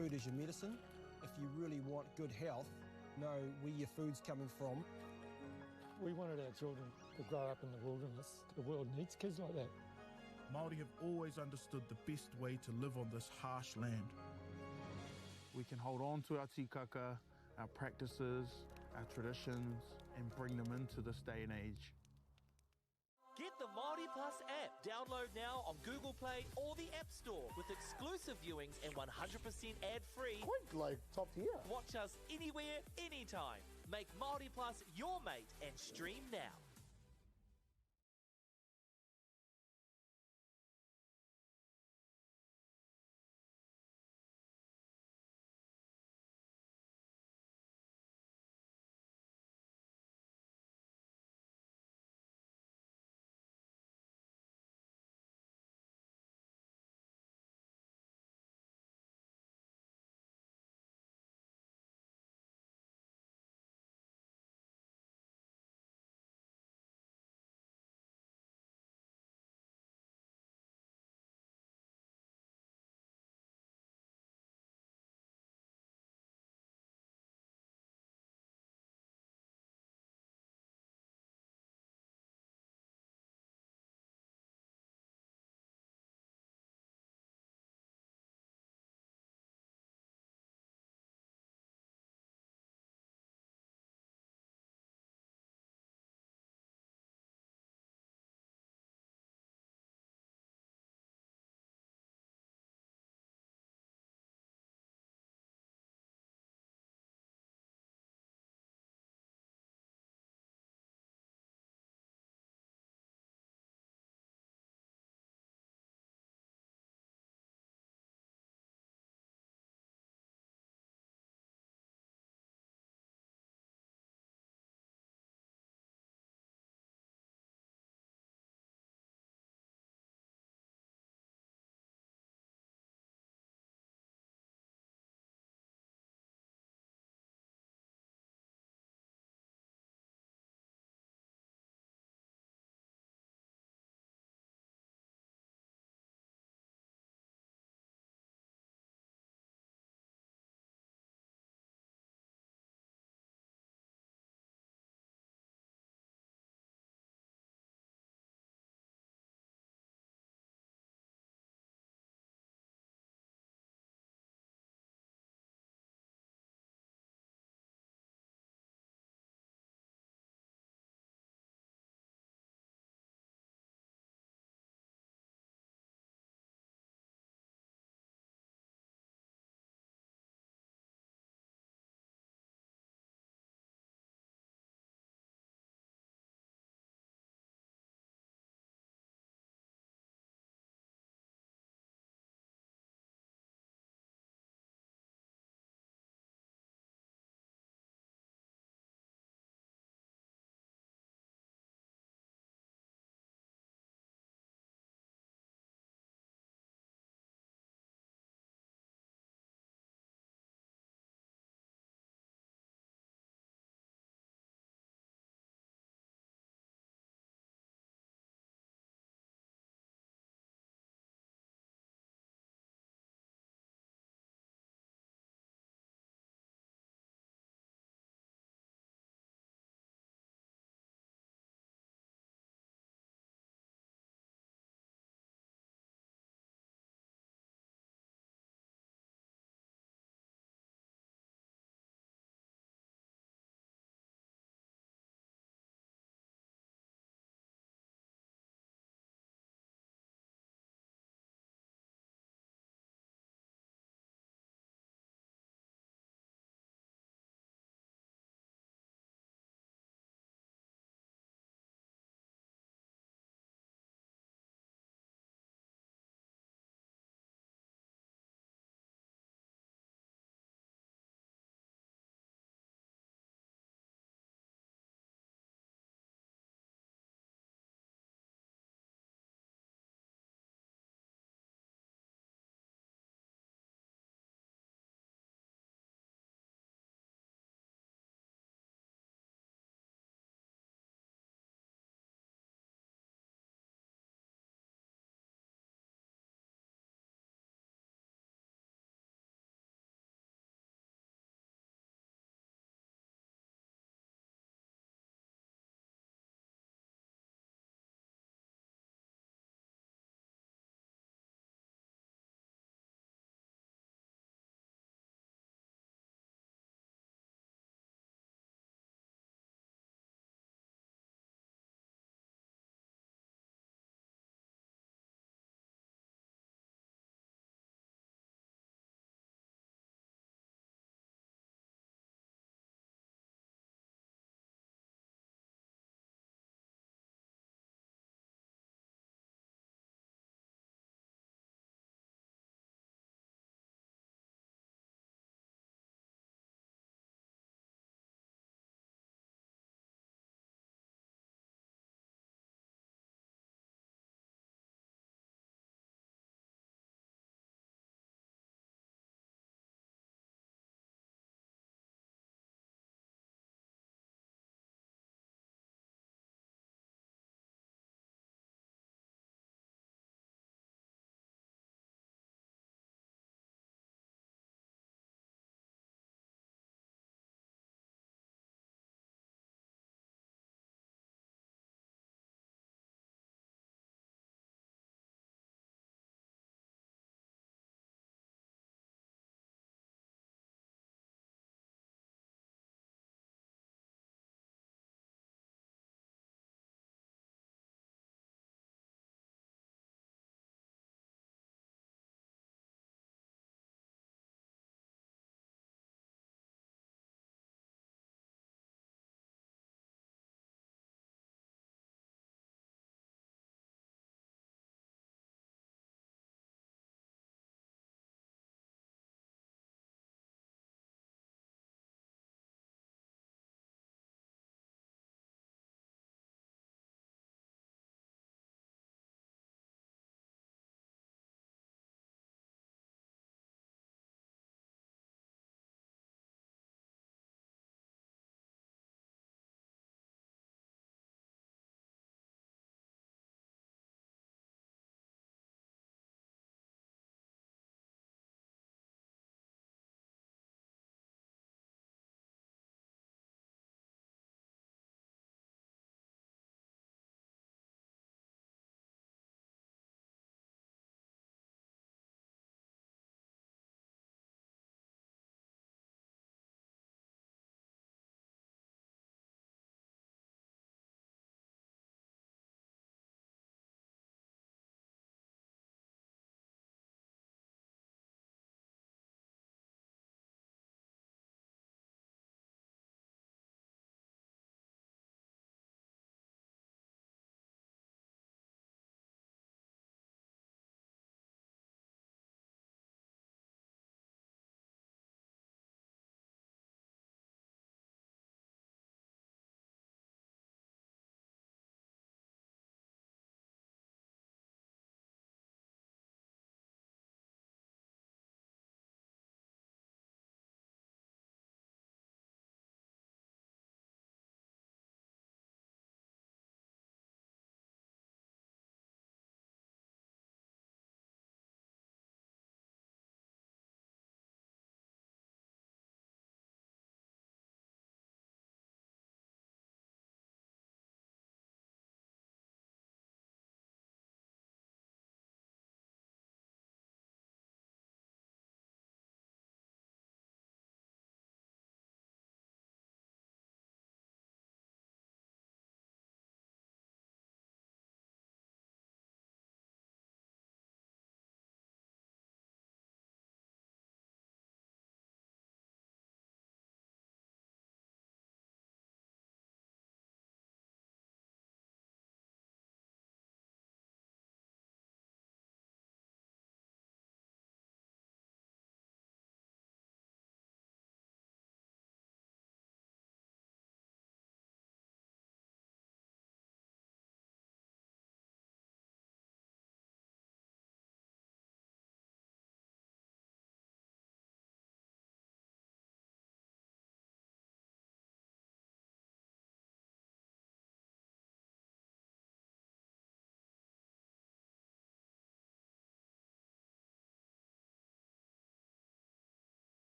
food is your medicine. If you really want good health, know where your food's coming from. We wanted our children to grow up in the wilderness. The world needs kids like that. Māori have always understood the best way to live on this harsh land. We can hold on to our tikaka, our practices, our traditions, and bring them into this day and age. Get the Māori Plus app. Download now on Google Play or the App Store with exclusive viewings and 100% ad-free. Quite like top tier. Watch us anywhere, anytime. Make Māori Plus your mate and stream now.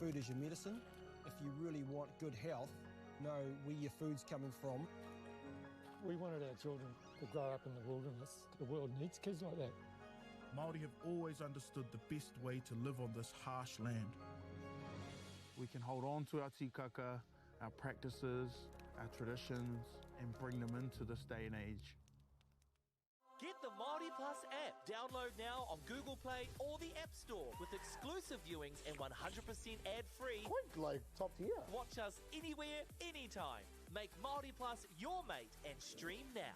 food is your medicine. If you really want good health, know where your food's coming from. We wanted our children to grow up in the wilderness. The world needs kids like that. Māori have always understood the best way to live on this harsh land. We can hold on to our tikaka, our practices, our traditions, and bring them into this day and age. Get the Māori Plus app. Download now on Google Play or the App Store with exclusive viewings and 100% ad-free. Quite like top tier. Watch us anywhere, anytime. Make Māori Plus your mate and stream now.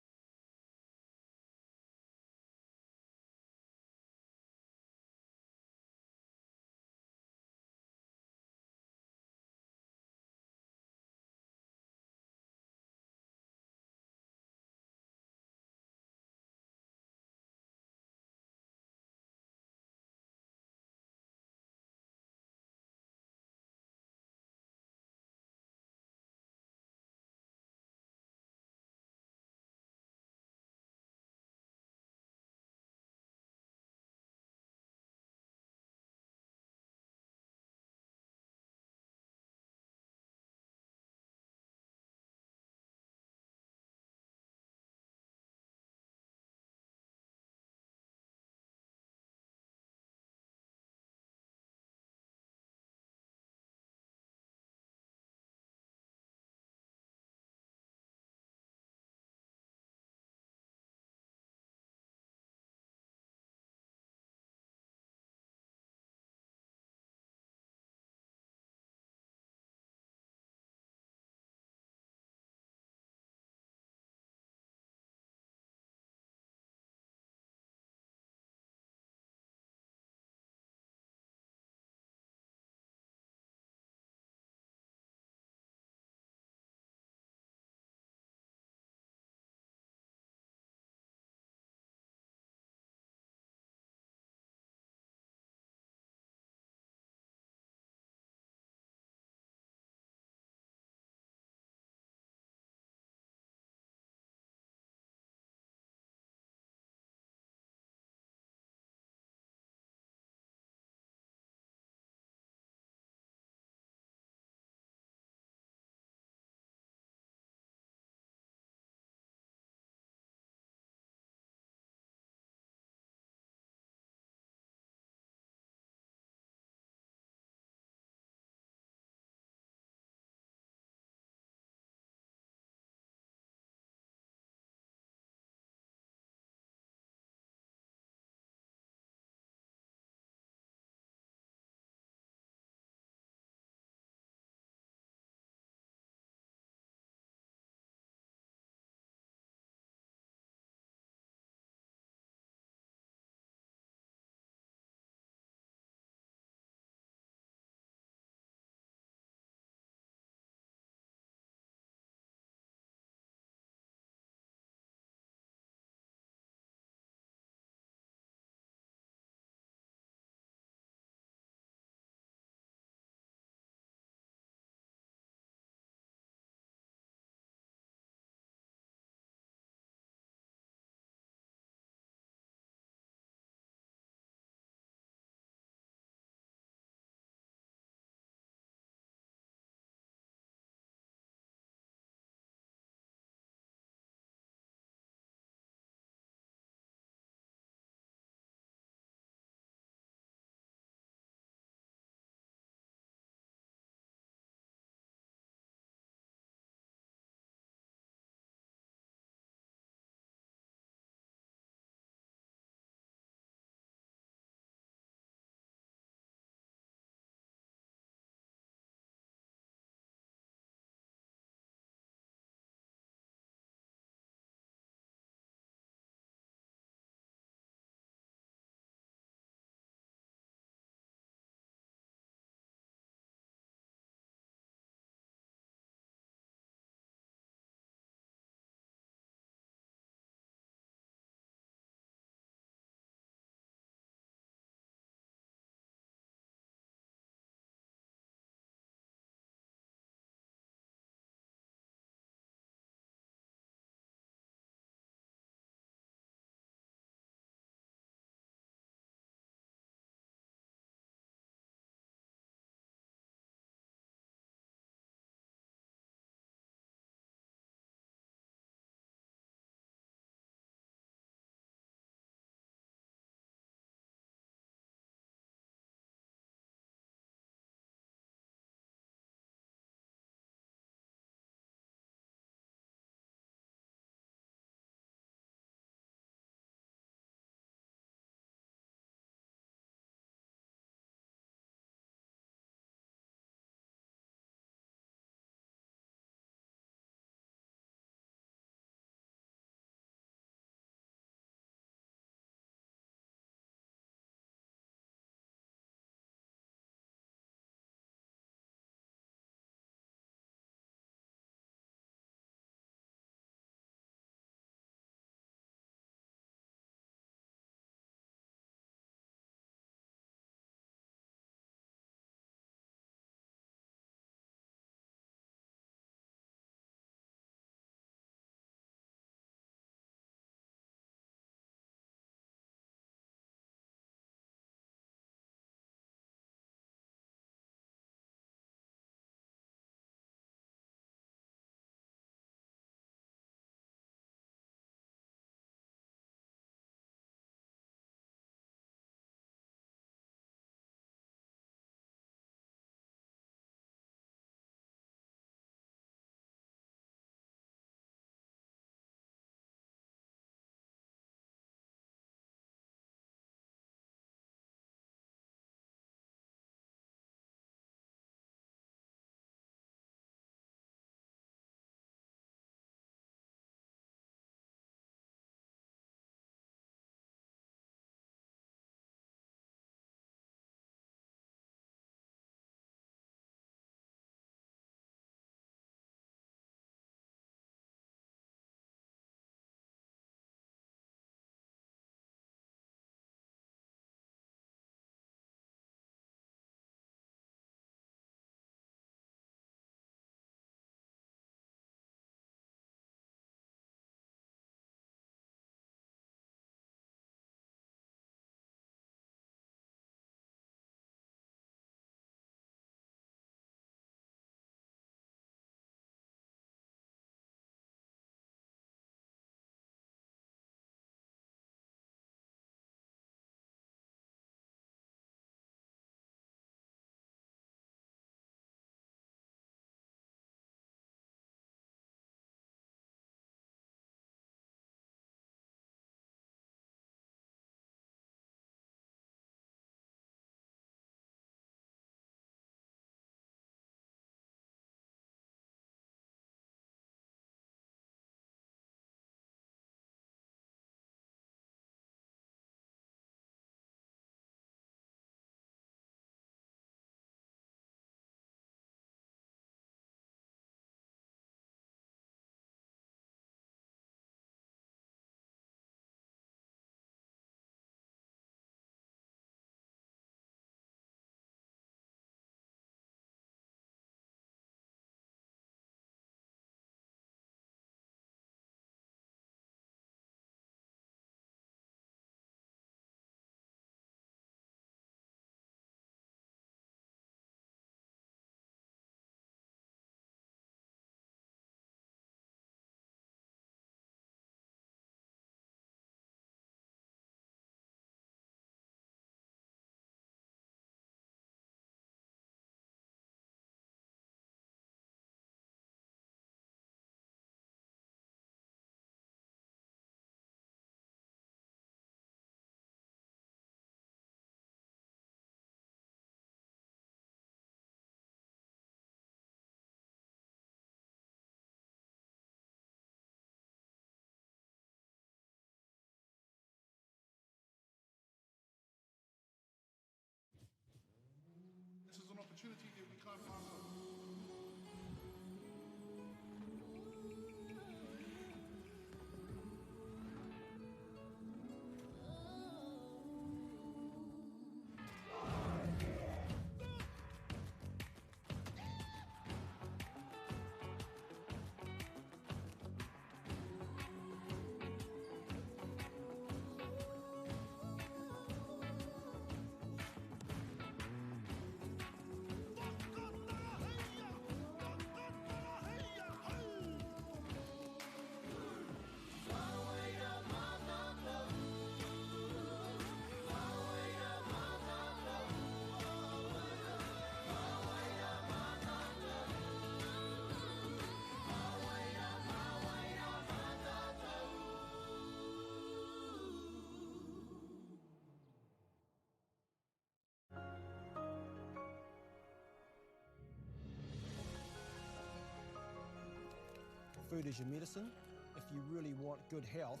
food is your medicine. If you really want good health,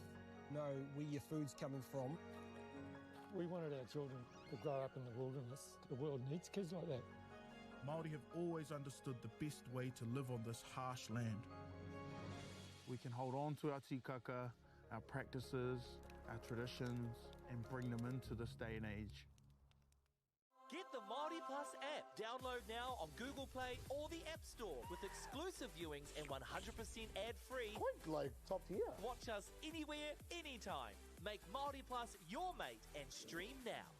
know where your food's coming from. We wanted our children to grow up in the wilderness. The world needs kids like that. Māori have always understood the best way to live on this harsh land. We can hold on to our tikaka, our practices, our traditions, and bring them into this day and age. Get the Māori Plus app. Download now on Google Play or the App Store with exclusive viewings and 100% ad-free. Quite like top tier. Watch us anywhere, anytime. Make Māori Plus your mate and stream now.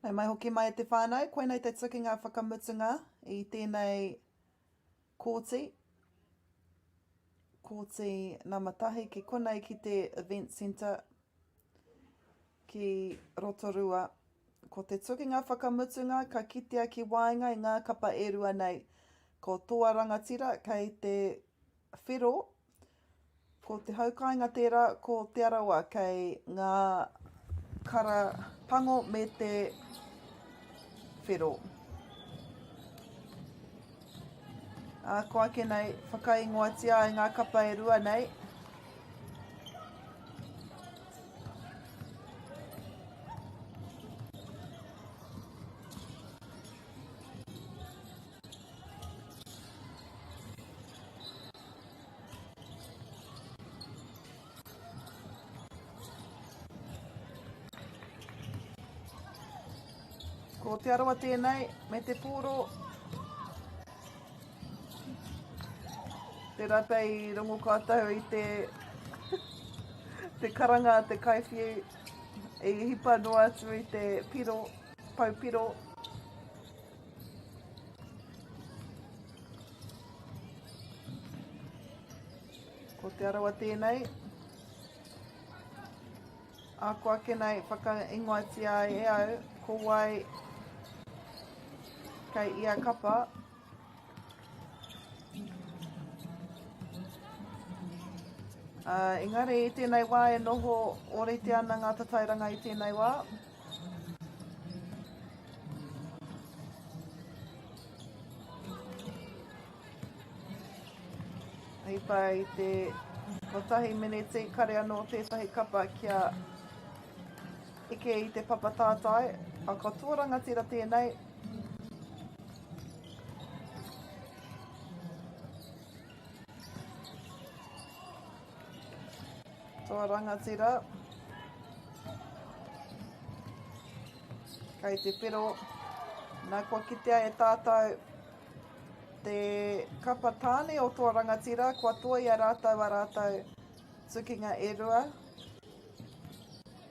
Nei mai hoki mai te whānau, koe nei te tukinga whakamutunga I tēnei kōti. Kōti Namatahi ki konei ki te Event Centre ki Rotorua. Ko te tukinga whakamutunga ka kitea ki waenga I ngā kapa e rua nei. Ko toa rangatira kei te whiro. Ko te haukainga tērā ko te arawa kei ngā kara pango me te whiro. Ko ake nei whakaingoatia I ngā kapa e rua nei. Ko te arawa tēnei, me te pōro, te rata I rongo kātau I te, te karanga, te kaiwhiu, I hipa noa atu I te piro, paupiro. Ko te arawa tēnei, ko ake nei whakaingoatia e au, ko wai kei ia kapa. Engari I tēnei wā e noho orite ana ngā tatairanga I tēnei wā. Hipa I te kotahi miniti kare anō tētahi kapa kia ike I te papatātai. Ka tōranga tira tēnei. Toa rangatira. Kei te whiro. Nā kua kitea e tātou te kapa tāne o toa rangatira. Kua toa I a rātou tukinga e rua.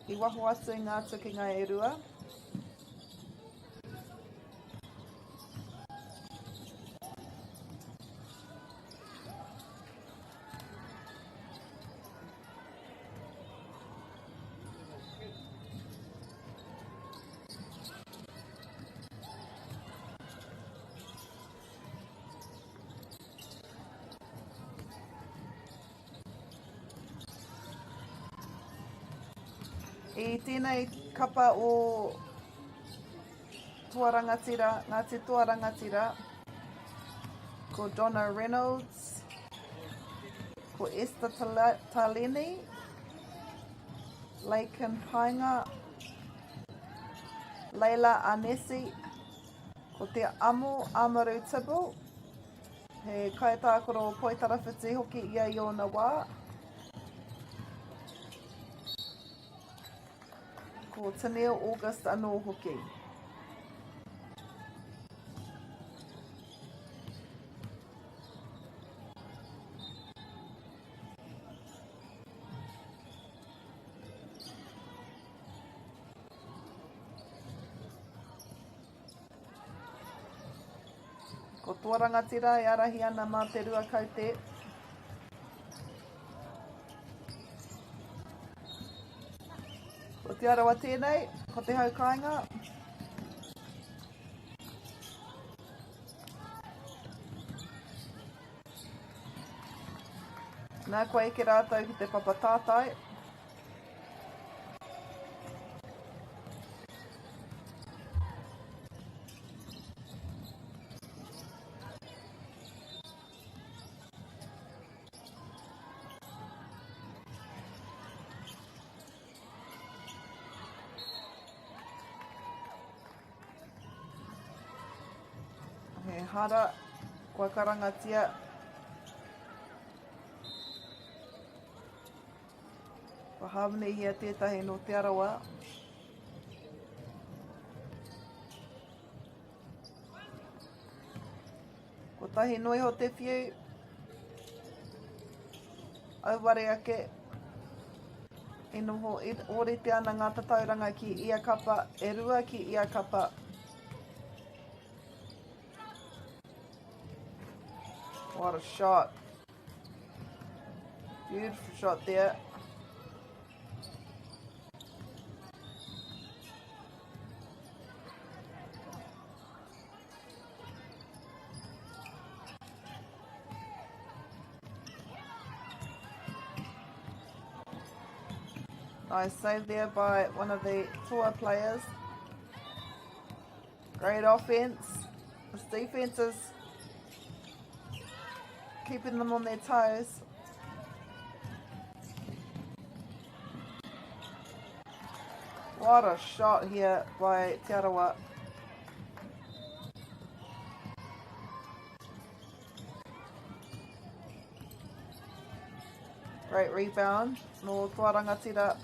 I waho atu I ngā tukinga e rua. I tēnei kapa o toa rangatira, ngā te toa rangatira, ko Donna Reynolds, ko Esther Taleni, Laken Painga, Leila Anesi, ko te Amo Amaru Tibu, he kaitākoro poitarawhiti hoki ia I ona wā. Ko Taneo August anō hoki. Ko tō rangatira e arahi ana mā te rua kaute. Ko te arawa tēnei, ko te haukainga. Nā koe eke rātou ki te papatātai. He hara, kua karangatia. Kua hāwne hia tētahi no te arawa. Ko tahi noiho te whiu. Auware ake. E noho orite ana ngā tatauranga ki ia kapa, e rua ki ia kapa. What a shot. Beautiful shot there. Nice save there by one of the tour players. Great offense. This defense is keeping them on their toes. What a shot here by Aotearoa. Great rebound. No tuarangatira.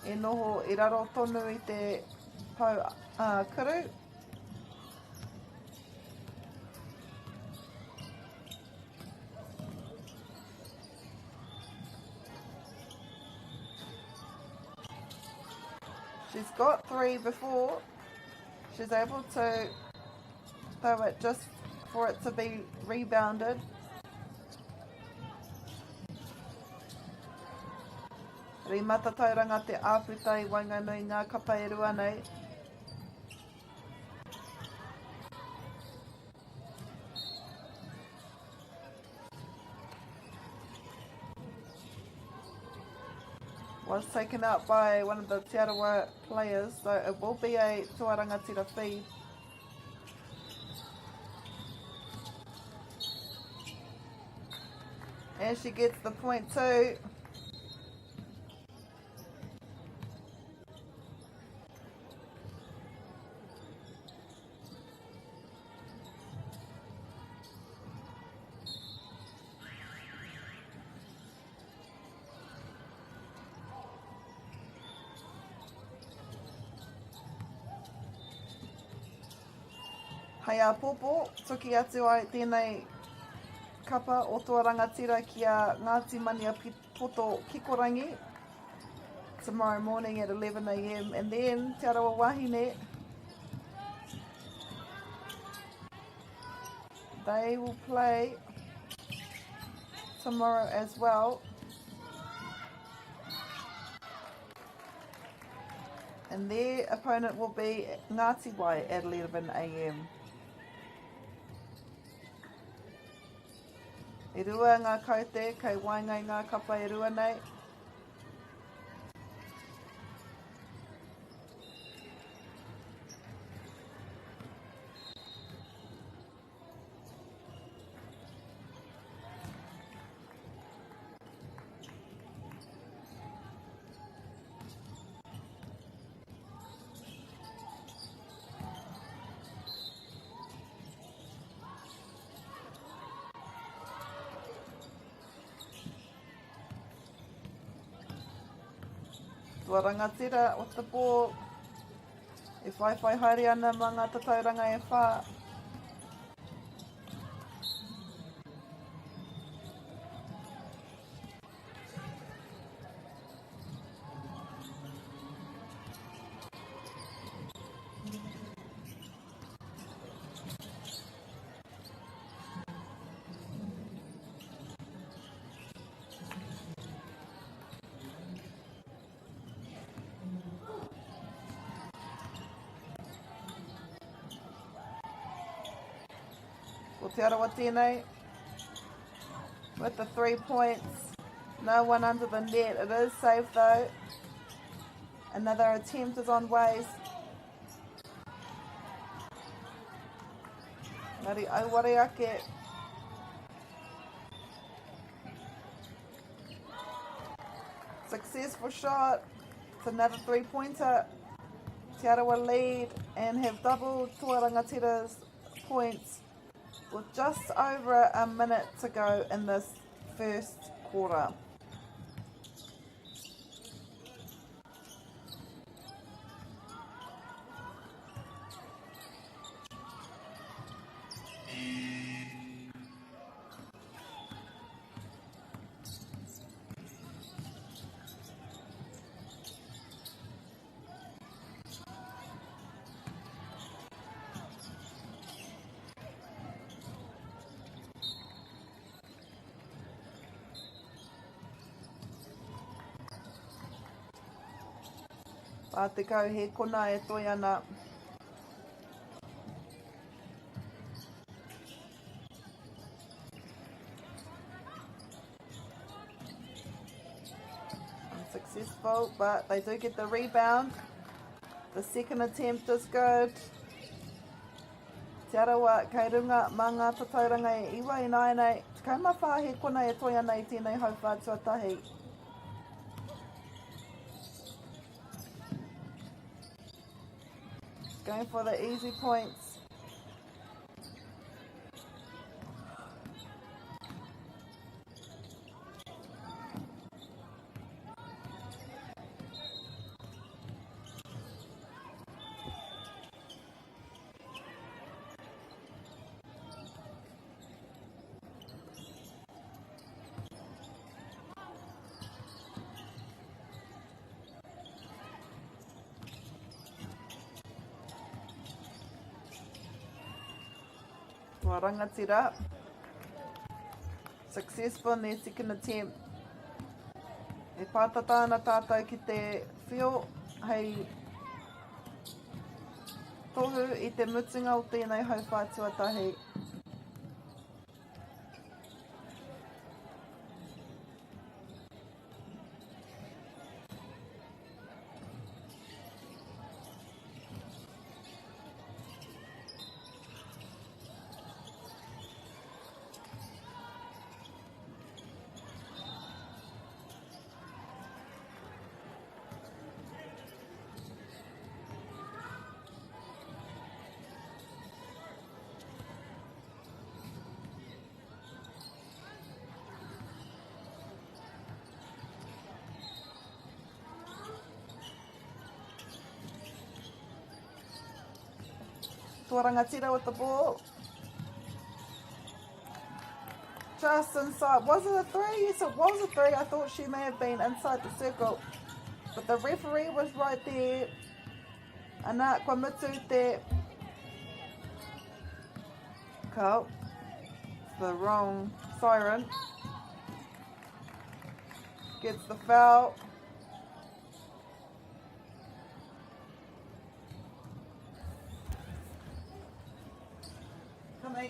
E noho I raro tonu I te pau kuru. She's got 3 before. She's able to throw it just for it to be rebounded. Ri matatauranga te āputa I wainganui ngā kapa e rua nei. Was taken out by one of the Aotearoa players, so it will be a tuarangatira feed. And she gets the point too. Hei a Popo, tuki atu ai tēnei kapa o toa rangatira ki a Ngāti Mani a Poto Kikorangi tomorrow morning at 11 a.m. And then Te Arawa Wahine, they will play tomorrow as well. And their opponent will be Ngāti Wai at 11 a.m. E rua ngā kaute, kei waingai ngā kapa e rua nei. Tua rangatira o te pō, e whai haere ana mā ngā tatauranga e whā. Ko te arawa tēnei, with the 3 points, no one under the net. It is safe though. Another attempt is on ways. Ngari auware ake. Successful shot. It's another 3-pointer. Te Arawa lead and have doubled Tuarangatira's points with just over a minute to go in this first quarter. Pātekau he kona e toi ana. Unsuccessful, but they do get the rebound. The second attempt is good. Te arawa, kei runga, mā ngā tatauranga e iwa i nai nei. Kau mawha he kona e toi ana i tēnei hauwha tuatahi. Going for the easy points. Tua rangatira. Successful in their second attempt. E pātata ana tātou ki te whio hei tohu i te mutunga o tēnei hauwha tuatahi. Tua rangatira with the ball. Just inside. Was it a three? Yes, it was a three. I thought she may have been inside the circle. But the referee was right there. Ana kua mutu te... Cool. It's the wrong siren. Gets the foul. Come on.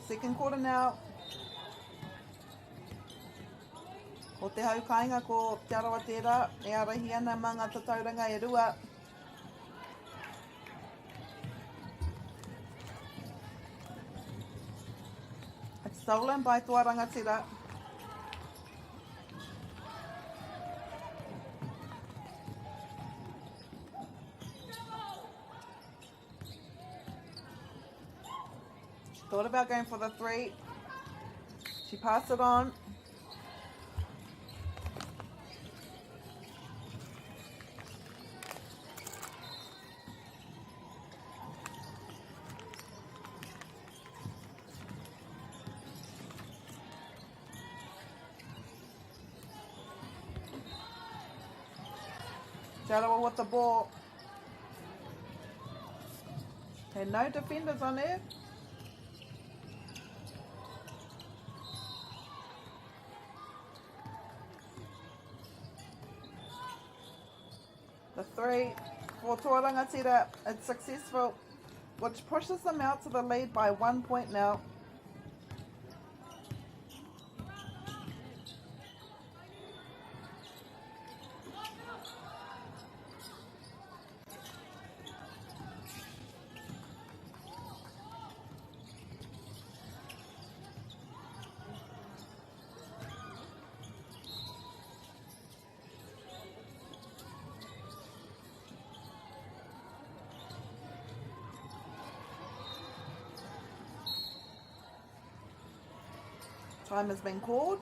Second quarter now. Ko te haukainga ko Te Arawa tērā, e arahi ana mā ngā tatauranga e rua. It's stolen by Tua Rangatira. Thought about going for the three. She passed it on. Te Aroa with the ball. And no defenders on there. The 3 for Tuarangatira, it's successful, which pushes them out to the lead by 1 point now. Time has been called.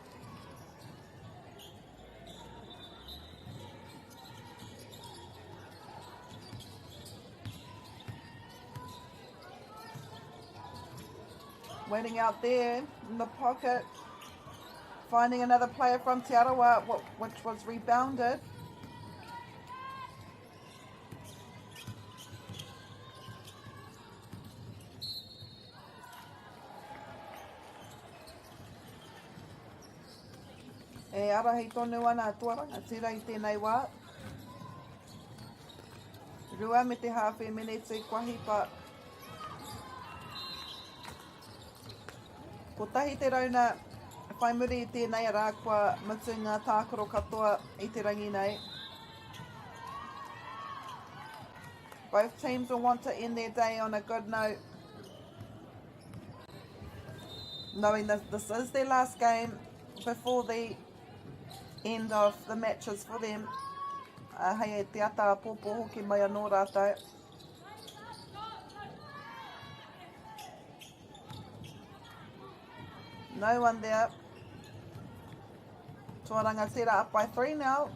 Waiting out there in the pocket. Finding another player from Te Aroa, which was rebounded. E ara hei tonu ana Tuarangatira I tēnei wā. Rua me te hawhi minutes e kwahi pa. Ko tahi te rauna whai muri I tēnei ara kua mutu ngā tākoro katoa I te rangi nei. Both teams will want to end their day on a good note. Knowing that this is their last game before the end of the matches for them. Hei e te ata pōpō hoki mai anō rātou. No one there. Tuarangatira up by 3 now.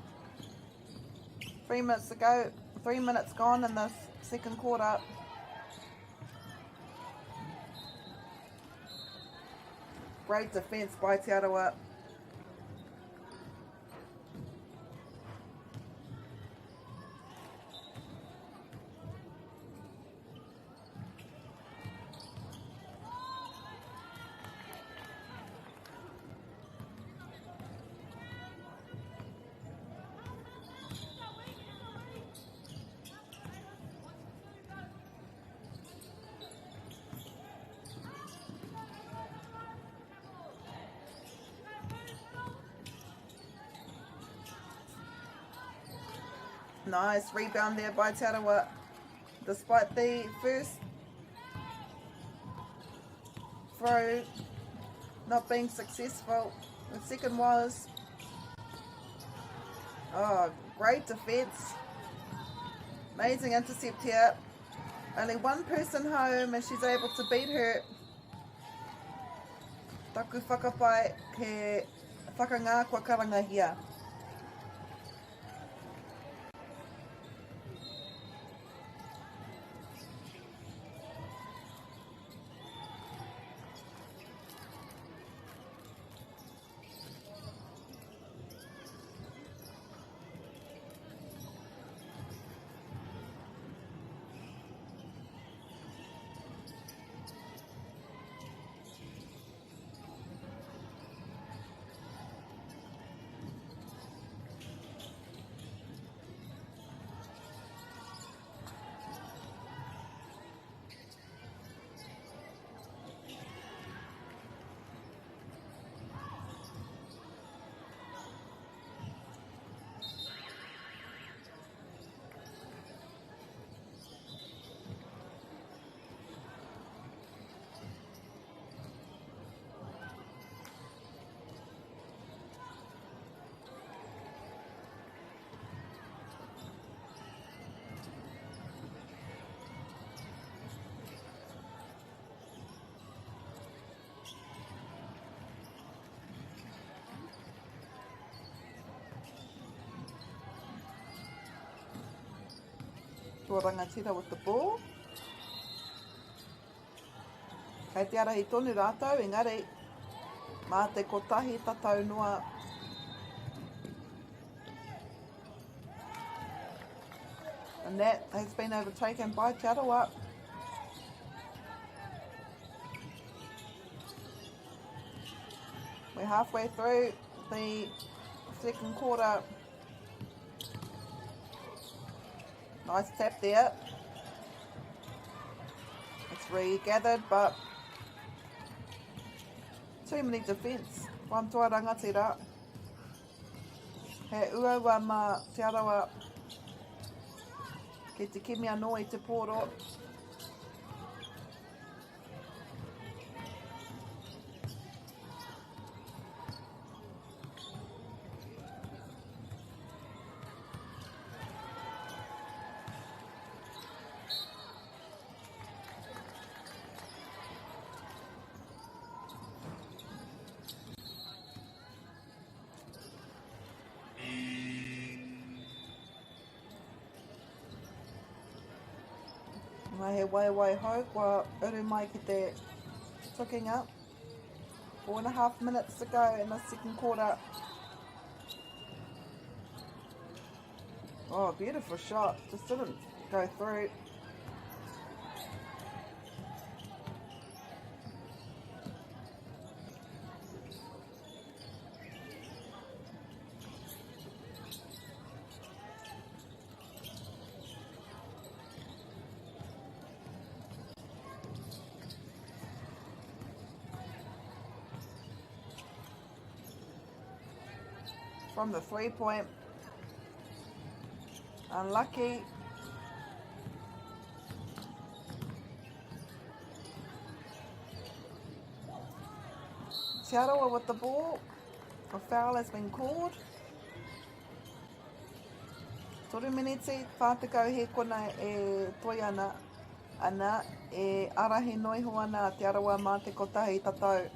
3 minutes to go. 3 minutes gone in the second quarter. Great defence by Te Aroa. Nice rebound there by Te Aroa. Despite the first throw not being successful, the second was. Oh, great defence. Amazing intercept here. Only one person home and she's able to beat her. Taku whakapai ke whakangā kua karangahia. Tuarangatira with the ball. Kei te ara I tonu rātou, engari, mā te kotahi tatau noa. And that has been overtaken by Te Aroha. We're halfway through the second quarter. Nice tap there. It's regathered, but too many defence. One toa rangatira. He ua ma Te Aroha. Ke te kimi anō i te pōro. Mai he wai hau, kua uru mai ki te cooking up. 4.5 minutes to go in the second quarter. Oh, beautiful shot. Just didn't go through. From the 3-point. Unlucky. Te Aroha with the ball. A foul has been called. Toru miniti, whātekau he kona e toi ana e arahi noi ho ana Te Aroha mā te kotahi tatau.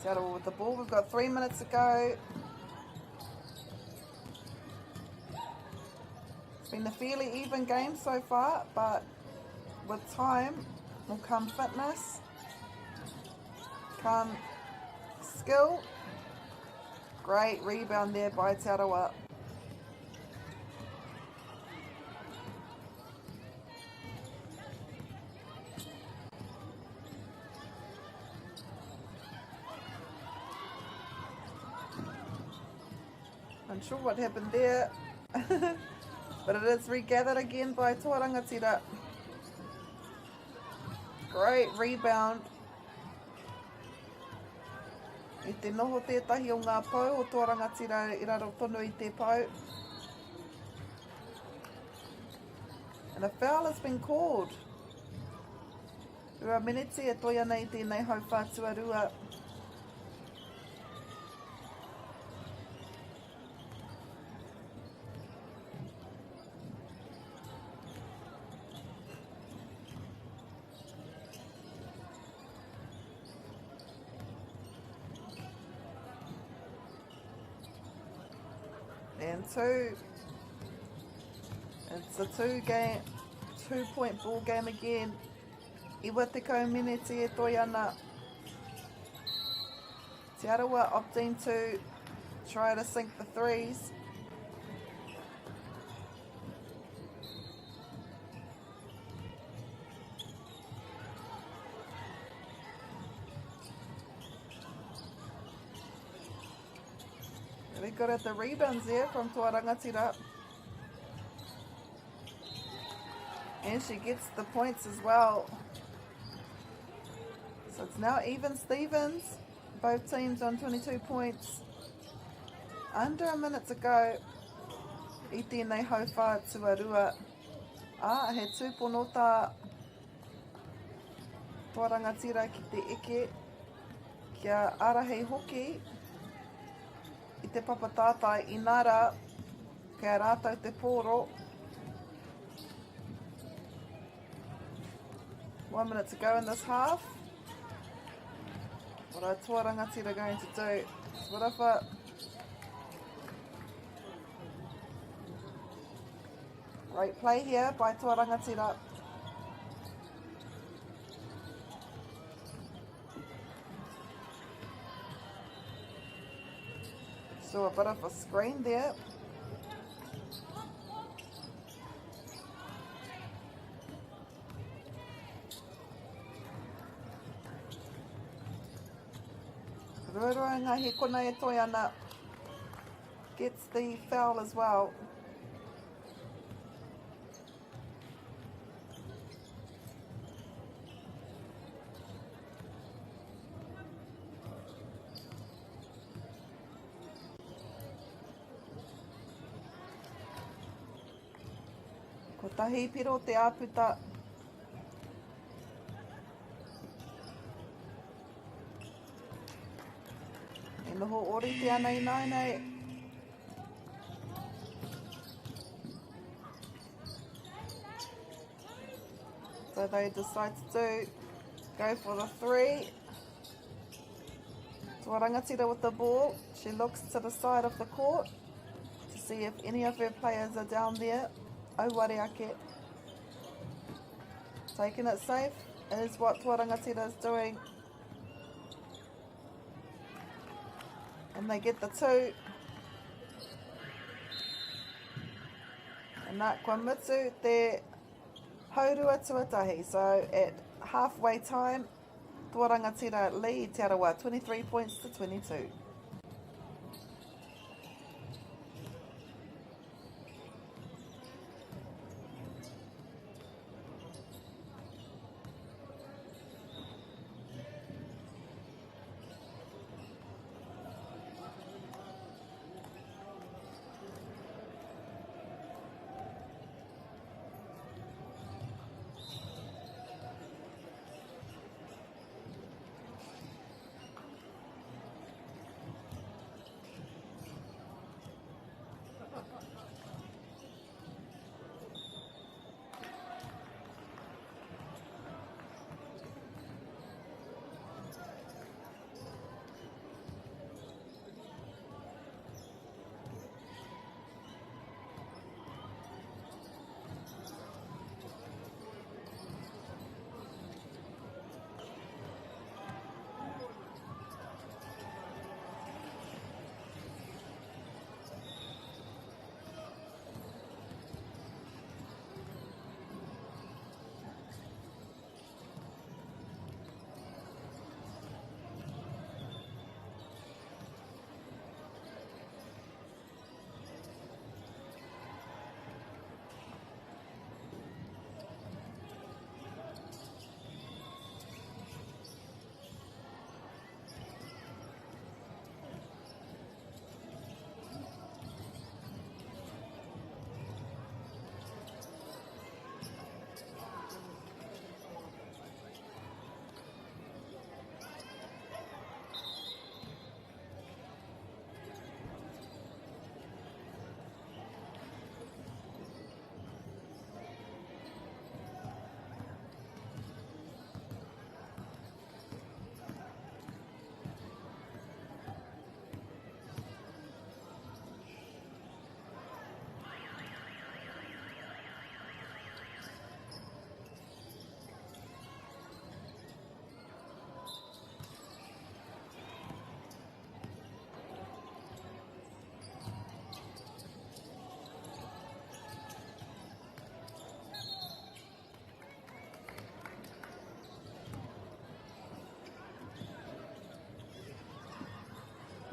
Te Aroha with the ball. We've got 3 minutes to go. It's been a fairly even game so far, but with time will come fitness, come skill. Great rebound there by Te Aroha. Unsure what happened there, but it is regathered again by Toa Rangatira. Great rebound. I te noho tētahi o ngā pau o Toa Rangatira I raro tonu I te pau. And a foul has been called. Ua miniti e toi ana I tēnei hau whātuarua. And two. It's a 2-point ball game again. Iwa te miniti e toi ana. Te Aroha opting to try to sink the threes. They got at the rebounds there from Toa Rangatira. And she gets the points as well. So it's now even Stevens. Both teams on 22 points. Under a minute to go. I tēnei hau whātuarua. He tūponota Toa Rangatira ki te eke. Kia arahei hoki. I te papatātai inara, Kia rātou te pōro. 1 minute to go in this half. What are toa rangatira going to do? Whatever. Great play here by toa rangatira. Saw a bit of a screen there. Rotorua ngahi kona e toi ana gets the foul as well. Ko tahi piro te āputa. E noho ori te ana i nei. So they decide to go for the 3. Toa rangatira with the ball. She looks to the side of the court to see if any of her players are down there. Auware ake. Taking it safe is what Toa rangatira is doing. And they get the 2. And that kua mitu te haurua tuatahi. So at halfway time, Toa rangatira lead Te Arawa 23 points to 22.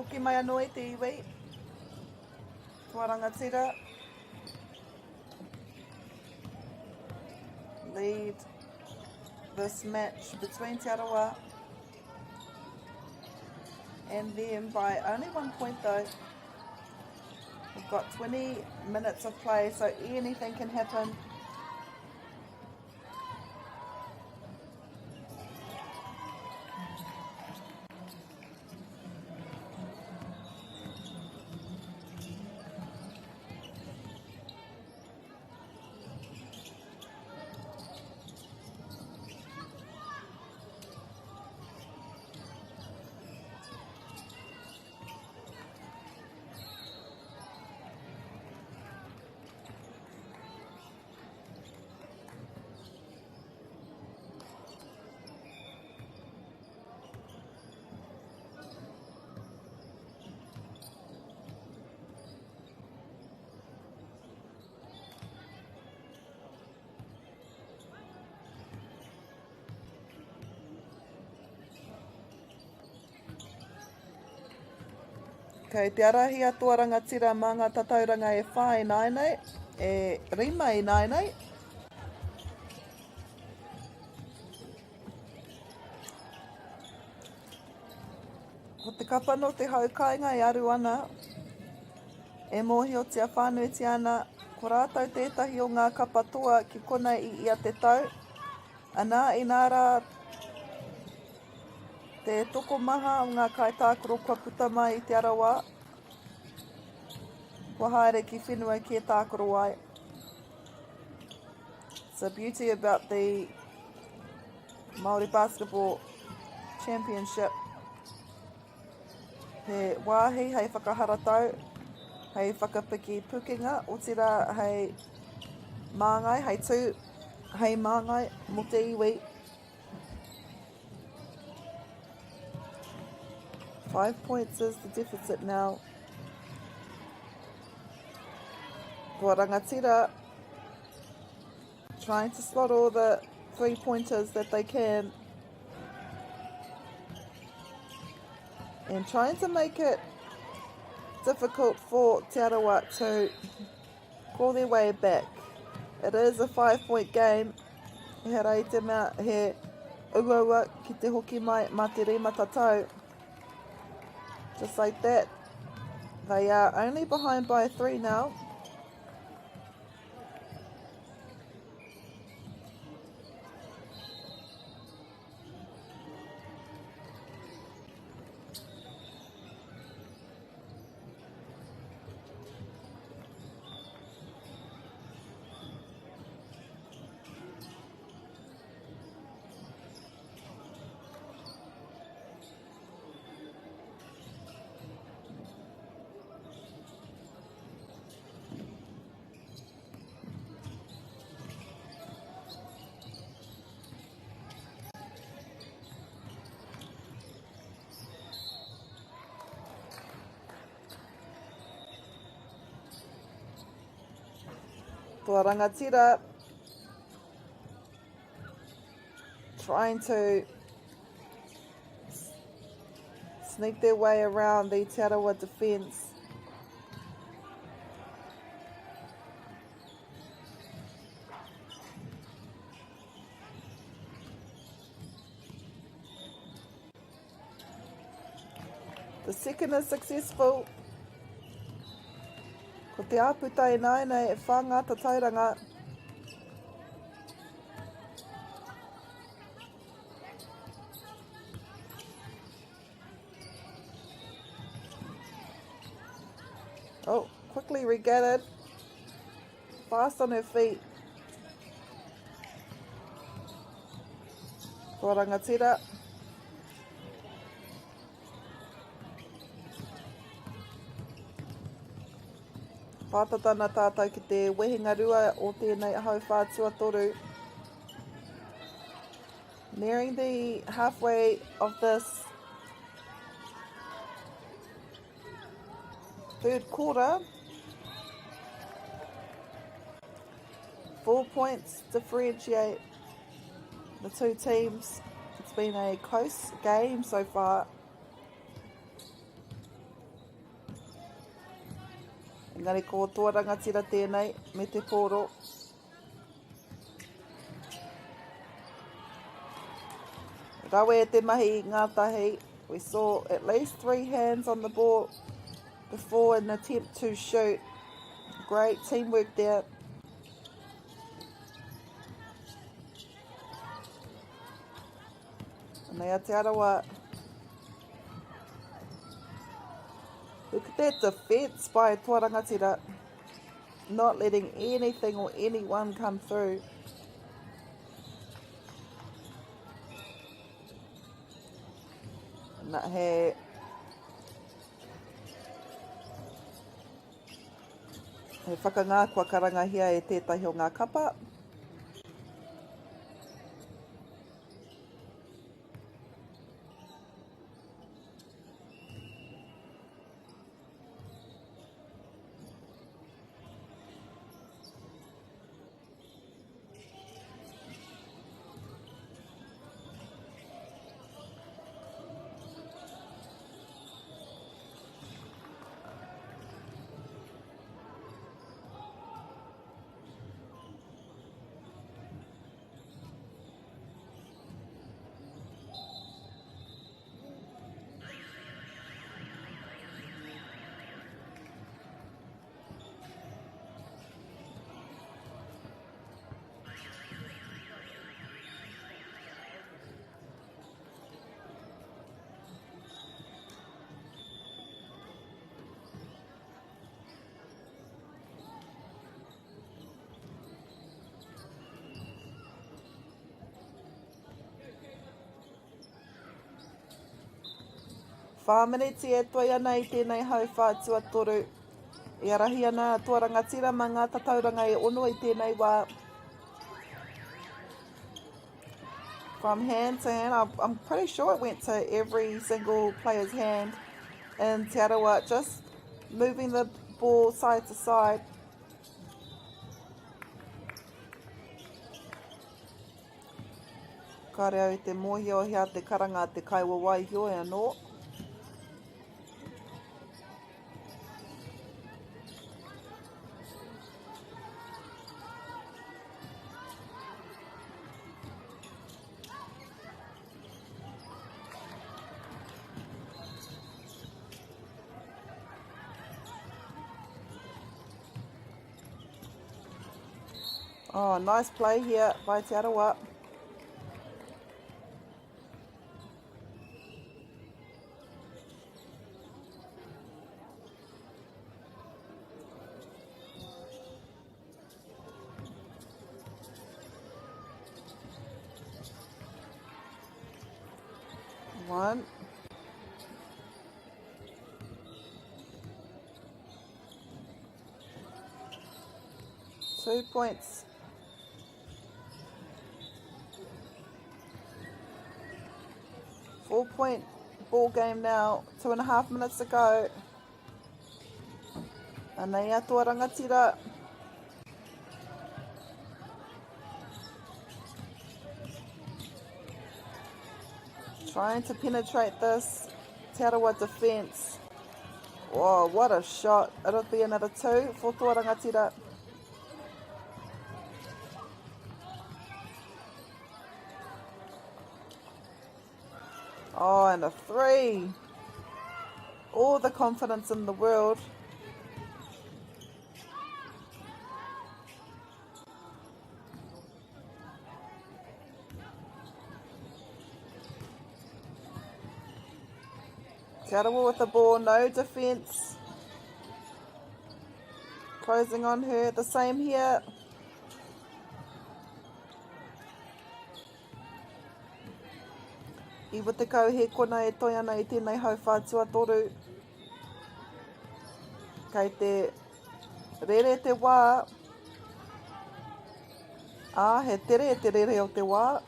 Hoki mai anō e te iwi. Toa rangatira. Lead this match between Te Arawa and them by only 1 point though. We've got 20 minutes of play, so anything can happen. Kei te arahi atua rangatira mā ngā tatauranga e whae nai nei, e rima i nai nei. Ko te kapano te haukainga e aru ana, e mōhio tia whānuiti ana, ko rātou tētahi o ngā kapatoa ki konei i ia te tau, anā i nā rā te toko maha o ngā kaitākoro kua puta mai i te arawa, kua haere ki whenua ki e tākoro ai. It's the beauty about the Māori Basketball Championship. He wāhi hei whakaharatau, hei whakapiki pukinga, o tira hei māngai, hei tū, hei māngai, mo te iwi. 5 points is the deficit now. Kua rangatira, trying to slot all the 3-pointers that they can. And trying to make it difficult for Te Arawa to call their way back. It is a 5-point game. He rei te mea he uaua ki te hoki mai mā te rima tatau. Just like that. They are only behind by 3 now. Tua rangatira trying to sneak their way around the Te Arawa defence. The second is successful. Ko te āputa e nai nei e whanga tatauranga. Oh, quickly regathered. Fast on her feet. Ko rangatira. Pātatana tātou ki te wehinga rua o tēnei ahau whātua toru. Nearing the halfway of this third quarter. 4 points differentiate the two teams. It's been a close game so far. Engari ko toa rangatira tēnei me te pōro. Rawe e te mahi i ngā tahi. We saw at least 3 hands on the ball before an attempt to shoot. Great teamwork there. Nei a Te Arawa. Look at that defence by Tua Rangatira. Not letting anything or anyone come through. Nā he whakangākua karangahia e tētahi o ngā kapa. Whāmeneti e toi ana I tēnei hau whātua toru. I arahi ana tuarangatira ma ngā tatauranga e ono I tēnei wā. From hand to hand, I'm pretty sure it went to every single player's hand in Te Arawa, just moving the ball side to side. Ka reo I te mōhio hea te karanga te kaiwa waihio e anō. Oh, nice play here by Te Arawa. One. Two points. Four-point ball game now. 2.5 minutes to go. Anei atua rangatira. Trying to penetrate this Te Arawa defence. Whoa, what a shot. It'll be another 2 for Tua Rangatira. Oh, and a 3. All the confidence in the world. Te Arawa with the ball, no defence. Closing on her, the same here. Iwa te kau he kona e toi ana I tēnei hau whātua toru. Kei te rere te wā. He tere e te rere o te wā.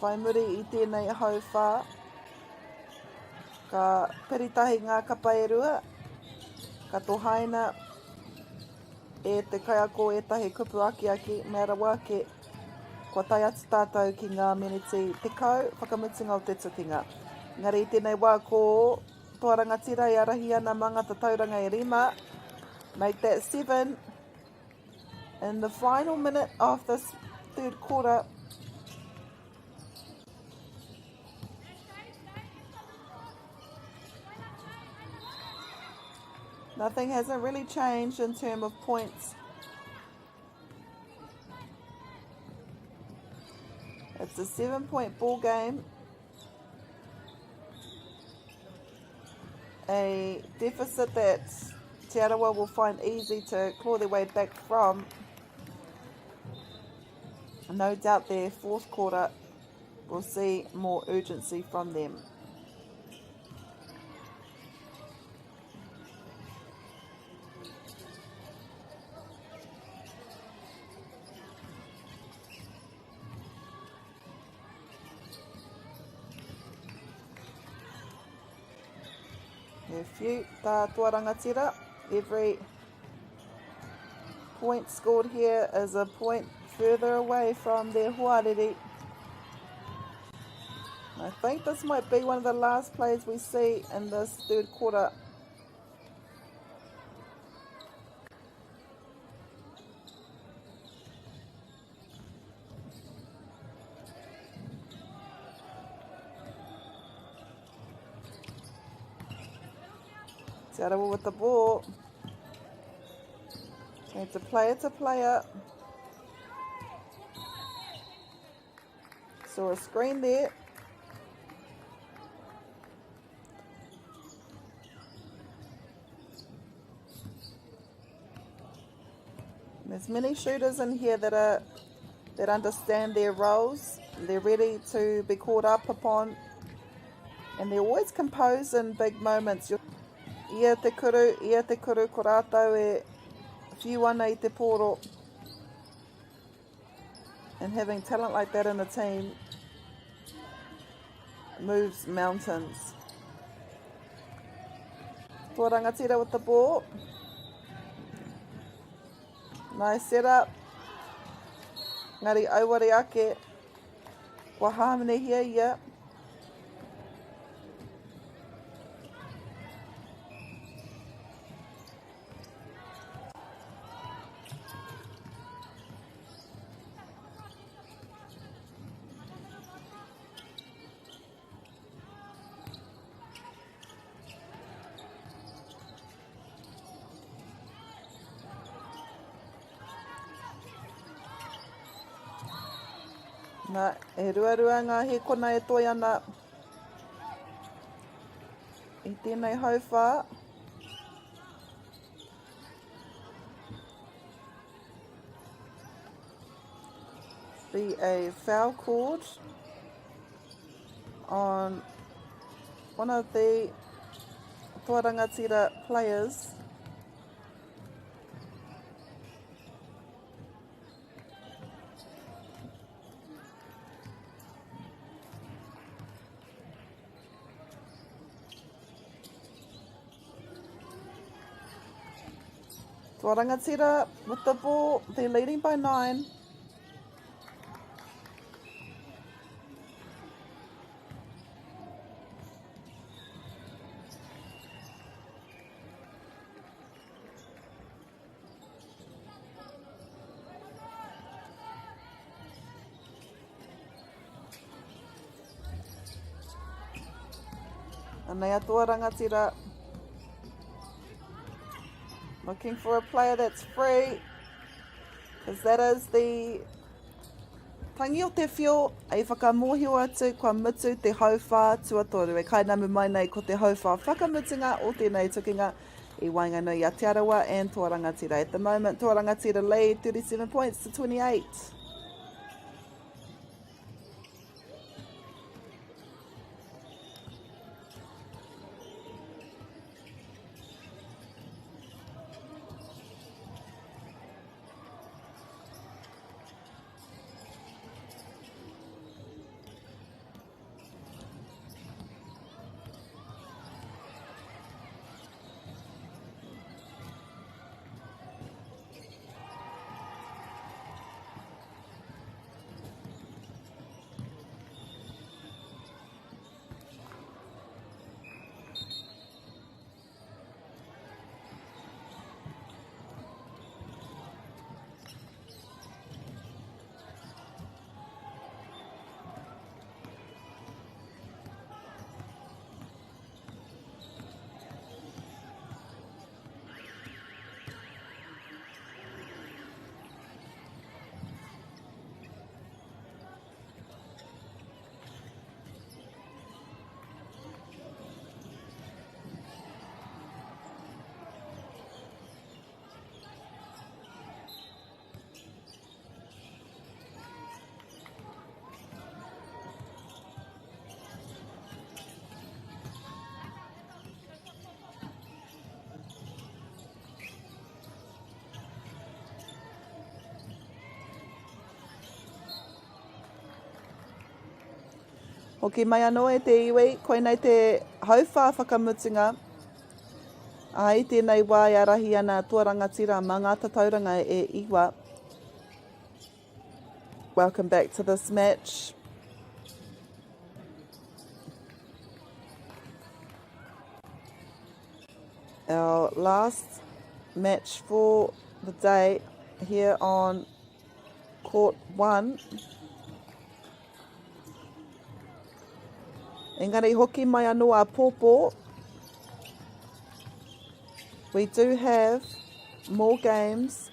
Whai muri I tēnei hau whā. Ka peritahi ngā kapa e rua. Ka tohaina e te kaiako e tahi kupu aki mera wake. Kua tai atu tātou ki ngā meneti tekau, whakamutunga o te tukinga. Ngari I tēnei wā ko Tua Rangatira I arahi ana ma ngā tauranga e rima. Make that 7 in the final minute of this third quarter. Nothing hasn't really changed in terms of points. It's a 7-point ball game. A deficit that Te Arawa will find easy to claw their way back from. No doubt their fourth quarter will see more urgency from them. Tā Tua Rangatira, every point scored here is a point further away from their huarere. I think this might be one of the last plays we see in this third quarter. Te Arawa with the ball. It's a player to player. Saw a screen there. There's many shooters in here that understand their roles. They're ready to be caught up upon And they're always composed in big moments. Ia te kuru, ko rātou e whiu ana I te pōro. And having talent like that in a team moves mountains. Tō rangatira with the ball. Nice setup. Ngari auwari ake. Wa hāmene hia ia. Nā, e ruarua ngā he kona e toi ana I tēnei hauwha. Be a foul called on one of the Toa Rangatira players. Toa Rangatira with the ball, they're leading by 9. And Anei Toa Rangatira looking for a player that's free, because that is the tangi o te whio, ei whakamohio atu kua mutu te hauwha tuatoru. E kainamu mai nei ko te hauwha whakamutunga o tēnei tukinga I Wainganui Aotearoa and Toa Rangatira. At the moment, Toa Rangatira lead 37 points to 28. Hoki mai anō e te iwi, koe nei te hauwha whakamutunga. A I tēnei wā I arahi ana Toa Rangatira mā ngā tatauranga e iwa. Welcome back to this match. Our last match for the day here on Court 1. Engari hoki mai anō a pōpō. We do have more games.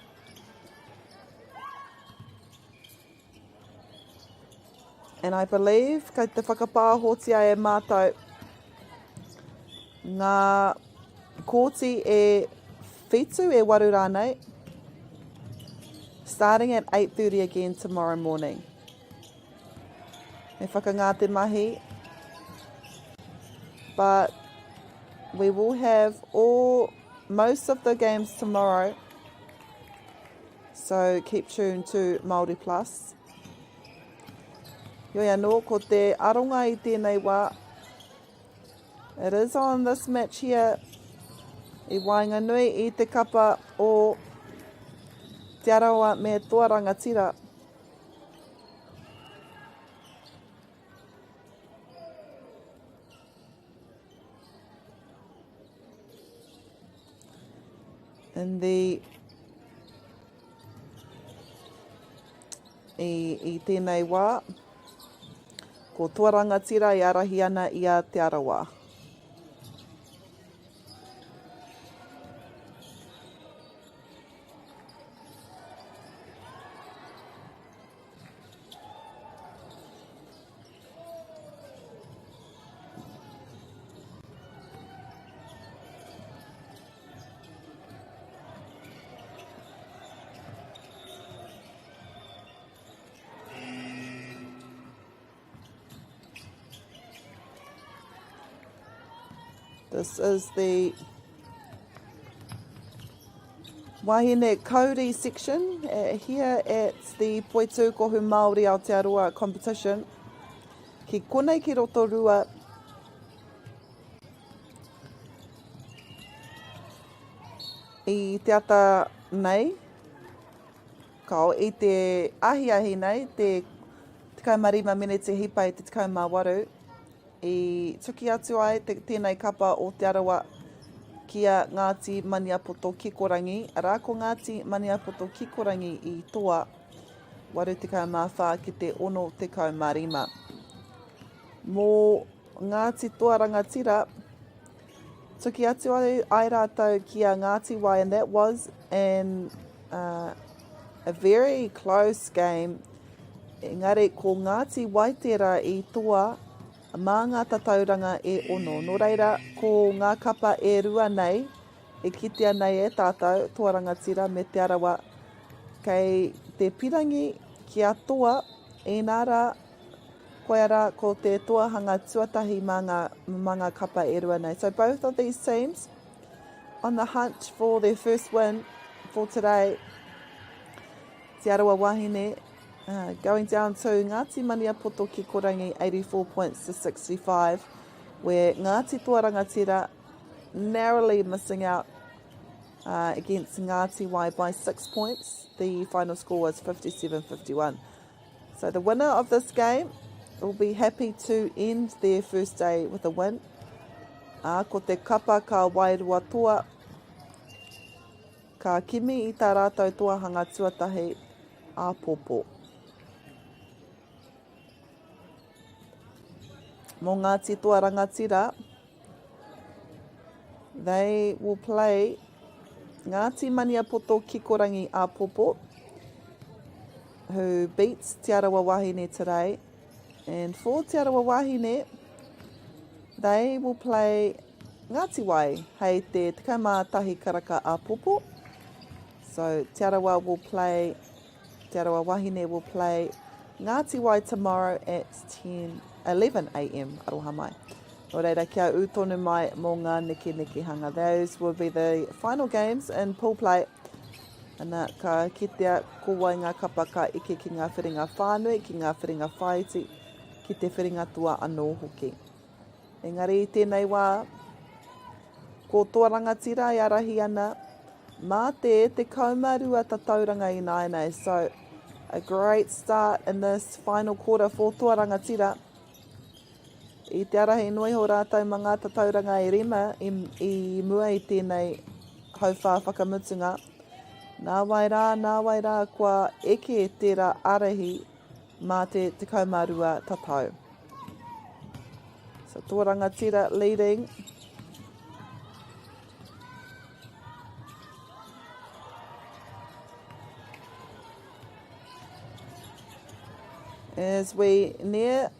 And I believe, kei te whakapāhotia e mātou, ngā kōti e whitu e waru rānei, starting at 8:30 again tomorrow morning. Me whakangāte mahi. but we will have most of the games tomorrow. So keep tuned to Māori Plus. Yoi anō, ko te aronga I tēnei wā. It is on this match here. I wainga nui I te kapa o Te Arawa me toa rangatira. I tēnei wā, ko toa rangatira I arahi ana I a Te Arawa. This is the wahine kauri section here at the Poitūkohu Māori Aotearoa competition. Ki konei ki Rotorua. I te ata nei, kao I te ahi nei, te 15 minute hipa I te 18. I tuki atu ai tēnei kapa o Te Arawa kia Ngāti Maniapoto Kikorangi. Arā ko Ngāti Maniapoto Kikorangi I toa 84 ki te 65. Mō Ngāti toa rangatira, tuki atu ai rātou kia Ngāti Wai, and that was a very close game. Engari ko Ngāti Waitera I toa mā ngā tatauranga ono. Nō reira, ko ngā kapa rua nei, kitea nei tātou, toa rangatira me Te Arawa. Kei te pirangi ki a toa, nara, koe ara ko te toahanga tuatahi mā ngā kapa rua nei. So both of these teams on the hunt for their first win for today. Te Arawa wahine, going down to Ngāti Maniapoto Kikorangi 84 points to 65, where Ngāti Toa Rangatira narrowly missing out against Ngāti Wai by 6 points. The final score was 57-51. So the winner of this game will be happy to end their first day with a win. Ko te kapa ka wairua toa, ka kimi I tā rātou toahanga tuatahi a popo. Mō Ngāti Toa Rangatira, they will play Ngāti Maniapoto Kikorangi a popo, who beats Te Arawa Wahine today. And for Te Arawa Wahine, they will play Ngāti Wai, hei te tikamātahi karaka a popo. So Te Arawa Wahine will play Ngāti Wai tomorrow at 11 a.m. aroha mai. Nō reira kia utonu mai mō ngā niki hanga. Those will be the final games in pool play. Ana ka kitea kua ngā kapa ka ike ki ngā whiringa whānui, ki ngā whiringa whaiti, ki te whiringa tua anō hoki. Engari tēnei wā, ko toa rangatira I arahi ana, mā te kaumarua tatauranga I nāinei. So a great start in this final quarter for toa rangatira. I te arahi nui ho rātou mga tatauranga I rima I mua I tēnei hauwha whakamutunga. Nā wai rā kua eke tērā arahi mā te kaumarua tatau. So toa rangatira leading. As we near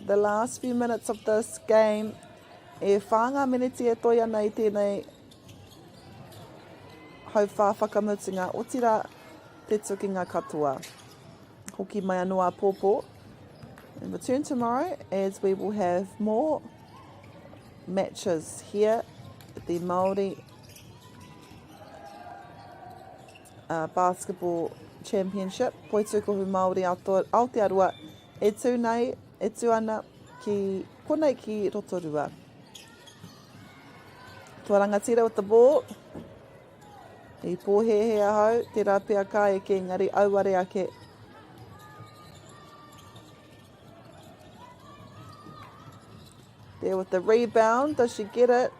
the last few minutes of this game, e whānga miniti e toia nei tēnei hauwha whakamutunga, o tira te tukinga katoa. Hoki mai anō a pōpō. And return tomorrow as we will have more matches here at the Māori Basketball Championship. Poitūkohu Māori Aotearoa e tū nei, e tū ana ki konei ki Rotorua. Tuarangatira with the ball. I pōhehe ahau, te rāpea ka e ke ngari auare ake. There with the rebound, does she get it?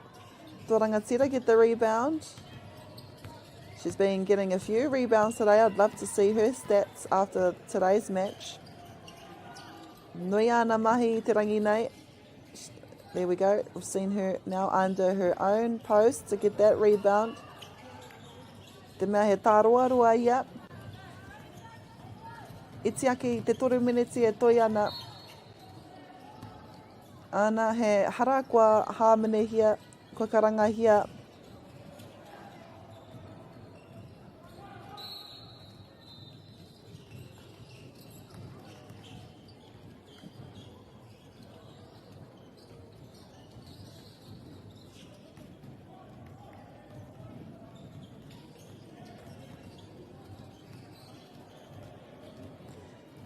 Tuarangatira get the rebound. She's been getting a few rebounds today. I'd love to see her stats after today's match. Nui ana mahi te rangi nei. There we go. We've seen her now under her own post to get that rebound. Te mea he tāroa rua ia. Iti aki te 3 miniti e toi ana. Ana he hara kua hāmenehia, kua karangahia.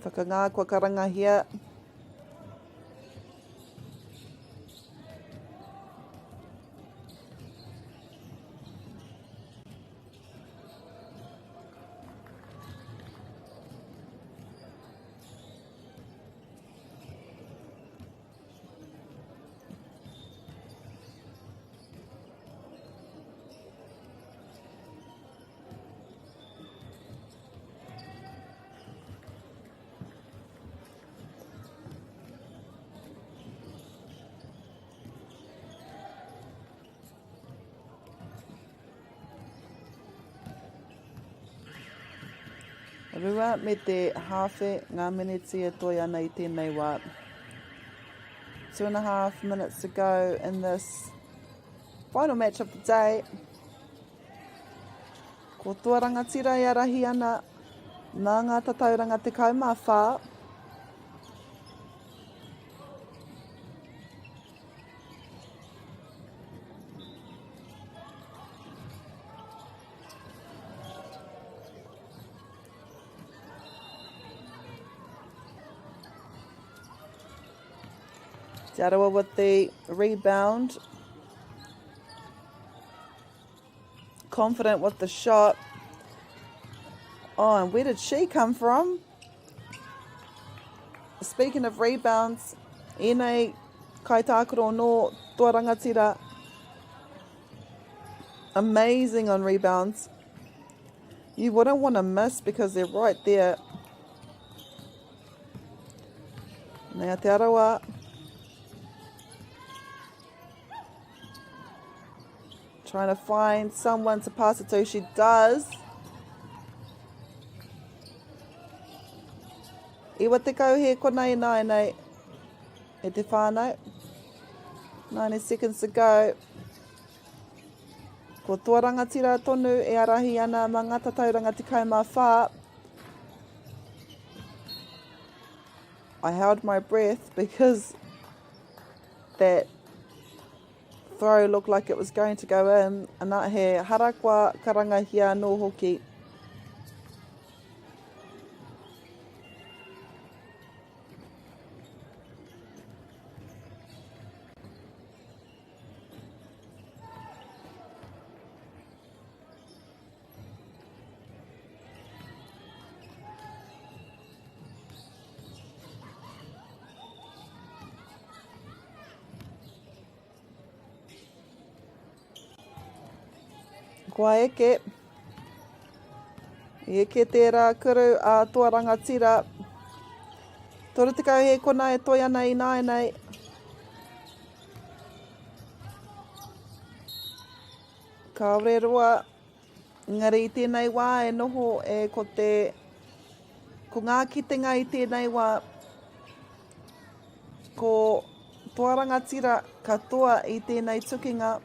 Whakangā kua karangahia. Rua me te hawhe ngā miniti e toi ana I tēnei wā. 2.5 minutes to go in this final match of the day. Ko tuarangatira I arahi ana nā ngā tatauranga te kaumawha. Te Arawa with the rebound. Confident with the shot. Oh, and where did she come from? Speaking of rebounds, Enei Kaitākaro no Tuarangatira. Amazing on rebounds. You wouldn't want to miss because they're right there. Nea Te Arawa. Trying to find someone to pass it to. She does. Iwa te kau he konei nai nei. E te whānau. 90 seconds to go. Ko tuarangatira tonu e arahi ana ma ngā tatauranga te kaumawha. I held my breath because that throw looked like it was going to go in. Ana he harakwa karangahia no hoki. Kua eke. Eke tērā kuru a tuarangatira. Toru te kau he kona e toi ana I nai nei. Kaore roa. Ngari I tēnei wā e noho e ko ngā kitenga I tēnei wā. Ko tuarangatira katoa I tēnei tukinga.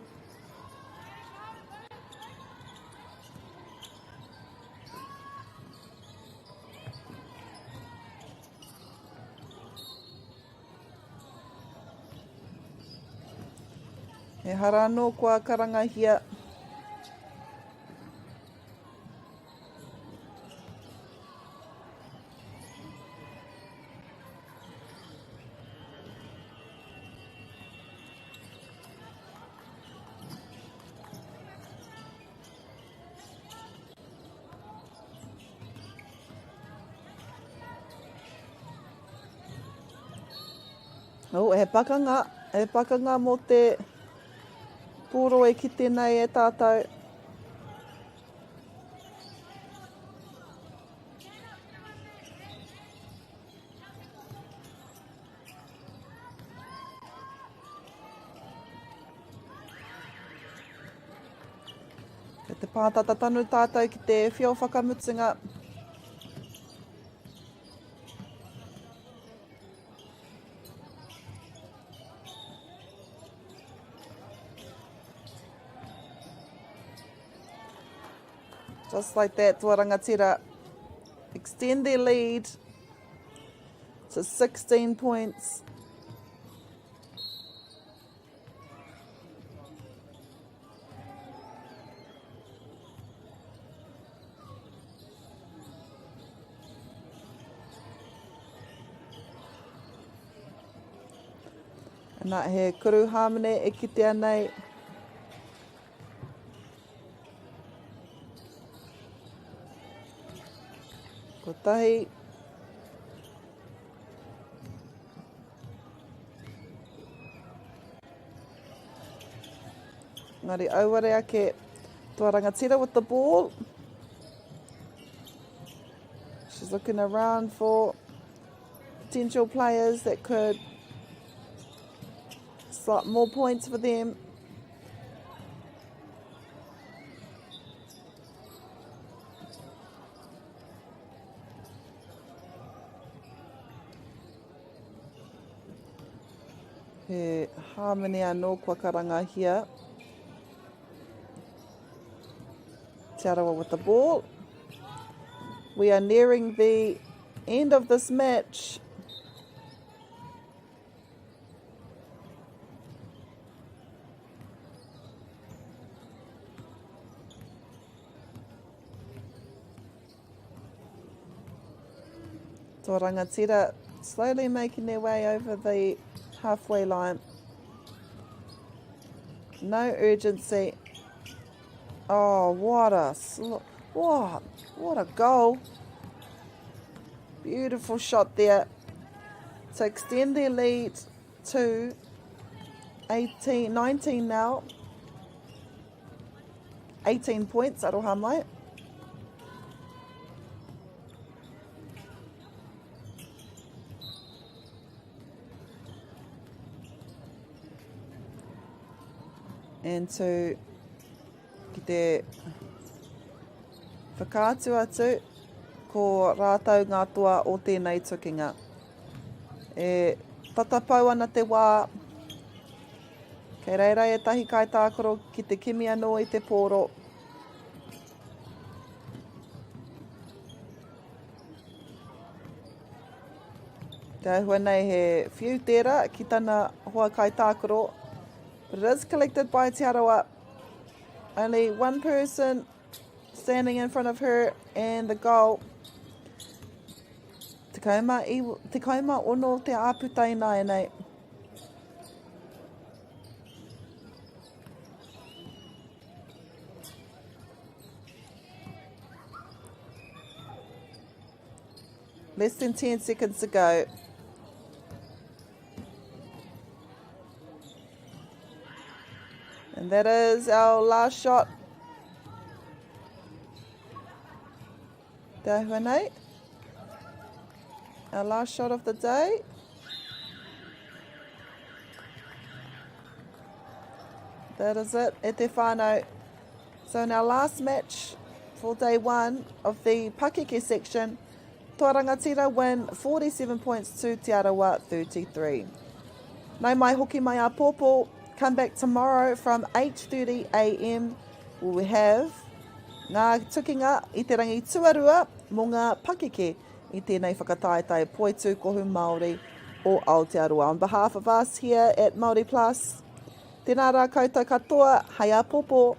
He hara anō kua karangahia. Oh, he pakanga mō te pōro e ki tēnei e tātou. Ke te pātata tanu tātou ki te whio whakamutunga. Just like that, tua rangatira extend their lead to 16 points. Nā he kuru hāmene e kitea nei. Ko tahi. Ngari auare ake tua rangatira with the ball. She's looking around for potential players that could slot more points for them. He hāmene anō kua karangahia. Te Arawa with the ball. We are nearing the end of this match. Tō rangatira slowly making their way over the halfway line. No urgency. Oh, what a goal. Beautiful shot there to extend their lead to 19 now. 18 points, aroha mai. And to ki te whakaatu atu ko rātau ngā toa o tēnei tukinga. E tatapau ana te wā, kei reira e tahi kai tākoro ki te kimi anō i te pōro. Te ahua nei he whiu tērā ki tana hoa kai tākoro. But it is collected by Te Arawa. Only one person standing in front of her and the goal. Te kaima ono te āputai nai nei. Less than 10 seconds to go. And that is our last shot. Te ahua nei. Our last shot of the day. That is it, e te whānau. So in our last match for day one of the Pakeke section, Tō Rangatira win 47 points to Te Arawa 33. Nau mai hoki mai a pōpō. Come back tomorrow from 8:30 a.m. where we have ngā tukinga i te rangi tuarua mō ngā Pakeke i tēnei whakataetai Poitūkohu Māori o Aotearoa. On behalf of us here at Māori Plus, Tēnā rā koutou katoa, hai a popo.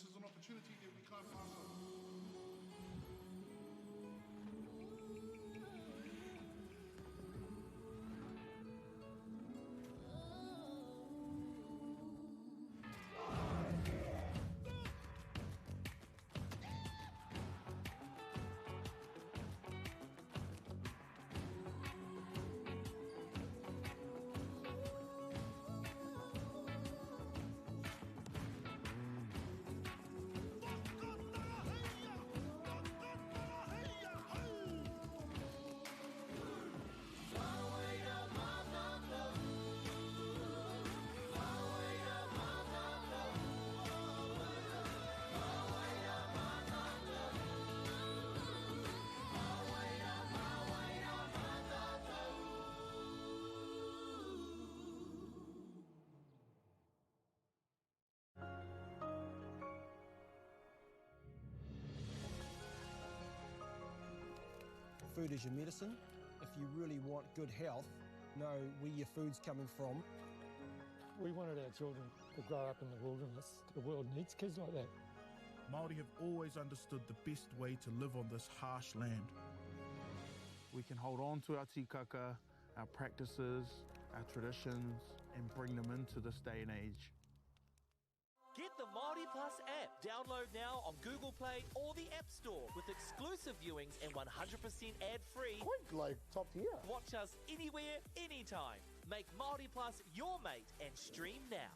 This is an opportunity that we can't pass on. Food is your medicine. If you really want good health, know where your food's coming from. We wanted our children to grow up in the wilderness. The world needs kids like that. Māori have always understood the best way to live on this harsh land. We can hold on to our tikaka, our practices, our traditions, and bring them into this day and age. Get the Māori Plus app. Download now on Google Play or the App Store with exclusive viewings and 100% ad-free. Quite like top tier. Watch us anywhere, anytime. Make Māori Plus your mate and stream now.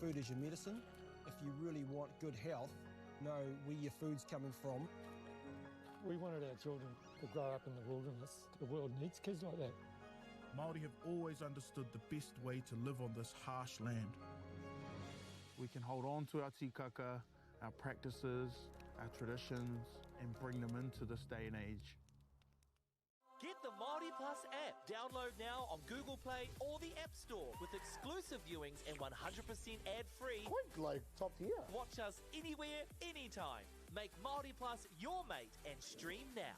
food is your medicine. If you really want good health, know where your food's coming from. We wanted our children to grow up in the wilderness. The world needs kids like that. Māori have always understood the best way to live on this harsh land. We can hold on to our tikaka, our practices, our traditions, and bring them into this day and age. Get the Māori Plus app. Download now on Google Play or the App Store with exclusive viewings and 100% ad-free. Quite like top tier. Watch us anywhere, anytime. Make Māori Plus your mate and stream now.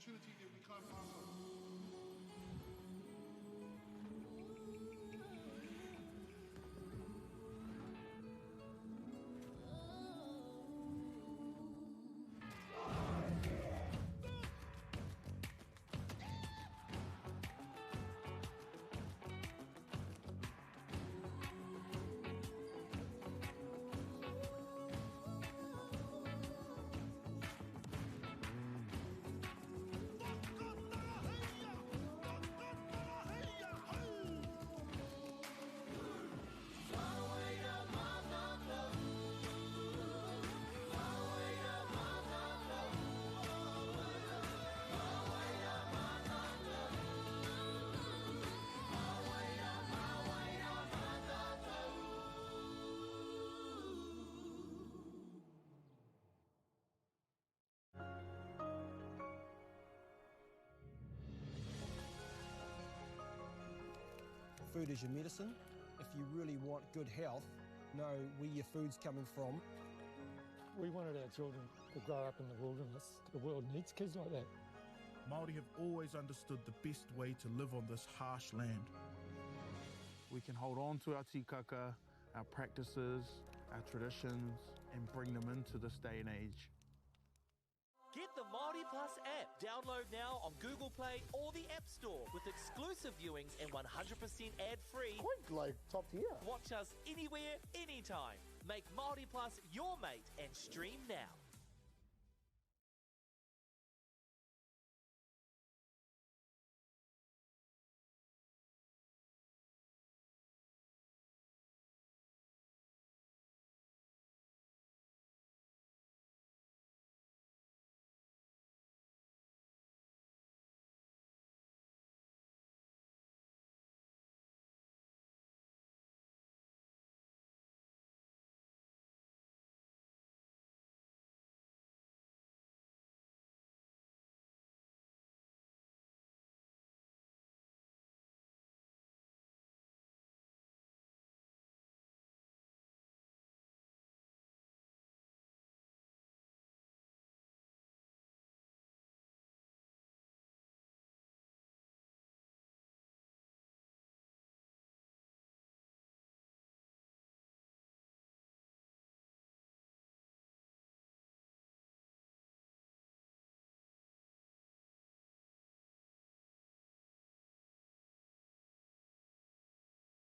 opportunity that we can't pass on. Food is your medicine. If you really want good health, know where your food's coming from. We wanted our children to grow up in the wilderness. The world needs kids like that. Māori have always understood the best way to live on this harsh land. We can hold on to our tikaka, our practices, our traditions, and bring them into this day and age. Get the Māori Plus app. Download now on Google Play or the App Store with exclusive viewings and 100% ad-free. Quite like top tier. Watch us anywhere, anytime. Make Māori Plus your mate and stream now.